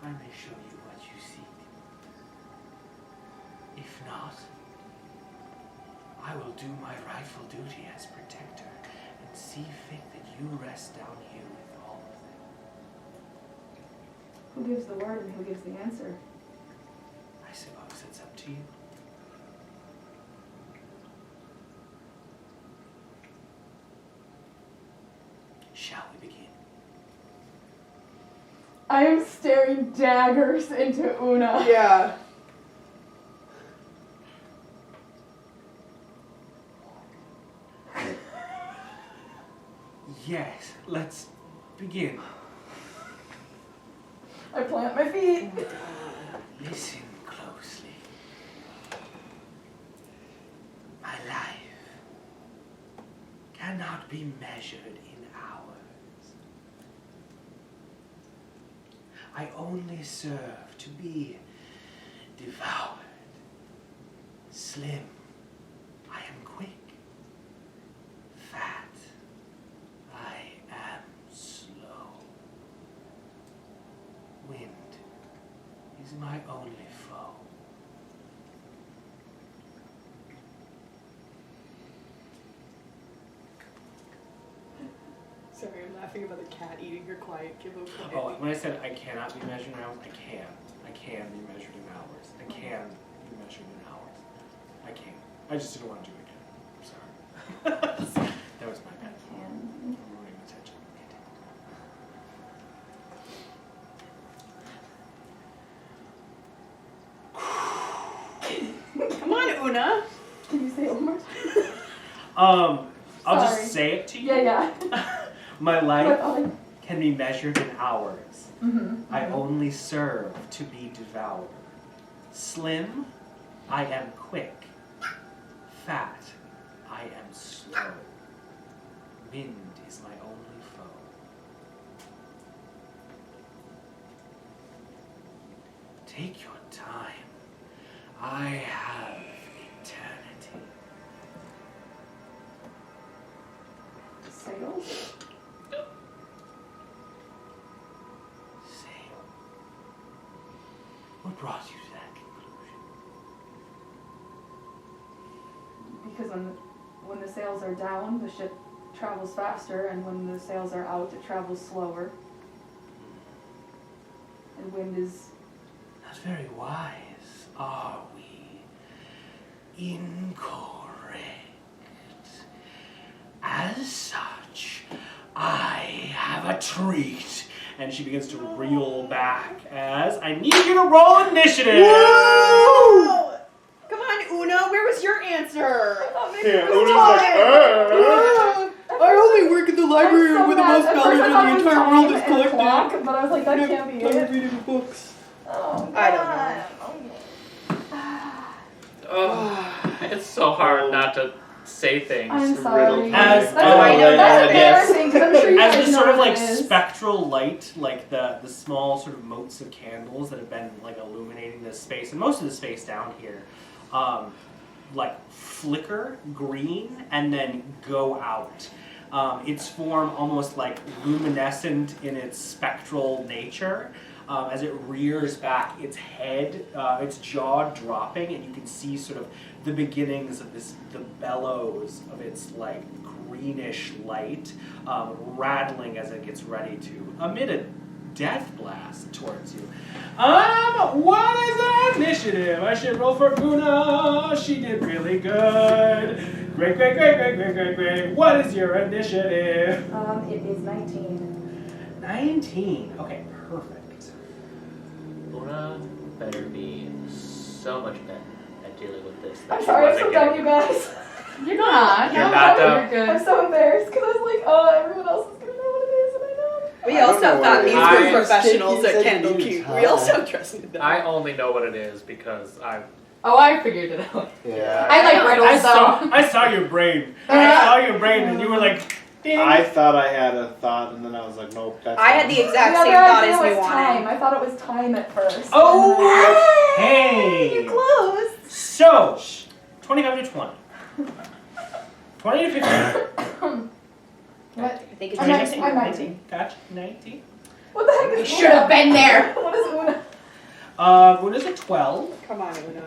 [SPEAKER 1] I may show you what you seek. If not, I will do my rightful duty as protector and see fit that you rest down here with all of them.
[SPEAKER 6] Who gives the word and who gives the answer?
[SPEAKER 1] I suppose it's up to you. Shall we begin?
[SPEAKER 6] I am staring daggers into Una.
[SPEAKER 9] Yeah.
[SPEAKER 1] Yes, let's begin.
[SPEAKER 6] I plant my feet.
[SPEAKER 1] Listen closely. My life cannot be measured in hours. I only serve to be devoured. Slim, I am quick. Fat, I am slow. Wind is my only foe.
[SPEAKER 10] Sorry, I'm laughing about the cat eating her quiet kibble.
[SPEAKER 1] Oh, when I said I cannot be measured in hours, I can. I can be measured in hours. I can be measured in hours. I can. I just didn't want to do it again. I'm sorry. That was my bad. I'm ruining attention.
[SPEAKER 10] Come on, Una.
[SPEAKER 6] Can you say it one more time?
[SPEAKER 1] I'll
[SPEAKER 6] Sorry.
[SPEAKER 1] just say it to you.
[SPEAKER 6] Yeah.
[SPEAKER 1] My life can be measured in hours.
[SPEAKER 6] Mm-hmm.
[SPEAKER 1] I only serve to be devoured. Slim, I am quick. Fat, I am slow. Wind is my only foe. Take your time. I have eternity.
[SPEAKER 6] Sails?
[SPEAKER 1] Say, what brought you to that conclusion?
[SPEAKER 6] Because when the sails are down, the ship travels faster, and when the sails are out, it travels slower. And wind is...
[SPEAKER 1] Not very wise, are we? Incorrect. As such, I have a treat. And she begins to reel back as I need you to roll initiative.
[SPEAKER 10] Woo! Come on, Una. Where was your answer?
[SPEAKER 8] Yeah, Una's like,
[SPEAKER 10] I only work at the library
[SPEAKER 6] I'm so
[SPEAKER 10] where the
[SPEAKER 6] mad.
[SPEAKER 10] most
[SPEAKER 6] At
[SPEAKER 10] knowledge
[SPEAKER 6] first
[SPEAKER 10] in
[SPEAKER 6] I thought
[SPEAKER 10] the
[SPEAKER 6] it was
[SPEAKER 10] entire
[SPEAKER 6] time
[SPEAKER 10] world is
[SPEAKER 6] and
[SPEAKER 10] collected.
[SPEAKER 6] clock, but I was like, that can't be
[SPEAKER 10] Time
[SPEAKER 6] it.
[SPEAKER 10] reading books.
[SPEAKER 6] Oh,
[SPEAKER 10] I don't
[SPEAKER 4] Oh, it's so hard not to say things.
[SPEAKER 6] I'm sorry.
[SPEAKER 1] As,
[SPEAKER 6] That's embarrassing because I'm sure you
[SPEAKER 1] as
[SPEAKER 6] guys
[SPEAKER 1] the
[SPEAKER 6] know
[SPEAKER 1] sort of
[SPEAKER 6] what
[SPEAKER 1] like
[SPEAKER 6] it is.
[SPEAKER 1] spectral light, like the small sort of motes of candles that have been like illuminating this space and most of the space down here, like flicker green and then go out. Its form almost like luminescent in its spectral nature. As it rears back, its head, its jaw dropping, and you can see sort of the beginnings of the bellows of its like greenish light rattling as it gets ready to emit a death blast towards you. What is our initiative? I should roll for Una. She did really good. Great. What is your initiative?
[SPEAKER 6] It is 19.
[SPEAKER 1] 19. Okay, perfect.
[SPEAKER 4] Una better be so much better at dealing with this.
[SPEAKER 6] I'm sorry, I'm so dumb, you guys.
[SPEAKER 7] You're not.
[SPEAKER 4] You're not dumb.
[SPEAKER 7] You're good.
[SPEAKER 6] I'm so embarrassed because I was like, oh, everyone else is going to know what it is, and I don't.
[SPEAKER 10] We also thought these
[SPEAKER 4] I-
[SPEAKER 10] were professionals at Candle
[SPEAKER 9] Sticky
[SPEAKER 10] Cute.
[SPEAKER 9] time.
[SPEAKER 10] We also trusted them.
[SPEAKER 4] I only know what it is because I
[SPEAKER 7] Oh, I figured it out.
[SPEAKER 9] Yeah.
[SPEAKER 7] I like riddles though.
[SPEAKER 1] I saw your brain. I saw your brain, and you were like, ding.
[SPEAKER 8] I thought I had a thought, and then I was like, nope, that's
[SPEAKER 10] I had
[SPEAKER 8] wrong.
[SPEAKER 10] the exact
[SPEAKER 6] The
[SPEAKER 10] same
[SPEAKER 6] other
[SPEAKER 10] thought
[SPEAKER 6] idea
[SPEAKER 10] as
[SPEAKER 6] was
[SPEAKER 10] Nuanen.
[SPEAKER 6] time. I thought it was time at first.
[SPEAKER 1] Oh,
[SPEAKER 10] You
[SPEAKER 1] hey.
[SPEAKER 10] close.
[SPEAKER 1] So, 25 to 20. 20 to 15.
[SPEAKER 6] What?
[SPEAKER 10] I think it's
[SPEAKER 6] I'm 19. I'm 19.
[SPEAKER 1] Gotcha. 19.
[SPEAKER 6] What the heck
[SPEAKER 7] You
[SPEAKER 6] is
[SPEAKER 7] should have been there.
[SPEAKER 6] What is Una?
[SPEAKER 1] What is a 12?
[SPEAKER 10] Come on, Una.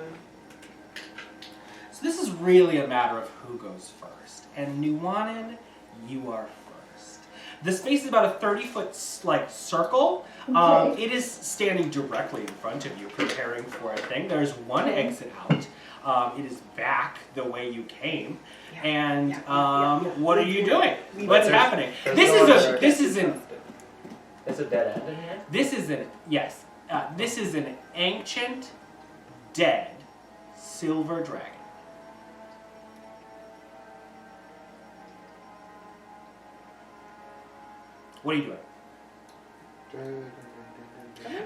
[SPEAKER 1] So this is really a matter of who goes first. And Nuanen, you are first. The space is about a 30-foot like circle.
[SPEAKER 6] Okay.
[SPEAKER 1] It is standing directly in front of you, preparing for a thing. There's one exit out. It is back the way you came. And what are you doing? What's happening?
[SPEAKER 4] There's
[SPEAKER 1] This
[SPEAKER 4] no
[SPEAKER 1] is
[SPEAKER 4] other-
[SPEAKER 1] a this is an
[SPEAKER 4] It's a dead end in here.
[SPEAKER 1] this is an yes. This is an ancient, dead silver dragon. What are you doing?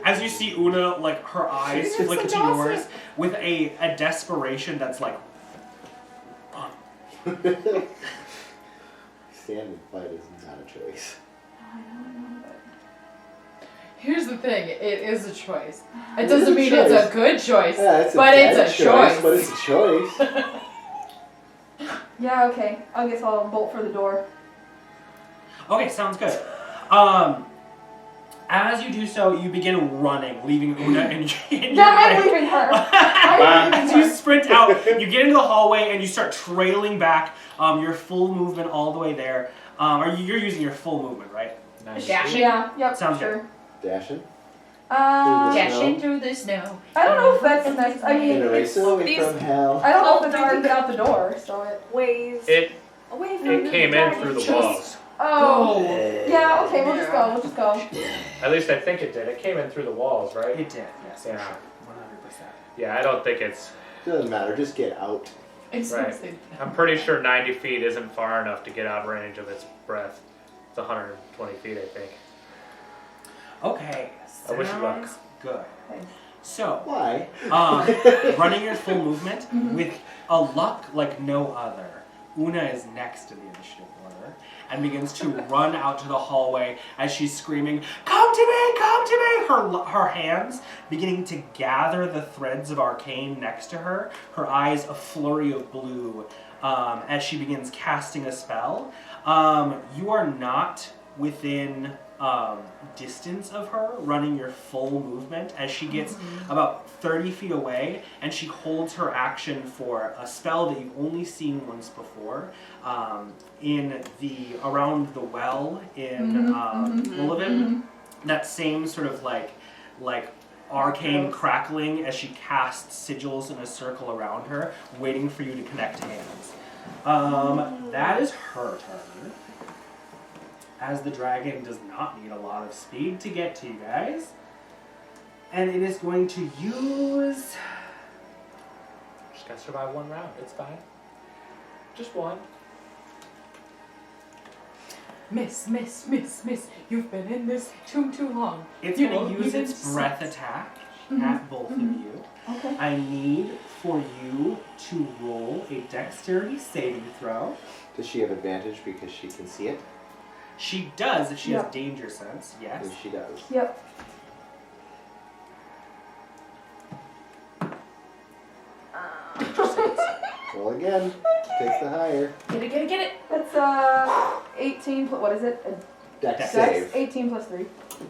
[SPEAKER 1] As you see Una, like her eyes flick to yours with a desperation that's like,
[SPEAKER 9] Stand and fight is not a choice.
[SPEAKER 7] Here's the thing, it is a choice. It
[SPEAKER 9] It
[SPEAKER 7] doesn't
[SPEAKER 9] is a
[SPEAKER 7] mean
[SPEAKER 9] choice.
[SPEAKER 7] it's a good choice,
[SPEAKER 9] Yeah, it's a
[SPEAKER 7] but
[SPEAKER 9] bad
[SPEAKER 7] it's a choice.
[SPEAKER 9] but it's a choice.
[SPEAKER 6] Yeah, okay. I guess I'll bolt for the door.
[SPEAKER 1] Okay, sounds good. As you do so, you begin running, leaving Una in your
[SPEAKER 6] Yeah, I'm
[SPEAKER 1] wake.
[SPEAKER 6] leaving her. I'm leaving
[SPEAKER 1] So you
[SPEAKER 6] her.
[SPEAKER 1] sprint out, you get into the hallway, and you start trailing back. Your full movement all the way there. You're using your full movement, right?
[SPEAKER 4] Nice.
[SPEAKER 7] Dashing.
[SPEAKER 6] Yeah, yep,
[SPEAKER 1] Sounds
[SPEAKER 6] sure.
[SPEAKER 9] Dashing.
[SPEAKER 7] Dashing through the snow.
[SPEAKER 6] I don't know if that's next. I mean,
[SPEAKER 9] Gonna race away
[SPEAKER 3] these-
[SPEAKER 9] from hell.
[SPEAKER 6] I don't know if it's can get out the door, so it.
[SPEAKER 3] Ways
[SPEAKER 12] It
[SPEAKER 3] away from
[SPEAKER 12] it came in through the walls.
[SPEAKER 6] Oh. Yeah, okay, we'll just go. We'll just go.
[SPEAKER 12] At least I think it did. It came in through the walls, right?
[SPEAKER 1] It did, yes.
[SPEAKER 12] Yeah.
[SPEAKER 1] 100%.
[SPEAKER 12] Yeah, I don't think it's.
[SPEAKER 9] Doesn't matter. Just get out.
[SPEAKER 7] It's
[SPEAKER 12] Right.
[SPEAKER 7] something.
[SPEAKER 12] I'm pretty sure 90 feet isn't far enough to get out of range of its breath. It's 120 feet, I think.
[SPEAKER 1] Okay,
[SPEAKER 12] I wish you luck.
[SPEAKER 1] sounds good.
[SPEAKER 6] Thanks.
[SPEAKER 1] So,
[SPEAKER 9] Why?
[SPEAKER 1] running your full movement with a luck like no other, Una is next to the initiative order and begins to run out to the hallway as she's screaming, "Come to me! Come to me!" Her hands beginning to gather the threads of arcane next to her, her eyes a flurry of blue as she begins casting a spell. You are not within distance of her, running your full movement as she gets about 30 feet away, and she holds her action for a spell that you've only seen once before in around the well in Ullivin. That same sort of like arcane crackling as she casts sigils in a circle around her, waiting for you to connect hands. That is her turn. As the dragon does not need a lot of speed to get to you guys. And it is going to use...
[SPEAKER 12] Just gotta survive one round. It's fine. Just one.
[SPEAKER 7] Miss. You've been in this tomb too long.
[SPEAKER 1] It's
[SPEAKER 7] You
[SPEAKER 1] going
[SPEAKER 7] won't
[SPEAKER 1] to use
[SPEAKER 7] even
[SPEAKER 1] its
[SPEAKER 7] sense.
[SPEAKER 1] breath attack at both of you.
[SPEAKER 6] Okay.
[SPEAKER 1] I need for you to roll a dexterity saving throw.
[SPEAKER 9] Does she have advantage because she can see it?
[SPEAKER 1] She does if she
[SPEAKER 6] Yeah.
[SPEAKER 1] has danger sense, yes.
[SPEAKER 9] Yes, she does.
[SPEAKER 6] Yep.
[SPEAKER 9] Roll again. Takes the higher.
[SPEAKER 7] Get it.
[SPEAKER 6] That's 18 plus, what is it?
[SPEAKER 9] Dex
[SPEAKER 1] Dex.
[SPEAKER 9] save.
[SPEAKER 6] 18 plus 3.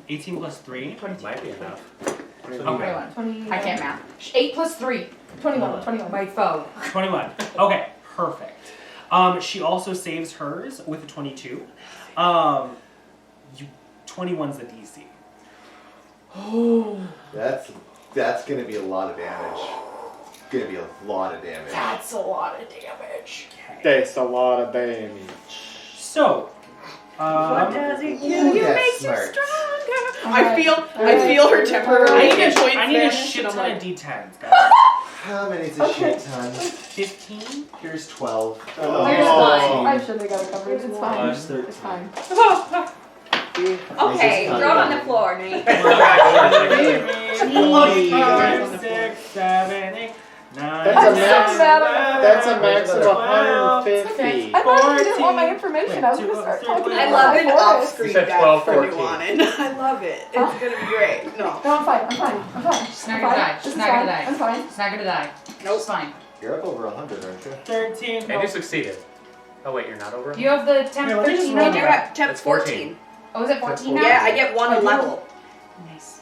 [SPEAKER 1] 18 plus 3.
[SPEAKER 7] 22.
[SPEAKER 12] Might be enough.
[SPEAKER 1] Okay.
[SPEAKER 7] 21.
[SPEAKER 6] 20.
[SPEAKER 7] I can't math. 8 plus 3.
[SPEAKER 6] 21.
[SPEAKER 7] My foe.
[SPEAKER 1] 21. Okay, perfect. She also saves hers with a 22. 21's the DC.
[SPEAKER 7] Oh.
[SPEAKER 9] That's gonna be a lot of damage. Gonna be a lot of damage.
[SPEAKER 7] That's a lot of damage.
[SPEAKER 1] Okay.
[SPEAKER 8] That's a lot of damage.
[SPEAKER 1] So,
[SPEAKER 10] What does it do?
[SPEAKER 9] You
[SPEAKER 10] You
[SPEAKER 9] get
[SPEAKER 10] makes you
[SPEAKER 9] smart.
[SPEAKER 10] stronger.
[SPEAKER 6] Alright.
[SPEAKER 10] I feel her temporary hit points
[SPEAKER 1] I need a
[SPEAKER 10] vanish,
[SPEAKER 1] shit
[SPEAKER 10] and I'm
[SPEAKER 1] ton
[SPEAKER 10] like,
[SPEAKER 1] of D10s, guys.
[SPEAKER 9] How many's a
[SPEAKER 6] Okay.
[SPEAKER 9] shit ton?
[SPEAKER 1] 15?
[SPEAKER 9] Here's 12.
[SPEAKER 8] Oh.
[SPEAKER 7] Here's mine.
[SPEAKER 6] I should have got a coverage. It's fine.
[SPEAKER 9] Here's 13.
[SPEAKER 6] It's fine.
[SPEAKER 10] okay,
[SPEAKER 9] Nice.
[SPEAKER 10] throw it on the floor, Nate.
[SPEAKER 1] 5, 6, 7, 8, 9,
[SPEAKER 8] That's a max. That's a
[SPEAKER 1] 10,
[SPEAKER 8] max of 150.
[SPEAKER 6] I thought you didn't want my information. I was going to start talking
[SPEAKER 10] I
[SPEAKER 6] about
[SPEAKER 10] love
[SPEAKER 6] my
[SPEAKER 10] an
[SPEAKER 6] forest.
[SPEAKER 10] off-screen
[SPEAKER 12] You said
[SPEAKER 10] death
[SPEAKER 12] 12,
[SPEAKER 10] for
[SPEAKER 12] 14.
[SPEAKER 10] Nuanen. I love it. It's
[SPEAKER 6] Huh?
[SPEAKER 10] gonna be great. No.
[SPEAKER 6] No, I'm fine. I'm fine.
[SPEAKER 7] She's not
[SPEAKER 6] I'm
[SPEAKER 7] gonna
[SPEAKER 6] fine.
[SPEAKER 7] die.
[SPEAKER 6] This
[SPEAKER 7] She's
[SPEAKER 6] is
[SPEAKER 7] not gonna
[SPEAKER 6] fine.
[SPEAKER 7] die.
[SPEAKER 6] I'm fine.
[SPEAKER 7] She's not gonna die.
[SPEAKER 10] Nope.
[SPEAKER 7] It's fine.
[SPEAKER 9] You're up over 100, aren't you?
[SPEAKER 1] 13.
[SPEAKER 12] And you succeeded. Oh wait, you're not over?
[SPEAKER 7] You have the temp
[SPEAKER 1] Yeah, let me just
[SPEAKER 7] 13
[SPEAKER 1] roll
[SPEAKER 7] on
[SPEAKER 10] You're
[SPEAKER 7] your.
[SPEAKER 10] at temp
[SPEAKER 12] It's 14.
[SPEAKER 10] 14.
[SPEAKER 7] Oh, is it 14 now?
[SPEAKER 10] Yeah, I get one
[SPEAKER 6] I
[SPEAKER 10] a
[SPEAKER 6] do.
[SPEAKER 10] level.
[SPEAKER 7] Nice.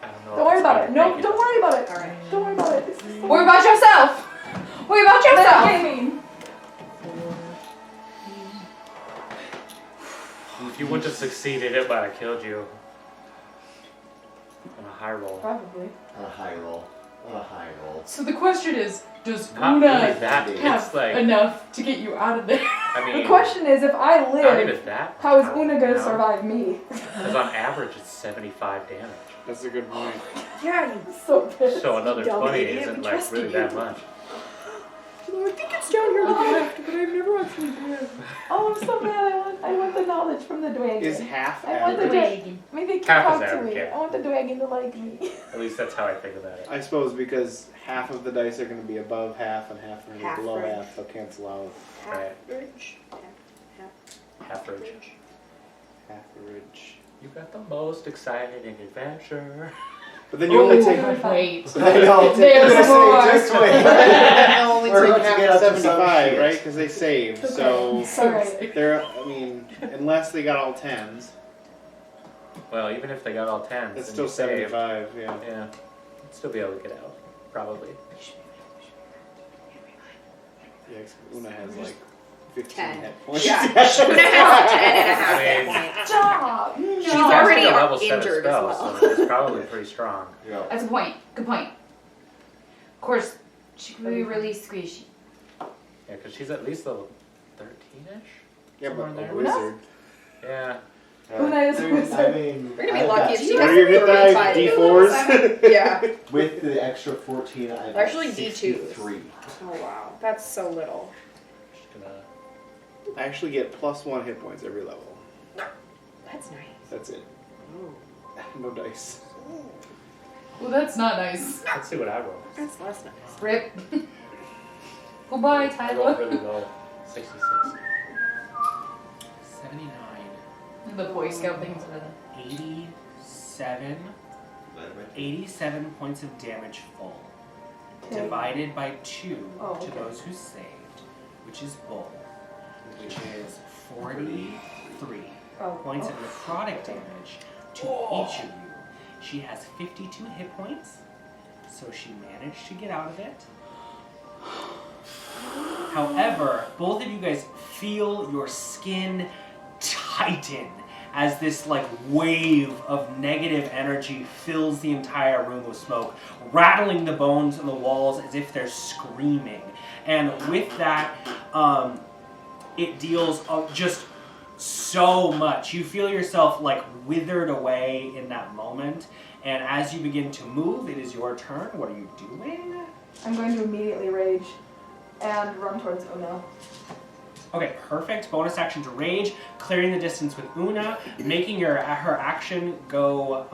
[SPEAKER 12] I don't know.
[SPEAKER 6] Don't worry
[SPEAKER 12] if
[SPEAKER 6] about
[SPEAKER 12] it's
[SPEAKER 6] it. No,
[SPEAKER 12] gonna
[SPEAKER 6] don't worry about it.
[SPEAKER 10] Alright.
[SPEAKER 6] Don't worry about it. It's
[SPEAKER 7] Worry about yourself. Worry about yourself.
[SPEAKER 6] gaming.
[SPEAKER 12] If you wouldn't have succeeded, it might have killed you. On a high roll.
[SPEAKER 6] Probably.
[SPEAKER 9] On a high roll. On a high roll.
[SPEAKER 7] So the question is, does
[SPEAKER 12] Not really
[SPEAKER 7] Una
[SPEAKER 12] that.
[SPEAKER 7] have
[SPEAKER 12] It's like,
[SPEAKER 7] enough to get you out of there?
[SPEAKER 12] I mean,
[SPEAKER 6] The question is, if I
[SPEAKER 12] not
[SPEAKER 6] live,
[SPEAKER 12] even that.
[SPEAKER 6] how is Una going to
[SPEAKER 12] No.
[SPEAKER 6] survive me?
[SPEAKER 12] Because on average, it's 75 damage.
[SPEAKER 8] That's a good point.
[SPEAKER 10] Yeah, you
[SPEAKER 6] So pissed.
[SPEAKER 12] So another
[SPEAKER 10] dumb
[SPEAKER 12] 20
[SPEAKER 10] idiot,
[SPEAKER 12] isn't
[SPEAKER 10] we
[SPEAKER 12] like
[SPEAKER 10] trusted
[SPEAKER 12] really
[SPEAKER 10] you.
[SPEAKER 12] that much.
[SPEAKER 6] I think it's down your left, but I've never actually been. Oh, I'm so mad. I want the knowledge from the dragon.
[SPEAKER 8] Is half
[SPEAKER 6] I want the
[SPEAKER 8] average?
[SPEAKER 6] dragon. Maybe it can
[SPEAKER 12] Half
[SPEAKER 6] talk
[SPEAKER 12] is
[SPEAKER 6] to
[SPEAKER 12] average,
[SPEAKER 6] me.
[SPEAKER 12] yeah.
[SPEAKER 6] I want the dragon to like me.
[SPEAKER 12] At least that's how I think about it.
[SPEAKER 8] I suppose because half of the dice are going to be above half and half are going to
[SPEAKER 10] Half
[SPEAKER 8] be below
[SPEAKER 10] range.
[SPEAKER 8] half. They'll cancel out.
[SPEAKER 12] Right.
[SPEAKER 10] Average.
[SPEAKER 12] Average.
[SPEAKER 8] Average.
[SPEAKER 12] You got the most exciting adventure.
[SPEAKER 8] But then you only take.
[SPEAKER 7] Wait.
[SPEAKER 9] I know.
[SPEAKER 7] There's more.
[SPEAKER 9] Just wait.
[SPEAKER 8] They'll only
[SPEAKER 9] We're
[SPEAKER 8] take
[SPEAKER 9] about to
[SPEAKER 8] half
[SPEAKER 9] get
[SPEAKER 8] of
[SPEAKER 9] up to some
[SPEAKER 8] 75,
[SPEAKER 9] shit.
[SPEAKER 8] right? Because they saved. So
[SPEAKER 6] Sorry.
[SPEAKER 8] they're. I mean, unless they got all 10s,
[SPEAKER 12] Well, even if they got all 10s,
[SPEAKER 8] it's
[SPEAKER 12] and
[SPEAKER 8] still
[SPEAKER 12] you saved,
[SPEAKER 8] 75. Yeah.
[SPEAKER 12] Yeah, you'd still be able to get out, probably.
[SPEAKER 8] Yeah. 'Cause Una has like 15
[SPEAKER 10] 10.
[SPEAKER 8] hit points.
[SPEAKER 10] Yeah. Una has 10 and a half
[SPEAKER 12] I
[SPEAKER 10] hit
[SPEAKER 12] mean-
[SPEAKER 10] points.
[SPEAKER 7] Stop! No.
[SPEAKER 10] She's already
[SPEAKER 12] It's a level 7
[SPEAKER 10] injured as
[SPEAKER 12] spell,
[SPEAKER 10] well.
[SPEAKER 12] so it's probably pretty strong.
[SPEAKER 9] Yeah.
[SPEAKER 7] That's a point. Good point. Of course, she could be really squishy.
[SPEAKER 12] Yeah, because she's at least level 13-ish?
[SPEAKER 8] Yeah,
[SPEAKER 12] Somewhere
[SPEAKER 8] but
[SPEAKER 12] in
[SPEAKER 8] a
[SPEAKER 12] there.
[SPEAKER 8] wizard.
[SPEAKER 12] Yeah.
[SPEAKER 6] Una is a wizard.
[SPEAKER 9] I mean,
[SPEAKER 10] We're gonna be
[SPEAKER 9] I've
[SPEAKER 10] lucky
[SPEAKER 9] got-
[SPEAKER 10] if she
[SPEAKER 8] What
[SPEAKER 10] has
[SPEAKER 8] are your hit die?
[SPEAKER 10] 35.
[SPEAKER 8] D4s?
[SPEAKER 10] Yeah.
[SPEAKER 9] with the extra 14, I've got
[SPEAKER 10] Actually, D2s.
[SPEAKER 9] 63.
[SPEAKER 10] Oh wow, that's so little.
[SPEAKER 12] Just gonna...
[SPEAKER 8] I actually get +1 hit points every level.
[SPEAKER 10] That's nice.
[SPEAKER 8] That's it. No dice.
[SPEAKER 7] Well, that's not nice.
[SPEAKER 12] Let's see what I roll.
[SPEAKER 10] That's less nice.
[SPEAKER 7] Rip. Goodbye,
[SPEAKER 12] I rolled
[SPEAKER 7] Tyler.
[SPEAKER 12] really low. 66.
[SPEAKER 1] 79.
[SPEAKER 7] The Boy Scout thing's another.
[SPEAKER 1] 87. 87 points of damage full. Divided by 2
[SPEAKER 6] Oh,
[SPEAKER 1] to
[SPEAKER 6] okay.
[SPEAKER 1] those who saved, which is bull, which is 43 points of necrotic damage to each of you. She has 52 hit points, so she managed to get out of it. However, both of you guys feel your skin tighten as this like wave of negative energy fills the entire room with smoke, rattling the bones on the walls as if they're screaming. And with that, it deals just so much. You feel yourself like withered away in that moment. And as you begin to move, it is your turn. What are you doing?
[SPEAKER 6] I'm going to immediately rage and run towards Una.
[SPEAKER 1] Okay, perfect. Bonus action to rage, clearing the distance with Una, making her action go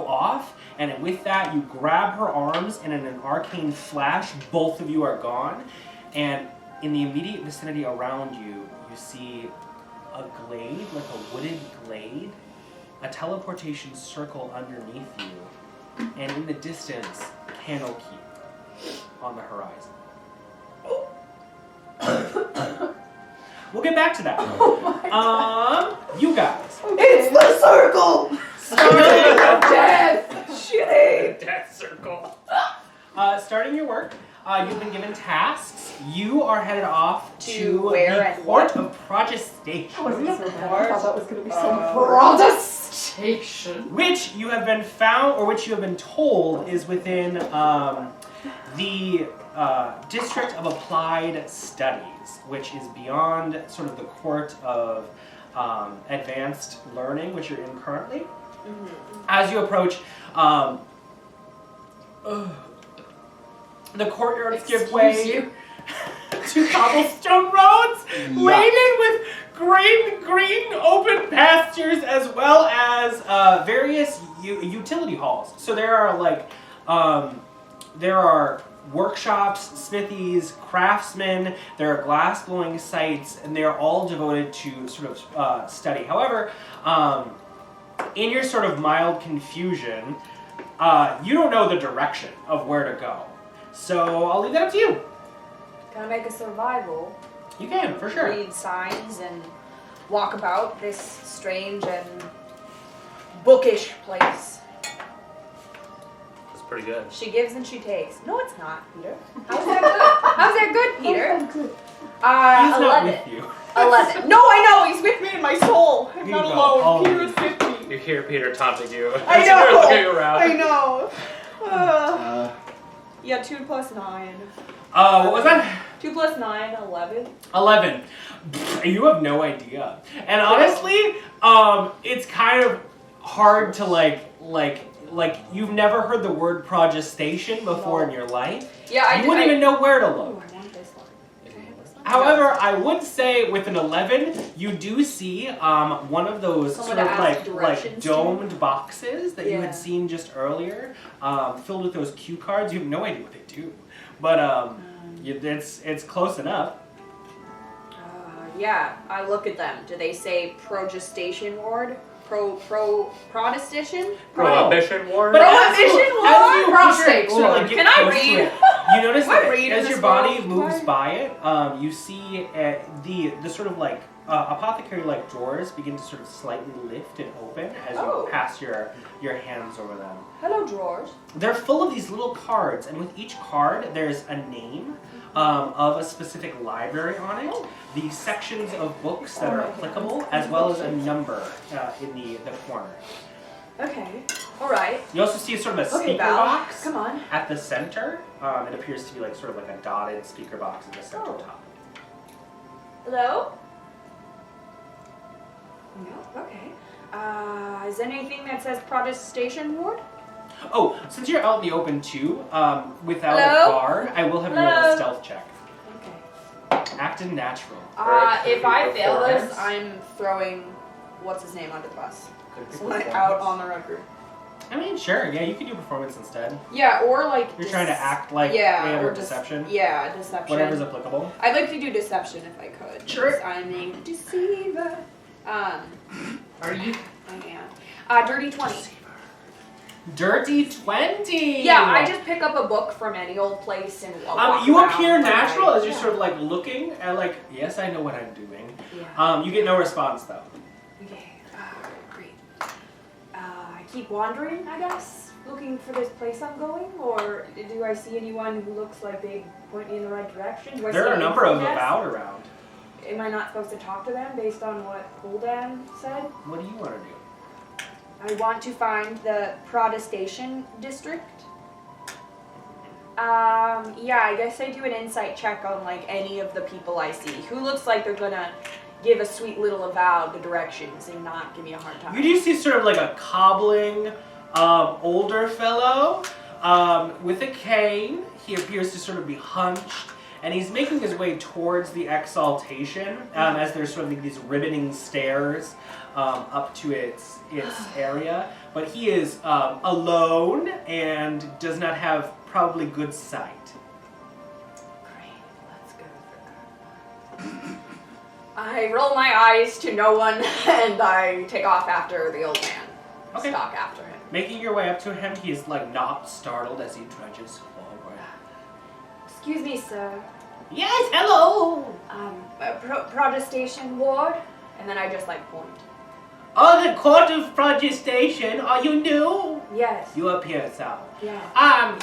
[SPEAKER 1] off, and with that you grab her arms, and in an arcane flash, both of you are gone. And in the immediate vicinity around you, you see a glade, like a wooded glade, a teleportation circle underneath you, and in the distance, Candlekeep on the horizon. We'll get back to that. You guys.
[SPEAKER 6] It's the circle!
[SPEAKER 7] Death!
[SPEAKER 6] Shitty!
[SPEAKER 12] Death circle.
[SPEAKER 1] Starting your work, you've been given tasks. You are headed off
[SPEAKER 10] To
[SPEAKER 1] to
[SPEAKER 10] where
[SPEAKER 1] the
[SPEAKER 10] and
[SPEAKER 1] port of Protestation,
[SPEAKER 6] I wasn't so bad. I thought that was going to be so much
[SPEAKER 7] Protestation.
[SPEAKER 1] which you have been found, or which you have been told, is within the District of Applied Studies, which is beyond sort of the court of advanced learning, which you're in currently. As you approach, the courtyards give way to cobblestone roads laden with green open pastures, as well as various utility halls. So there are like there are workshops, smithies, craftsmen, there are glass blowing sites, and they are all devoted to sort of study. However, in your sort of mild confusion, you don't know the direction of where to go. So I'll leave that up to you.
[SPEAKER 10] Can I make a survival?
[SPEAKER 1] You can, for sure.
[SPEAKER 10] Read signs and walk about this strange and bookish place.
[SPEAKER 12] That's pretty good.
[SPEAKER 10] She gives and she takes. No, it's not, Peter. How's that good? How's that good, Peter?
[SPEAKER 1] He's not
[SPEAKER 10] 11.
[SPEAKER 1] with you.
[SPEAKER 10] 11. No, I know. He's with me in my soul. I'm
[SPEAKER 1] You
[SPEAKER 10] not
[SPEAKER 1] know,
[SPEAKER 10] alone.
[SPEAKER 1] all
[SPEAKER 10] Peter
[SPEAKER 1] of
[SPEAKER 10] is with me.
[SPEAKER 12] You hear Peter taunting you.
[SPEAKER 10] I
[SPEAKER 12] as you're
[SPEAKER 10] know.
[SPEAKER 12] looking around.
[SPEAKER 10] I know. Yeah, 2 plus 9.
[SPEAKER 1] What was that?
[SPEAKER 10] 2 plus 9, 11.
[SPEAKER 1] 11. You have no idea. And honestly, it's kind of hard to like you've never heard the word progestation before in your life.
[SPEAKER 10] Yeah,
[SPEAKER 1] You wouldn't even know where to
[SPEAKER 10] Oh,
[SPEAKER 1] look.
[SPEAKER 10] I want this one. Can I have this one?
[SPEAKER 1] However, I would say with an 11, you do see one of those
[SPEAKER 10] Someone
[SPEAKER 1] sort
[SPEAKER 10] to
[SPEAKER 1] of
[SPEAKER 10] ask
[SPEAKER 1] like
[SPEAKER 10] directions to?
[SPEAKER 1] domed boxes that you
[SPEAKER 10] Yeah.
[SPEAKER 1] had seen just earlier, filled with those cue cards. You have no idea what they do, but it's close enough.
[SPEAKER 10] Yeah, I look at them. Do they say progestation ward? Protestation?
[SPEAKER 12] Prohibition ward?
[SPEAKER 10] Prohibition ward?
[SPEAKER 7] Prostate
[SPEAKER 1] Sort of like get
[SPEAKER 10] Can I
[SPEAKER 1] close to
[SPEAKER 10] read?
[SPEAKER 1] it, you notice
[SPEAKER 10] Can I
[SPEAKER 1] that
[SPEAKER 10] read in
[SPEAKER 1] as
[SPEAKER 10] this
[SPEAKER 1] your body
[SPEAKER 10] world?
[SPEAKER 1] moves by it, you see the sort of like apothecary-like drawers begin to sort of slightly lift and open as you pass your hands over them.
[SPEAKER 6] Hello, drawers.
[SPEAKER 1] They're full of these little cards, and with each card, there's a name of a specific library on it, the sections of books that are applicable, as well as a number in the corner.
[SPEAKER 10] Okay. All right.
[SPEAKER 1] You also see sort of a speaker
[SPEAKER 10] Val.
[SPEAKER 1] box
[SPEAKER 10] Come on.
[SPEAKER 1] at the center. It appears to be like sort of like a dotted speaker box at the center top.
[SPEAKER 10] Hello? No. Okay. Is there anything that says protestation ward?
[SPEAKER 1] Oh, since you're out in the open too, without
[SPEAKER 10] Hello?
[SPEAKER 1] a guard, I will have you roll a
[SPEAKER 10] Hello?
[SPEAKER 1] stealth check.
[SPEAKER 10] Okay.
[SPEAKER 1] Acting natural.
[SPEAKER 10] If I fail this,
[SPEAKER 12] performance.
[SPEAKER 10] I'm throwing what's his name under the bus.
[SPEAKER 12] Could be
[SPEAKER 10] So like
[SPEAKER 12] performance.
[SPEAKER 10] out on the record.
[SPEAKER 1] I mean, sure, yeah, you can do performance instead.
[SPEAKER 10] Yeah, or like
[SPEAKER 1] You're trying to act like or deception.
[SPEAKER 10] Yeah, deception.
[SPEAKER 1] Whatever's applicable.
[SPEAKER 10] I'd like to do deception if I could.
[SPEAKER 1] Sure.
[SPEAKER 10] because I'm a deceiver.
[SPEAKER 7] Are you?
[SPEAKER 10] I am. Dirty 20.
[SPEAKER 1] Dirty 20!
[SPEAKER 10] Yeah, I just pick up a book from any old place and walk
[SPEAKER 1] you
[SPEAKER 10] around
[SPEAKER 1] appear
[SPEAKER 10] like
[SPEAKER 1] natural as you're
[SPEAKER 10] yeah.
[SPEAKER 1] sort of like looking and like, yes, I know what I'm doing.
[SPEAKER 10] Yeah.
[SPEAKER 1] You get no response though.
[SPEAKER 10] Okay, great. I keep wandering, I guess, looking for this place I'm going, or do I see anyone who looks like they point me in the right direction? Do I
[SPEAKER 1] There
[SPEAKER 10] see
[SPEAKER 1] are a
[SPEAKER 10] an
[SPEAKER 1] number of
[SPEAKER 10] info desk?
[SPEAKER 1] about around.
[SPEAKER 10] Am I not supposed to talk to them based on what Gul'dan said?
[SPEAKER 1] What do you want to do?
[SPEAKER 10] I want to find the Protestation district. Yeah, I guess I do an insight check on like any of the people I see. Who looks like they're gonna give a sweet little avowed the directions and not give me a hard time.
[SPEAKER 1] You do see sort of like a cobbling, older fellow with a cane. He appears to sort of be hunched, and he's making his way towards the exaltation as there's sort of these ribboning stairs up to its area. But he is alone and does not have probably good sight.
[SPEAKER 10] Great, let's go for that. I roll my eyes to no one and I take off after the old man.
[SPEAKER 1] Okay.
[SPEAKER 10] Stalk after him.
[SPEAKER 1] Making your way up to him, he is like not startled as he trudges forward.
[SPEAKER 10] Excuse me, sir.
[SPEAKER 1] Yes, hello!
[SPEAKER 10] Protestation ward? And then I just like point.
[SPEAKER 1] Oh, the Court of Protestation, are you new?
[SPEAKER 10] Yes.
[SPEAKER 1] You appear so.
[SPEAKER 10] Yeah.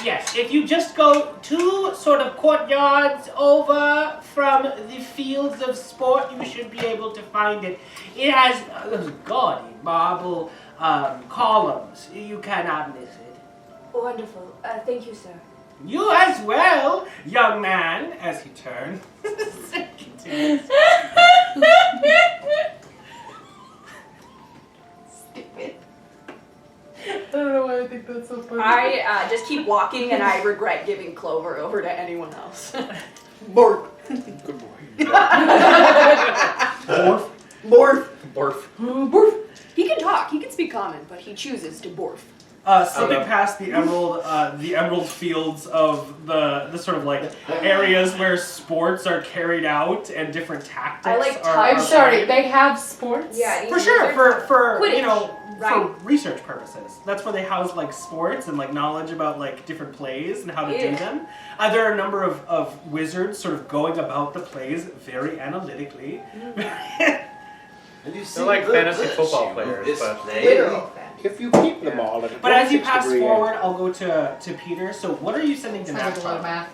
[SPEAKER 1] Yes, if you just go 2 sort of courtyards over from the fields of sport, you should be able to find it. It has gaudy marble columns. You cannot miss it.
[SPEAKER 10] Wonderful. Thank you, sir.
[SPEAKER 1] You as well, young man, as he turns. Continues.
[SPEAKER 7] Stupid. I don't know why I think that's so funny.
[SPEAKER 10] I just keep walking and I regret giving Clover over to anyone else. Borf.
[SPEAKER 8] Good boy.
[SPEAKER 1] Morph.
[SPEAKER 10] Borf.
[SPEAKER 12] Borf.
[SPEAKER 10] Borf. He can talk. He can speak common, but he chooses to borf.
[SPEAKER 1] Slipping past the emerald fields of the sort of like areas where sports are carried out and different tactics
[SPEAKER 10] I like
[SPEAKER 1] are.
[SPEAKER 7] I'm sorry,
[SPEAKER 1] played.
[SPEAKER 7] they have sports?
[SPEAKER 10] Yeah,
[SPEAKER 1] For sure, for
[SPEAKER 10] Quidditch,
[SPEAKER 1] you know,
[SPEAKER 10] right?
[SPEAKER 1] for research purposes. That's where they house like sports and like knowledge about like different plays and how to do
[SPEAKER 10] Yeah.
[SPEAKER 1] them. There are a number of wizards sort of going about the plays very analytically.
[SPEAKER 9] And you see
[SPEAKER 12] They're like
[SPEAKER 9] the
[SPEAKER 12] fantasy
[SPEAKER 9] virtue
[SPEAKER 12] football
[SPEAKER 9] of
[SPEAKER 12] players,
[SPEAKER 9] this
[SPEAKER 12] but
[SPEAKER 9] play.
[SPEAKER 10] Literal.
[SPEAKER 8] If you keep them all at a
[SPEAKER 1] But as you
[SPEAKER 8] 26
[SPEAKER 1] pass
[SPEAKER 8] degree
[SPEAKER 1] forward,
[SPEAKER 8] angle.
[SPEAKER 1] I'll go to Peter. So what are you sending to
[SPEAKER 7] Sounds like a lot of
[SPEAKER 1] Nat?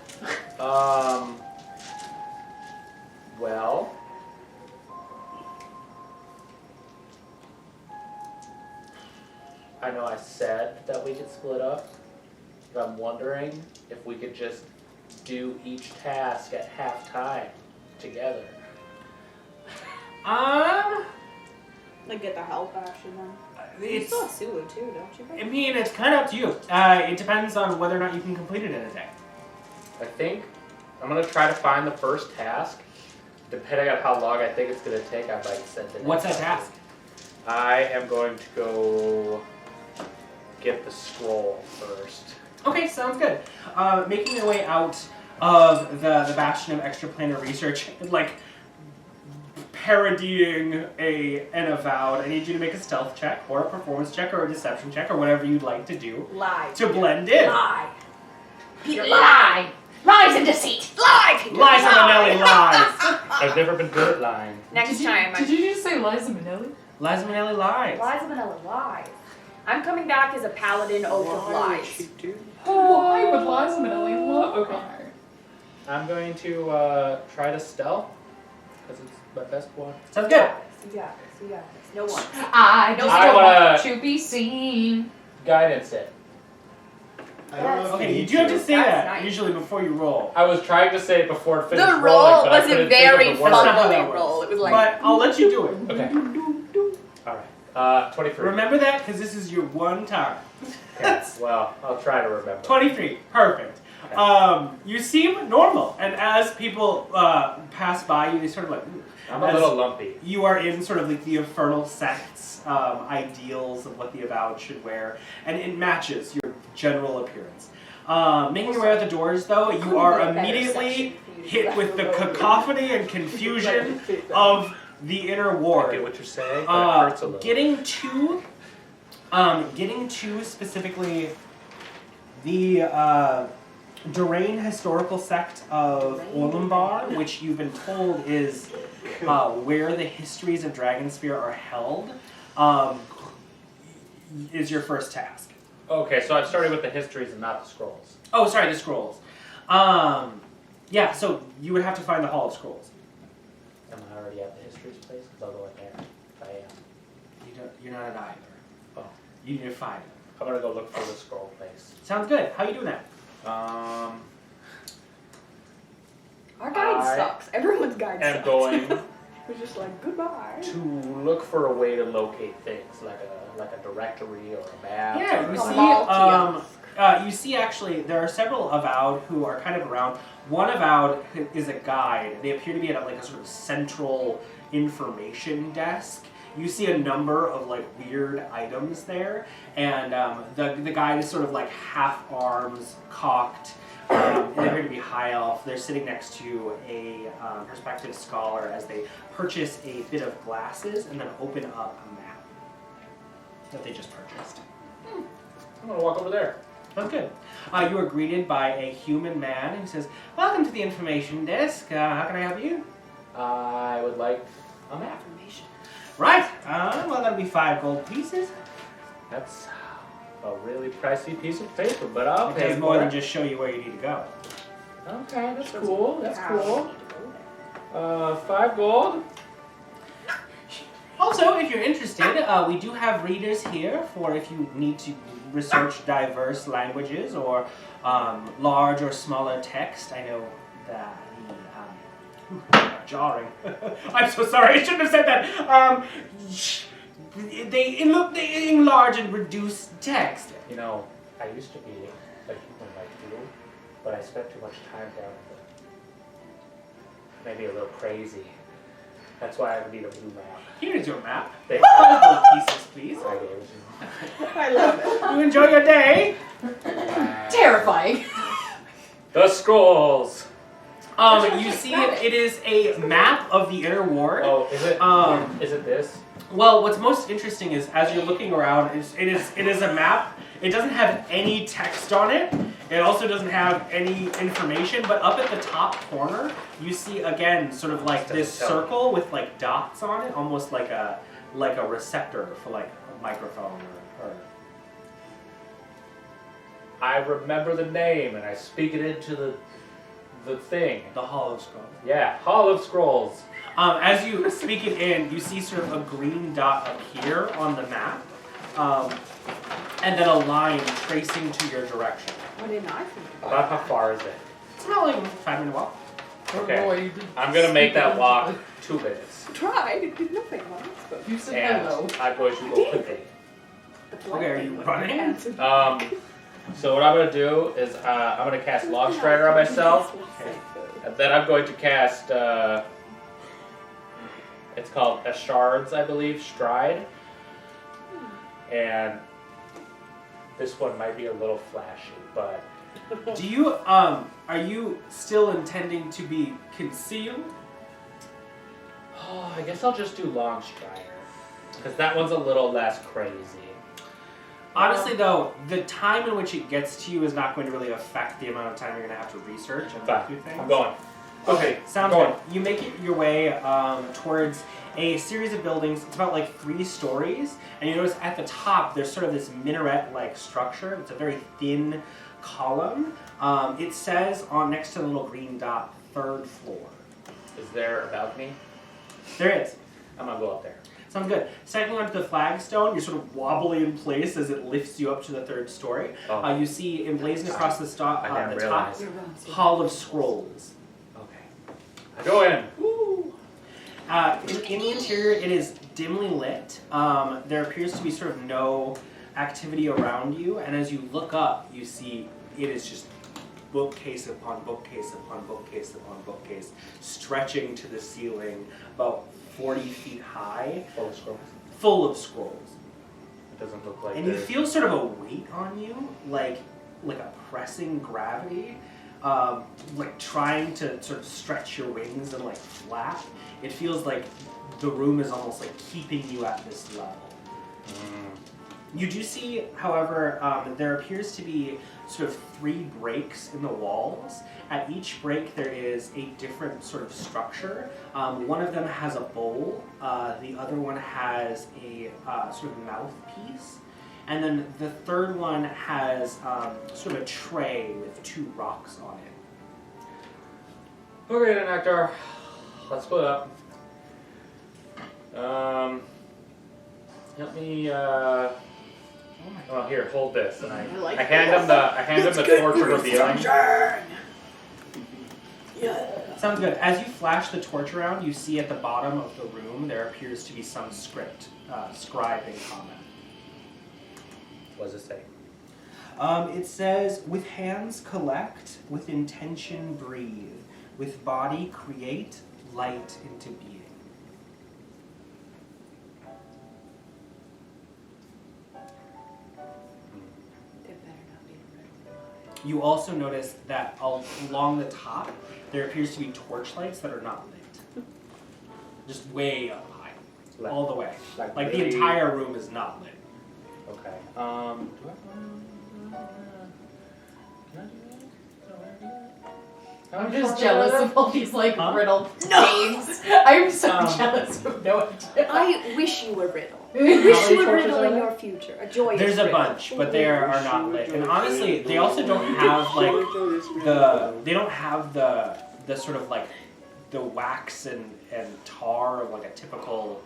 [SPEAKER 7] math.
[SPEAKER 4] Well, I know I said that we could split up, but I'm wondering if we could just do each task at half time together.
[SPEAKER 10] Like get the help action then. You
[SPEAKER 1] It's.
[SPEAKER 10] still have Sulu too, don't you?
[SPEAKER 1] I mean, it's kind of up to you. It depends on whether or not you can complete it in a day.
[SPEAKER 4] I think I'm gonna try to find the first task. Depending on how long I think it's gonna take, I might send it.
[SPEAKER 1] What's that task?
[SPEAKER 4] I am going to go get the scroll first.
[SPEAKER 1] Okay, sounds good. Making your way out of the bastion of extraplanar research, like parodying an avowed. I need you to make a stealth check, or a performance check, or a deception check, or whatever you'd like to do
[SPEAKER 10] Lie.
[SPEAKER 1] to blend in.
[SPEAKER 10] Lie.
[SPEAKER 2] Peter, lie. Lies and deceit.
[SPEAKER 10] Lie, Peter.
[SPEAKER 1] Liza Minnelli lies.
[SPEAKER 12] I've never been good at lying.
[SPEAKER 3] Next time.
[SPEAKER 7] Did you just say Liza Minnelli?
[SPEAKER 1] Liza Minnelli lies.
[SPEAKER 10] Liza Minnelli lies. I'm coming back as a paladin oath of lies.
[SPEAKER 7] Why would Liza Minnelli lie? Okay.
[SPEAKER 12] I'm going to try to stealth because it's my best one.
[SPEAKER 1] Sounds good.
[SPEAKER 10] You got this. You got this. No one.
[SPEAKER 7] I just
[SPEAKER 12] I
[SPEAKER 7] don't
[SPEAKER 12] wanna-
[SPEAKER 7] want to be seen.
[SPEAKER 12] Guidance it.
[SPEAKER 9] I don't know if
[SPEAKER 1] Okay,
[SPEAKER 9] you
[SPEAKER 1] you
[SPEAKER 9] need
[SPEAKER 1] do have to say
[SPEAKER 10] That's
[SPEAKER 1] that
[SPEAKER 10] nice.
[SPEAKER 1] usually before you roll.
[SPEAKER 12] I was trying to say it before it finished
[SPEAKER 3] The
[SPEAKER 12] rolling,
[SPEAKER 3] roll
[SPEAKER 12] but I
[SPEAKER 3] was a
[SPEAKER 12] couldn't think
[SPEAKER 3] very
[SPEAKER 12] of the word.
[SPEAKER 1] That's not how
[SPEAKER 3] fumbly
[SPEAKER 1] that works.
[SPEAKER 3] roll. It was like.
[SPEAKER 1] But I'll let you do it.
[SPEAKER 12] Okay. All right. 23.
[SPEAKER 1] Remember that, because this is your one time.
[SPEAKER 12] Okay. Well, I'll try to remember.
[SPEAKER 1] 23. Perfect.
[SPEAKER 12] Okay.
[SPEAKER 1] You seem normal, and as people pass by you, they sort of like.
[SPEAKER 12] I'm a
[SPEAKER 1] as
[SPEAKER 12] little lumpy.
[SPEAKER 1] You are in sort of like the infernal sect's ideals of what the avowed should wear, and it matches your general appearance. Making your way out the doors, though, you are immediately hit with the cacophony and confusion of the inner
[SPEAKER 12] I
[SPEAKER 1] ward.
[SPEAKER 12] get what you're saying, but it hurts a little.
[SPEAKER 1] Getting to specifically the Durain historical sect of Orlambar, which you've been told is where the histories of Dragonspear are held, is your first task.
[SPEAKER 12] Okay, so I'm starting with the histories and not the scrolls.
[SPEAKER 1] Oh, sorry, the scrolls. Yeah, so you would have to find the Hall of Scrolls.
[SPEAKER 12] Am I already at the histories place? Because I'll go in there if I am.
[SPEAKER 1] You're not at either.
[SPEAKER 12] Oh.
[SPEAKER 1] You need to find it.
[SPEAKER 12] I'm going to go look for the scroll place.
[SPEAKER 1] Sounds good. How are you doing that?
[SPEAKER 10] Our guide
[SPEAKER 12] I
[SPEAKER 10] sucks. Everyone's guide
[SPEAKER 12] am
[SPEAKER 10] sucks.
[SPEAKER 12] going
[SPEAKER 10] We're just like, goodbye.
[SPEAKER 12] to look for a way to locate things, like a directory or a map.
[SPEAKER 1] Yeah,
[SPEAKER 12] or
[SPEAKER 1] you see actually, there are several avowed who are kind of around. One avowed is a guide. They appear to be at like a sort of central information desk. You see a number of like weird items there, and the guide is sort of like half arms cocked. They appear to be high elf. They're sitting next to a prospective scholar as they purchase a bit of glasses and then open up a map that they just purchased.
[SPEAKER 12] I'm going to walk over there.
[SPEAKER 1] That's good. You are greeted by a human man who says, "Welcome to the information desk. How can I help you?"
[SPEAKER 12] I would like a map.
[SPEAKER 1] Right. Well, that'll be 5 gold pieces.
[SPEAKER 12] That's a really pricey piece of paper, but I'll
[SPEAKER 1] It
[SPEAKER 12] pay
[SPEAKER 1] does more
[SPEAKER 12] for
[SPEAKER 1] than
[SPEAKER 12] it.
[SPEAKER 1] just show you where you need to go.
[SPEAKER 12] Okay, that's cool. That's cool. 5 gold.
[SPEAKER 1] Also, if you're interested, we do have readers here for if you need to research diverse languages or large or smaller text. I know that jarring. I'm so sorry. I shouldn't have said that. They enlarge and reduce text.
[SPEAKER 12] You know, I used to be a human like you, but I spent too much time down there. Maybe a little crazy. That's why I need a blue map.
[SPEAKER 1] Here is your map.
[SPEAKER 12] Thank
[SPEAKER 1] 5 gold pieces, please.
[SPEAKER 12] I gave it to you.
[SPEAKER 10] I love it.
[SPEAKER 1] You enjoy your day.
[SPEAKER 7] Terrifying.
[SPEAKER 12] The scrolls.
[SPEAKER 1] You see it is a map of the inner ward.
[SPEAKER 12] Oh, is it? Is it this?
[SPEAKER 1] Well, what's most interesting is as you're looking around, it is a map. It doesn't have any text on it. It also doesn't have any information. But up at the top corner, you see again sort of like this circle with like dots on it, almost like a receptor for like a microphone or
[SPEAKER 12] I remember the name and I speak it into the thing.
[SPEAKER 1] the Hall of Scrolls.
[SPEAKER 12] Yeah, Hall of Scrolls.
[SPEAKER 1] As you speak it in, you see sort of a green dot appear on the map, and then a line tracing to your direction.
[SPEAKER 10] What did I think?
[SPEAKER 12] About how far is it?
[SPEAKER 1] It's about like a 5-minute walk.
[SPEAKER 12] Okay. I'm gonna make that walk 2 minutes.
[SPEAKER 10] Tried. It did nothing once, but
[SPEAKER 7] You said
[SPEAKER 12] And
[SPEAKER 7] hello.
[SPEAKER 12] I'm going to go quickly.
[SPEAKER 1] Okay, are you running?
[SPEAKER 12] So what I'm going to do is I'm going to cast Log Strider on myself, and then I'm going to cast, it's called Shards, I believe, Stride, and this one might be a little flashy, but...
[SPEAKER 1] Do you, are you still intending to be concealed?
[SPEAKER 12] Oh, I guess I'll just do Long Strider. Because that one's a little less crazy.
[SPEAKER 1] Honestly, though, the time in which it gets to you is not going to really affect the amount of time you're going to have to research and
[SPEAKER 12] Fine.
[SPEAKER 1] look through things.
[SPEAKER 12] I'm going.
[SPEAKER 1] Okay, sounds
[SPEAKER 12] going.
[SPEAKER 1] good. You make it your way towards a series of buildings. It's about like 3 stories, and you notice at the top there's sort of this minaret-like structure. It's a very thin column. It says on next to the little green dot, 3rd floor.
[SPEAKER 12] Is there a balcony?
[SPEAKER 1] There is.
[SPEAKER 12] I'm gonna go up there.
[SPEAKER 1] Sounds good. Stepping onto the flagstone, you're sort of wobbly in place as it lifts you up to the 3rd story.
[SPEAKER 12] Oh.
[SPEAKER 1] You see emblazoned across the,
[SPEAKER 12] I didn't
[SPEAKER 1] the top,
[SPEAKER 12] realize.
[SPEAKER 1] Hall of Scrolls.
[SPEAKER 12] Okay. I go in.
[SPEAKER 1] Woo. In the interior, it is dimly lit. There appears to be sort of no activity around you, and as you look up, you see it is just bookcase upon bookcase upon bookcase upon bookcase, stretching to the ceiling about 40 feet high,
[SPEAKER 12] Full of scrolls.
[SPEAKER 1] full of scrolls.
[SPEAKER 12] It doesn't look like
[SPEAKER 1] And you
[SPEAKER 12] there's-
[SPEAKER 1] feel sort of a weight on you, like a pressing gravity, like trying to sort of stretch your wings and like flap. It feels like the room is almost like keeping you at this level. You do see, however, there appears to be sort of 3 breaks in the walls. At each break there is a different sort of structure. One of them has a bowl, the other one has a sort of mouthpiece, and then the 3rd one has sort of a tray with 2 rocks on it.
[SPEAKER 12] Okay, then, Nectar. Let's split up. Help me. Well, here, hold this, and I hand him the torch of revealing.
[SPEAKER 1] Sounds good. As you flash the torch around, you see at the bottom of the room there appears to be some script, scribe in common.
[SPEAKER 12] What does it say?
[SPEAKER 1] It says, with hands collect, with intention breathe, with body create, light into being. You also notice that along the top, there appears to be torch lights that are not lit. Just way up high, all the way. Like the
[SPEAKER 12] really-
[SPEAKER 1] entire room is not lit.
[SPEAKER 12] Okay. Do I want can I do that?
[SPEAKER 7] I'm just jealous of all these like riddle games. I'm so jealous of no idea.
[SPEAKER 3] I wish you were riddle. I
[SPEAKER 1] How
[SPEAKER 3] wish
[SPEAKER 1] many
[SPEAKER 3] you were
[SPEAKER 1] torches
[SPEAKER 3] riddle
[SPEAKER 1] are
[SPEAKER 3] in
[SPEAKER 1] there?
[SPEAKER 3] your future. A joyous
[SPEAKER 1] There's a
[SPEAKER 3] riddle.
[SPEAKER 1] bunch, but they are not lit. And honestly, they also don't have the sort of like the wax and tar of like a typical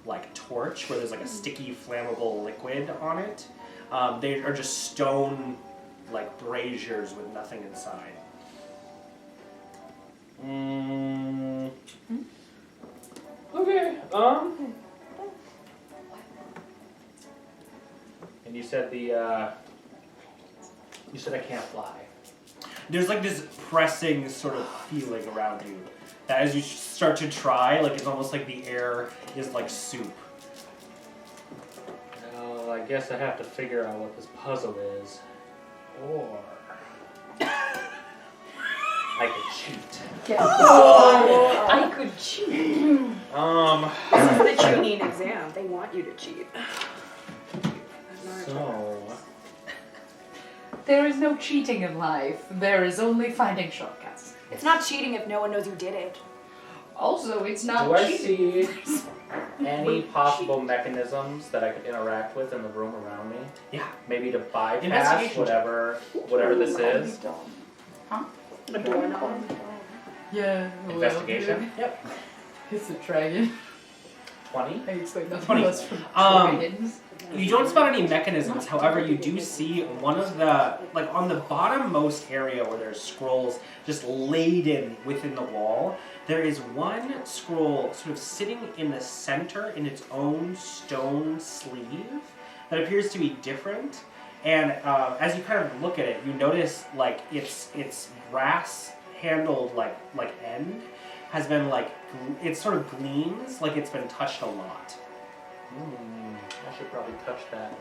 [SPEAKER 1] like torch where there's like a sticky flammable liquid on it. They are just stone like braziers with nothing inside.
[SPEAKER 12] Okay. And you said you said I can't fly.
[SPEAKER 1] There's like this pressing sort of feeling around you that as you start to try, like it's almost like the air is like soup.
[SPEAKER 12] Well, I guess I have to figure out what this puzzle is. Or I could cheat.
[SPEAKER 11] I could cheat.
[SPEAKER 10] This is the tuning exam. They want you to cheat.
[SPEAKER 12] So
[SPEAKER 7] There is no cheating in life. There is only finding shortcuts.
[SPEAKER 3] It's not cheating if no one knows you did it.
[SPEAKER 7] Also, it's not
[SPEAKER 12] do I
[SPEAKER 7] cheating.
[SPEAKER 12] see any possible mechanisms that I could interact with in the room around me?
[SPEAKER 1] Yeah.
[SPEAKER 12] Maybe to bypass
[SPEAKER 1] Investigation.
[SPEAKER 12] whatever this is.
[SPEAKER 7] Huh?
[SPEAKER 3] A doorknob.
[SPEAKER 7] Yeah. well,
[SPEAKER 12] Investigation.
[SPEAKER 1] Yep.
[SPEAKER 7] It's a dragon.
[SPEAKER 12] 20.
[SPEAKER 7] I expect nothing
[SPEAKER 1] 20.
[SPEAKER 7] less from
[SPEAKER 1] Um,
[SPEAKER 7] dragons.
[SPEAKER 1] You don't spot any mechanisms, however, you do see one of the, like on the bottommost area where there's scrolls just laden within the wall, there is one scroll sort of sitting in the center in its own stone sleeve that appears to be different. And as you kind of look at it, you notice like its brass handled like end has been like, it sort of gleams like it's been touched a lot.
[SPEAKER 12] I should probably touch that.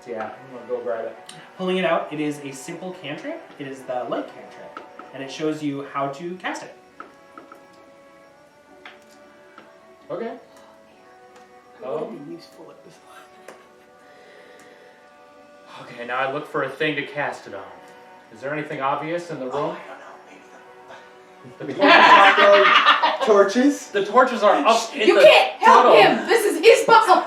[SPEAKER 12] Yeah, I'm gonna go grab it.
[SPEAKER 1] Pulling it out, it is a simple cantrip. It is the light cantrip, and it shows you how to cast it.
[SPEAKER 12] Okay.
[SPEAKER 6] Would be useful at this point.
[SPEAKER 12] Okay, now I look for a thing to cast it on. Is there anything obvious in the room? The
[SPEAKER 9] Torches?
[SPEAKER 12] The torches are up in
[SPEAKER 7] You
[SPEAKER 12] the
[SPEAKER 7] can't help
[SPEAKER 12] tunnel.
[SPEAKER 7] him! This is his puzzle!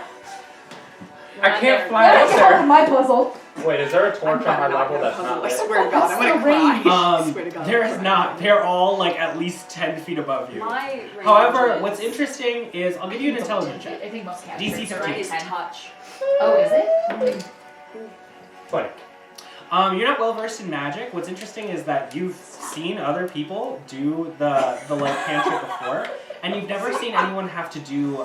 [SPEAKER 12] I can't fly
[SPEAKER 6] That's
[SPEAKER 12] up
[SPEAKER 6] part of
[SPEAKER 12] there.
[SPEAKER 6] my puzzle.
[SPEAKER 12] Wait, is there a torch on my level that's
[SPEAKER 10] puzzle.
[SPEAKER 12] not
[SPEAKER 10] I
[SPEAKER 12] lit?
[SPEAKER 10] swear to God, I'm gonna cry. I swear to God,
[SPEAKER 1] There
[SPEAKER 10] I'm
[SPEAKER 1] is
[SPEAKER 10] gonna
[SPEAKER 1] not. They're all like at least 10 feet above you.
[SPEAKER 3] My range
[SPEAKER 1] However,
[SPEAKER 3] is-
[SPEAKER 1] what's interesting is I'll give you an intelligence
[SPEAKER 7] I
[SPEAKER 1] check.
[SPEAKER 7] think most cats
[SPEAKER 1] DC
[SPEAKER 7] are
[SPEAKER 1] 15.
[SPEAKER 3] is touch.
[SPEAKER 7] Oh, is it?
[SPEAKER 12] 20.
[SPEAKER 1] You're not well versed in magic. What's interesting is that you've seen other people do the like cantrip before, and you've never seen anyone have to do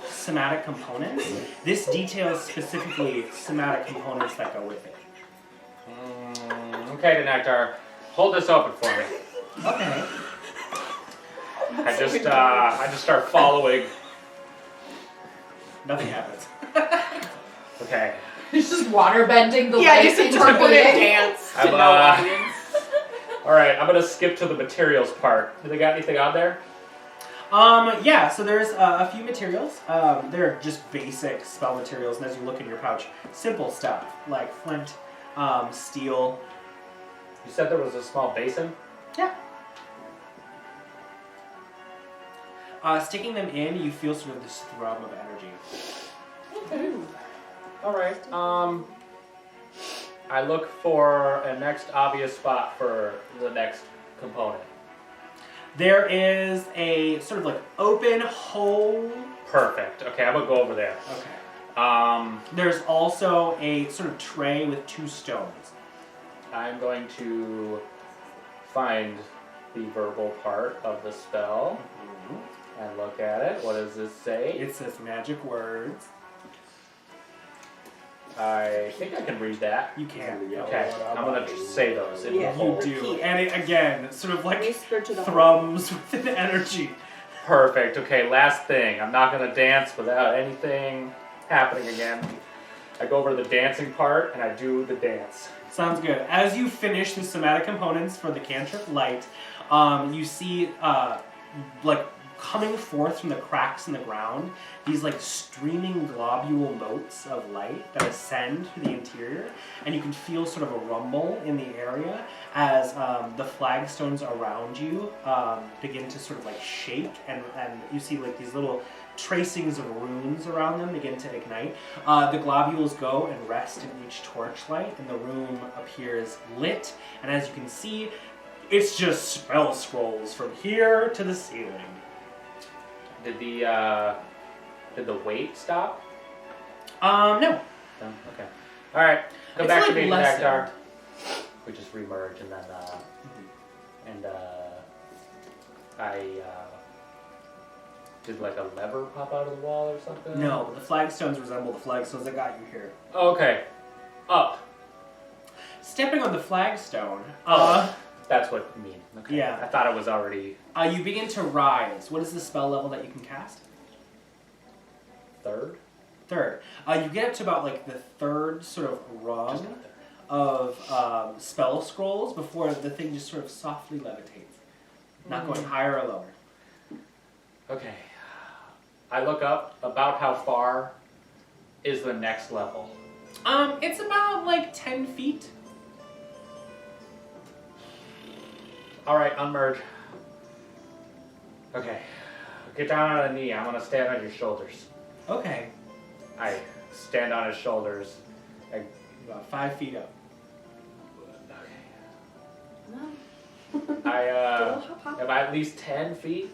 [SPEAKER 1] somatic components. This details specifically somatic components that go with it.
[SPEAKER 12] Okay, Denectar, hold this open for me.
[SPEAKER 1] Okay.
[SPEAKER 12] I just start following.
[SPEAKER 1] Nothing happens.
[SPEAKER 12] Okay.
[SPEAKER 7] He's just water bending the
[SPEAKER 10] Yeah,
[SPEAKER 7] light
[SPEAKER 10] just
[SPEAKER 7] into
[SPEAKER 10] interpretive
[SPEAKER 7] being.
[SPEAKER 10] dance to
[SPEAKER 12] I'm,
[SPEAKER 10] no audience.
[SPEAKER 12] Alright, I'm gonna skip to the materials part. Do they got anything on there?
[SPEAKER 1] Yeah, so there's a few materials. They're just basic spell materials, and as you look in your pouch, simple stuff like flint, steel.
[SPEAKER 12] You said there was a small basin?
[SPEAKER 1] Yeah. Sticking them in, you feel sort of this thrum of energy.
[SPEAKER 12] Okay. Alright, I look for a next obvious spot for the next component.
[SPEAKER 1] There is a sort of like open hole.
[SPEAKER 12] Perfect. Okay, I'm gonna go over there.
[SPEAKER 1] Okay. There's also a sort of tray with 2 stones.
[SPEAKER 12] I'm going to find the verbal part of the spell and look at it. What does this say?
[SPEAKER 1] It says magic words.
[SPEAKER 12] I think I can read that.
[SPEAKER 1] You can.
[SPEAKER 12] Okay, I'm gonna say those in the
[SPEAKER 1] You
[SPEAKER 12] hole.
[SPEAKER 1] do. And it, again, sort of like
[SPEAKER 10] Whisper to the
[SPEAKER 1] thrums with an energy.
[SPEAKER 12] Perfect. Okay, last thing. I'm not gonna dance without anything happening again. I go over to the dancing part and I do the dance.
[SPEAKER 1] Sounds good. As you finish the somatic components for the cantrip light, you see like coming forth from the cracks in the ground, these like streaming globule motes of light that ascend through the interior, and you can feel sort of a rumble in the area as the flagstones around you begin to sort of like shake, and you see like these little tracings of runes around them begin to ignite. The globules go and rest in each torchlight, and the room appears lit, and as you can see, it's just spell scrolls from here to the ceiling.
[SPEAKER 12] Did the weight stop?
[SPEAKER 1] No.
[SPEAKER 12] No? Okay. Alright. Come
[SPEAKER 1] It's
[SPEAKER 12] back
[SPEAKER 1] like
[SPEAKER 12] to me,
[SPEAKER 1] lessened.
[SPEAKER 12] Nectar. We just remerge and then I did like a lever pop out of the wall or something?
[SPEAKER 1] No, the flagstones resemble the flagstones that got you here.
[SPEAKER 12] Okay. Up.
[SPEAKER 1] Stepping on the flagstone,
[SPEAKER 12] That's what you mean. Okay.
[SPEAKER 1] Yeah.
[SPEAKER 12] I thought it was already
[SPEAKER 1] you begin to rise. What is the spell level that you can cast?
[SPEAKER 12] third.
[SPEAKER 1] Third. You get up to about like the third sort of rung of spell scrolls before the thing just sort of softly levitates. Not going higher or lower.
[SPEAKER 12] Okay. I look up. About how far is the next level?
[SPEAKER 1] It's about like 10 feet.
[SPEAKER 12] Alright, unmerge. Okay. Get down on a knee. I'm gonna stand on your shoulders.
[SPEAKER 1] Okay.
[SPEAKER 12] I stand on his shoulders.
[SPEAKER 1] About 5 feet up.
[SPEAKER 12] Am I at least 10 feet?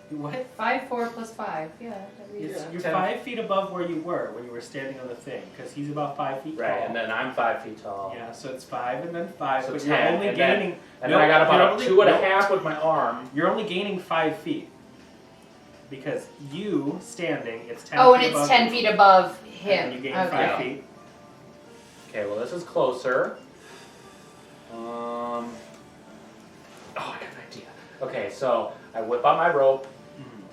[SPEAKER 1] What?
[SPEAKER 7] 5, 4 plus 5. Yeah. that reads
[SPEAKER 1] You're,
[SPEAKER 7] it.
[SPEAKER 1] you're
[SPEAKER 12] 10.
[SPEAKER 1] 5 feet above where you were when you were standing on the thing, because he's about 5 feet tall.
[SPEAKER 12] Right, and then I'm 5 feet tall.
[SPEAKER 1] Yeah, so it's 5 and then 5,
[SPEAKER 12] So
[SPEAKER 1] but
[SPEAKER 12] 10,
[SPEAKER 1] you're only
[SPEAKER 12] and then-
[SPEAKER 1] gaining.
[SPEAKER 12] And then I got about
[SPEAKER 1] you're
[SPEAKER 12] a
[SPEAKER 1] only-
[SPEAKER 12] 2.5 with my arm.
[SPEAKER 1] You're only gaining 5 feet. Because you standing, it's 10
[SPEAKER 7] Oh,
[SPEAKER 1] feet
[SPEAKER 7] and it's
[SPEAKER 1] above
[SPEAKER 7] 10
[SPEAKER 1] you,
[SPEAKER 7] feet above
[SPEAKER 1] and
[SPEAKER 7] him.
[SPEAKER 1] then you gain
[SPEAKER 7] Okay.
[SPEAKER 1] 5 feet.
[SPEAKER 12] Okay, well this is closer. Oh, I got an idea. Okay, so I whip out my rope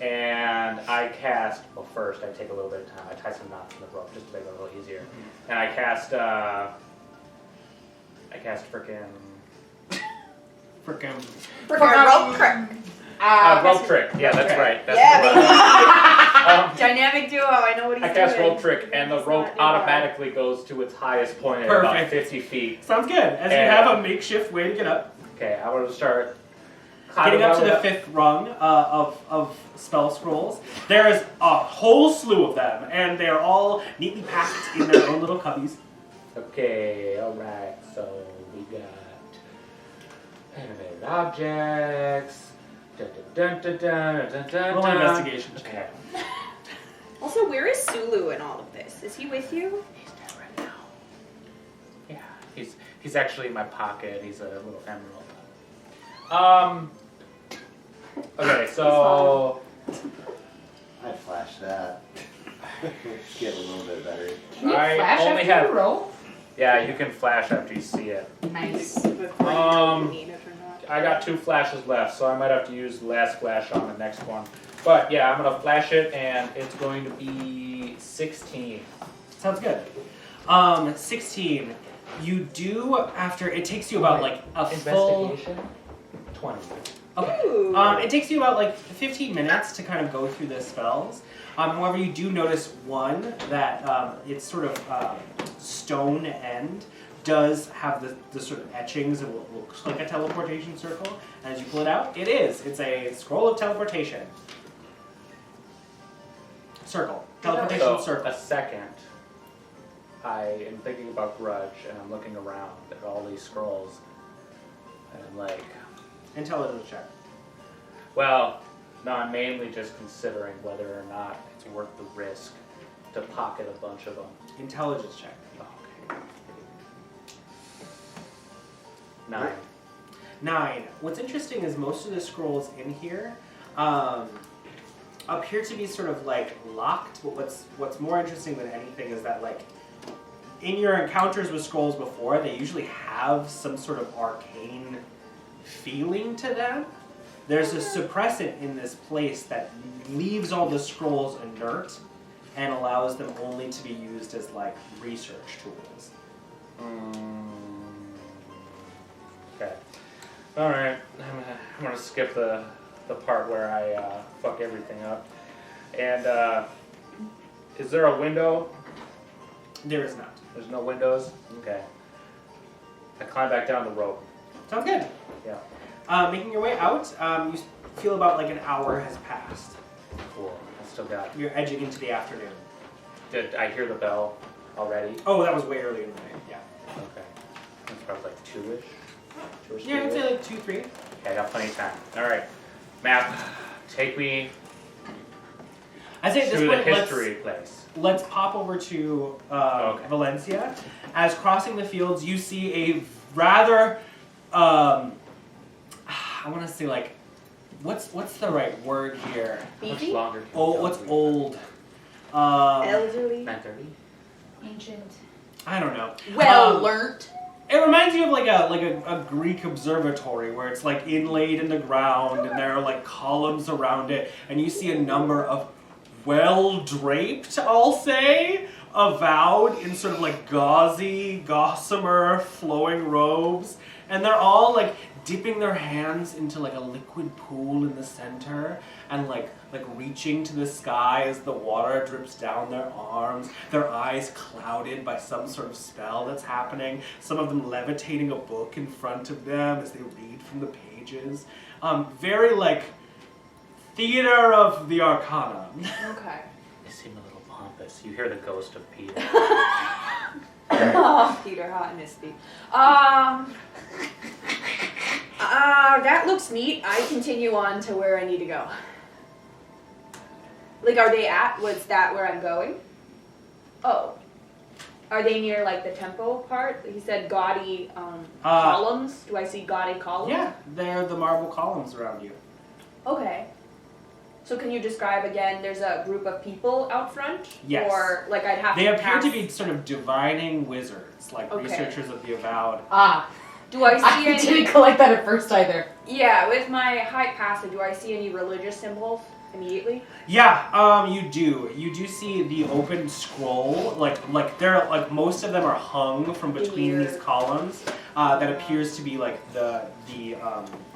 [SPEAKER 12] and I cast. Well, first I take a little bit of time. I tie some knots in the rope just to make it a little easier. And I cast.
[SPEAKER 1] Frickin'
[SPEAKER 10] Rope crack.
[SPEAKER 12] Rope trick. Yeah, that's right. That's
[SPEAKER 10] Yeah,
[SPEAKER 12] the word.
[SPEAKER 10] Dynamic duo. I know what he's
[SPEAKER 12] I
[SPEAKER 10] doing.
[SPEAKER 12] cast rope trick, and the rope automatically goes to its highest point at about
[SPEAKER 1] Perfect.
[SPEAKER 12] 50 feet.
[SPEAKER 1] Sounds good. As you
[SPEAKER 12] And-
[SPEAKER 1] have a makeshift way to get up.
[SPEAKER 12] Okay, I want to start
[SPEAKER 1] Getting up to the
[SPEAKER 12] climbing
[SPEAKER 1] 5th rung of spell scrolls, there is a whole slew of them, and they are all neatly packed in their own little cubbies.
[SPEAKER 12] Okay, alright, so we got animated objects. Dun, dun, dun, dun, dun, dun, dun,
[SPEAKER 1] Roll an
[SPEAKER 12] dun.
[SPEAKER 1] investigation.
[SPEAKER 12] Okay.
[SPEAKER 10] Also, where is Sulu in all of this? Is he with you?
[SPEAKER 12] He's dead right now. Yeah, he's actually in my pocket. He's a little emerald. Okay, so
[SPEAKER 9] I'd flash that. Get a little bit better.
[SPEAKER 7] Can you
[SPEAKER 12] I
[SPEAKER 7] flash
[SPEAKER 12] only
[SPEAKER 7] after
[SPEAKER 12] have-
[SPEAKER 7] you roll?
[SPEAKER 12] yeah, you can flash after you see it.
[SPEAKER 7] Nice.
[SPEAKER 10] Before you know if you need it or not.
[SPEAKER 12] I got 2 flashes left, so I might have to use the last flash on the next one. But yeah, I'm gonna flash it, and it's going to be 16.
[SPEAKER 1] Sounds good. 16. You do, after, it takes you about like a full...
[SPEAKER 12] Investigation? 20.
[SPEAKER 1] Okay.
[SPEAKER 10] Ooh.
[SPEAKER 1] It takes you about like 15 minutes to kind of go through the spells. However, you do notice one that it's sort of stone end does have the sort of etchings of what looks like a teleportation circle. And as you pull it out, it is. It's a scroll of teleportation. Circle. Teleportation
[SPEAKER 12] So,
[SPEAKER 1] circle.
[SPEAKER 12] a second, I am thinking about Grudj, and I'm looking around at all these scrolls, and I'm like,
[SPEAKER 1] Intelligence check.
[SPEAKER 12] well, no, I'm mainly just considering whether or not it's worth the risk to pocket a bunch of them.
[SPEAKER 1] Intelligence check.
[SPEAKER 12] Okay. 9.
[SPEAKER 1] 9. What's interesting is most of the scrolls in here appear to be sort of like locked, but what's more interesting than anything is that like in your encounters with scrolls before, they usually have some sort of arcane feeling to them. There's a suppressant in this place that leaves all the scrolls inert and allows them only to be used as like research tools.
[SPEAKER 12] Okay. All right. I'm gonna skip the part where I fuck everything up. And is there a window?
[SPEAKER 1] There is not.
[SPEAKER 12] There's no windows. Okay. I climb back down the rope.
[SPEAKER 1] Sounds good.
[SPEAKER 12] Yeah.
[SPEAKER 1] Making your way out, you feel about like an hour has passed.
[SPEAKER 12] Cool. I still got.
[SPEAKER 1] You're edging into the afternoon.
[SPEAKER 12] Did I hear the bell already?
[SPEAKER 1] Oh, that was way early in the day. Yeah.
[SPEAKER 12] Okay. It's probably like 2-ish. 2-ish.
[SPEAKER 1] Yeah, I'd
[SPEAKER 12] 3-ish?
[SPEAKER 1] say like 2, 3.
[SPEAKER 12] Okay, I got plenty of time. All right. Map. Take me
[SPEAKER 1] I'd say at this
[SPEAKER 12] to the
[SPEAKER 1] point,
[SPEAKER 12] history place.
[SPEAKER 1] let's pop over to
[SPEAKER 12] Okay.
[SPEAKER 1] Valenccya. As crossing the fields, you see a rather, I want to say like, what's the right word here?
[SPEAKER 12] Much
[SPEAKER 10] Beefy?
[SPEAKER 12] longer.
[SPEAKER 1] Oh, what's old?
[SPEAKER 10] Elderly?
[SPEAKER 12] 9:30.
[SPEAKER 2] Ancient.
[SPEAKER 1] I don't know.
[SPEAKER 7] Well
[SPEAKER 1] Um,
[SPEAKER 7] learnt.
[SPEAKER 1] It reminds you of like a Greek observatory where it's like inlaid in the ground and there are like columns around it, and you see a number of well draped, I'll say, avowed in sort of like gauzy, gossamer, flowing robes, and they're all like dipping their hands into like a liquid pool in the center and like reaching to the sky as the water drips down their arms, their eyes clouded by some sort of spell that's happening, some of them levitating a book in front of them as they read from the pages. Very like theater of the arcana.
[SPEAKER 10] Okay.
[SPEAKER 12] They seem a little pompous. You hear the ghost of Peter.
[SPEAKER 10] Oh, Peter, hot and misty. That looks neat. I continue on to where I need to go. Like, was that where I'm going? Oh. Are they near, like, the temple part? He said gaudy columns. Do I see gaudy columns?
[SPEAKER 1] Yeah, they're the marble columns around you.
[SPEAKER 10] Okay. So can you describe again, there's a group of people out front?
[SPEAKER 1] Yes.
[SPEAKER 10] Or, like, I'd have
[SPEAKER 1] They
[SPEAKER 10] to
[SPEAKER 1] appear
[SPEAKER 10] pass...
[SPEAKER 1] to be sort of divining wizards, like
[SPEAKER 10] Okay.
[SPEAKER 1] researchers of the avowed.
[SPEAKER 7] Ah,
[SPEAKER 10] Do I see
[SPEAKER 7] I
[SPEAKER 10] any...
[SPEAKER 7] didn't collect that at first either.
[SPEAKER 10] Yeah, with my high passage, do I see any religious symbols immediately?
[SPEAKER 1] Yeah, you do. You do see the open scroll, like they're like most of them are hung from between
[SPEAKER 10] Weird.
[SPEAKER 1] these columns. That appears to be like the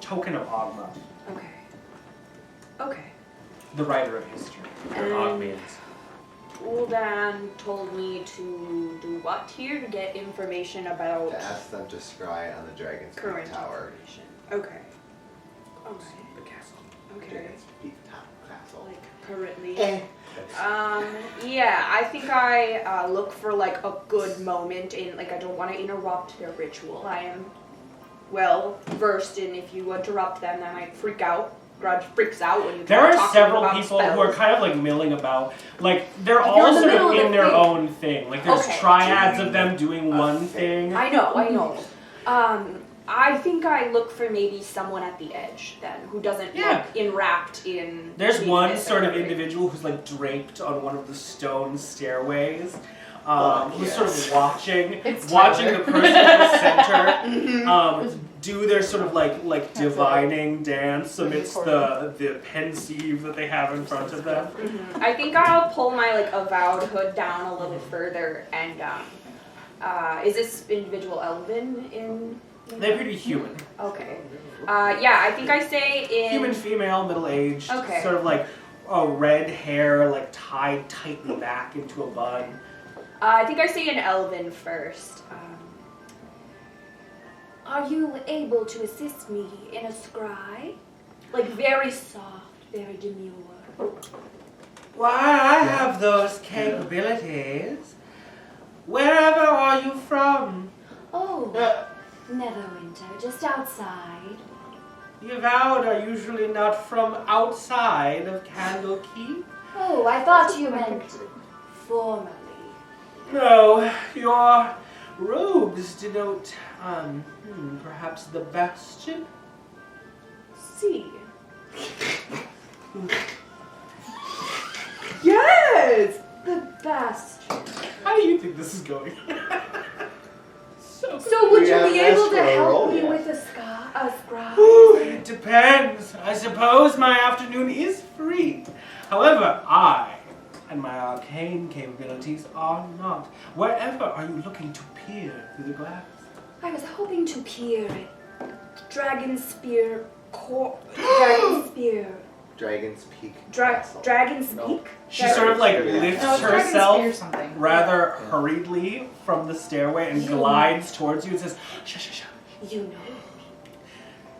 [SPEAKER 1] token of Agma.
[SPEAKER 10] Okay. Okay.
[SPEAKER 1] The writer of history.
[SPEAKER 10] And Uldan told me to do what here? To get information about
[SPEAKER 9] To ask them to scry on the Dragon's
[SPEAKER 10] current
[SPEAKER 9] Peak Tower.
[SPEAKER 10] information. Okay. Okay.
[SPEAKER 1] The castle.
[SPEAKER 10] Okay.
[SPEAKER 9] Dragon's Peak Castle.
[SPEAKER 10] Like currently.
[SPEAKER 9] Eh.
[SPEAKER 10] Yeah, I think I look for like a good moment in, like, I don't want to interrupt their ritual. I am well versed in, if you interrupt them, they might freak out. Grudj freaks out when you
[SPEAKER 1] There
[SPEAKER 10] start
[SPEAKER 1] are
[SPEAKER 10] talking
[SPEAKER 1] several
[SPEAKER 10] about
[SPEAKER 1] people
[SPEAKER 10] spells.
[SPEAKER 1] who are kind of like milling about. Like, they're
[SPEAKER 10] You're
[SPEAKER 1] all
[SPEAKER 10] in the
[SPEAKER 1] sort
[SPEAKER 10] middle
[SPEAKER 1] of
[SPEAKER 10] of
[SPEAKER 1] in
[SPEAKER 10] the
[SPEAKER 1] their
[SPEAKER 10] thing.
[SPEAKER 1] own thing. Like, there's
[SPEAKER 10] Okay.
[SPEAKER 1] triads of them doing one thing.
[SPEAKER 10] I know. I think I look for maybe someone at the edge then, who doesn't
[SPEAKER 1] Yeah.
[SPEAKER 10] look enwrapped in.
[SPEAKER 1] There's one
[SPEAKER 10] neatness
[SPEAKER 1] sort
[SPEAKER 10] or
[SPEAKER 1] of
[SPEAKER 10] anything.
[SPEAKER 1] individual who's like draped on one of the stone stairways. Who's sort of watching the
[SPEAKER 7] It's
[SPEAKER 1] person
[SPEAKER 7] Tyler.
[SPEAKER 1] in the center do their sort of like divining dance amidst the pensieve that they have in front of them.
[SPEAKER 10] I think I'll pull my like avowed hood down a little further and is this individual elven in?
[SPEAKER 1] They appear to be human.
[SPEAKER 10] Okay. Yeah, I think I say in
[SPEAKER 1] Human female, middle-aged,
[SPEAKER 10] Okay.
[SPEAKER 1] sort of like red hair like tied tightly back into a bun.
[SPEAKER 10] I think I say in elven first. Are you able to assist me in a scry? Like very soft, very demure.
[SPEAKER 1] Why, I have those capabilities. Wherever are you from?
[SPEAKER 3] Oh, Neverwinter, just outside.
[SPEAKER 1] The avowed are usually not from outside of Candlekeep.
[SPEAKER 3] Oh, I thought you meant formally.
[SPEAKER 1] No, your robes denote, perhaps the bastion?
[SPEAKER 10] See. Yes! The best.
[SPEAKER 1] How do you think this is going?
[SPEAKER 10] So would
[SPEAKER 9] We
[SPEAKER 10] you
[SPEAKER 9] haven't
[SPEAKER 10] be able
[SPEAKER 9] asked
[SPEAKER 10] to
[SPEAKER 9] for a roll
[SPEAKER 10] help me
[SPEAKER 9] yet.
[SPEAKER 10] with a scry?
[SPEAKER 1] Ooh, it depends. I suppose my afternoon is free. However, I and my arcane capabilities are not. Wherever are you looking to peer through the glass?
[SPEAKER 10] I was hoping to peer at Dragon Spear Dragon Spear.
[SPEAKER 9] Dragon's Peak
[SPEAKER 10] Dragon
[SPEAKER 9] Castle.
[SPEAKER 10] Speak?
[SPEAKER 1] She sort of like lifts
[SPEAKER 7] No, it's Dragon's Spear
[SPEAKER 1] herself
[SPEAKER 7] something.
[SPEAKER 1] rather hurriedly from the stairway and glides towards you and says, "Shh, shh, shh."
[SPEAKER 10] You know.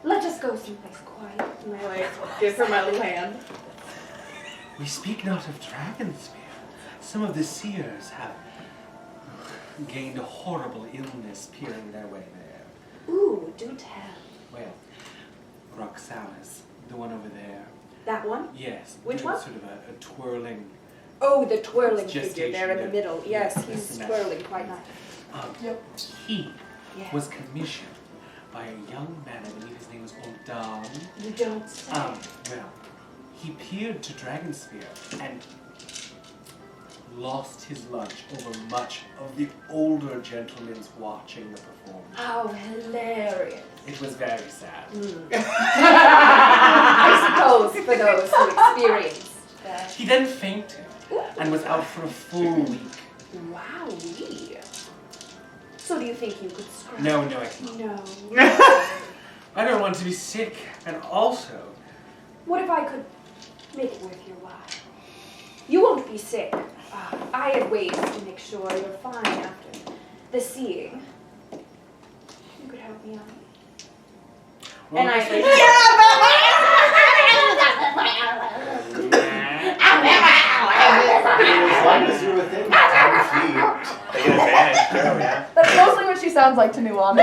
[SPEAKER 10] Let us go someplace quiet. And I like give her my little hand.
[SPEAKER 1] We speak not of Dragonspear. Some of the seers have gained a horrible illness peering their way there.
[SPEAKER 10] Ooh, do tell.
[SPEAKER 1] Well, Roxalis, the one over there.
[SPEAKER 10] That one?
[SPEAKER 1] Yes.
[SPEAKER 10] Which
[SPEAKER 1] doing
[SPEAKER 10] one?
[SPEAKER 1] Sort of a twirling.
[SPEAKER 10] Oh, the twirling
[SPEAKER 1] Gestation
[SPEAKER 10] figure there in the
[SPEAKER 1] there.
[SPEAKER 10] middle. Yes,
[SPEAKER 1] Yes,
[SPEAKER 10] he's
[SPEAKER 1] that's
[SPEAKER 10] twirling quite nice.
[SPEAKER 1] He
[SPEAKER 10] Yes.
[SPEAKER 1] was commissioned by a young man, I believe his name was Uldan.
[SPEAKER 10] You don't say.
[SPEAKER 1] Well, he peered to Dragonspear and lost his lunch over much of the older gentlemen's watching the performance.
[SPEAKER 10] How hilarious.
[SPEAKER 1] It was very sad.
[SPEAKER 10] I suppose for those who experienced that.
[SPEAKER 1] He then fainted and was out for a full week.
[SPEAKER 10] Wowee. So do you think you could scratch?
[SPEAKER 1] No, I can't.
[SPEAKER 10] No.
[SPEAKER 1] I don't want to be sick, and also,
[SPEAKER 10] What if I could make it worth your while? You won't be sick. I have ways to make sure you're fine after the seeing. You could help me out.
[SPEAKER 1] well,
[SPEAKER 10] And I say,
[SPEAKER 9] As long as you're within 10 feet.
[SPEAKER 12] They get advantage too, yeah.
[SPEAKER 6] That's mostly what she sounds like to Nuanen.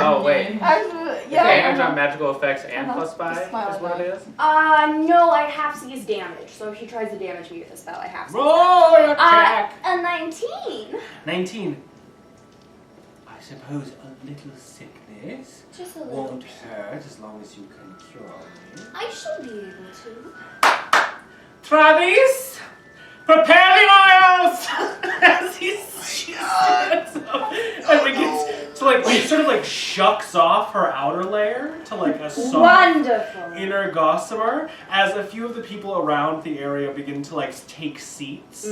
[SPEAKER 12] Oh, wait.
[SPEAKER 6] Yeah.
[SPEAKER 12] Advantage on magical effects and
[SPEAKER 6] Uh-huh.
[SPEAKER 12] plus 5
[SPEAKER 6] Just smile
[SPEAKER 12] is what it is?
[SPEAKER 10] no, I have seize damage. So if he tries to damage me with a spell, I have seize
[SPEAKER 1] roll your attack.
[SPEAKER 10] A 19.
[SPEAKER 1] 19. I suppose a little sickness
[SPEAKER 3] Just a little.
[SPEAKER 1] won't hurt as long as you can cure me.
[SPEAKER 3] I should be able to.
[SPEAKER 1] Travis, prepare the oils! As he stands up and begins to like, he sort of like shucks off her outer layer to like a soft
[SPEAKER 10] Wonderful.
[SPEAKER 1] inner gossamer as a few of the people around the area begin to like take seats.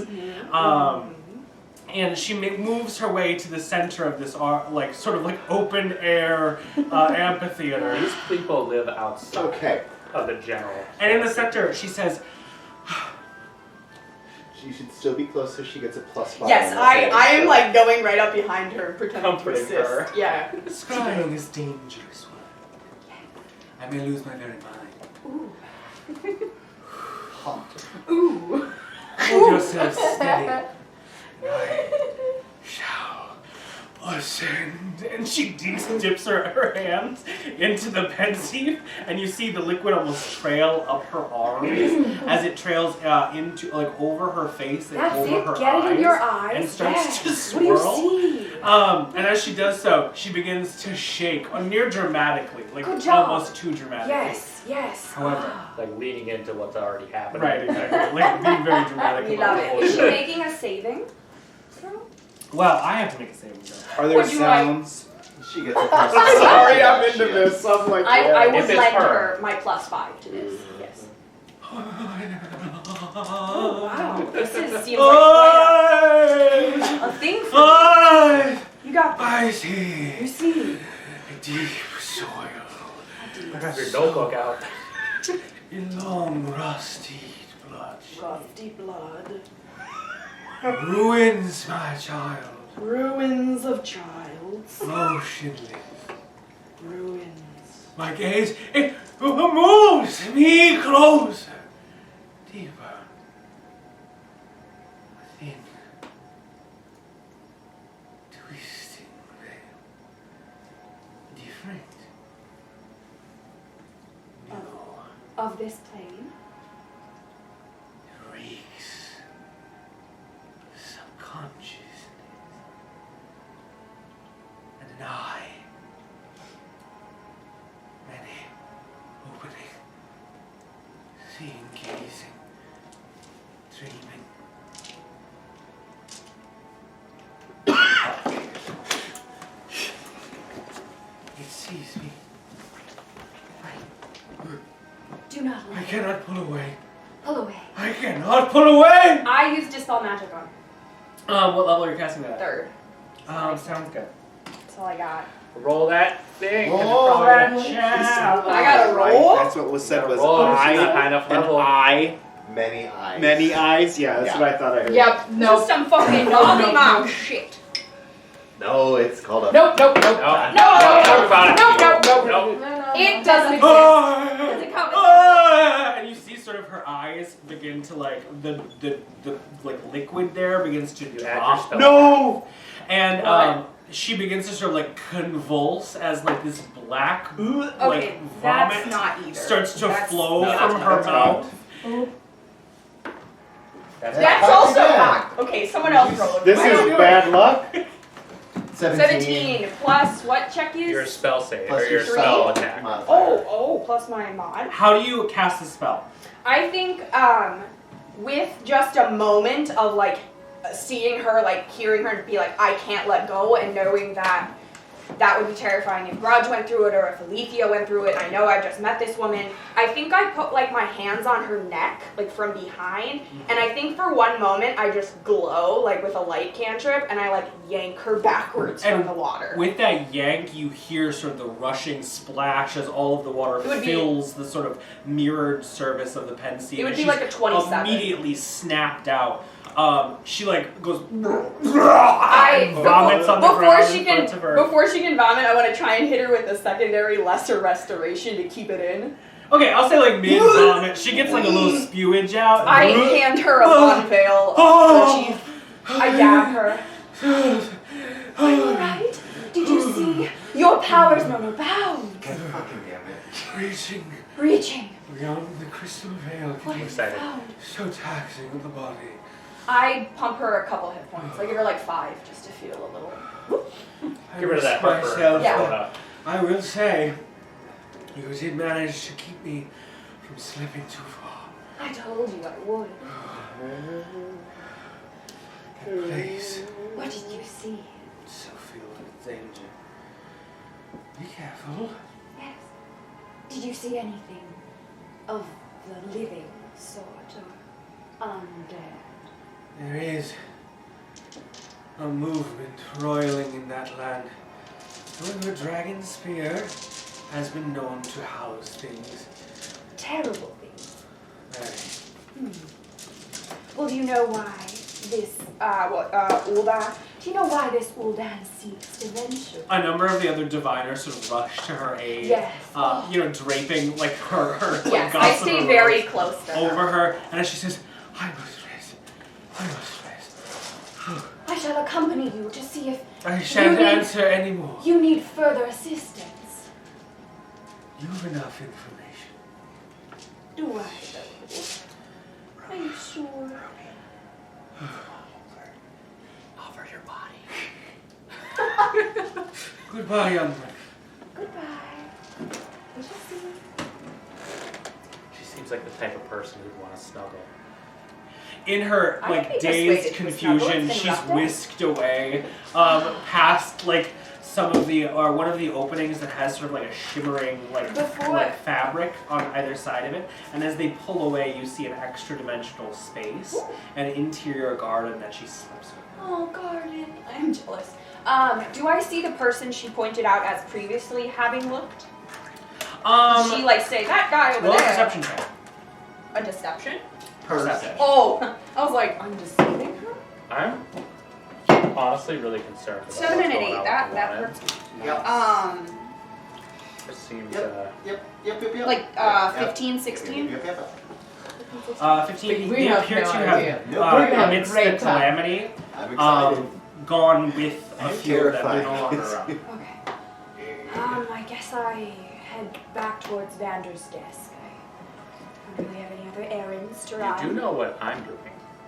[SPEAKER 1] and she moves her way to the center of this like sort of like open air amphitheater.
[SPEAKER 12] These people live outside of the general.
[SPEAKER 1] And in the center, she says,
[SPEAKER 9] She should still be close so she gets a +5.
[SPEAKER 10] Yes, I am like going right up behind her, pretending to
[SPEAKER 12] Comforting
[SPEAKER 10] assist.
[SPEAKER 12] her.
[SPEAKER 10] Yeah.
[SPEAKER 1] "Scrying is dangerous work. I may lose my very mind.
[SPEAKER 10] Ooh.
[SPEAKER 1] Hold yourself steady. I shall ascend." And she dips her hands into the pensieve, and you see the liquid almost trail up her arms as it trails into like over her face and
[SPEAKER 11] That's
[SPEAKER 1] over
[SPEAKER 11] it.
[SPEAKER 1] her
[SPEAKER 11] Get
[SPEAKER 1] eyes,
[SPEAKER 11] it in your eyes.
[SPEAKER 1] and starts to
[SPEAKER 11] What do you
[SPEAKER 1] swirl.
[SPEAKER 11] see?
[SPEAKER 1] And as she does so, she begins to shake, near dramatically, like
[SPEAKER 11] Good job.
[SPEAKER 1] almost too dramatically.
[SPEAKER 11] Yes, yes.
[SPEAKER 1] However,
[SPEAKER 12] Like leading into what's already happening.
[SPEAKER 1] right, exactly, like being very dramatic.
[SPEAKER 10] We
[SPEAKER 1] about
[SPEAKER 10] love
[SPEAKER 1] the whole
[SPEAKER 10] it. Is she
[SPEAKER 1] shit.
[SPEAKER 10] making a saving throw?
[SPEAKER 1] Well, I have to make a saving throw.
[SPEAKER 8] Are there
[SPEAKER 10] Would you like-
[SPEAKER 8] sounds?
[SPEAKER 9] She gets a
[SPEAKER 8] Sorry, I'm into this. I'm like,
[SPEAKER 10] I would
[SPEAKER 12] If it's
[SPEAKER 10] lend
[SPEAKER 12] her.
[SPEAKER 10] her my +5 to this. Yes. Oh wow. This seems like quite a thing for you. You got this.
[SPEAKER 1] I see
[SPEAKER 10] You see.
[SPEAKER 1] deep soil,
[SPEAKER 12] I have your notebook out.
[SPEAKER 1] in long rusty blood,
[SPEAKER 10] Rusty blood.
[SPEAKER 1] ruins my child,
[SPEAKER 10] Ruins of childs.
[SPEAKER 1] motionless.
[SPEAKER 10] Ruins.
[SPEAKER 1] My gaze, it moves me closer, deeper, within, twisting veil, different. No,
[SPEAKER 10] Of this plane.
[SPEAKER 1] it reeks subconsciousness, and an eye. Many opening, seeing, gazing, dreaming. It sees me.
[SPEAKER 11] Do not
[SPEAKER 1] I
[SPEAKER 11] let it.
[SPEAKER 1] cannot pull away.
[SPEAKER 11] Pull away.
[SPEAKER 1] I cannot pull away!
[SPEAKER 10] I used Dispel Magic on.
[SPEAKER 1] What level are you casting that at?
[SPEAKER 10] 3rd.
[SPEAKER 1] Sounds good.
[SPEAKER 10] That's all I got.
[SPEAKER 12] Roll that thing.
[SPEAKER 1] Roll that check.
[SPEAKER 10] I gotta roll?
[SPEAKER 8] That's what was said was
[SPEAKER 12] Roll
[SPEAKER 8] I,
[SPEAKER 12] high enough
[SPEAKER 8] an
[SPEAKER 12] level.
[SPEAKER 8] eye,
[SPEAKER 9] Many eyes.
[SPEAKER 8] many eyes. Yeah, that's
[SPEAKER 9] Yeah.
[SPEAKER 8] what I thought I heard.
[SPEAKER 7] Yep, no.
[SPEAKER 10] Just some fucking naughty mom shit.
[SPEAKER 9] No, it's called a.
[SPEAKER 7] Nope, nope, nope.
[SPEAKER 12] No, talk about it.
[SPEAKER 7] Nope. It doesn't exist.
[SPEAKER 10] Does it count?
[SPEAKER 1] And you see sort of her eyes begin to like the like liquid there begins to
[SPEAKER 12] You add your
[SPEAKER 1] drop.
[SPEAKER 12] spell.
[SPEAKER 8] No.
[SPEAKER 1] And she begins to sort of like convulse as like this black like
[SPEAKER 10] Okay,
[SPEAKER 1] vomit
[SPEAKER 10] that's not either.
[SPEAKER 1] starts to
[SPEAKER 10] That's-
[SPEAKER 1] flow
[SPEAKER 12] no,
[SPEAKER 1] from
[SPEAKER 12] that's
[SPEAKER 1] her
[SPEAKER 12] not.
[SPEAKER 1] mouth.
[SPEAKER 12] That's
[SPEAKER 10] That's
[SPEAKER 9] Fuck
[SPEAKER 10] also
[SPEAKER 9] yeah.
[SPEAKER 10] not. Okay, someone else roll.
[SPEAKER 8] This
[SPEAKER 10] I don't
[SPEAKER 8] is
[SPEAKER 10] do
[SPEAKER 8] bad luck.
[SPEAKER 10] 17 plus what check is?
[SPEAKER 12] your spell save
[SPEAKER 9] Plus
[SPEAKER 12] or your
[SPEAKER 9] your
[SPEAKER 12] spell
[SPEAKER 9] three.
[SPEAKER 12] attack.
[SPEAKER 10] Oh, plus my mod.
[SPEAKER 1] How do you cast the spell?
[SPEAKER 10] I think with just a moment of like seeing her, like hearing her be like, I can't let go, and knowing that that would be terrifying if Grudj went through it or if Alythia went through it. I know I've just met this woman. I think I put like my hands on her neck, like from behind, and I think for one moment I just glow like with a light cantrip, and I like yank her backwards
[SPEAKER 1] And
[SPEAKER 10] from the water.
[SPEAKER 1] With that yank, you hear sort of the rushing splash as all of the water
[SPEAKER 10] It would be-
[SPEAKER 1] fills the sort of mirrored surface of the pensieve.
[SPEAKER 10] It would
[SPEAKER 1] and
[SPEAKER 10] be
[SPEAKER 1] she's
[SPEAKER 10] like a 27.
[SPEAKER 1] Immediately snapped out. She like goes and vomits on the
[SPEAKER 10] before
[SPEAKER 1] ground
[SPEAKER 10] she
[SPEAKER 1] in
[SPEAKER 10] can
[SPEAKER 1] front of her.
[SPEAKER 10] before she can vomit, I want to try and hit her with a secondary lesser restoration to keep it in.
[SPEAKER 1] Okay, I'll say like mid vomit. She gets like a little spewage out.
[SPEAKER 10] I hand her a VonVail kerchief. I dab her. Are you alright? Did you see? Your powers know no bounds.
[SPEAKER 9] God fucking damn it.
[SPEAKER 10] Reaching.
[SPEAKER 1] Beyond the crystal veil
[SPEAKER 10] What
[SPEAKER 1] can be
[SPEAKER 10] have you
[SPEAKER 12] excited.
[SPEAKER 10] found?
[SPEAKER 1] so taxing on the body.
[SPEAKER 10] I pump her a couple hit points. I give her like 5 just to feel a little.
[SPEAKER 12] Get rid of that
[SPEAKER 1] I
[SPEAKER 12] heartburn.
[SPEAKER 1] myself,
[SPEAKER 10] Yeah.
[SPEAKER 1] I will say, you did manage to keep me from slipping too far.
[SPEAKER 10] I told you I would.
[SPEAKER 1] That place
[SPEAKER 11] What did you see?
[SPEAKER 1] so filled with danger. Be careful.
[SPEAKER 11] Yes. Did you see anything of the living sort or undead?
[SPEAKER 1] There is a movement roiling in that land. However, Dragon Spear has been known to house things.
[SPEAKER 10] Terrible things.
[SPEAKER 1] Very.
[SPEAKER 10] Well, do you know why this, Ulda? Do you know why this Uldan seeks to venture?
[SPEAKER 1] A number of the other diviners sort of rush to her aid.
[SPEAKER 10] Yes.
[SPEAKER 1] Draping like her
[SPEAKER 10] Yes, I
[SPEAKER 1] gossamer
[SPEAKER 10] stay
[SPEAKER 1] robes
[SPEAKER 10] very close to her.
[SPEAKER 1] over her, and as she says, I must rest.
[SPEAKER 10] I shall accompany you to see if
[SPEAKER 1] I shan't answer anymore.
[SPEAKER 10] you need further assistance.
[SPEAKER 1] You've enough information.
[SPEAKER 10] Do I, though? Are you sure?
[SPEAKER 12] Offer your body.
[SPEAKER 1] Goodbye, young man.
[SPEAKER 10] Goodbye. We shall see.
[SPEAKER 12] She seems like the type of person who'd want to snuggle.
[SPEAKER 1] In her
[SPEAKER 10] I would be
[SPEAKER 1] dazed
[SPEAKER 10] persuaded to snuggle.
[SPEAKER 1] confusion,
[SPEAKER 10] It's been
[SPEAKER 1] she's
[SPEAKER 10] rough day.
[SPEAKER 1] whisked away past some of the one of the openings that has sort of like a shimmering fabric on either side of it. And as they pull away, you see an extra dimensional space, an interior garden that she slips in.
[SPEAKER 10] Oh, garden. I'm jealous. Do I see the person she pointed out as previously having looked? She say that guy over
[SPEAKER 1] Roll a
[SPEAKER 10] there.
[SPEAKER 1] perception check.
[SPEAKER 10] A deception?
[SPEAKER 1] Perception.
[SPEAKER 10] Oh, I was like, I'm deceiving her.
[SPEAKER 12] I'm honestly really concerned about
[SPEAKER 10] 7 and an
[SPEAKER 12] what's
[SPEAKER 10] 8.
[SPEAKER 12] going on
[SPEAKER 10] That
[SPEAKER 12] with Nuanen.
[SPEAKER 10] hurts me.
[SPEAKER 9] Yep.
[SPEAKER 12] This seems
[SPEAKER 9] Yep.
[SPEAKER 10] 15, 16.
[SPEAKER 9] Yep.
[SPEAKER 1] 15.
[SPEAKER 7] We
[SPEAKER 1] They
[SPEAKER 7] have
[SPEAKER 1] appear
[SPEAKER 7] no
[SPEAKER 1] to
[SPEAKER 7] idea.
[SPEAKER 1] have,
[SPEAKER 9] No, we're gonna
[SPEAKER 7] have a
[SPEAKER 1] amidst
[SPEAKER 7] great
[SPEAKER 1] the
[SPEAKER 7] time.
[SPEAKER 1] calamity,
[SPEAKER 9] I'm excited.
[SPEAKER 1] gone with a
[SPEAKER 9] I'm
[SPEAKER 1] few that were no
[SPEAKER 9] terrified.
[SPEAKER 1] longer around.
[SPEAKER 10] Okay. I guess I head back towards Vander's desk. I don't really have any other errands to run.
[SPEAKER 12] You do know what I'm doing,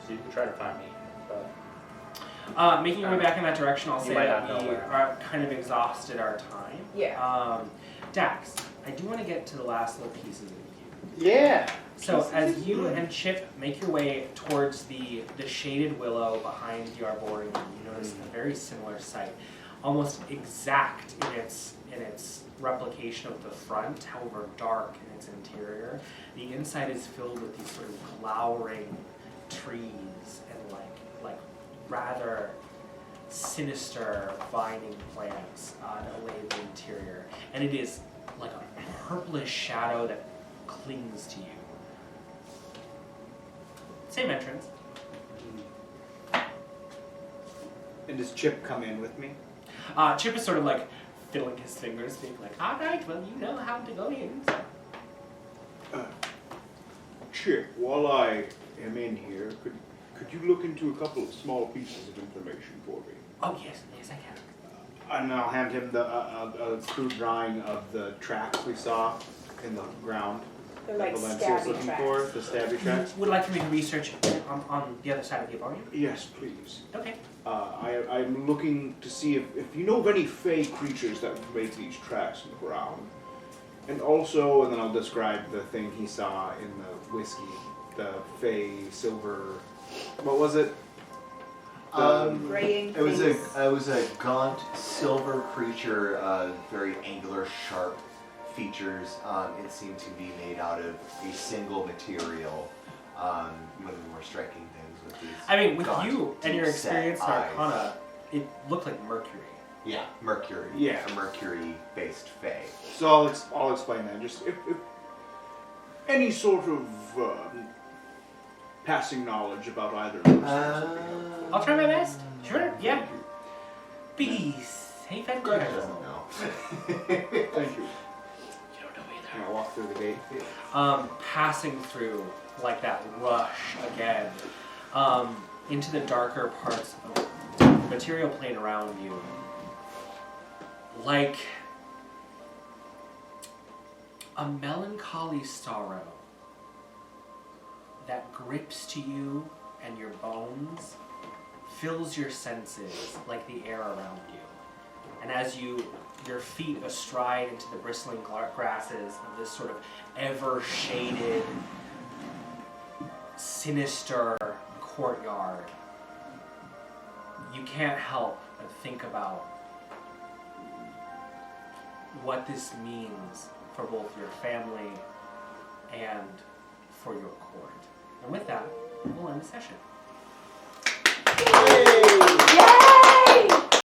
[SPEAKER 12] so you can try to find me. But
[SPEAKER 1] Making your way back in that direction, I'll
[SPEAKER 12] You
[SPEAKER 1] say
[SPEAKER 12] might
[SPEAKER 1] that
[SPEAKER 12] not know
[SPEAKER 1] we
[SPEAKER 12] where.
[SPEAKER 1] are kind of exhausted our time.
[SPEAKER 10] Yeah.
[SPEAKER 1] Dax, I do want to get to the last little pieces of you.
[SPEAKER 8] Yeah.
[SPEAKER 1] So as you and Chip make your way towards the shaded willow behind the arboretum, you notice a very similar sight, almost exact in its replication of the front, however dark in its interior. The inside is filled with these sort of glowering trees and like rather sinister vining plants that lay in the interior, and it is like a purplish shadow that clings to you. Same entrance.
[SPEAKER 8] And does Chip come in with me?
[SPEAKER 1] Chip is sort of like fiddling his fingers, being like, all right, well, you know how to go in.
[SPEAKER 8] Chip, while I am in here, could you look into a couple of small pieces of information for me?
[SPEAKER 1] Oh, yes, I can.
[SPEAKER 8] And I'll hand him the a crude drawing of the tracks we saw in the ground.
[SPEAKER 10] They're
[SPEAKER 8] that
[SPEAKER 10] like
[SPEAKER 8] Valenccya
[SPEAKER 10] stabby
[SPEAKER 8] is looking
[SPEAKER 10] tracks.
[SPEAKER 8] for, the stabby tracks.
[SPEAKER 1] Would like to make research on the other side of the arboretum?
[SPEAKER 8] Yes, please.
[SPEAKER 1] Okay.
[SPEAKER 8] I'm looking to see if you know of any fey creatures that make these tracks in the ground. And also, and then I'll describe the thing he saw in the whiskey, the fey silver, what was it?
[SPEAKER 10] Graying
[SPEAKER 9] It was
[SPEAKER 10] things.
[SPEAKER 9] a gaunt silver creature, very angular, sharp features. It seemed to be made out of a single material. One of the more striking things with these.
[SPEAKER 1] I mean, with
[SPEAKER 9] gaunt,
[SPEAKER 1] you and your
[SPEAKER 9] deep-set
[SPEAKER 1] experience in
[SPEAKER 9] eyes.
[SPEAKER 1] Arcana, it looked like Mercury.
[SPEAKER 9] Yeah, Mercury.
[SPEAKER 8] Yeah.
[SPEAKER 9] A Mercury-based fae.
[SPEAKER 8] So I'll explain that. Just if any sort of passing knowledge about either of those things.
[SPEAKER 1] I'll try my best. Sure, yeah.
[SPEAKER 8] Thank you.
[SPEAKER 1] Be safe and
[SPEAKER 9] Grudj
[SPEAKER 1] careful.
[SPEAKER 9] doesn't know.
[SPEAKER 8] Thank you.
[SPEAKER 12] you don't know either.
[SPEAKER 8] And I'll walk through the gate.
[SPEAKER 1] Passing through like that rush again into the darker parts of the material plane around you, like a melancholy sorrow that grips to you and your bones, fills your senses like the air around you. And as your feet astride into the bristling grasses of this sort of ever-shaded, sinister courtyard, you can't help but think about what this means for both your family and for your court. And with that, we'll end the session.